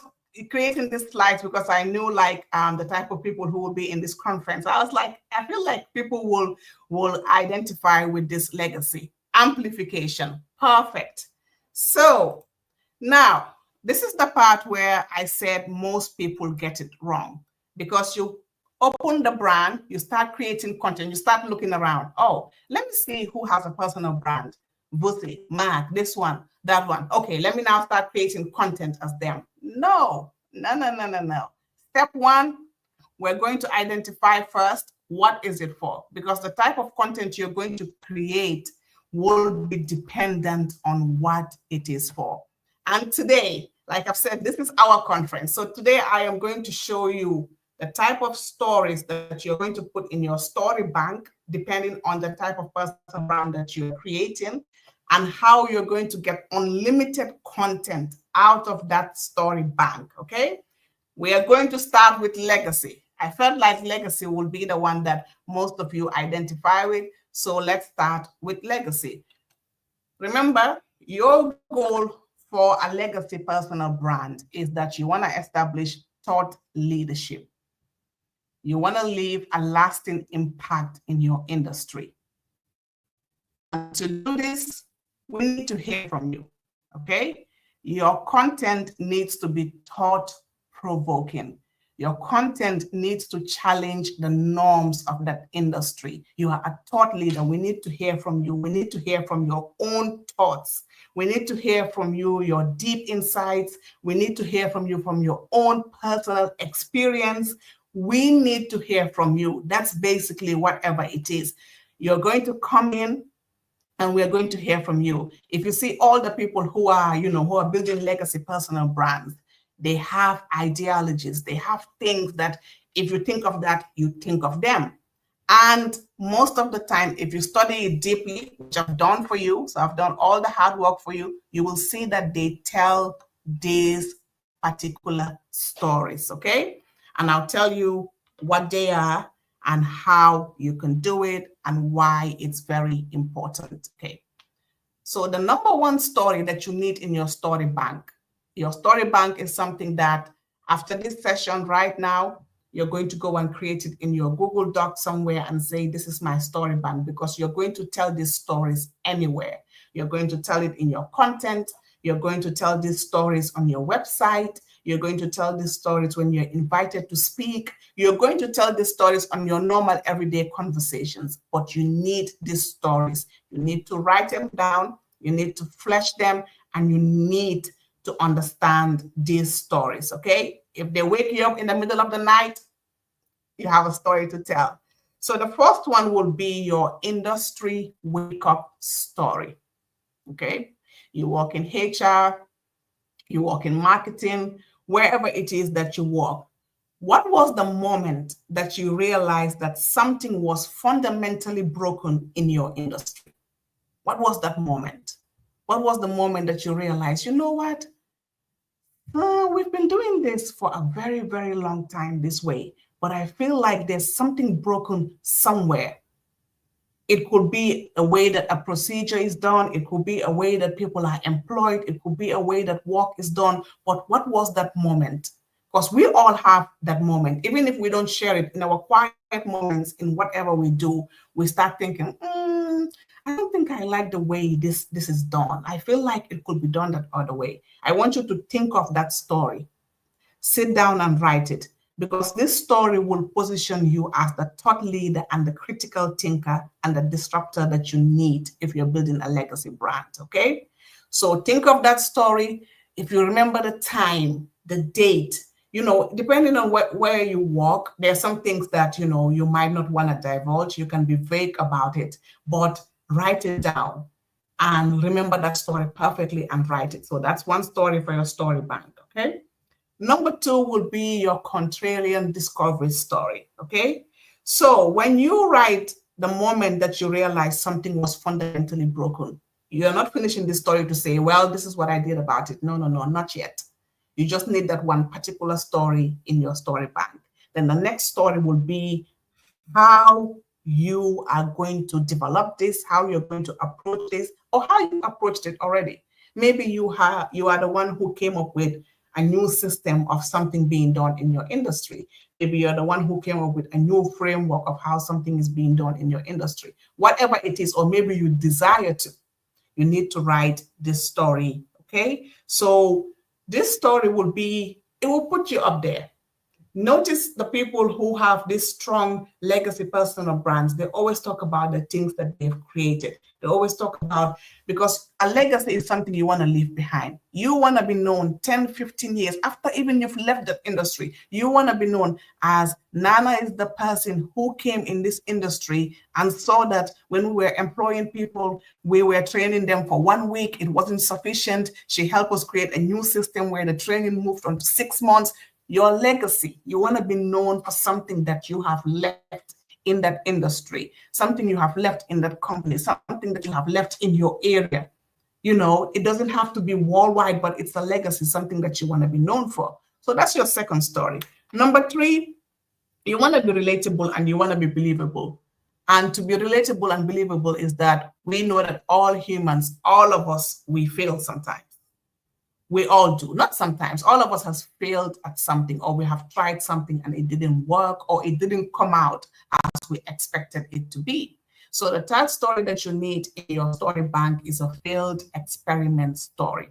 creating this slides, because I knew the type of people who will be in this conference, I was like, I feel like people will identify with this legacy. Amplification, perfect. So now this is the part where I said most people get it wrong, because you open the brand, you start creating content, you start looking around. Oh, let me see who has a personal brand. Vusi, Mark, this one, that one. Okay, let me now start creating content as them. No. Step one, we're going to identify first, what is it for? Because the type of content you're going to create will be dependent on what it is for. And today, like I've said, this is our conference. So today I am going to show you the type of stories that you're going to put in your story bank, depending on the type of personal brand that you're creating, and how you're going to get unlimited content out of that story bank, okay? We are going to start with legacy. I felt like legacy will be the one that most of you identify with. So let's start with legacy. Remember, your goal for a legacy personal brand is that you want to establish thought leadership. You want to leave a lasting impact in your industry. And to do this, we need to hear from you, okay? Your content needs to be thought-provoking. Your content needs to challenge the norms of that industry. You are a thought leader. We need to hear from you. We need to hear from your own thoughts. We need to hear from you, your deep insights. We need to hear from you from your own personal experience. We need to hear from you. That's basically whatever it is. You're going to come in and we're going to hear from you. If you see all the people who are, who are building legacy personal brands, they have ideologies. They have things that if you think of that, you think of them. And most of the time, if you study it deeply, which I've done for you, so I've done all the hard work for you, you will see that they tell these particular stories, okay? And I'll tell you what they are and how you can do it and why it's very important, okay? So the number one story that you need in your story bank is something that after this session right now, you're going to go and create it in your Google Doc somewhere and say, this is my story bank, because you're going to tell these stories anywhere. You're going to tell it in your content. You're going to tell these stories on your website. You're going to tell these stories when you're invited to speak. You're going to tell these stories on your normal everyday conversations, but you need these stories. You need to write them down. You need to flesh them, and you need to understand these stories, okay? If they wake you up in the middle of the night, you have a story to tell. So the first one will be your industry wake-up story, okay? You work in HR, you work in marketing, wherever it is that you work. What was the moment that you realized that something was fundamentally broken in your industry? What was that moment? What was the moment that you realized, you know what? We've been doing this for a very, very long time this way, but I feel like there's something broken somewhere. It could be a way that a procedure is done. It could be a way that people are employed. It could be a way that work is done. But what was that moment? Because we all have that moment. Even if we don't share it, in our quiet moments, in whatever we do, we start thinking, I don't think I like the way this is done. I feel like it could be done that other way. I want you to think of that story. Sit down and write it, because this story will position you as the thought leader and the critical thinker and the disruptor that you need if you're building a legacy brand, okay? So think of that story. If you remember the time, the date, depending on where you work, there are some things that, you might not want to divulge. You can be vague about it, but write it down and remember that story perfectly and write it. So that's one story for your story bank, okay? Number two will be your contrarian discovery story, okay? So when you write the moment that you realize something was fundamentally broken, you're not finishing the story to say, well, this is what I did about it. No, not yet. You just need that one particular story in your story bank. Then the next story will be how you are going to develop this, how you're going to approach this, or how you approached it already. Maybe you are the one who came up with a new system of something being done in your industry. Maybe you're the one who came up with a new framework of how something is being done in your industry. Whatever it is, or maybe you desire to, you need to write this story, okay? So this story it will put you up there. Notice the people who have these strong legacy personal brands, they always talk about the things that they've created. They always talk about, because a legacy is something you want to leave behind. You want to be known 10, 15 years after even you've left the industry. You want to be known as Nana is the person who came in this industry and saw that when we were employing people, we were training them for 1 week. It wasn't sufficient. She helped us create a new system where the training moved on to 6 months. Your legacy, you want to be known for something that you have left in that industry, something you have left in that company, something that you have left in your area. It doesn't have to be worldwide, but it's a legacy, something that you want to be known for. So that's your second story. Number three, you want to be relatable and you want to be believable. And to be relatable and believable is that we know that all humans, all of us, we fail sometimes. We all do, not sometimes. All of us has failed at something, or we have tried something and it didn't work, or it didn't come out as we expected it to be. So the third story that you need in your story bank is a failed experiment story.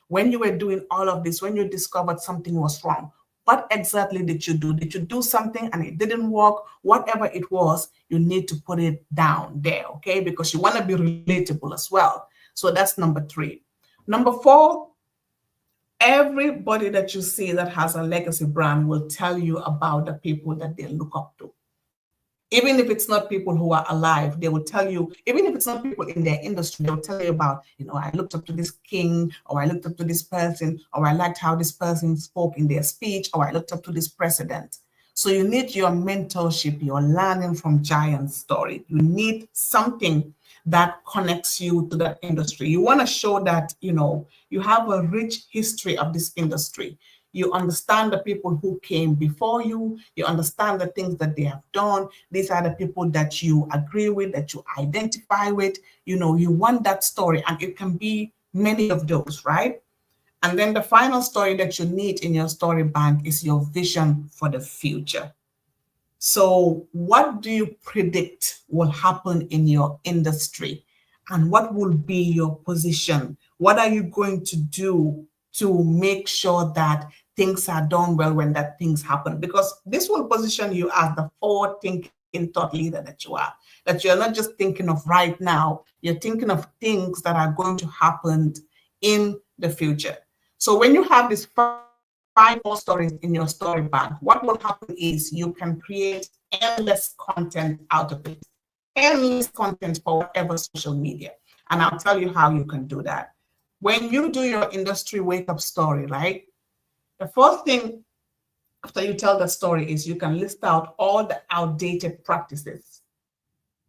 When you were doing all of this, when you discovered something was wrong, What exactly did you do? Did you do something and it didn't work? Whatever it was, you need to put it down there, okay? Because you want to be relatable as well. So that's number 3. Number 4, everybody that you see that has a legacy brand will tell you about the people that they look up to. Even if it's not people who are alive, they will tell you, even if it's not people in their industry, they'll tell you about, I looked up to this king, or I looked up to this person, or I liked how this person spoke in their speech, or I looked up to this president. So you need your mentorship, your learning from giant story. You need something that connects you to that industry. You want to show that, you have a rich history of this industry. You understand the people who came before you. You understand the things that they have done. These are the people that you agree with, that you identify with. You want that story, and it can be many of those, right? And then the final story that you need in your story bank is your vision for the future. So what do you predict will happen in your industry? And what will be your position? What are you going to do to make sure that things are done well when that things happen? Because this will position you as the forward-thinking thought leader that you are. That you're not just thinking of right now, you're thinking of things that are going to happen in the future. So when you have these 5 more stories in your story bank, what will happen is you can create endless content out of it. Endless content for whatever social media. And I'll tell you how you can do that. When you do your industry wake-up story, right? The first thing after you tell the story is you can list out all the outdated practices.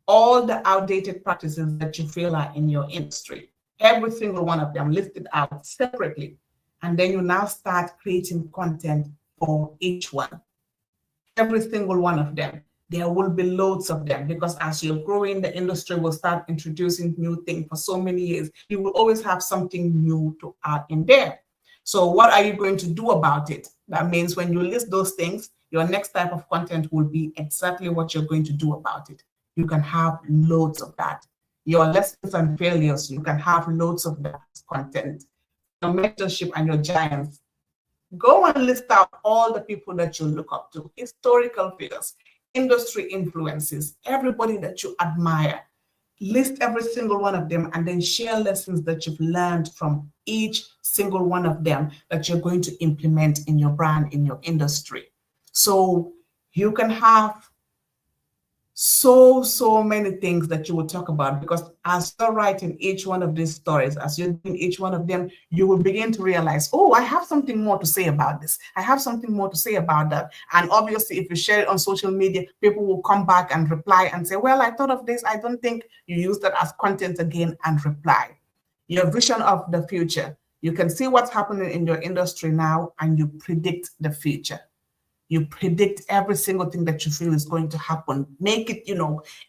All the outdated practices that you feel are in your industry. Every single one of them listed out separately. And then you now start creating content for each one. Every single one of them. There will be loads of them, because as you're growing, the industry will start introducing new things for so many years. You will always have something new to add in there. So what are you going to do about it? That means when you list those things, your next type of content will be exactly what you're going to do about it. You can have loads of that. Your lessons and failures, you can have loads of that content. Your mentorship and your giants. Go and list out all the people that you look up to, historical figures, industry influences, everybody that you admire. List every single one of them and then share lessons that you've learned from each single one of them that you're going to implement in your brand, in your industry. So you can have so many things that you will talk about, because as you're writing each one of these stories, as you're doing each one of them, you will begin to realize, oh, I have something more to say about this. I have something more to say about that. And obviously, if you share it on social media, people will come back and reply and say, well, I thought of this. I don't think you use that as content again, and reply. Your vision of the future. You can see what's happening in your industry now, and you predict the future. You predict every single thing that you feel is going to happen. Make it,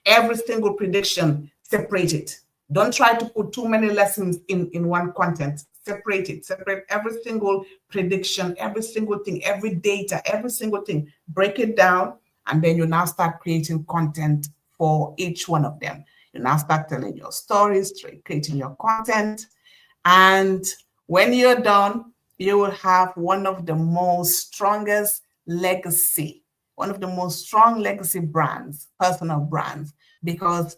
every single prediction, separate it. Don't try to put too many lessons in one content. Separate it. Separate every single prediction, every single thing, every data, every single thing. Break it down, and then you now start creating content for each one of them. You now start telling your stories, creating your content. And when you're done, you will have one of the most strongest legacy, one of the most strong legacy brands, personal brands, because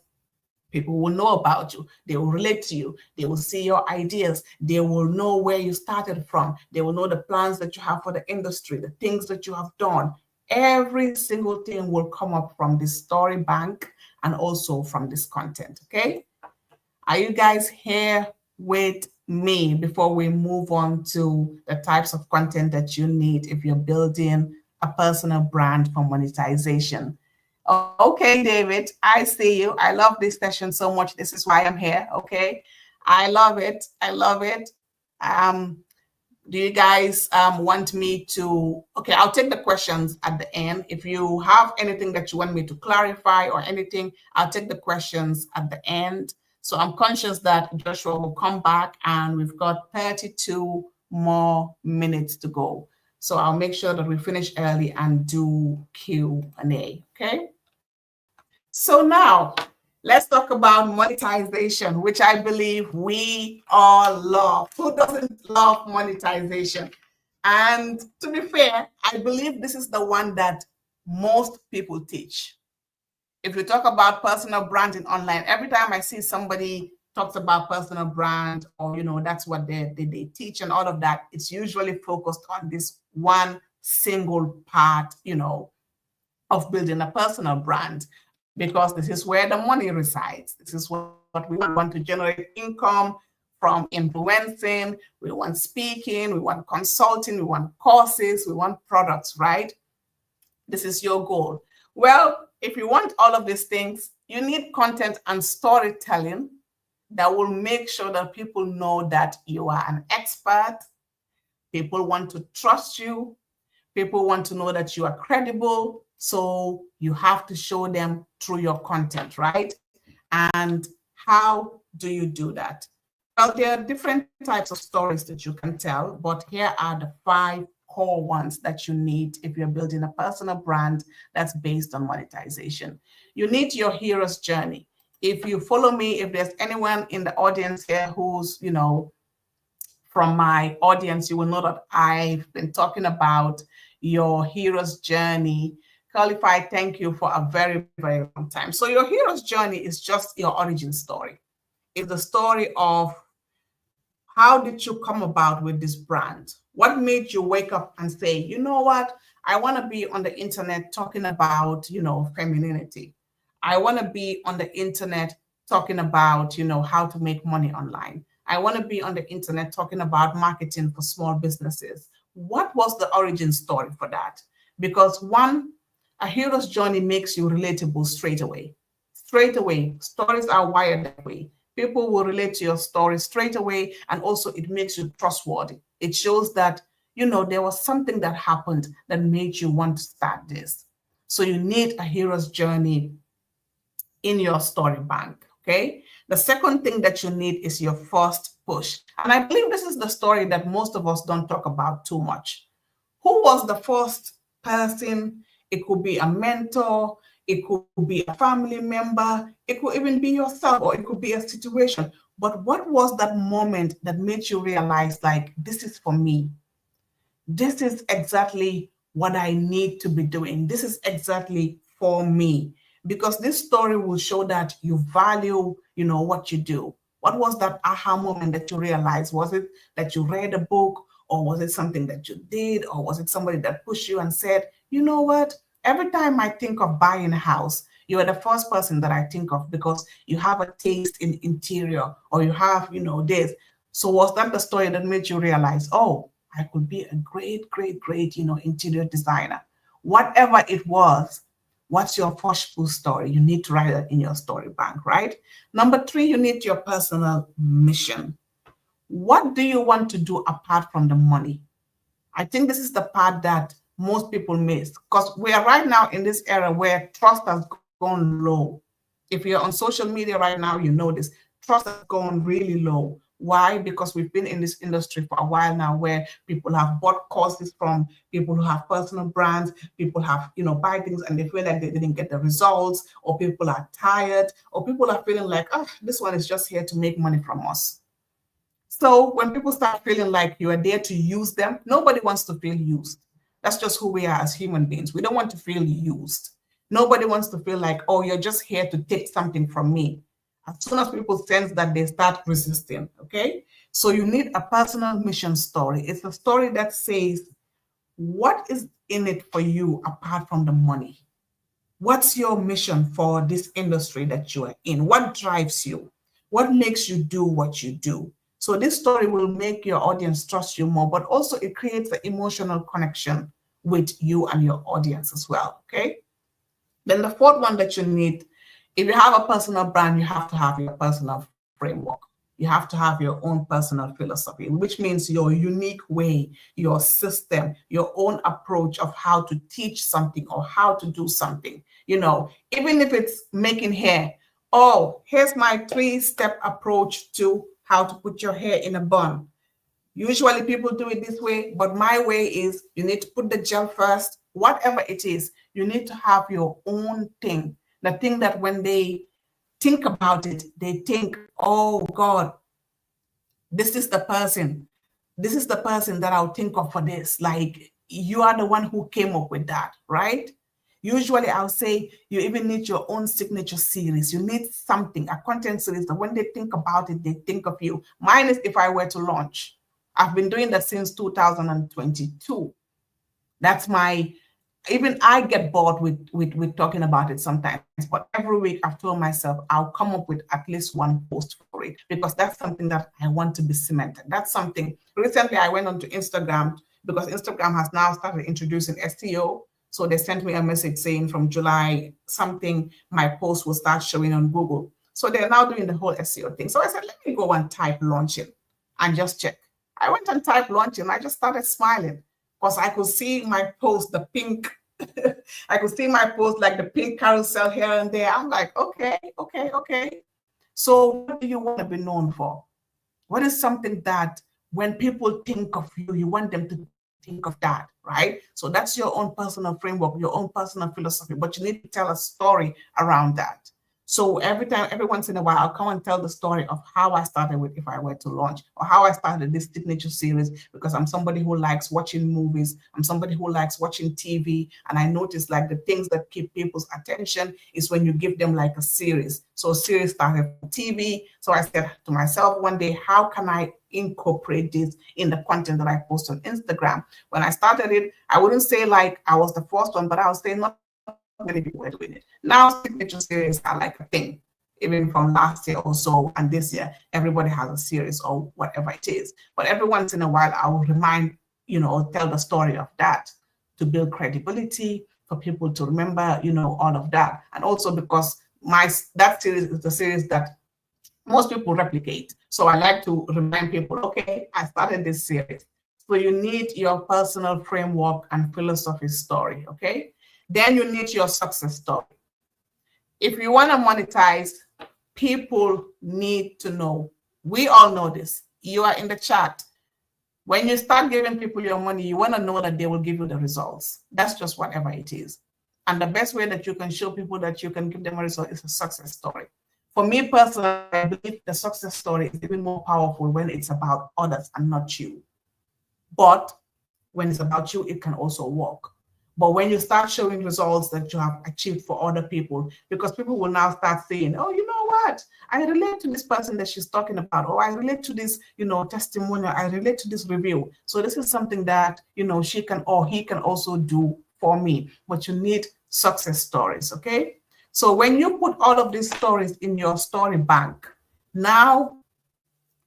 people will know about you. They will relate to you. They will see your ideas. They will know where you started from. They will know the plans that you have for the industry, the things that you have done. Every single thing will come up from this story bank and also from this content, okay? Are you guys here with me before we move on to the types of content that you need if you're building a personal brand for monetization? Okay, David, I see you. I love this session so much. This is why I'm here, okay? I love it. I love it. Do you guys want me to, okay, I'll take the questions at the end. If you have anything that you want me to clarify or anything, I'll take the questions at the end. So I'm conscious that Joshua will come back and we've got 32 more minutes to go. So I'll make sure that we finish early and do Q&A, okay? So now let's talk about monetization, which I believe we all love. Who doesn't love monetization? And to be fair, I believe this is the one that most people teach. If you talk about personal branding online, every time I see somebody talks about personal brand, or that's what they teach and all of that, it's usually focused on this one single part, of building a personal brand, because this is where the money resides. This is what we want to generate income from influencing, we want speaking, we want consulting, we want courses, we want products, right? This is your goal. Well, if you want all of these things, you need content and storytelling that will make sure that people know that you are an expert. People want to trust you. People want to know that you are credible. So you have to show them through your content, right? And how do you do that? Well, there are different types of stories that you can tell, but here are the 5 core ones that you need if you're building a personal brand that's based on monetization. You need your hero's journey. If you follow me, if there's anyone in the audience here who's, from my audience, you will know that I've been talking about your hero's journey. Qualify, thank you for a very, very long time. So your hero's journey is just your origin story. It's the story of how did you come about with this brand? What made you wake up and say, you know what? I want to be on the internet talking about, femininity. I want to be on the internet talking about, how to make money online. I want to be on the internet talking about marketing for small businesses. What was the origin story for that? Because one, a hero's journey makes you relatable straight away. Straight away, stories are wired that way. People will relate to your story straight away, and also it makes you trustworthy. It shows that, there was something that happened that made you want to start this. So you need a hero's journey in your story bank, okay? The second thing that you need is your first push. And I believe this is the story that most of us don't talk about too much. Who was the first person? It could be a mentor, it could be a family member, it could even be yourself, or it could be a situation. But what was that moment that made you realize, like, this is for me? This is exactly what I need to be doing. This is exactly for me. Because this story will show that you value, what you do. What was that aha moment that you realized? Was it that you read a book, or was it something that you did, or was it somebody that pushed you and said, you know what? Every time I think of buying a house, you are the first person that I think of because you have a taste in interior, or you have, this. So was that the story that made you realize, oh, I could be a great, great, great, interior designer? Whatever it was, what's your first push story? You need to write it in your story bank, right? Number 3, you need your personal mission. What do you want to do apart from the money? I think this is the part that most people miss, because we are right now in this era where trust has gone low. If you're on social media right now, you know this. Trust has gone really low. Why? Because we've been in this industry for a while now, where people have bought courses from people who have personal brands. People have, buy things and they feel like they didn't get the results, or people are tired, or people are feeling like, oh, this one is just here to make money from us. So when people start feeling like you are there to use them, nobody wants to feel used. That's just who we are as human beings. We don't want to feel used. Nobody wants to feel like, oh, you're just here to take something from me. As soon as people sense that, they start resisting, okay? So you need a personal mission story. It's a story that says, what is in it for you apart from the money? What's your mission for this industry that you are in? What drives you? What makes you do what you do? So this story will make your audience trust you more, but also it creates an emotional connection with you and your audience as well, okay? Then the fourth one that you need, if you have a personal brand, you have to have your personal framework. You have to have your own personal philosophy, which means your unique way, your system, your own approach of how to teach something or how to do something. Even if it's making hair, oh, here's my 3-step approach to how to put your hair in a bun. Usually people do it this way, but my way is you need to put the gel first. Whatever it is, you need to have your own thing. The thing that when they think about it, they think, oh God, this is the person this is the person that I'll think of for this. Like, you are the one who came up with that, right? Usually I'll say you even need your own signature series. You need something, a content series that when they think about it, they think of you. Mine is if I were to launch. I've been doing that since 2022. That's my, even I get bored with talking about it sometimes, but every week I've told myself I'll come up with at least one post for it because that's something that I want to be cemented. That's something. Recently I went onto Instagram because Instagram has now started introducing SEO. So they sent me a message saying from July something, my post will start showing on Google. So they're now doing the whole SEO thing. So I said, let me go and type launching and just check. I went and typed launching. I just started smiling because I could see my post, the pink, I could see my post like the pink carousel here and there. I'm like, okay. So what do you want to be known for? What is something that when people think of you, you want them to think of that, right? So that's your own personal framework, your own personal philosophy, but you need to tell a story around that. So every once in a while, I'll come and tell the story of how I started with If I Were to Launch, or how I started this signature series, because I'm somebody who likes watching movies. I'm somebody who likes watching TV. And I notice like the things that keep people's attention is when you give them like a series. So a series started from TV. So I said to myself one day, how can I incorporate this in the content that I post on Instagram? When I started it, I wouldn't say like I was the first one, but I would say not many people were doing it. Now signature series are like a thing, even from last year or so, and this year everybody has a series or whatever it is. But every once in a while I will remind, or tell the story of that to build credibility, for people to remember, all of that. And also because that series is the series that most people replicate. So I like to remind people, okay, I started this series. So you need your personal framework and philosophy story, okay? Then you need your success story. If you want to monetize, people need to know. We all know this. You are in the chat. When you start giving people your money, you want to know that they will give you the results. That's just whatever it is. And the best way that you can show people that you can give them a result is a success story. For me personally, I believe the success story is even more powerful when it's about others and not you. But when it's about you, it can also work. But when you start showing results that you have achieved for other people, because people will now start saying, oh, you know what? I relate to this person that she's talking about, or I relate to this, testimonial, I relate to this review. So this is something that, she can or he can also do for me. But you need success stories, okay? So when you put all of these stories in your story bank, now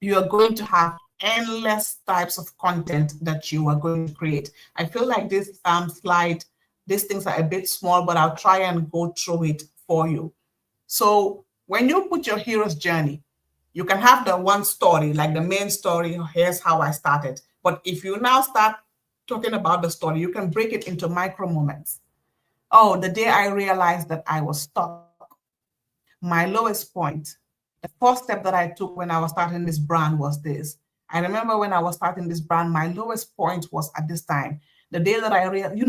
you are going to have endless types of content that you are going to create. I feel like this slide, these things are a bit small, but I'll try and go through it for you. So when you put your hero's journey, you can have the one story, like the main story, here's how I started. But if you now start talking about the story, you can break it into micro moments. Oh, the day I realized that I was stuck. My lowest point. The first step that I took when I was starting this brand was this. I remember when I was starting this brand, my lowest point was at this time. The day that I realized,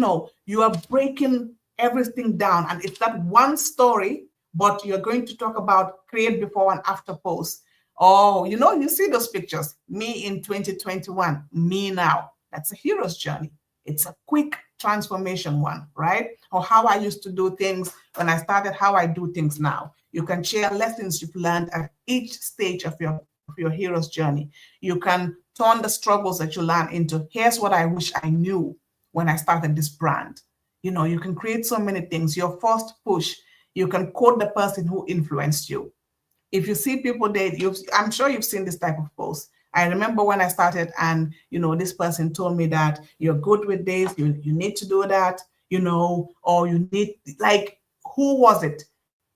you are breaking everything down, and it's that one story, but you're going to talk about create before and after posts. Oh, you see those pictures. Me in 2021, me now. That's a hero's journey. It's a quick transformation one, right? Or how I used to do things when I started, how I do things now. You can share lessons you've learned at each stage of your hero's journey. You can turn the struggles that you learn into, here's what I wish I knew when I started this brand. You can create so many things. Your first push, you can quote the person who influenced you. If you see people I'm sure you've seen this type of post. I remember when I started and, this person told me that you're good with this, you need to do that, or you need, like, who was it?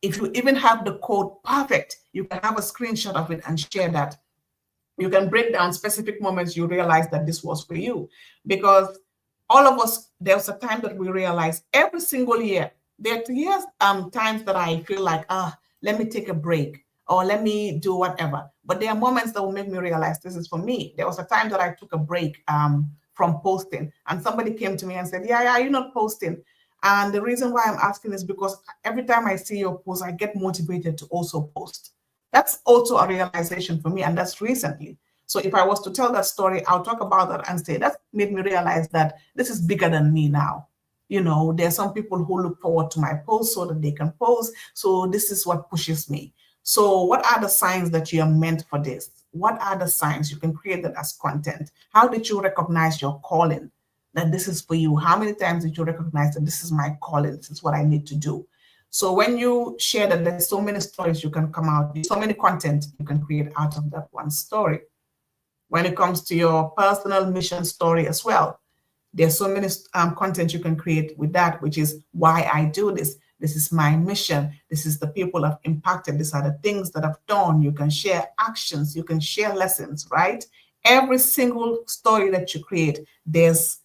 If you even have the code perfect, you can have a screenshot of it and share that. You can break down specific moments you realize that this was for you. Because all of us, there was a time that we realized every single year, there are times that I feel like, let me take a break or let me do whatever. But there are moments that will make me realize this is for me. There was a time that I took a break from posting, and somebody came to me and said, yeah, you're not posting. And the reason why I'm asking is because every time I see your post, I get motivated to also post. That's also a realization for me, and that's recently. So if I was to tell that story, I'll talk about that and say, that made me realize that this is bigger than me now. There's some people who look forward to my post so that they can post. So this is what pushes me. So what are the signs that you are meant for this? What are the signs? You can create that as content. How did you recognize your calling, that this is for you? How many times did you recognize that this is my calling? This is what I need to do. So when you share that, there's so many stories you can come out, so many content you can create out of that one story. When it comes to your personal mission story as well, there's so many content you can create with that, which is why I do this. This is my mission. This is the people I've impacted. These are the things that I've done. You can share actions. You can share lessons, right? Every single story that you create, there's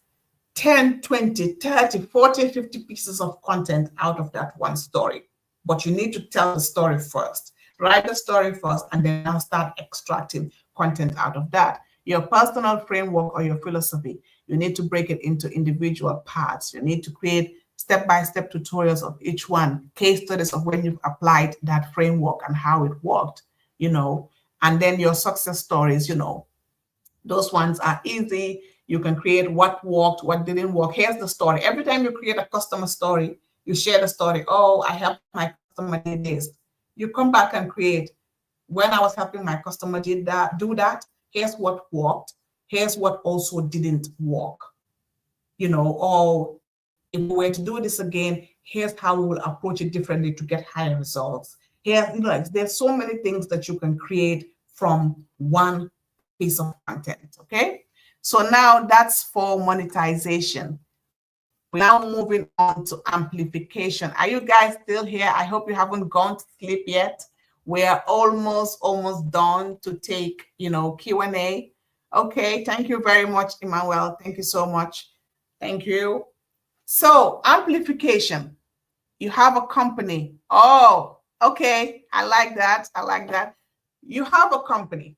10, 20, 30, 40, 50 pieces of content out of that one story. But you need to tell the story first. Write the story first, and then now start extracting content out of that. Your personal framework or your philosophy, you need to break it into individual parts. You need to create step-by-step tutorials of each one, case studies of when you've applied that framework and how it worked, and then your success stories, those ones are easy. You can create what worked, what didn't work. Here's the story. Every time you create a customer story, you share the story. Oh, I helped my customer do this. You come back and create, when I was helping my customer do that, here's what worked. Here's what also didn't work. Or if we were to do this again, here's how we will approach it differently to get higher results. There's so many things that you can create from one piece of content, okay? So now that's for monetization. We're now moving on to amplification. Are you guys still here? I hope you haven't gone to sleep yet. We're almost done to take, Q&A. Okay, thank you very much, Emmanuel. Thank you so much. Thank you. So amplification, you have a company. Oh, okay, I like that. You have a company,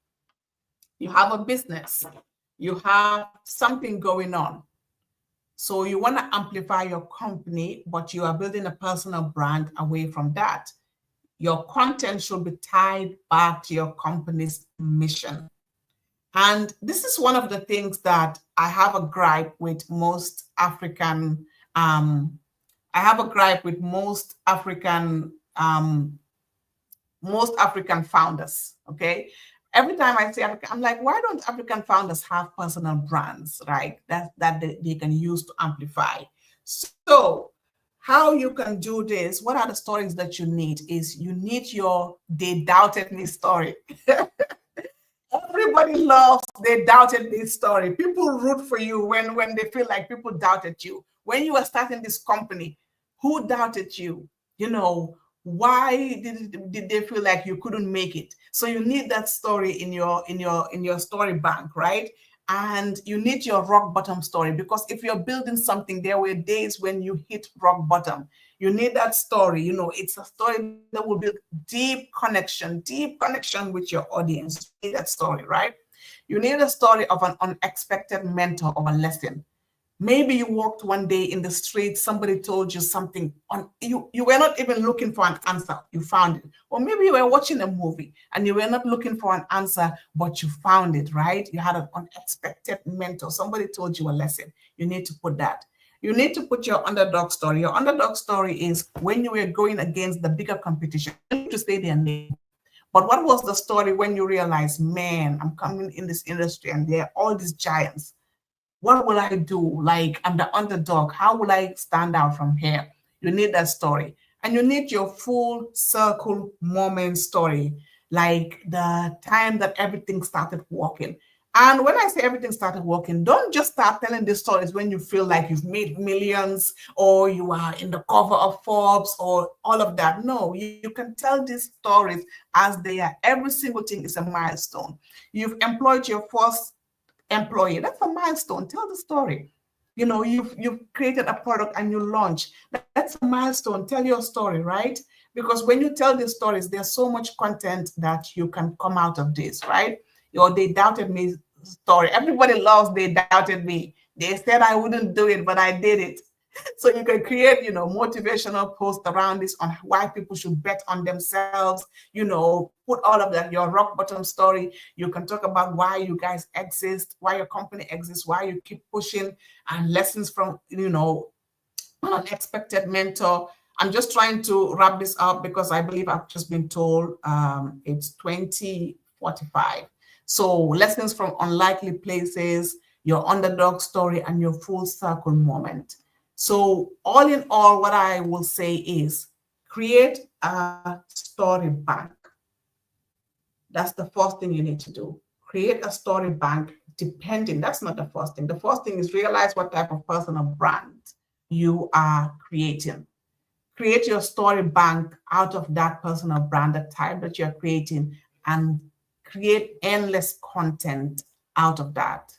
you have a business, you have something going on. So you want to amplify your company, but you are building a personal brand away from that. Your content should be tied back to your company's mission. And this is one of the things that I have a gripe with most African, most African founders, okay? Every time I say African, I'm like, why don't African founders have personal brands, right? That they can use to amplify. So how you can do this, what are the stories that you need is you need your "they doubted me" story. Everybody loves "they doubted me" story. People root for you when they feel like people doubted you. When you were starting this company, who doubted you? Why did they feel like you couldn't make it? So you need that story in your story bank, right? And you need your rock bottom story, because if you're building something, there were days when you hit rock bottom. You need that story. It's a story that will build deep connection with your audience. You need that story, right? You need a story of an unexpected mentor or a lesson. Maybe you walked one day in the street, somebody told you something, you were not even looking for an answer, you found it. Or maybe you were watching a movie and you were not looking for an answer, but you found it, right? You had an unexpected mentor, somebody told you a lesson. You need to put that. You need to put your underdog story. Your underdog story is when you were going against the bigger competition. You need to say their name. But what was the story when you realized, man, I'm coming in this industry and there are all these giants. What will I do? Like, I'm the underdog. How will I stand out from here? You need that story. And you need your full circle moment story, like the time that everything started working. And when I say everything started working, don't just start telling these stories when you feel like you've made millions or you are in the cover of Forbes or all of that. No, you can tell these stories as they are. Every single thing is a milestone. You've employed your first employee. That's a milestone. Tell the story. You've created a product and you launch. That's a milestone. Tell your story, right? Because when you tell these stories, there's so much content that you can come out of this, right? Your "they doubted me" story. Everybody loves "they doubted me." They said I wouldn't do it, but I did it. So you can create, motivational posts around this on why people should bet on themselves, put all of that, your rock bottom story. You can talk about why you guys exist, why your company exists, why you keep pushing, and lessons from, an unexpected mentor. I'm just trying to wrap this up because I believe I've just been told it's 20:45. So lessons from unlikely places, your underdog story, and your full circle moment. So all in all, what I will say is create a story bank. That's the first thing you need to do. Create a story bank depending. That's not the first thing. The first thing is realize what type of personal brand you are creating. Create your story bank out of that personal brand, the type that you're creating, and create endless content out of that.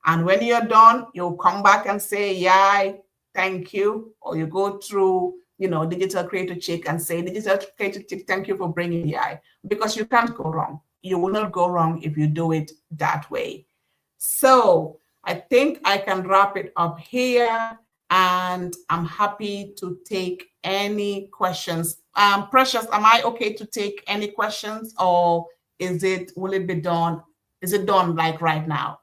And when you're done, you'll come back and say, yay, thank you. Or you go through, digital creator check and say, digital creator check, thank you for bringing the eye. Because you can't go wrong. You will not go wrong if you do it that way. So I think I can wrap it up here. And I'm happy to take any questions. Precious, am I okay to take any questions, or will it be done? Is it done like right now?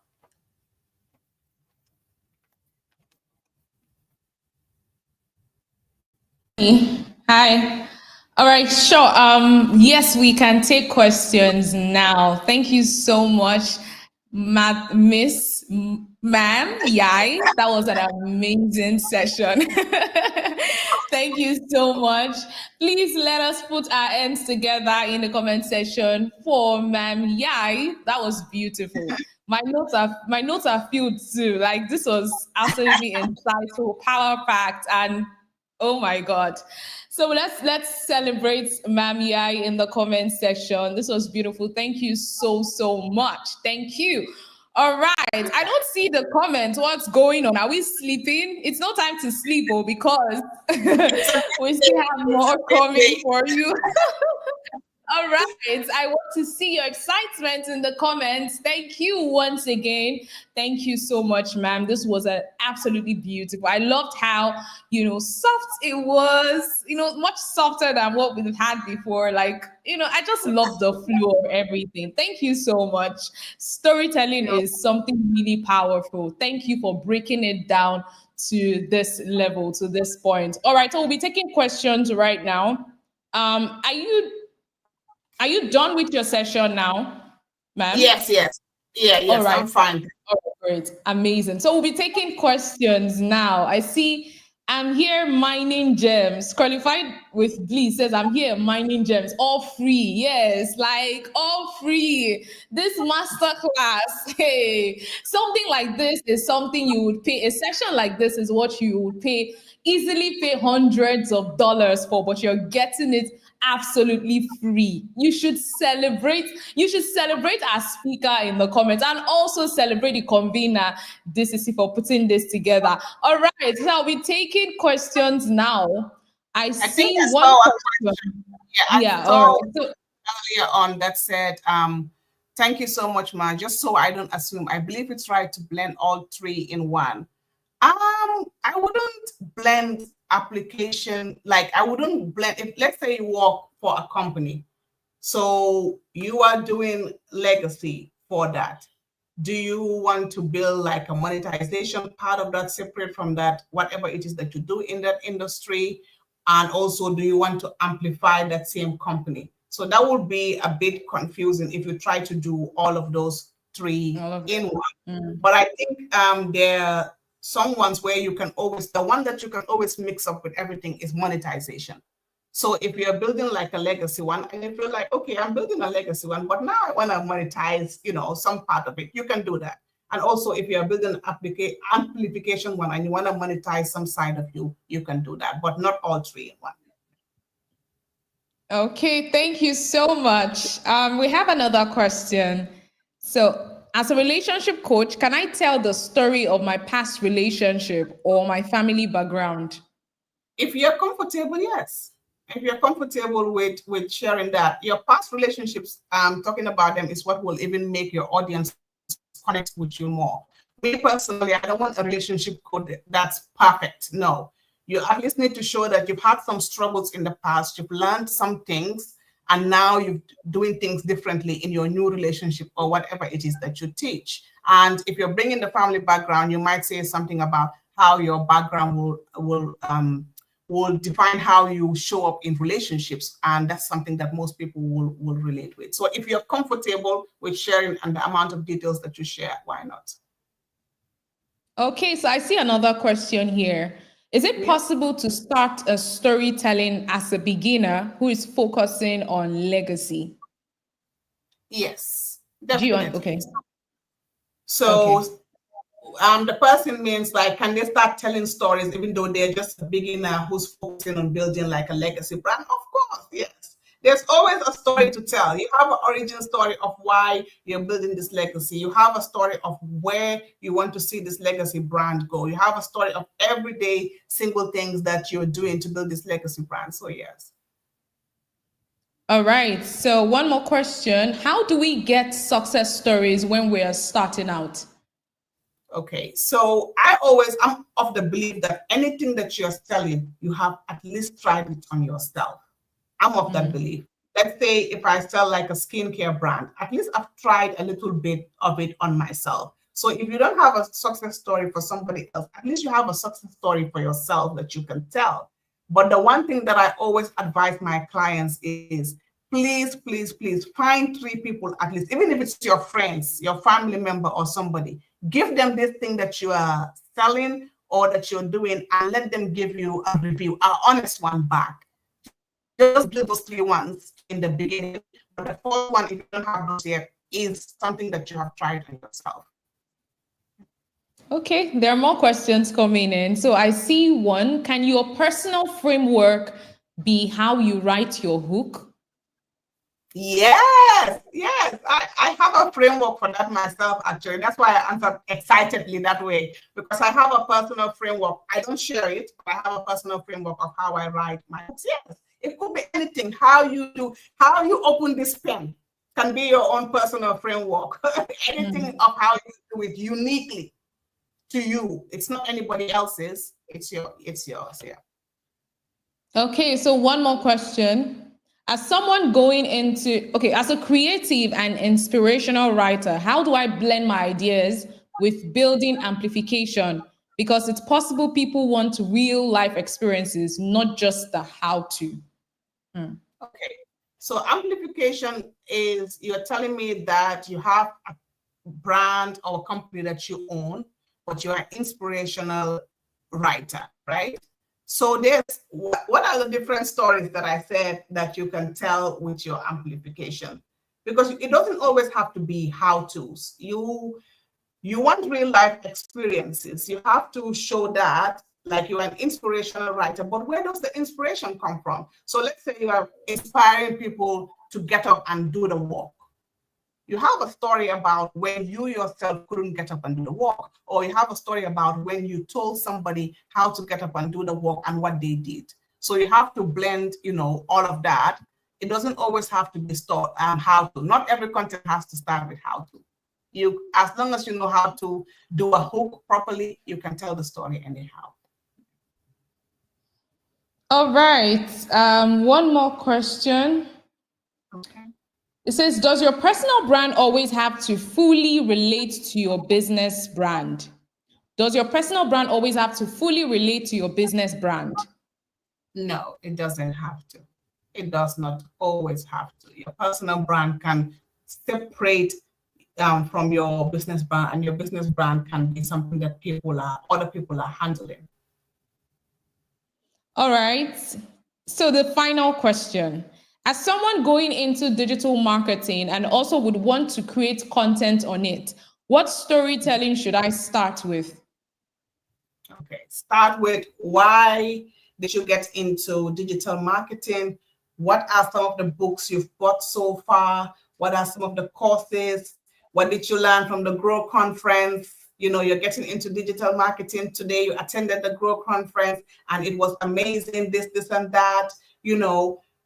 Hi. All right, sure. Yes, we can take questions now. Thank you so much, Ma'am Yai. That was an amazing session. Thank you so much. Please let us put our ends together in the comment section for Ma'am Yai. That was beautiful. My notes are filled too. Like, this was absolutely insightful, power packed, and oh my God. So let's celebrate Mamiai in the comment section. This was beautiful. Thank you so much. Thank you. All right. I don't see the comments. What's going on? Are we sleeping? It's no time to sleep, because we still have more coming for you. All right. I want to see your excitement in the comments. Thank you once again. Thank you so much, ma'am. This was absolutely beautiful. I loved how, soft it was, much softer than what we've had before. Like, I just love the flow of everything. Thank you so much. Storytelling is something really powerful. Thank you for breaking it down to this level, to this point. All right. So we'll be taking questions right now. Are you done with your session now, ma'am? Yes. Yes, All right. I'm fine. All right, great. Amazing. So we'll be taking questions now. I see I'm here mining gems. Qualified with Bliss says I'm here mining gems. All free. Yes, like all free. This masterclass. Hey, something like this is something you would pay. A session like this is what you would easily pay hundreds of dollars for, but you're getting it absolutely free. You should celebrate our speaker in the comments, and also celebrate the convener, DCC, for putting this together. All right, so I'll be taking questions now. I think see I one saw a question. Yeah, I All saw right. So, earlier on that said, thank you so much, Ma. Just so I don't assume, I believe it's right to blend all three in one. I wouldn't blend application, like I wouldn't blend, if let's say you work for a company, so you are doing legacy for that. Do you want to build like a monetization part of that separate from that, whatever it is that you do in that industry? And also, do you want to amplify that same company? So that would be a bit confusing if you try to do all of those three in one. But I think there are some ones where you can always, the one that you can always mix up with everything is monetization. So if you're building like a legacy one, and if you're like, okay, I'm building a legacy one, but now I want to monetize, some part of it, you can do that. And also, if you're building an amplification one and you want to monetize some side of you can do that, but not all three in one. okay, thank you so much. We have another question. So, as a relationship coach, can I tell the story of my past relationship or my family background? If you're comfortable, yes. If you're comfortable with sharing that, your past relationships, talking about them is what will even make your audience connect with you more. me personally, I don't want a relationship code that's perfect. No, you at least need to show that you've had some struggles in the past, you've learned some things, and now you're doing things differently in your new relationship or whatever it is that you teach. And if you're bringing the family background, you might say something about how your background will define how you show up in relationships. And that's something that most people will relate with. So if you're comfortable with sharing and the amount of details that you share, why not? Okay, so I see another question here. Is it possible to start a storytelling as a beginner who is focusing on legacy? Yes, definitely. Okay. So Okay. the person means like, can they start telling stories even though they're just a beginner who's focusing on building like a legacy brand? Of course, yes. There's always a story to tell. You have an origin story of why you're building this legacy. You have a story of where you want to see this legacy brand go. You have a story of everyday single things that you're doing to build this legacy brand. So yes. All right. So one more question. How do we get success stories when we are starting out? Okay, so I'm of the belief that anything that you're selling, you have at least tried it on yourself. I'm of that belief. Let's say if I sell like a skincare brand, at least I've tried a little bit of it on myself. So if you don't have a success story for somebody else, at least you have a success story for yourself that you can tell. But the one thing that I always advise my clients is please, please, please find 3 people at least, even if it's your friends, your family member or somebody, give them this thing that you are selling or that you're doing and let them give you a review, an honest one back. Just do those 3 ones in the beginning. But the 4th one, if you don't have those yet, is something that you have tried on yourself. Okay, there are more questions coming in. So I see one. Can your personal framework be how you write your hook? Yes, yes. I have a framework for that myself, actually. That's why I answered excitedly that way, because I have a personal framework. I don't share it, but I have a personal framework of how I write my books. Yes, it could be anything. How you open this pen can be your own personal framework. Anything of how you do it uniquely to you. It's not anybody else's. It's yours. Yeah. Okay, so one more question. As someone going into, as a creative and inspirational writer, how do I blend my ideas with building amplification? Because it's possible people want real life experiences, not just the how to. Okay, so amplification is you're telling me that you have a brand or a company that you own, but you're an inspirational writer, right? So what are the different stories that I said that you can tell with your amplification? Because it doesn't always have to be how-tos. You want real life experiences. You have to show that like you're an inspirational writer, but where does the inspiration come from? So let's say you are inspiring people to get up and do the walk. You have a story about when you yourself couldn't get up and do the walk, or you have a story about when you told somebody how to get up and do the walk and what they did. So you have to blend, all of that. It doesn't always have to be how to. Not every content has to start with how to. As long as you know how to do a hook properly, you can tell the story anyhow. All right. One more question. Okay. It says, does your personal brand always have to fully relate to your business brand? Does your personal brand always have to fully relate to your business brand? No, it doesn't have to. It does not always have to. Your personal brand can separate from your business brand, and your business brand can be something that other people are handling. All right. So the final question. As someone going into digital marketing and also would want to create content on it, what storytelling should I start with? Okay, start with why did you get into digital marketing? What are some of the books you've bought so far? What are some of the courses? What did you learn from the G.R.O.W conference? You're getting into digital marketing today. You attended the G.R.O.W conference and it was amazing, this, and that.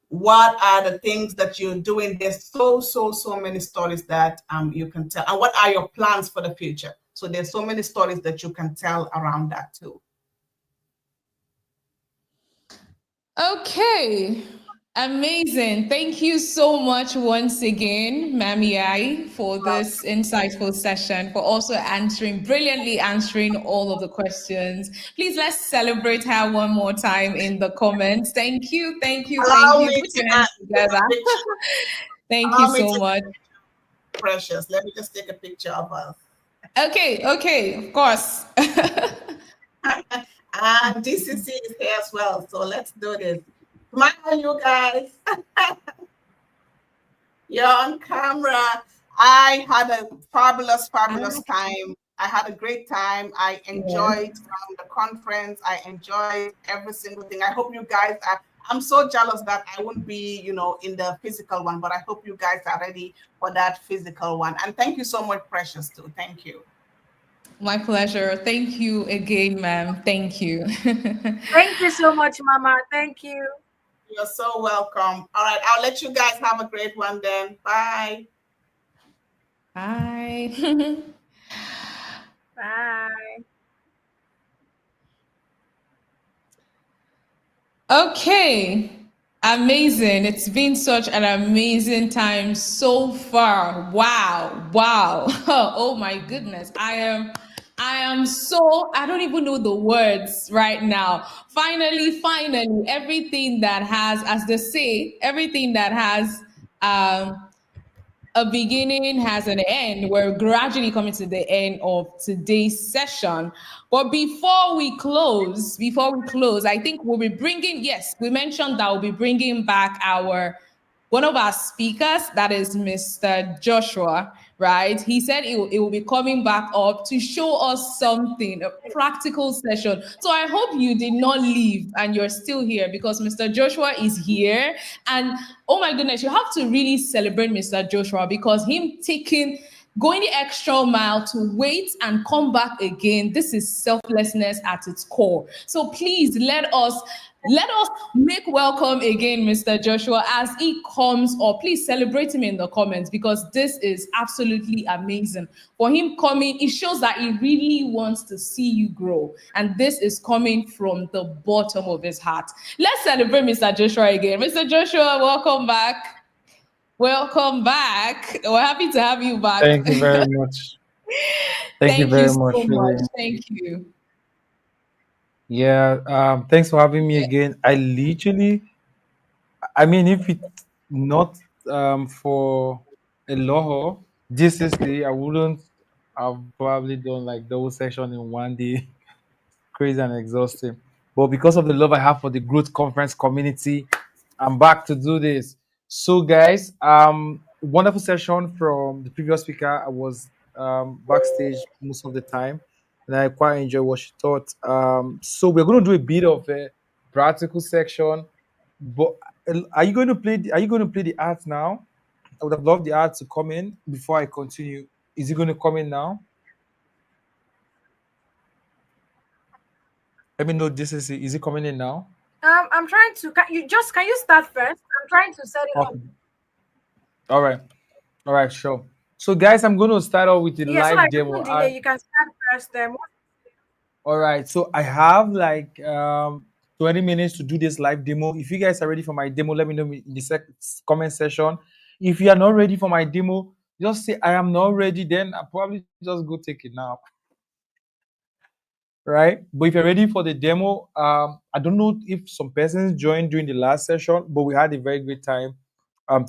What are the things that you're doing? There's so many stories that you can tell. And what are your plans for the future? So there's so many stories that you can tell around that too. Okay, amazing. Thank you so much once again, Mami Ai, for this insightful session, for also brilliantly answering all of the questions. Please let's celebrate her one more time in the comments. Thank you, thank you, thank Allow you. me Put to your hands take together. a picture. Thank you Allow me so to much. Precious. Let me just take a picture of us. Okay, of course. And DCC is here as well. So let's do this. Smile, you guys. You're on camera. I had a fabulous time. I had a great time. I enjoyed the conference. I enjoyed every single thing. I hope you guys are. I'm so jealous that I won't be, in the physical one, but I hope you guys are ready for that physical one. And thank you so much, Precious, too. Thank you. My pleasure. Thank you again, ma'am. Thank you. Thank you so much, Mama. Thank you. You're so welcome. All right, I'll let you guys have a great one then. Bye. Bye. Bye. Okay. Amazing. It's been such an amazing time so far. Wow. Wow. Oh my goodness. I don't even know the words right now. Finally, everything that has, as they say, everything that has a beginning has an end. We're gradually coming to the end of today's session. But before we close, I think we'll be bringing, yes, we mentioned that we'll be bringing back one of our speakers, that is Mr. Joshua, right? He said it will be coming back up to show us something, a practical session. So I hope you did not leave and you're still here, because Mr. Joshua is here. And oh my goodness, you have to really celebrate Mr. Joshua, because going the extra mile to wait and come back again, this is selflessness at its core. So please let us make welcome again Mr. Joshua as he comes up. Please celebrate him in the comments, because this is absolutely amazing. For him coming, it shows that he really wants to see you grow. And this is coming from the bottom of his heart. Let's celebrate Mr. Joshua again. Mr. Joshua, welcome back. Welcome back. We're happy to have you back. Thank you very much. Thank you Thank you very so much, much. really. Thank you. Yeah, thanks for having me again. I mean, if it's not for a law, GCC, I wouldn't have probably done like the whole section in one day. Crazy and exhausting. But because of the love I have for the growth conference community, I'm back to do this. So, guys, wonderful session from the previous speaker. I was backstage most of the time, and I quite enjoyed what she taught. So we're going to do a bit of a practical section. But are you going to play? Are you going to play the art now? I would have loved the art to come in before I continue. Is it going to come in now? Let me know. Is it coming in now? I'm trying to. Can you start first? I'm trying to set it up. Okay. All right. All right, sure. So, guys, I'm going to start off with the Yeah, so live like demo. don't delay. You can start first. Then All right. So, I have like 20 minutes to do this live demo. If you guys are ready for my demo, let me know in the comment section. If you are not ready for my demo, just say I am not ready. Then I'll probably just go take it now. Right. But if you're ready for the demo, I don't know if some persons joined during the last session, but we had a very great time.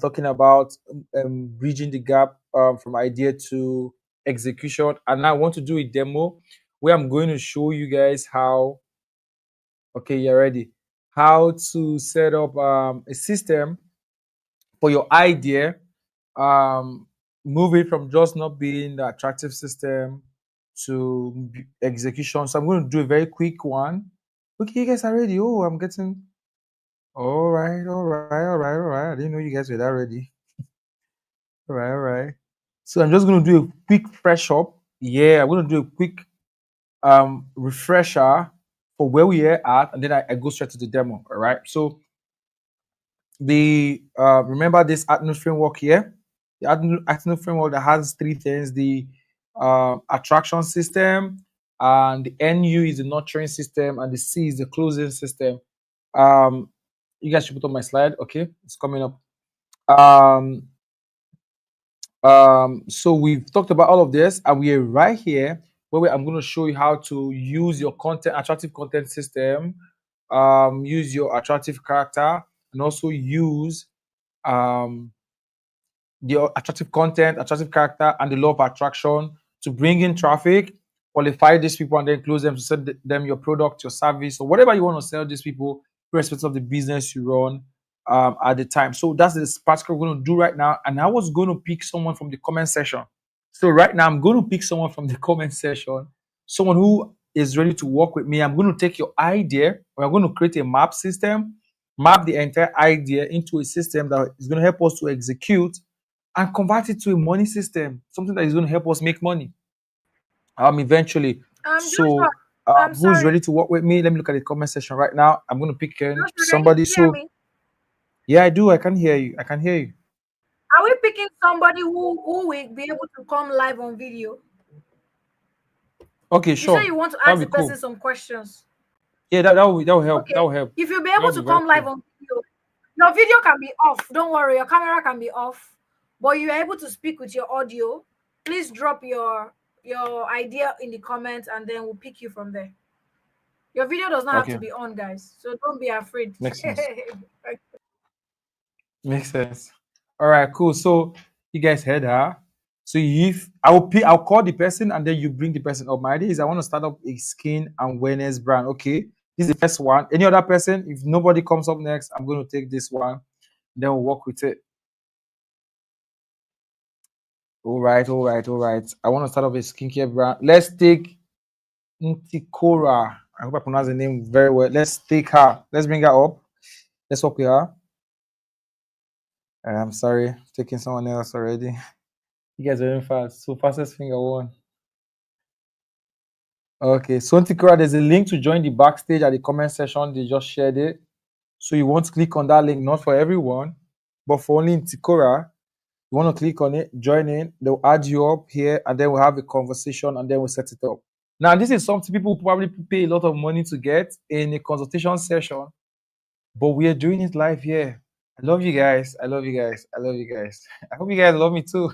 Talking about bridging the gap from idea to execution. And I want to do a demo where I'm going to show you guys how, okay, you're ready, how to set up a system for your idea, um, move it from just not being the attractive system to execution. So I'm going to do a very quick one. Okay, you guys are ready. Oh, I'm getting. All right, all right, all right, all right. I didn't know you guys were that ready. All right, all right. So I'm just going to do a quick fresh up. Yeah, I'm going to do a quick refresher for where we are at, and then I go straight to the demo. All right. So the remember this Artno framework here, the Artno framework that has three things: the attraction system, and the NU is the nurturing system, and the C is the closing system. You guys should put on my slide. Okay, it's coming up. So we've talked about all of this, and we're right here where I'm going to show you how to use your attractive content system, use your attractive character, and also use um, the attractive content, attractive character, and the law of attraction to bring in traffic, qualify these people, and then close them to sell them your product, your service, or whatever you want to sell these people, irrespective of the business you run at the time. So that's the practical we're going to do right now. And I was going to pick someone from the comment section. So right now, I'm going to pick someone from the comment section, someone who is ready to work with me. I'm going to take your idea. We're going to create a map system, map the entire idea into a system that is going to help us to execute and convert it to a money system, something that is going to help us make money eventually. Joshua, So I'm who's sorry. ready to work with me? Let me look at the comment section right now. I'm going to pick Joshua, can you somebody. hear So me? yeah, I do. I can hear you. I can hear you. Are we picking somebody who will be able to come live on video? Okay, You say sure. you want to That'll ask be the person cool. some questions. Yeah, that will help. That Okay. will help. If you'll be That'll able be to very come live cool. on video, your video can be off. Don't worry, your camera can be off, but you're able to speak with your audio. Please drop your idea in the comments, and then we'll pick you from there. Your video does not have to Okay, be on, guys, so don't be afraid. makes sense. Makes sense. All right, cool. So you guys heard her. So if I'll call the person and then you bring the person up. My idea is I want to start up a skin and wellness brand. Okay, this is the first one. Any other person? If nobody comes up next, I'm going to take this one. Then we'll work with it. All right, all right, all right. I want to start up a skincare brand. Let's take Ntikora. I hope I pronounce the name very well. Let's take her. Let's bring her up. Let's work with her. I'm sorry, taking someone else already. You guys are very fast. So fastest finger one. Okay, so Ntikora, there's a link to join the backstage at the comment section. They just shared it. So you want to click on that link, not for everyone, but for only Ntikora. You want to click on it, join in, they'll add you up here, and then we'll have a conversation and then we'll set it up. Now, this is something people probably pay a lot of money to get in a consultation session, but we are doing it live here. I love you guys. I love you guys. I love you guys. I hope you guys love me too.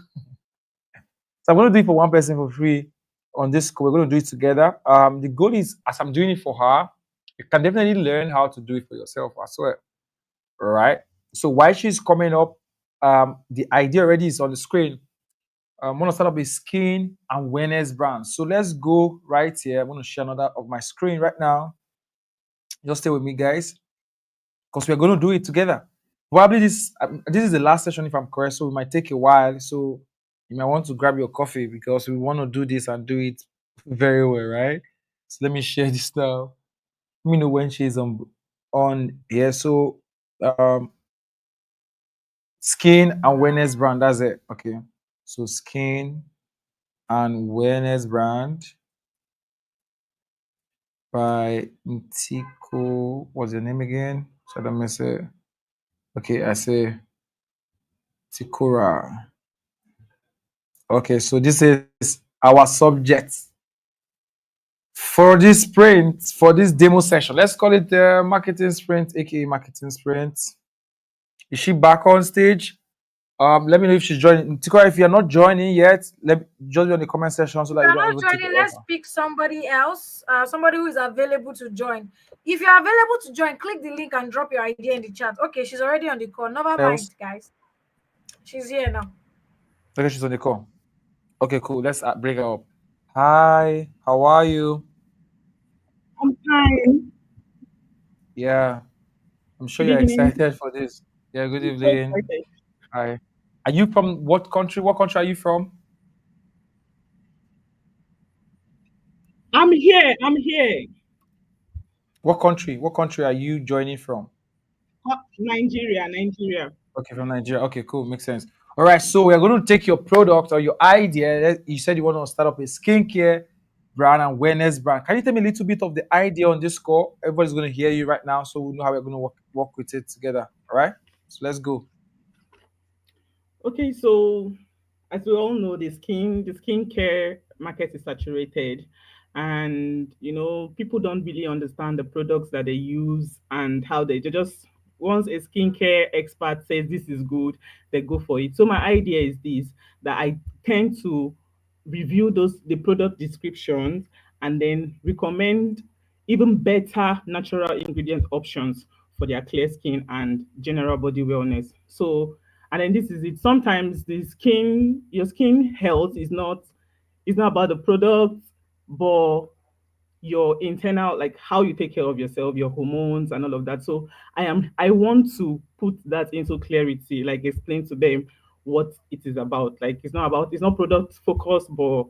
So I'm going to do it for one person for free on this call. We're going to do it together. The goal is, as I'm doing it for her, you can definitely learn how to do it for yourself as well. All right. So while she's coming up, the idea already is on the screen. I want to start up a skin and wellness brand. So let's go right here. I'm going to share another of my screen right now. Just stay with me, guys, because we're going to do it together. Probably this is the last session, if I'm correct. So it might take a while. So you might want to grab your coffee because we want to do this and do it very well, right? So let me share this now. Let me know when she's on here. So skin and wellness brand. That's it. Okay. So skin and wellness brand by Ntiko. What's your name again? So let me say. Okay, I say Tikura. Okay, so this is our subject for this sprint, for this demo session. Let's call it the marketing sprint, aka marketing sprint. Is she back on stage? Let me know if she's joining. Tikura, if you're not joining yet, just in the comment section so that If you you're don't not even take it joining, off. let's pick somebody else, somebody who is available to join. If you're available to join, click the link and drop your idea in the chat. Okay, she's already on the call. Never Else, mind, guys. She's here now. okay, she's on the call. Okay, cool. Let's bring her up. Hi, how are you? I'm fine. Yeah, I'm sure Good you're evening. excited for this. Yeah, good I'm so evening. excited. Hi. Are you from what country? What country are you from? I'm here. I'm here. What country? What country are you joining from? Nigeria, Nigeria. Okay, from Nigeria. Okay, cool. Makes sense. All right. So we're going to take your product or your idea. You said you want to start up a skincare brand and wellness brand. Can you tell me a little bit of the idea on this call? Everybody's going to hear you right now, so we know how we're going to work with it together. All right. So let's go. Okay, so as we all know, the skincare market is saturated, and people don't really understand the products that they use and how they just, once a skincare expert says this is good, they go for it. So my idea is this, that I tend to review the product descriptions and then recommend even better natural ingredient options for their clear skin and general body wellness. So, and then this is it. Sometimes your skin health is not about the product, but your internal, like how you take care of yourself, your hormones and all of that. So I want to put that into clarity, like explain to them what it is about. Like it's not product focused, but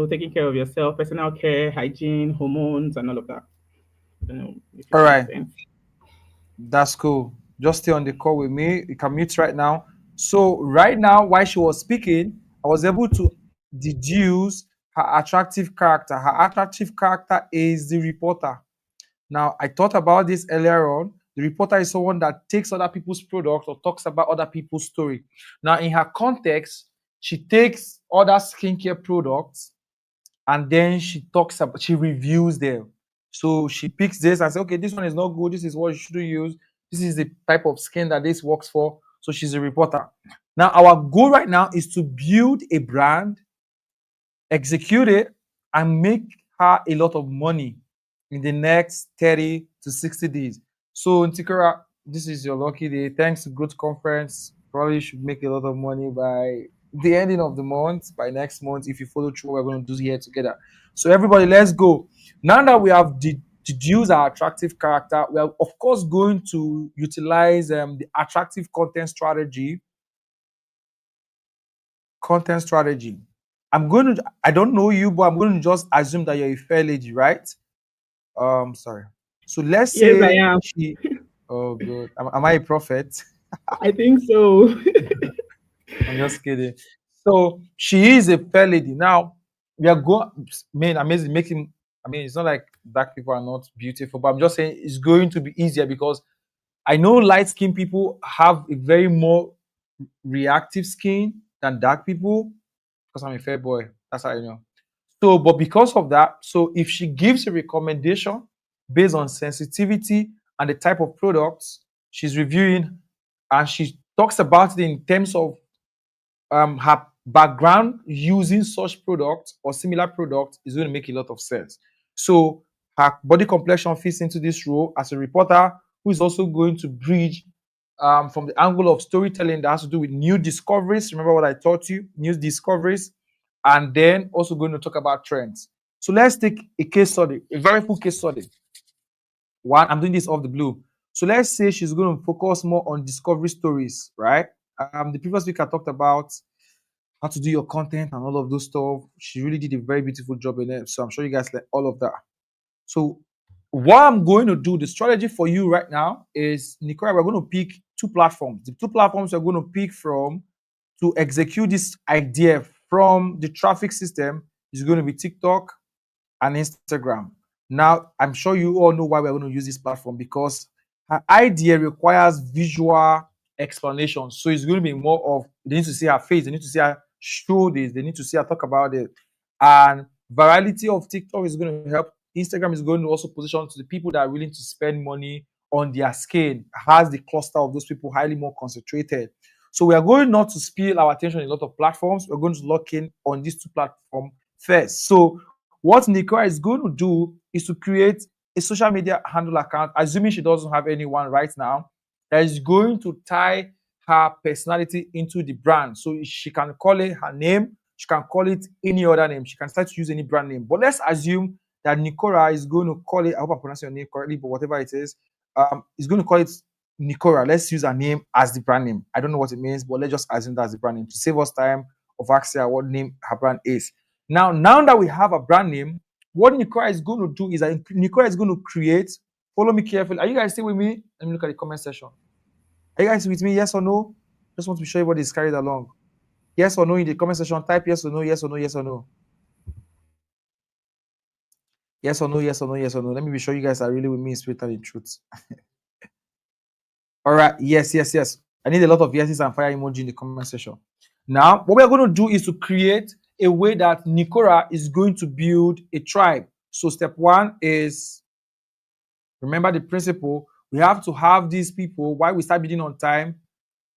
taking care of yourself, personal care, hygiene, hormones, and all of that. I don't know if All it makes right, sense. that's cool. Just stay on the call with me. You can mute right now. So right now, while she was speaking, I was able to deduce her attractive character. Her attractive character is the reporter. Now, I thought about this earlier on. The reporter is someone that takes other people's products or talks about other people's story. Now, in her context, she takes other skincare products and then she reviews them. So she picks this and says, okay, this one is not good. This is what you shouldn't use. This is the type of skin that this works for. So she's a reporter. Now, our goal right now is to build a brand, execute it, and make her a lot of money in the next 30 to 60 days. So, Ntikora, this is your lucky day. Thanks to Growth Conference. Probably should make a lot of money by the ending of the month, by next month, if you follow through what we're going to do here together. So, everybody, let's go. Now that we have deduced our attractive character, we are, of course, going to utilize the attractive content strategy. I don't know you, but I'm going to just assume that you're a fair lady, right? Sorry. So let's Yes, I say am. oh, good. Am I a prophet? I think so. I'm just kidding. So she is a fair lady. Now, we are going, man, amazing, making, I mean, it's not like black people are not beautiful, but I'm just saying it's going to be easier because I know light skinned people have a very more reactive skin than dark people because I'm a fair boy. That's how I know. So, but because of that, so if she gives a recommendation based on sensitivity and the type of products she's reviewing, and she talks about it in terms of her background using such products or similar products, is going to make a lot of sense. So her body complexion fits into this role as a reporter who is also going to bridge from the angle of storytelling that has to do with new discoveries. Remember what I taught you, new discoveries, and then also going to talk about trends. So let's take a case study, a very full case study. One, I'm doing this off the blue. So let's say she's going to focus more on discovery stories, right? The previous week I talked about how to do your content and all of those stuff. She really did a very beautiful job in it. So I'm sure you guys like all of that. So what I'm going to do, the strategy for you right now is, Nicola, we're going to pick two platforms. The two platforms we're going to pick from to execute this idea from the traffic system is going to be TikTok and Instagram. Now, I'm sure you all know why we're going to use this platform, because her idea requires visual explanation. So it's going to be more of, they need to see her face, they need to see her show this, they need to see her talk about it. And virality of TikTok is going to help. Instagram is going to also position to the people that are willing to spend money on their skin, has the cluster of those people highly more concentrated. So we are going not to spill our attention in a lot of platforms. We're going to lock in on these two platforms first. So what Nicola is going to do is to create a social media handle account, assuming she doesn't have anyone right now, that is going to tie her personality into the brand. So she can call it her name, she can call it any other name, she can start to use any brand name. But let's assume that Nicola is going to call it, I hope I pronounce your name correctly, but whatever it is going to call it Nicola. Let's use her name as the brand name. I don't know what it means, but let's just assume that's the brand name to save us time of asking her what name her brand is. Now that we have a brand name, what Nicola is going to do is that Nicola is going to create, follow me carefully. Are you guys still with me? Let me look at the comment section. Are you guys with me? Yes or no? Just want to be sure everybody is carried along. Yes or no in the comment section. Type yes or no, yes or no, yes or no. Yes or no, yes or no, yes or no. Let me be sure you guys are really with me in spirit and in truth. All right. Yes, yes, yes. I need a lot of yeses and fire emoji in the comment section. Now, what we're going to do is to create a way that Nikora is going to build a tribe. So step one is, remember the principle, we have to have these people, why we start bidding on time,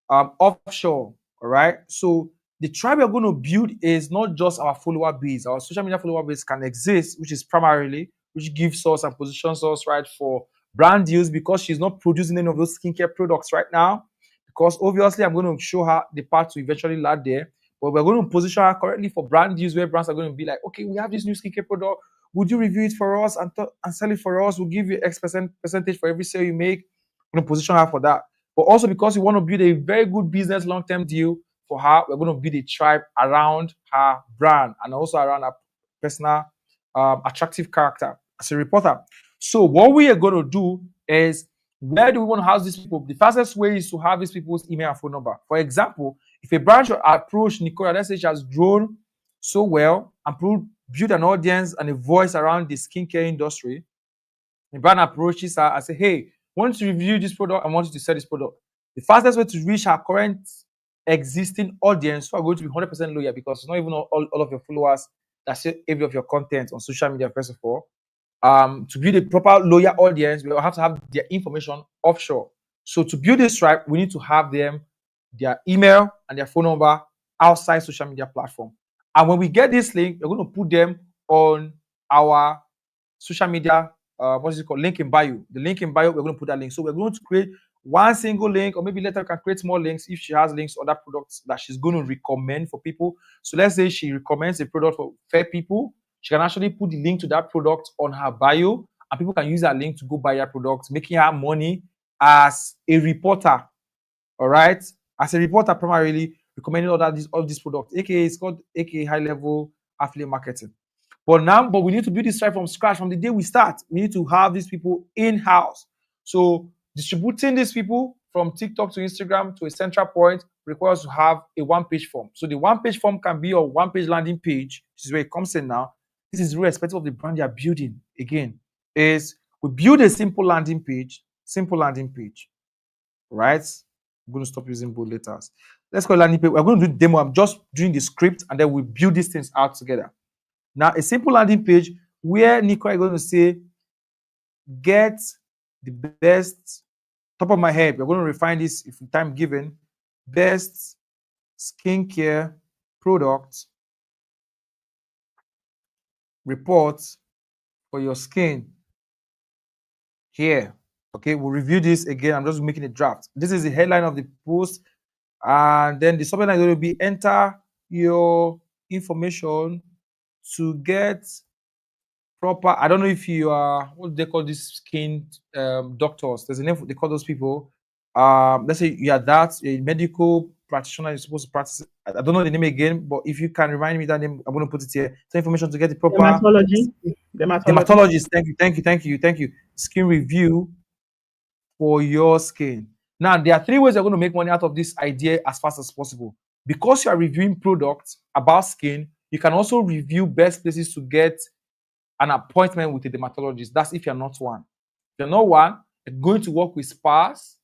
offshore. All right. So the tribe we're going to build is not just our follower base. Our social media follower base can exist, which is primarily, which gives us and positions us right for brand deals, because she's not producing any of those skincare products right now. Because obviously, I'm going to show her the path to eventually land there. But we're going to position her currently for brand deals where brands are going to be like, okay, we have this new skincare product. Would you review it for us and sell it for us? We'll give you X percentage for every sale you make. We're going to position her for that. But also because we want to build a very good business long-term deal for her, we're going to build a tribe around her brand and also around her personal attractive character as a reporter. So what we are going to do is, where do we want to house these people? The fastest way is to have these people's email and phone number. For example, if a brand should approach Nicola, let's say she has grown so well and build an audience and a voice around the skincare industry, the brand approaches her and say, hey, I want you to review this product, I want you to sell this product. The fastest way to reach her current existing audience who are going to be 100% loyal, because it's not even all of your followers that see every of your content on social media, first of all. To build a proper loyal audience, we will have to have their information offshore. So to build this tribe, we need to have them, their email and their phone number outside social media platform. And when we get this link, we're going to put them on our social media, what is it called? Link in bio. The link in bio, we're going to put that link. So we're going to create one single link, or maybe later we can create more links if she has links to other products that she's going to recommend for people. So let's say she recommends a product for fair people. She can actually put the link to that product on her bio, and people can use that link to go buy her product, making her money as a reporter. All right, as a reporter, primarily recommending all these products, aka it's called aka high level affiliate marketing. But we need to build this tribe from scratch. From the day we start, we need to have these people in-house. So distributing these people from TikTok to Instagram to a central point requires to have a one-page form. So the one-page form can be a one-page landing page, which is where it comes in now. This is irrespective of the brand you are building. Again, is we build a simple landing page, right? I'm going to stop using bold letters. Let's call landing page. We're going to do demo. I'm just doing the script, and then we build these things out together. Now, a simple landing page where Nico is going to say, get the best, top of my head, we're going to refine this if time given, best skincare product reports for your skin here. Okay, we'll review this again. I'm just making a draft. This is the headline of the post. And then the subheadline is going to be, enter your information to get proper. I don't know if you are, what do they call these skin doctors? There's a name they call those people. Let's say you are a medical practitioner, you're supposed to practice. I don't know the name again, but if you can remind me that name, I'm going to put it here. So information to get the proper dermatologist. Thank you. Skin review for your skin. Now, there are three ways you're going to make money out of this idea as fast as possible. Because you are reviewing products about skin, you can also review best places to get an appointment with a dermatologist. That's if you're not one. If you're not one, you're going to work with spas,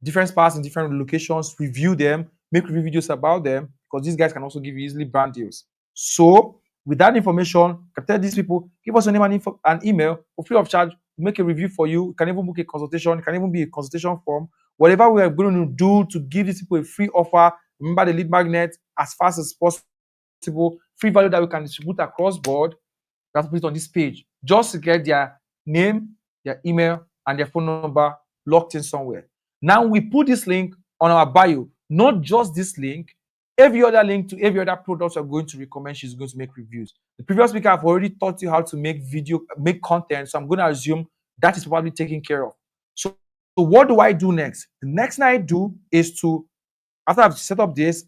different spas in different locations, review them, make review videos about them, because these guys can also give you easily brand deals. So with that information, you can tell these people, give us your name and an email for free of charge, make a review for you. You can even book a consultation, it can even be a consultation form. Whatever we are going to do to give these people a free offer, remember the lead magnet as fast as possible, free value that we can distribute across board. You have to put it on this page just to get their name, their email, and their phone number locked in somewhere. Now we put this link on our bio, not just this link, every other link to every other product you're going to recommend, she's going to make reviews. The previous speaker have already taught you how to make content, so I'm going to assume that is probably taken care of. So what do I do next? The next thing I do is to, after I've set up this,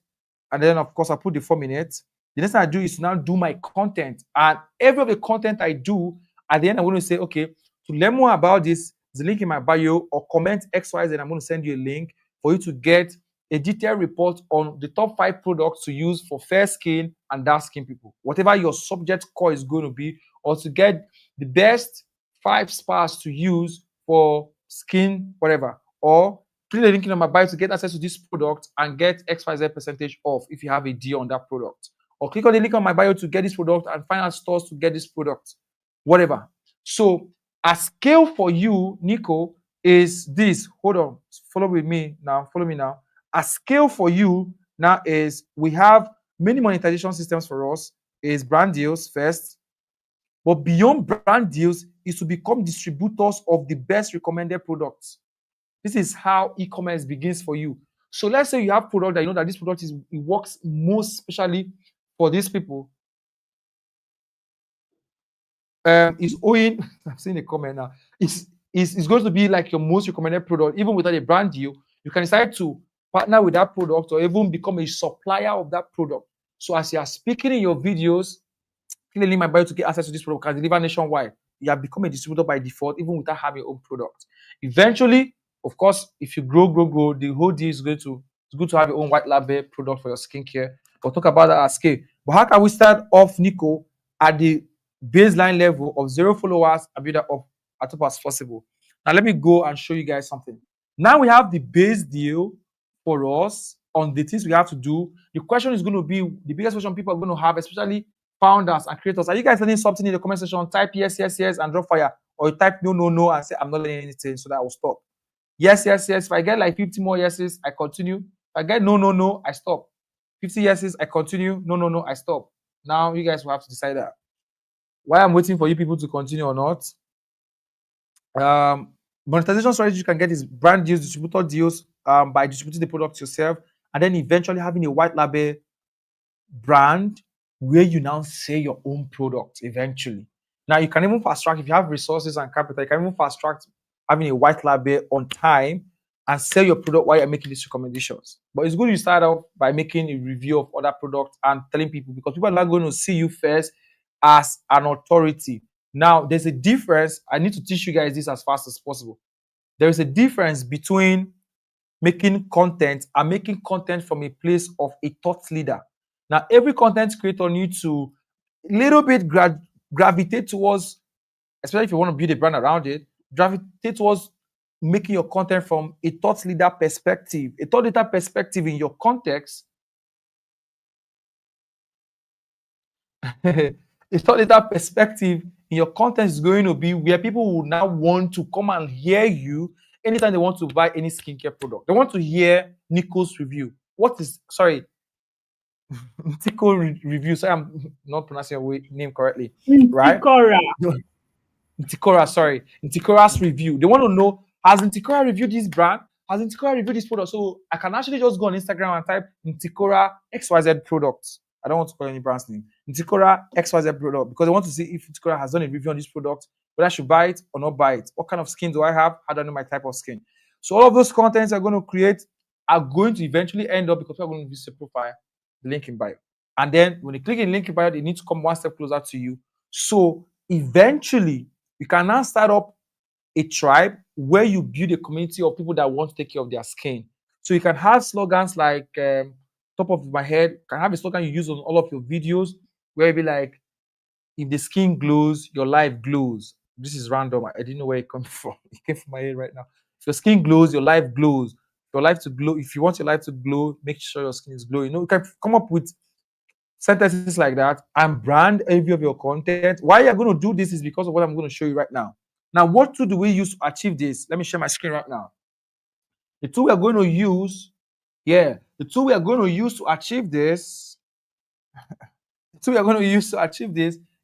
and then of course I put the 4 minutes, the next thing I do is to now do my content. And every of the content I do, at the end I'm going to say, okay, to learn more about this, there's a link in my bio, or comment XYZ, and I'm going to send you a link for you to get a detailed report on the top 5 products to use for fair skin and dark skin people. Whatever your subject core is going to be, or to get the best 5 spas to use for skin, whatever, or click the link in my bio to get access to this product and get XYZ percentage off if you have a deal on that product. Or click on the link on my bio to get this product and find out stores to get this product. Whatever. So a scale for you, Nico, is this. Hold on. Follow with me now. Follow me now. A scale for you now is we have many monetization systems for us. Is brand deals first. But beyond brand deals is to become distributors of the best recommended products. This is how e-commerce begins for you. So let's say you have product that you know that this product it works most especially for these people. Is owing, I'm seeing a comment now. Is going to be like your most recommended product, even without a brand deal. You can decide to partner with that product or even become a supplier of that product. So as you are speaking in your videos, click my bio to get access to this product, can deliver nationwide. You have become a distributor by default, even without having your own product. Eventually, of course, if you grow, the whole deal is it's good to have your own white label product for your skincare. We'll talk about that at scale. But how can we start off, Nico, at the baseline level of 0 followers and build that up as top as possible? Now, let me go and show you guys something. Now we have the base deal for us on the things we have to do. The question is going to be the biggest question people are going to have, especially founders and creators. Are you guys learning something in the comment section? Type yes, yes, yes, and drop fire. Or you type no, no, no, and say I'm not learning anything, so that I will stop. Yes, yes, yes. If I get like 50 more yeses, I continue. If I get no, no, no, I stop. 50 yeses, I continue. No, no, no, I stop. Now you guys will have to decide that. Why I'm waiting for you people to continue or not. Monetization strategy you can get is brand deals, distributor deals, by distributing the product yourself, and then eventually having a white label brand where you now sell your own product eventually. Now you can even fast track if you have resources and capital. You can even fast track having a white label on time and sell your product while you're making these recommendations. But it's good you start off by making a review of other products and telling people, because people are not going to see you first as an authority. Now there's a difference. I need to teach you guys this as fast as possible. There is a difference between making content and making content from a place of a thought leader. Now, every content creator needs to a little bit gravitate towards, especially if you want to build a brand around it, gravitate towards making your content from a thought leader perspective. A thought leader perspective in your context, a thought leader perspective in your content is going to be where people will now want to come and hear you anytime they want to buy any skincare product. They want to hear Nico's review. Nico review. Sorry, I'm not pronouncing your name correctly, right? Ntikora, sorry. Ntikora's review. They want to know, has Ntikora reviewed this brand? Has Ntikora reviewed this product? So I can actually just go on Instagram and type Ntikora XYZ products. I don't want to call any brand's name. Ntikora XYZ product, because I want to see if Ntikora has done a review on this product, whether I should buy it or not buy it. What kind of skin do I have? How do I know my type of skin? So all of those contents I'm going to create are going to eventually end up, because we're going to visit your profile, the link in bio. And then when you click in link in bio, they need to come one step closer to you. So eventually, you can now start up a tribe where you build a community of people that want to take care of their skin. So you can have slogans like, top of my head, you can have a slogan you use on all of your videos where it be like, if the skin glows, your life glows. This is random. I didn't know where it came from. It came from my head right now. If your skin glows, your life glows. Your life to glow. If you want your life to glow, make sure your skin is glowing. You can come up with sentences like that and brand every of your content. Why you're going to do this is because of what I'm going to show you right now. Now, what tool do we use to achieve this? Let me share my screen right now. The tool we are going to use, the tool we are going to use to achieve this,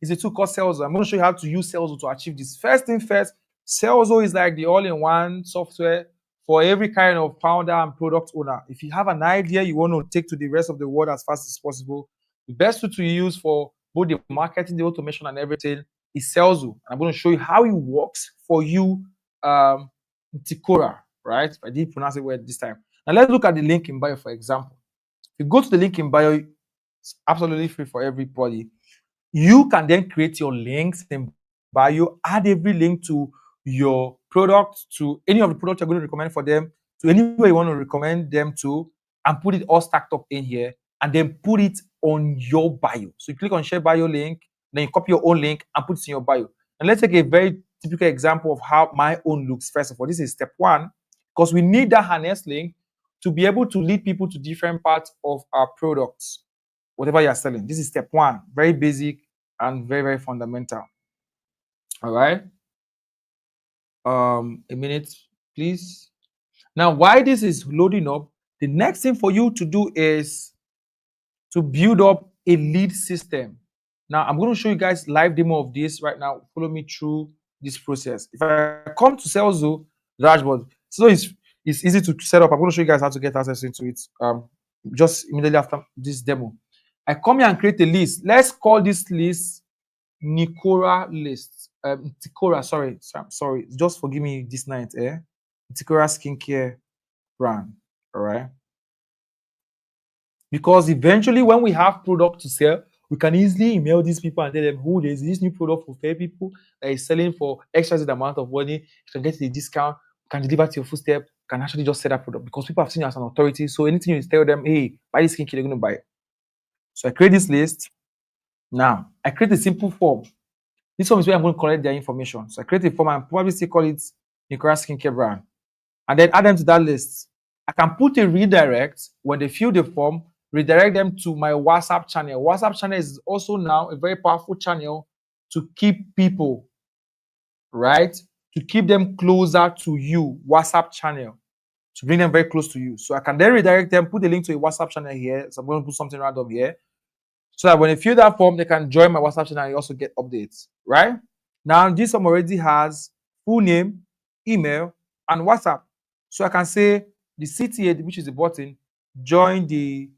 is a tool called Salesforce. I'm going to show you how to use Salesforce to achieve this. First thing first, Salesforce is like the all-in-one software for every kind of founder and product owner. If you have an idea you want to take to the rest of the world as fast as possible, the best tool to use for both the marketing, the automation, and everything is Salesforce. I'm going to show you how it works for you, Ntikora, right? I didn't pronounce it well this time. Now let's look at the link in bio, for example. If you go to the link in bio, it's absolutely free for everybody. You can then create your links in bio, add every link to your product, to any of the products you're going to recommend for them, to anywhere you want to recommend them to, and put it all stacked up in here, and then put it on your bio. So you click on share bio link, then you copy your own link and put it in your bio. And let's take a very typical example of how my own looks. First of all, this is step one. because we need that harness link to be able to lead people to different parts of our products, whatever you're selling. This is step one, very basic and very, very fundamental. All right. A minute, please. Now, while this is loading up, the next thing for you to do is to build up a lead system. Now, I'm going to show you guys live demo of this right now. Follow me through this process. If I come to Salesforce dashboard, so it's easy to set up. I'm going to show you guys how to get access into it just immediately after this demo. I come here and create a list. Let's call this list Nicora list. Ticora, sorry. Just forgive me this night, Ticora skincare brand. All right. Because eventually, when we have product to sell, we can easily email these people and tell them, "Who there's this new product for fair people that is selling for extra amount of money. You can get a discount, can deliver to your footstep, can actually just sell that product because people have seen you as an authority. So anything you tell them, hey, buy this skincare, they're going to buy it." So I create this list. Now I create a simple form. This form is where I'm going to collect their information. So I create a form and probably still call it Nicora Skincare Brand, and then add them to that list. I can put a redirect when they fill the form, redirect them to my WhatsApp channel. WhatsApp channel is also now a very powerful channel to keep people, right? To keep them closer to you, WhatsApp channel, to bring them very close to you. So I can then redirect them, put a link to a WhatsApp channel here. So I'm going to put something random here, so that when they fill that form, they can join my WhatsApp channel and also get updates, right? Now, this form already has full name, email, and WhatsApp. So I can say the CTA, which is the button, join the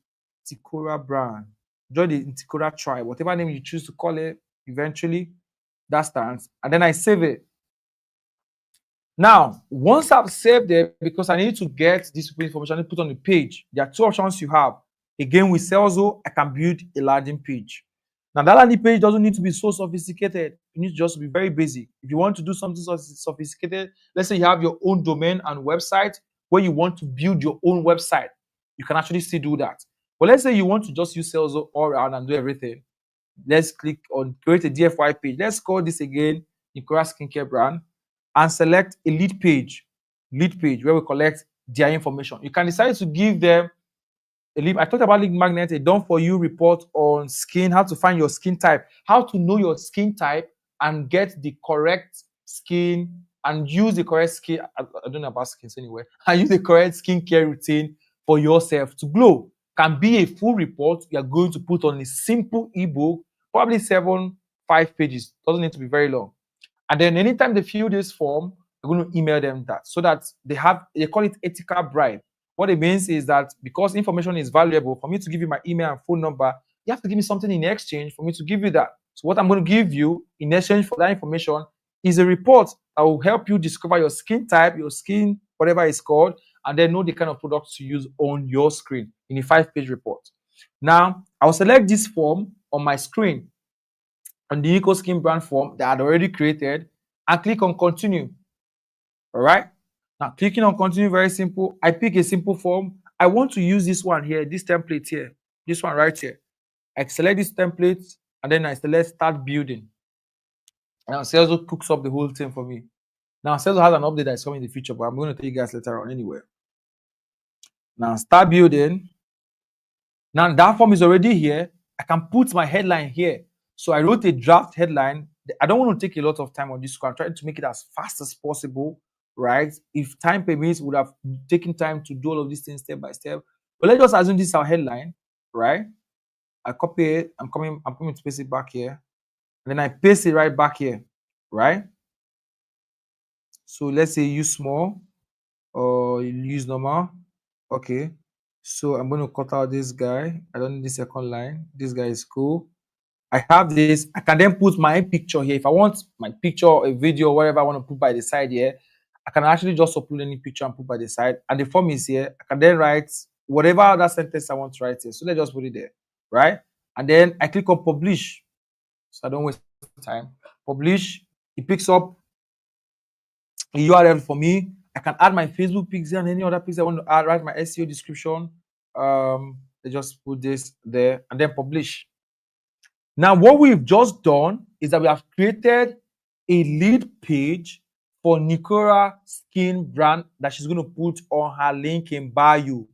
Ticora brand, join the Ticora tribe, whatever name you choose to call it, eventually, that stands. And then I save it. Now, once I've saved it, because I need to get this information, I need to put on the page. There are two options you have. Again, with Salesforce, I can build a landing page. Now, that landing page doesn't need to be so sophisticated. It needs just to be very basic. If you want to do something sophisticated, let's say you have your own domain and website where you want to build your own website, you can actually still do that. But let's say you want to just use Salesforce all around and do everything. Let's click on create a DFY page. Let's call this again Nicora Skincare Brand and select a lead page where we collect their information. You can decide to give them a lead. I talked about lead magnet, a done for you report on skin, how to find your skin type, how to know your skin type and get the correct skin and use the correct skin. I don't know about skins anyway. And use the correct skincare routine for yourself to glow. Can be a full report you are going to put on a simple ebook, probably 5 pages. Doesn't need to be very long. And then anytime they fill this form, you're going to email them that so that they call it ethical bribe. What it means is that because information is valuable, for me to give you my email and phone number, you have to give me something in exchange for me to give you that. So what I'm going to give you in exchange for that information is a report that will help you discover your skin type, your skin, whatever it's called, and then know the kind of products to use on your screen in a 5-page report. Now, I'll select this form on my screen on the Eco Skin brand form that I had already created and click on continue. All right. Now, clicking on continue, very simple. I pick a simple form. I want to use this one here, this template here, this one right here. I select this template and then I select start building. Now, Salesforce cooks up the whole thing for me. Now, Salesforce has an update that's coming in the future, but I'm going to tell you guys later on anyway. Now, start building. Now, that form is already here. I can put my headline here. So I wrote a draft headline. I don't want to take a lot of time on this. I'm trying to make it as fast as possible, right? If time permits, would have taken time to do all of these things step by step. But let's just assume this is our headline, right? I copy it. I'm coming to paste it back here. And then I paste it right back here, right? So let's say use small or use normal. Okay. So I'm going to cut out this guy. I don't need the second line. This guy is cool. I have this. I can then put my picture here. If I want my picture, a video, whatever I want to put by the side here, I can actually just upload any picture and put by the side. And the form is here. I can then write whatever other sentence I want to write here. So let's just put it there, right? And then I click on publish. So I don't waste time. Publish. It picks up a URL for me. I can add my Facebook pixel and any other pixel I want to add, write my SEO description. They just put this there and then publish. Now, what we've just done is that we have created a lead page for Nikora skin brand that she's going to put on her link in bio.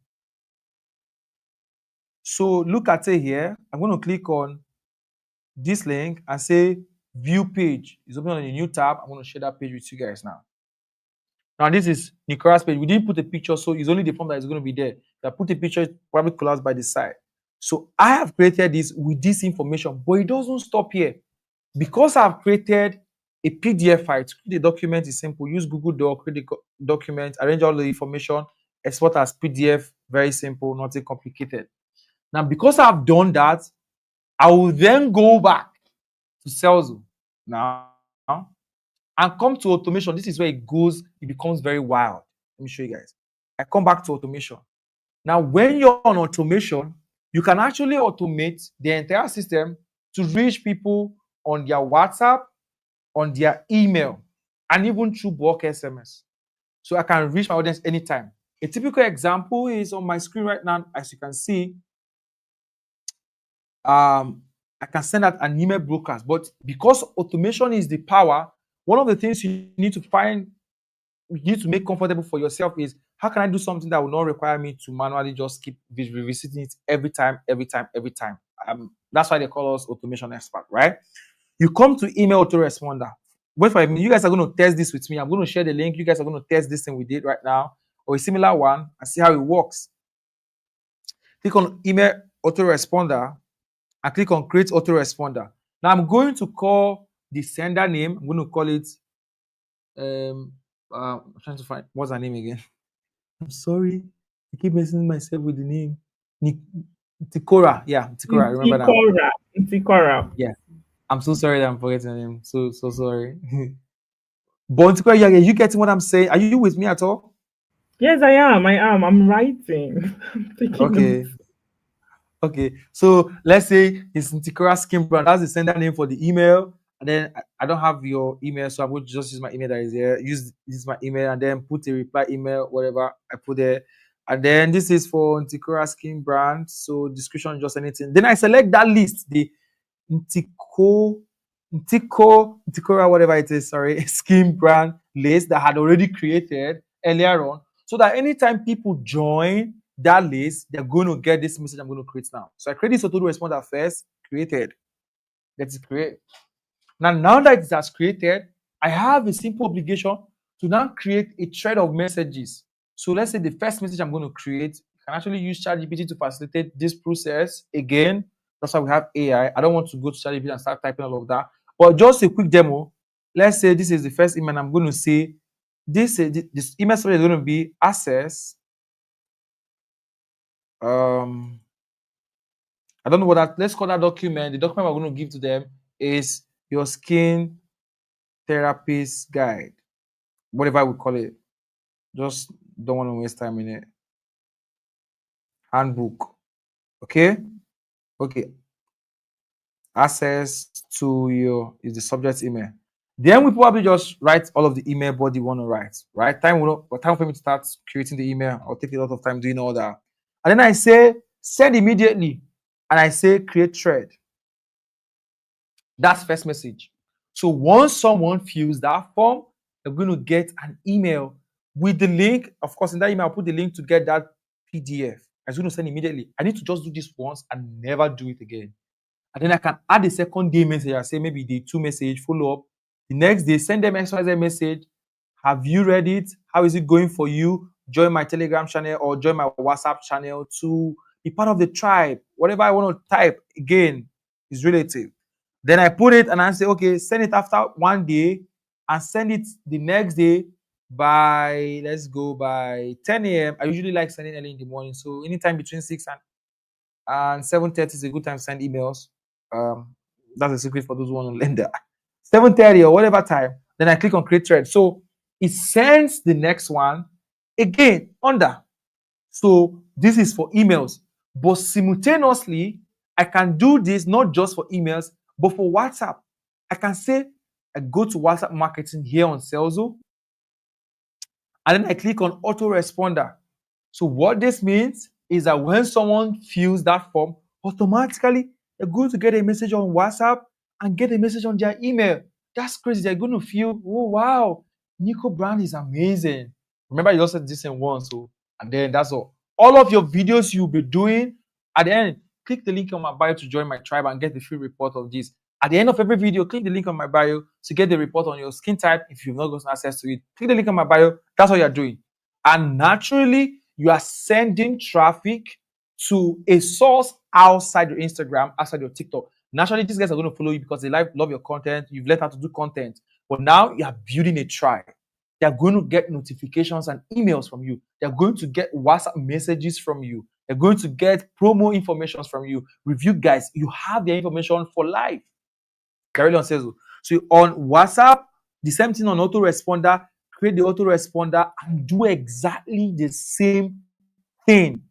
So look at it here. I'm going to click on this link and say view page. It's open on a new tab. I'm going to share that page with you guys now. Now this is Nikora's page. We didn't put a picture, so it's only the form that is going to be there. If I put a picture, it probably collapsed by the side. So I have created this with this information, but it doesn't stop here. Because I've created a PDF file, to create a document is simple. Use Google Doc, create the document, arrange all the information, export as PDF, very simple, nothing complicated. Now, because I've done that, I will then go back to Salesforce now and come to automation. This is where it becomes very wild. Let me show you guys. I come back to automation. Now, when you're on automation, you can actually automate the entire system to reach people on their WhatsApp, on their email, and even through bulk SMS. So I can reach my audience anytime. A typical example is on my screen right now. As you can see, I can send out an email broadcast. But because automation is the power, one of the things you need to make comfortable for yourself is, how can I do something that will not require me to manually just keep revisiting it every time? That's why they call us automation expert, right? You come to email autoresponder. Wait for a minute. You guys are going to test this with me. I'm going to share the link. You guys are going to test this thing we did right now, or a similar one, and see how it works. Click on email autoresponder and click on create autoresponder. Now I'm going to call the sender name. I'm going to call it I'm trying to find what's her name again. I'm sorry, I keep messing myself with the name. Tikora. Yeah, Tikora. I remember now. Ntikora. Yeah. I'm so sorry that I'm forgetting her name. So sorry. But Tikora, yeah, you getting what I'm saying? Are you with me at all? Yes, I am. I'm writing. I'm taking Okay. notes. Okay. So let's say it's Tikora Skin Brand. That's the sender name for the email. And then I don't have your email, so I'm going to just use my email that is there. Use my email and then put a reply email, whatever I put there. And then this is for Tikora Skin Brand. So description, just anything. Then I select that list, the Tikora, whatever it is, sorry, skin brand list that I had already created earlier on, so that anytime people join that list, they're going to get this message I'm going to create now. So I create this autoresponder first, created. Let's create. Now that it has created, I have a simple obligation to now create a thread of messages. So let's say the first message I'm going to create, you can actually use ChatGPT to facilitate this process. Again, that's why we have AI. I don't want to go to ChatGPT and start typing all of that. But just a quick demo. Let's say this is the first email. I'm going to say this email is going to be access. I don't know what that. Let's call that document. The document we're going to give to them is your skin therapist guide, whatever we call it. Just don't want to waste time in it. Handbook. Okay. Access to your is the subject email. Then we probably just write all of the email body we want to write. Right? Time for me to start creating the email. I'll take a lot of time doing all that. And then I say send immediately. And I say create thread. That's first message. So once someone fills that form, they're going to get an email with the link. Of course, in that email, I'll put the link to get that PDF. I'm going to send immediately. I need to just do this once and never do it again. And then I can add a second day message. I say maybe day 2 message, follow up. The next day, send them XYZ message. Have you read it? How is it going for you? Join my Telegram channel or join my WhatsApp channel to be part of the tribe. Whatever I want to type, again, is relative. Then I put it and I say, okay, send it after 1 day and send it the next day by, let's go by 10 a.m. I usually like sending early in the morning. So anytime between 6 and 7:30 is a good time to send emails. That's a secret for those who want to learn that. 7:30 or whatever time. Then I click on create thread. So it sends the next one again under. So this is for emails. But simultaneously, I can do this not just for emails, but for WhatsApp. I can say I go to WhatsApp marketing here on Salesforce, and then I click on autoresponder. So what this means is that when someone fills that form, automatically they're going to get a message on WhatsApp and get a message on their email. That's crazy. They're going to feel, oh wow, Nico brand is amazing. Remember, you also said this in one, so and then that's all. All of your videos you'll be doing at the end, click the link on my bio to join my tribe and get the free report of this. At the end of every video, click the link on my bio to get the report on your skin type if you've not gotten access to it. Click the link on my bio. That's what you're doing. And naturally, you are sending traffic to a source outside your Instagram, outside your TikTok. Naturally, these guys are going to follow you because they love your content. You've learned how to do content. But now you are building a tribe. They're going to get notifications and emails from you. They're going to get WhatsApp messages from you. They're going to get promo information from you. Review guys, you have their information for life. Carry on says so on WhatsApp, the same thing on autoresponder. Create the autoresponder and do exactly the same thing.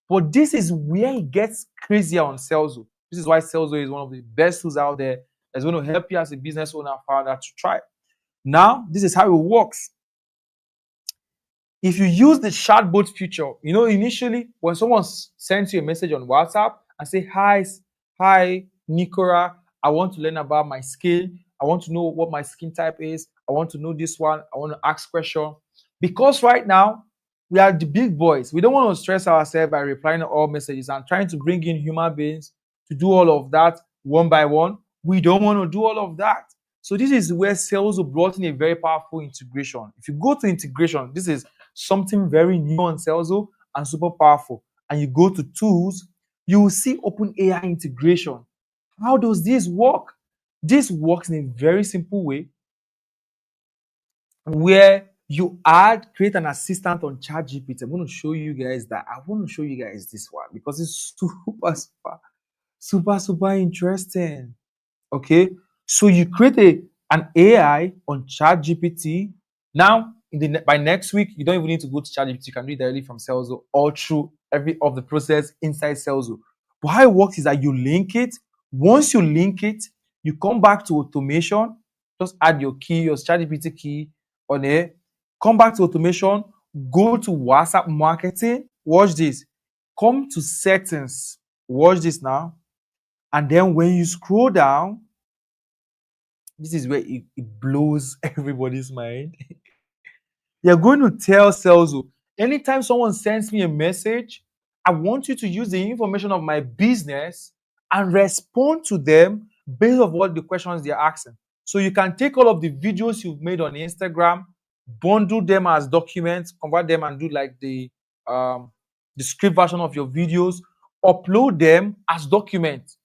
But this is where it gets crazier on Salesforce. This is why Salesforce is one of the best tools out there that's going to help you as a business owner founder to try. Now, this is how it works. If you use the chatbot feature, initially when someone sends you a message on WhatsApp and say, hi, Nicola, I want to learn about my skill. I want to know what my skin type is. I want to know this one. I want to ask question. Because right now, we are the big boys. We don't want to stress ourselves by replying to all messages and trying to bring in human beings to do all of that one by one. We don't want to do all of that. So this is where Salesforce brought in a very powerful integration. If you go to integration, this is something very new on Salesforce and super powerful. And you go to tools, you will see OpenAI integration. How does this work? This works in a very simple way where you create an assistant on ChatGPT. I'm going to show you guys that. I want to show you guys this one because it's super interesting. Okay, so you create an AI on ChatGPT. Now, by next week, you don't even need to go to ChatGPT. You can do it directly from Salesforce all through every of the process inside Salesforce. But how it works is that you link it. Once you link it, you come back to automation. Just add your key, your ChatGPT key on it. Come back to automation. Go to WhatsApp marketing. Watch this. Come to settings. Watch this now. And then when you scroll down, this is where it blows everybody's mind. You're going to tell Salesforce, anytime someone sends me a message, I want you to use the information of my business and respond to them based on what the questions they're asking. So you can take all of the videos you've made on Instagram, bundle them as documents, convert them and do like the script version of your videos, upload them as documents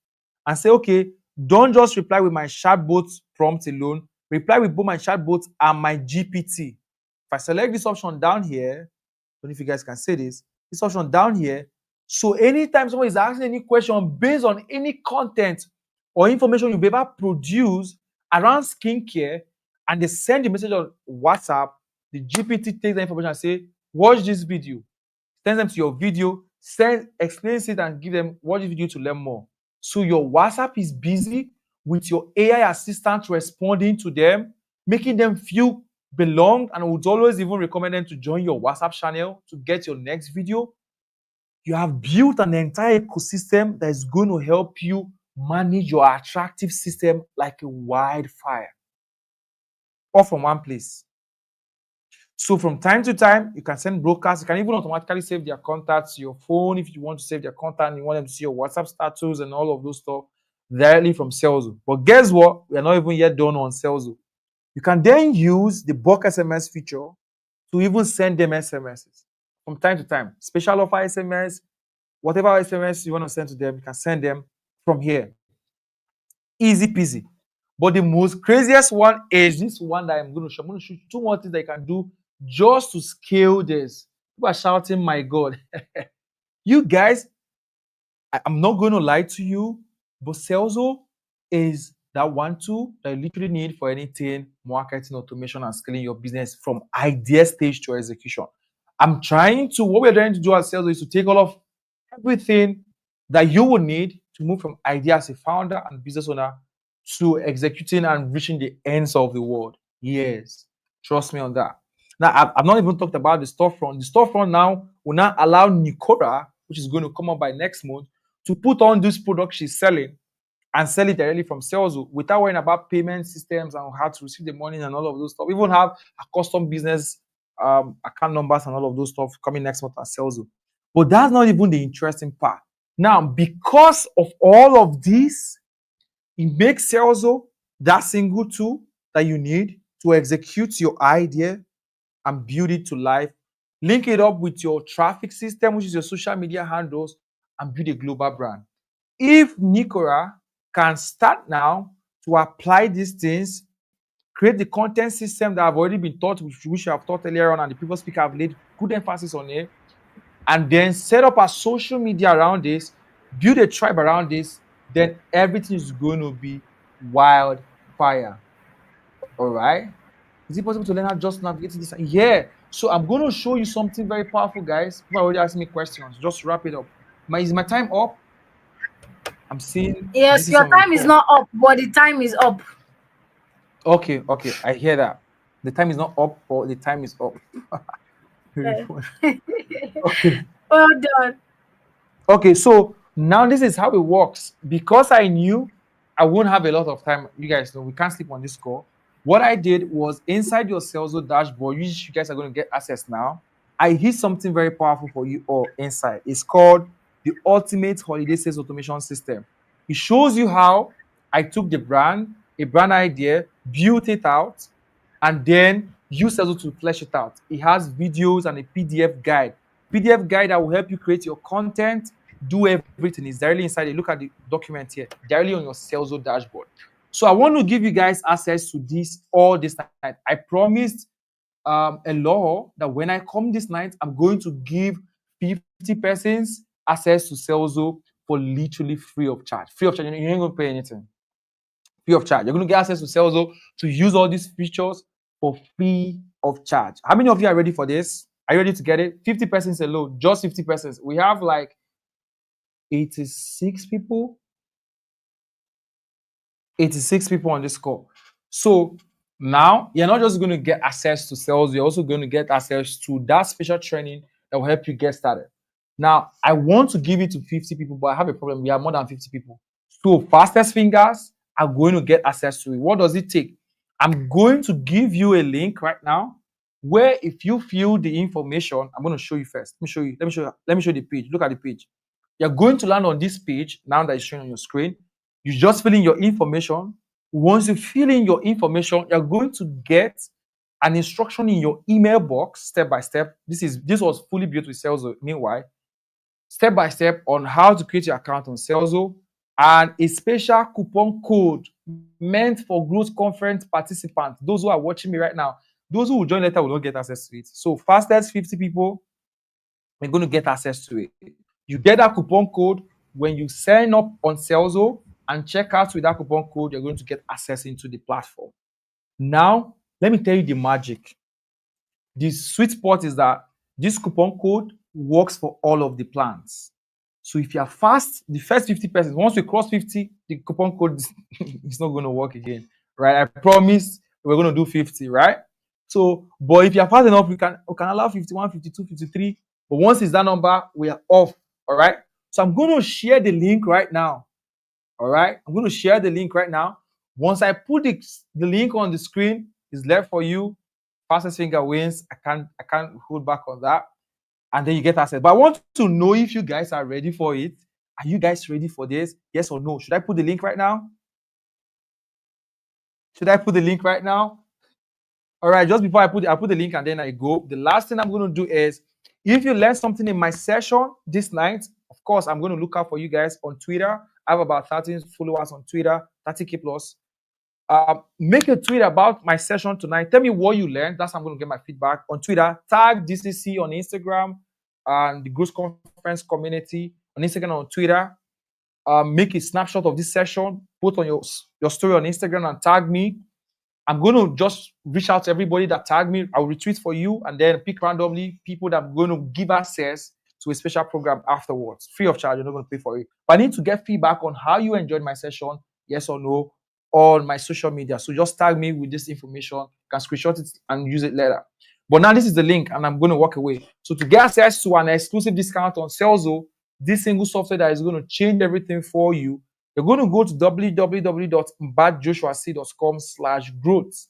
and say, okay, don't just reply with my chatbot prompt alone, reply with both my chatbot and my GPT. If I select this option down here, I don't know if you guys can see this option down here. So anytime someone is asking any question based on any content or information you've ever produced around skincare, and they send the message on WhatsApp, the GPT takes the information and say, watch this video. Send them to your video, explains it and give them watch this video to learn more. So your WhatsApp is busy with your AI assistant responding to them, making them feel belonged, and I would always even recommend them to join your WhatsApp channel to get your next video. You have built an entire ecosystem that is going to help you manage your attractive system like a wildfire, all from one place. So from time to time, you can send broadcasts. You can even automatically save their contacts to your phone if you want to save their contact and you want them to see your WhatsApp status and all of those stuff directly from Salesforce. But guess what? We are not even yet done on Salesforce. You can then use the bulk SMS feature to even send them SMSs from time to time. Special offer SMS, whatever SMS you want to send to them, you can send them from here. Easy peasy. But the most craziest one is this one that I'm going to show. I'm going to show you two more things that you can do just to scale this. People are shouting, my God. You guys, I'm not going to lie to you, but Salesforce is that one tool that you literally need for anything marketing, automation, and scaling your business from idea stage to execution. What we're trying to do at Salesforce is to take all of everything that you will need to move from idea as a founder and business owner to executing and reaching the ends of the world. Yes, trust me on that. Now, I've not even talked about the storefront. The storefront now will now allow Nicola, which is going to come up by next month, to put on this product she's selling and sell it directly from sales without worrying about payment systems and how to receive the money and all of those stuff. We even have a custom business account numbers and all of those stuff coming next month as sales. But that's not even the interesting part. Now, because of all of this, it makes sales that single tool that you need to execute your idea and build it to life. Link it up with your traffic system, which is your social media handles, and build a global brand. If Nicola can start now to apply these things, create the content system that have already been taught, which I have taught earlier on, and the previous speaker have laid good emphasis on it, and then set up a social media around this, build a tribe around this, then everything is going to be wildfire. All right? Is it possible to learn how to just navigate this? Yeah. So I'm going to show you something very powerful, guys. People are already asking me questions. Just wrap it up. Is my time up? I'm seeing Yes, this is your on time is record. not up, but the time is up. Okay, I hear that. The time is not up, or the time is up. Okay. Well done. Okay, so now this is how it works. Because I knew I won't have a lot of time, you guys know we can't sleep on this call. What I did was inside your Salesforce dashboard, you guys are going to get access now. I hid something very powerful for you all inside. It's called the Ultimate Holiday Sales Automation System. It shows you how I took a brand idea, built it out, and then use Salesforce to flesh it out. It has videos and a PDF guide. PDF guide that will help you create your content, do everything. It's directly inside it. Look at the document here, directly on your Salesforce dashboard. So I want to give you guys access to this all this night. I promised a law that when I come this night, I'm going to give 50 persons access to Salesforce for literally free of charge. Free of charge. You ain't going to pay anything. Free of charge. You're going to get access to Salesforce to use all these features for free of charge. How many of you are ready for this? Are you ready to get it? 50 persons alone, just 50 persons. We have like 86 people. 86 people on this call. So now you're not just going to get access to sales, you're also going to get access to that special training that will help you get started. Now, I want to give it to 50 people, but I have a problem. We have more than 50 people. So fastest fingers are going to get access to it. What does it take? I'm going to give you a link right now where if you fill the information, I'm going to show you first. Let me show you. Let me show you the page. Look at the page. You're going to land on this page now that is showing on your screen. You just fill in your information. Once you fill in your information, you're going to get an instruction in your email box, step by step. This was fully built with Salesforce. Meanwhile, step by step on how to create your account on Salesforce and a special coupon code meant for growth conference participants. Those who are watching me right now, those who will join later will not get access to it. So fastest 50 people are going to get access to it. You get that coupon code when you sign up on Salesforce and check out with that coupon code, you're going to get access into the platform. Now, let me tell you the magic. The sweet spot is that this coupon code works for all of the plans. So if you are fast, the first 50 persons, once we cross 50, the coupon code is not going to work again, right? I promise we're going to do 50, right? So, but if you are fast enough, we can allow 51, 52, 53. But once it's that number, we are off, all right? So I'm going to share the link right now. All right, I'm going to share the link right now. Once I put the link on the screen, it's left for you. Fastest finger wins. I can't hold back on that. And then you get access. But I want to know if you guys are ready for it. Are you guys ready for this? Yes or no? Should I put the link right now? Should I put the link right now? All right, just before I put the link and then I go, the last thing I'm going to do is, if you learn something in my session this night, of course, I'm going to look out for you guys on Twitter. I have about 13 followers on Twitter, 30K plus. Make a tweet about my session tonight. Tell me what you learned. That's how I'm going to get my feedback on Twitter. Tag DCC on Instagram and the Growth Conference community on Instagram and on Twitter. Make a snapshot of this session. Put on your story on Instagram and tag me. I'm going to just reach out to everybody that tagged me. I'll retweet for you and then pick randomly people that I'm going to give access to a special program afterwards. Free of charge. You're not going to pay for it. But I need to get feedback on how you enjoyed my session, yes or no, on my social media. So just tag me with this information. You can screenshot it and use it later. But now this is the link and I'm going to walk away. So to get access to an exclusive discount on Salesforce, this single software that is going to change everything for you, You're going to go to www.mbadjoshuac.com/growth.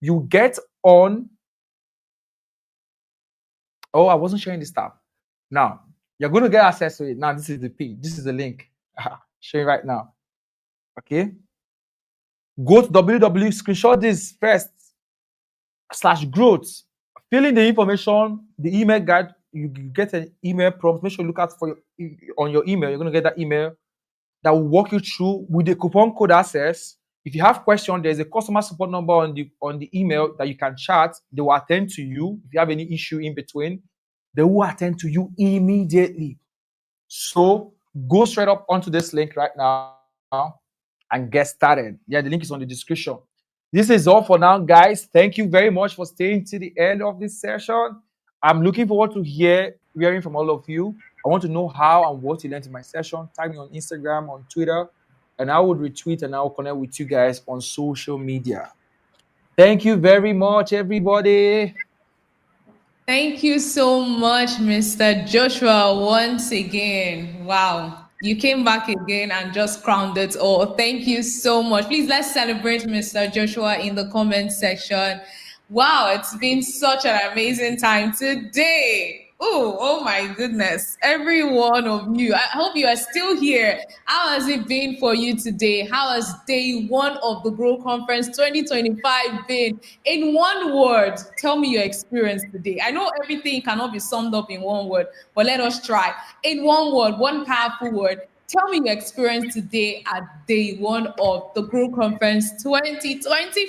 You get on. Oh, I wasn't sharing this tab. Now, you're going to get access to it. Now, this is the page. This is the link. Showing right now. Okay. Go to www, screenshot this first, /growth. Fill in the information, the email guide. You get an email prompt. Make sure you look out for on your email. You're going to get that email that will walk you through with the coupon code access. If you have questions, there's a customer support number on the email that you can chat. They will attend to you. If you have any issue in between, they will attend to you immediately. So go straight up onto this link right now and get started. Yeah, the link is on the description. This is all for now, guys. Thank you very much for staying to the end of this session. I'm looking forward to hearing from all of you. I want to know how and what you learned in my session. Tag me on Instagram, on Twitter, and I would retweet and I will connect with you guys on social media. Thank you very much, everybody. Thank you so much, Mr. Joshua, once again. Wow. You came back again and just crowned it all. Thank you so much. Please let's celebrate Mr. Joshua in the comment section. Wow, it's been such an amazing time today. Oh my goodness. Every one of you. I hope you are still here. How has it been for you today? How has day one of the Grow Conference 2025 been? In one word, tell me your experience today. I know everything cannot be summed up in one word, but let us try. In one word, one powerful word, tell me your experience today at day one of the Grow Conference 2025.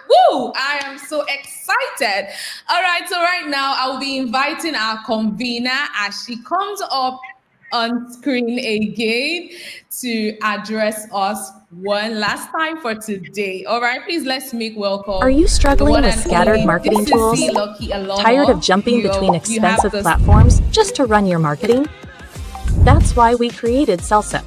Woo! I am so excited. All right, so right now I'll be inviting our convener as she comes up on screen again to address us one last time for today. All right, please let's make welcome. Are you The struggling one with and scattered only marketing tools? DCC Lucky Alomo. Tired of jumping between You have expensive the platforms just to run your marketing? That's why we created Salsa,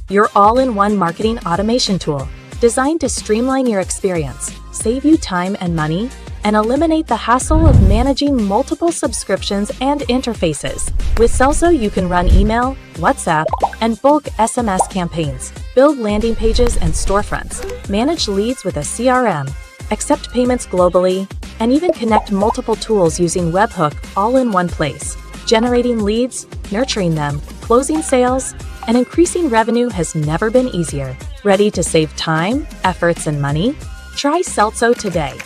your all-in-one marketing automation tool designed to streamline your experience, save you time and money, and eliminate the hassle of managing multiple subscriptions and interfaces. With Salsa, you can run email, WhatsApp, and bulk SMS campaigns, build landing pages and storefronts, manage leads with a CRM, accept payments globally, and even connect multiple tools using webhook all in one place. Generating leads, nurturing them, closing sales, and increasing revenue has never been easier. Ready to save time, efforts, and money? Try Celso today.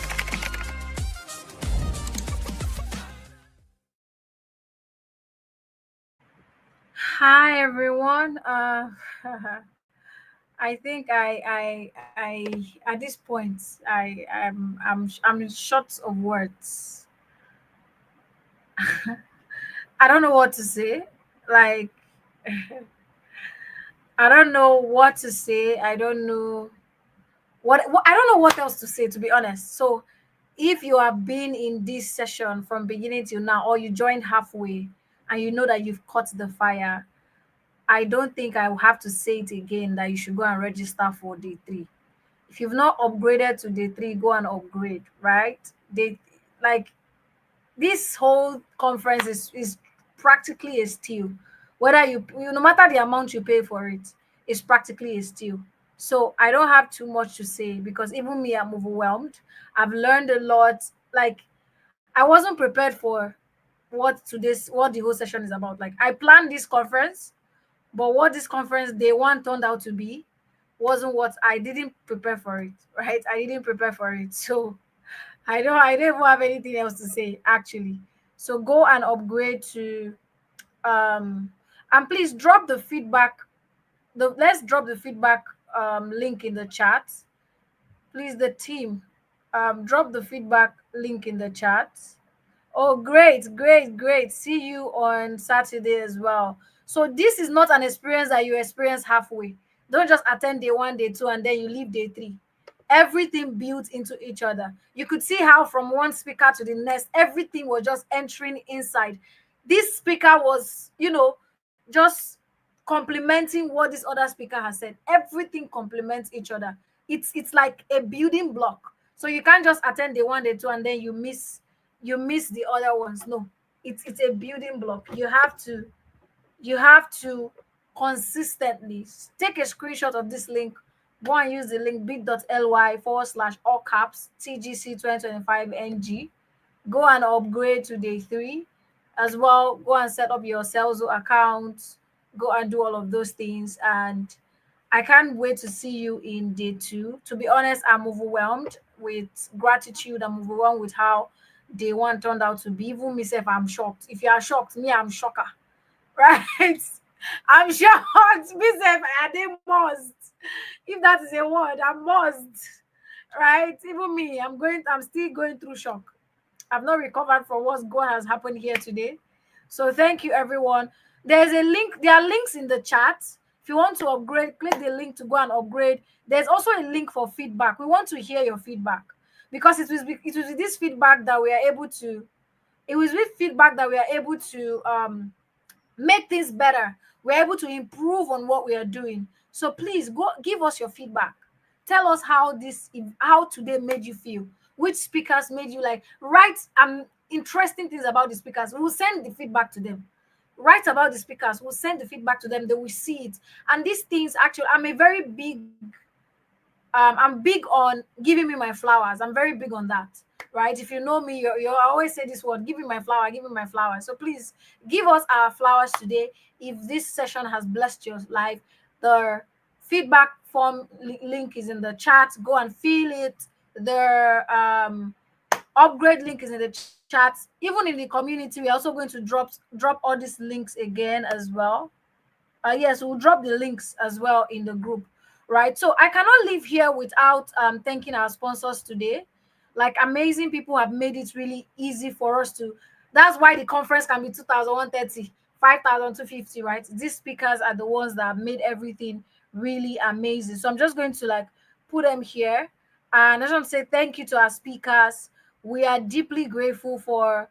Hi everyone. I think at this point I'm short of words. I don't know what to say. Like I don't know what to say. I don't know what I don't know what else to say, to be honest. So if you have been in this session from beginning till now, or you joined halfway and you know that you've caught the fire, I don't think I will have to say it again that you should go and register for day three. If you've not upgraded to day three, go and upgrade, right? They like this whole conference is practically a steal. Whether no matter the amount you pay for it, it's practically a steal. So I don't have too much to say because even me, I'm overwhelmed. I've learned a lot. Like I wasn't prepared for what the whole session is about. Like I planned this conference, but what this conference day one turned out to be wasn't what I didn't prepare for it, right? I didn't prepare for it. So I don't even have anything else to say actually. So go and upgrade to and please drop the feedback. Let's drop the feedback link in the chat. Please, the team, drop the feedback link in the chat. Oh, great, great, great. See you on Saturday as well. So this is not an experience that you experience halfway. Don't just attend day one, day two, and then you leave day three. Everything built into each other. You could see how from one speaker to the next, everything was just entering inside. This speaker was, just complementing what this other speaker has said. Everything complements each other. It's like a building block. So you can't just attend the one, the two, and then you miss the other ones. No, it's a building block. You have to consistently. Take a screenshot of this link. Go and use the link bit.ly/ all caps TGC 2025 NG. Go and upgrade to day 3 as well. Go and set up your Salesforce account. Go and do all of those things. And I can't wait to see you in day 2. To be honest, I'm overwhelmed with gratitude. I'm overwhelmed with how day 1 turned out to be. Even myself, I'm shocked. If you are shocked, me, I'm shocker. Right? I'm shocked. Myself, I did must. If that is a word, I must. Right? Even me, I'm still going through shock. I've not recovered from what God has happened here today. So thank you, everyone. There's a link. There are links in the chat. If you want to upgrade, click the link to go and upgrade. There's also a link for feedback. We want to hear your feedback because it was with this feedback that we are able to. It was with feedback that we are able to make things better. We're able to improve on what we are doing. So please go give us your feedback. Tell us how today made you feel. Which speakers made you like write interesting things about the speakers. We will send the feedback to them. Write about the speakers. We'll send the feedback to them. They will see it. And these things actually, I'm big on giving me my flowers. I'm very big on that, right? If you know me, you always say this word, give me my flower, give me my flower. So please give us our flowers today. If this session has blessed your life, the feedback form link is in the chat. Go and fill it. The upgrade link is in the chat. Even in the community, we're also going to drop all these links again as well. Yes, we'll drop the links as well in the group, right? So I cannot leave here without thanking our sponsors today. Like amazing people have made it really easy for us to. That's why the conference can be 2,130, 5,250, right? These speakers are the ones that have made everything really amazing. So I'm just going to like put them here, and I just want to say thank you to our speakers. We are deeply grateful for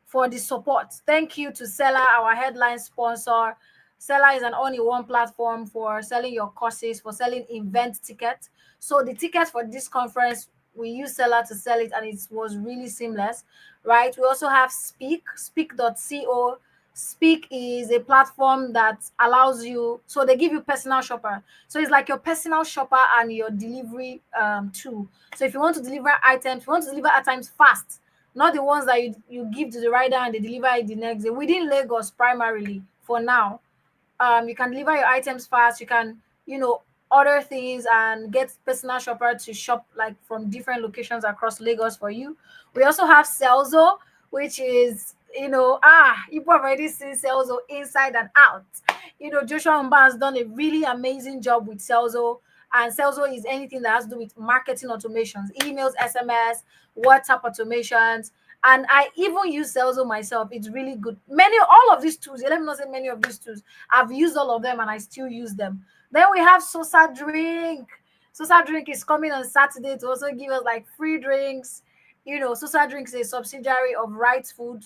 for the support. Thank you to Seller, our headline sponsor. Seller is an all-in-one platform for selling your courses, for selling event tickets. So the tickets for this conference, we use Seller to sell it, and it was really seamless, right? We also have speak.co. Speak is a platform that allows you, so they give you personal shopper. So it's like your personal shopper and your delivery tool. So if you want to deliver items, you want to deliver items fast, not the ones that you give to the rider and they deliver it the next day. Within Lagos primarily for now, you can deliver your items fast. You can order things and get personal shopper to shop like from different locations across Lagos for you. We also have Celso, which is people have already seen Celso inside and out. Joshua Mba has done a really amazing job with Celso, and Celso is anything that has to do with marketing automations, emails, SMS, WhatsApp automations. And I even use Celso myself. It's really good. All of these tools, let me not say many of these tools, I've used all of them and I still use them. Then we have Sosa Drink. Sosa Drink is coming on Saturday to also give us like free drinks. Sosa Drink is a subsidiary of Right Food,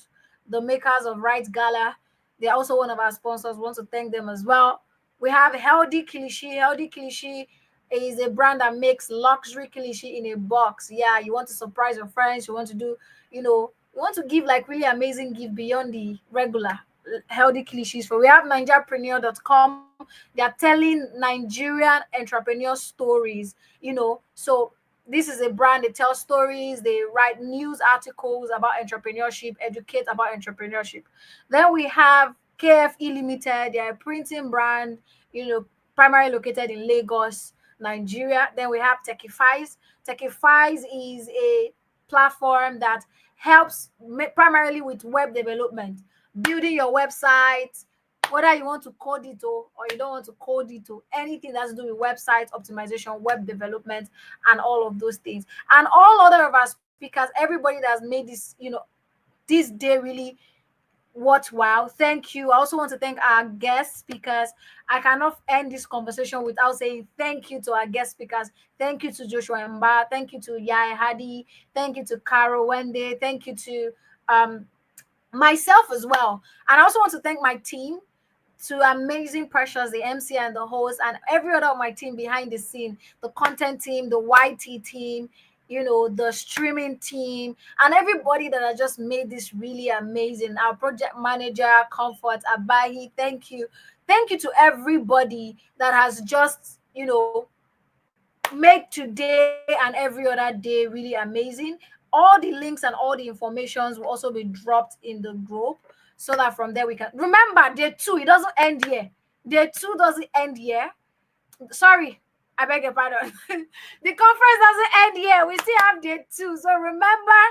the makers of Right Gala. They're also one of our sponsors. We want to thank them as well. We have Healthy Kilishi. Healthy Kilishi is a brand that makes luxury kilishi in a box. Yeah, you want to surprise your friends. You want to do, you want to give like really amazing gift beyond the regular healthy cliches. For we have NigeriaPreneur.com. They are telling Nigerian entrepreneur stories. So this is a brand. They tell stories. They write news articles about entrepreneurship, educate about entrepreneurship. Then we have KFE Limited. They are a printing brand. Primarily located in Lagos, Nigeria. Then we have Techifies. Techifies is a platform that helps primarily with web development, building your website, whether you want to code it or you don't want to code it or anything that's to do with website optimization, web development, and all of those things. And all other of our speakers, everybody that has made this day really worthwhile. Thank you. I also want to thank our guest speakers. I cannot end this conversation without saying thank you to our guest speakers. Thank you to Joshua Mba. Thank you to Yai Hadi. Thank you to Caro Wende. Thank you to myself as well. And I also want to thank my team, to Amazing Precious, the MC and the host, and every other of my team behind the scene, the content team, the YT team, the streaming team, and everybody that has just made this really amazing. Our project manager, Comfort Abahi, thank you. Thank you to everybody that has just, make today and every other day really amazing. All the links and all the informations will also be dropped in the group so that from there we can remember day two. It doesn't end here. Day two doesn't end here. Sorry, I beg your pardon. The conference doesn't end here. We still have day two. So remember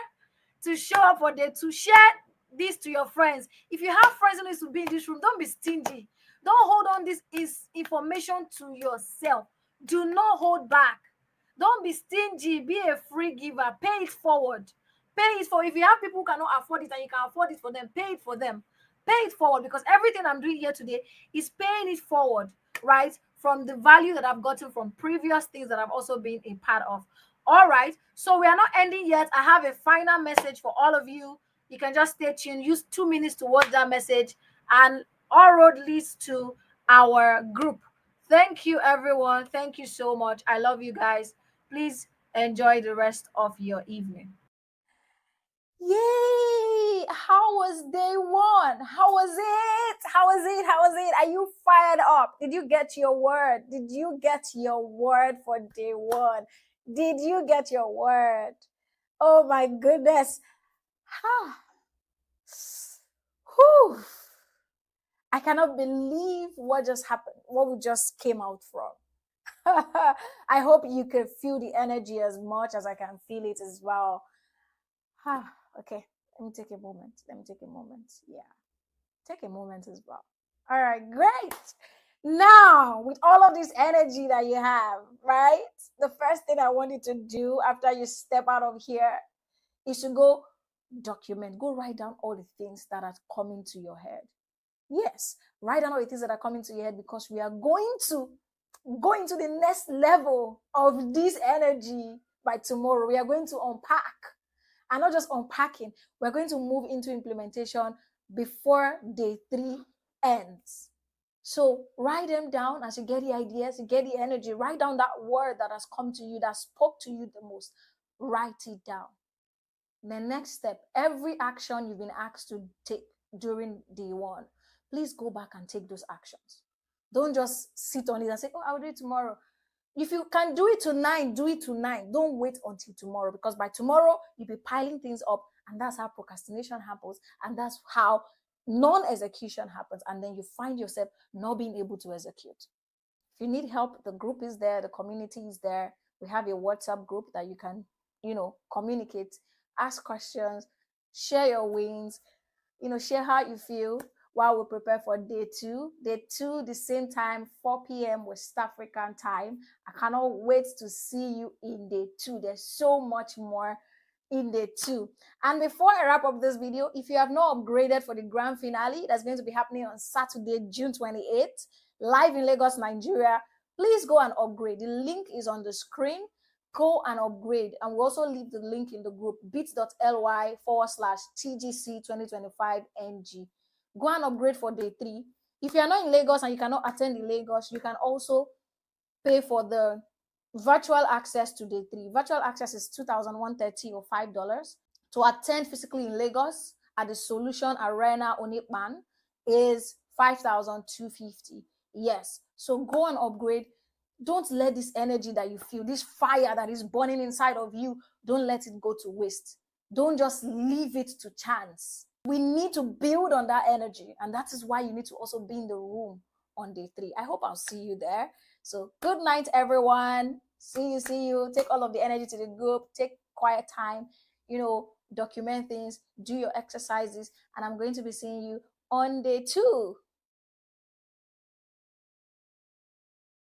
to show up for day two. Share this to your friends. If you have friends who need to be in this room, don't be stingy. Don't hold on this information to yourself. Do not hold back. Don't be stingy. Be a free giver. Pay it forward. Pay it for if you have people who cannot afford it and you can afford it for them, pay it for them. Pay it forward, because everything I'm doing here today is paying it forward, right? From the value that I've gotten from previous things that I've also been a part of. All right. So we are not ending yet. I have a final message for all of you. You can just stay tuned. Use 2 minutes to watch that message, and all road leads to our group. Thank you, everyone. Thank you so much. I love you guys. Please enjoy the rest of your evening. Yay! How was day one? How was it? How was it? How was it? Are you fired up? Did you get your word? Did you get your word for day one? Did you get your word? Oh my goodness. Whew. I cannot believe what just happened, what we just came out from. I hope you can feel the energy as much as I can feel it as well. Okay, let me take a moment. Yeah, take a moment as well. All right, great. Now, with all of this energy that you have, right? The first thing I want you to do after you step out of here is to go document, go write down all the things that are coming to your head. Yes, write down all the things that are coming to your head, because we are going to go into the next level of this energy by tomorrow. We are going to unpack, and not just unpacking, we're going to move into implementation before day 3 ends. So write them down as you get the ideas, you get the energy. Write down that word that has come to you, that spoke to you the most. Write it down. The next step, every action you've been asked to take during day 1, please go back and take those actions. Don't just sit on it and say, oh, I'll do it tomorrow. If you can do it tonight, do it tonight. Don't wait until tomorrow, because by tomorrow, you'll be piling things up, and that's how procrastination happens, and that's how non-execution happens, and then you find yourself not being able to execute. If you need help, the group is there, the community is there. We have a WhatsApp group that you can, communicate, ask questions, share your wins, share how you feel while we prepare for day 2. Day 2, the same time, 4 p.m. West African time. I cannot wait to see you in day 2. There's so much more in day 2. And before I wrap up this video, if you have not upgraded for the grand finale that's going to be happening on Saturday, June 28th, live in Lagos, Nigeria, please go and upgrade. The link is on the screen. Go and upgrade. And we'll also leave the link in the group, bit.ly/TGC2025NG. Go and upgrade for day 3. If you are not in Lagos and you cannot attend in Lagos, you can also pay for the virtual access to day 3. Virtual access is $2,130 or $5. To attend physically in Lagos at the Solution Arena Onekpan is $5,250. Yes. So go and upgrade. Don't let this energy that you feel, this fire that is burning inside of you, don't let it go to waste. Don't just leave it to chance. We need to build on that energy, and that is why you need to also be in the room on day 3. I hope I'll see you there. So good night, everyone. See you. Take all of the energy to the group. Take quiet time, document things, do your exercises, and I'm going to be seeing you on day 2.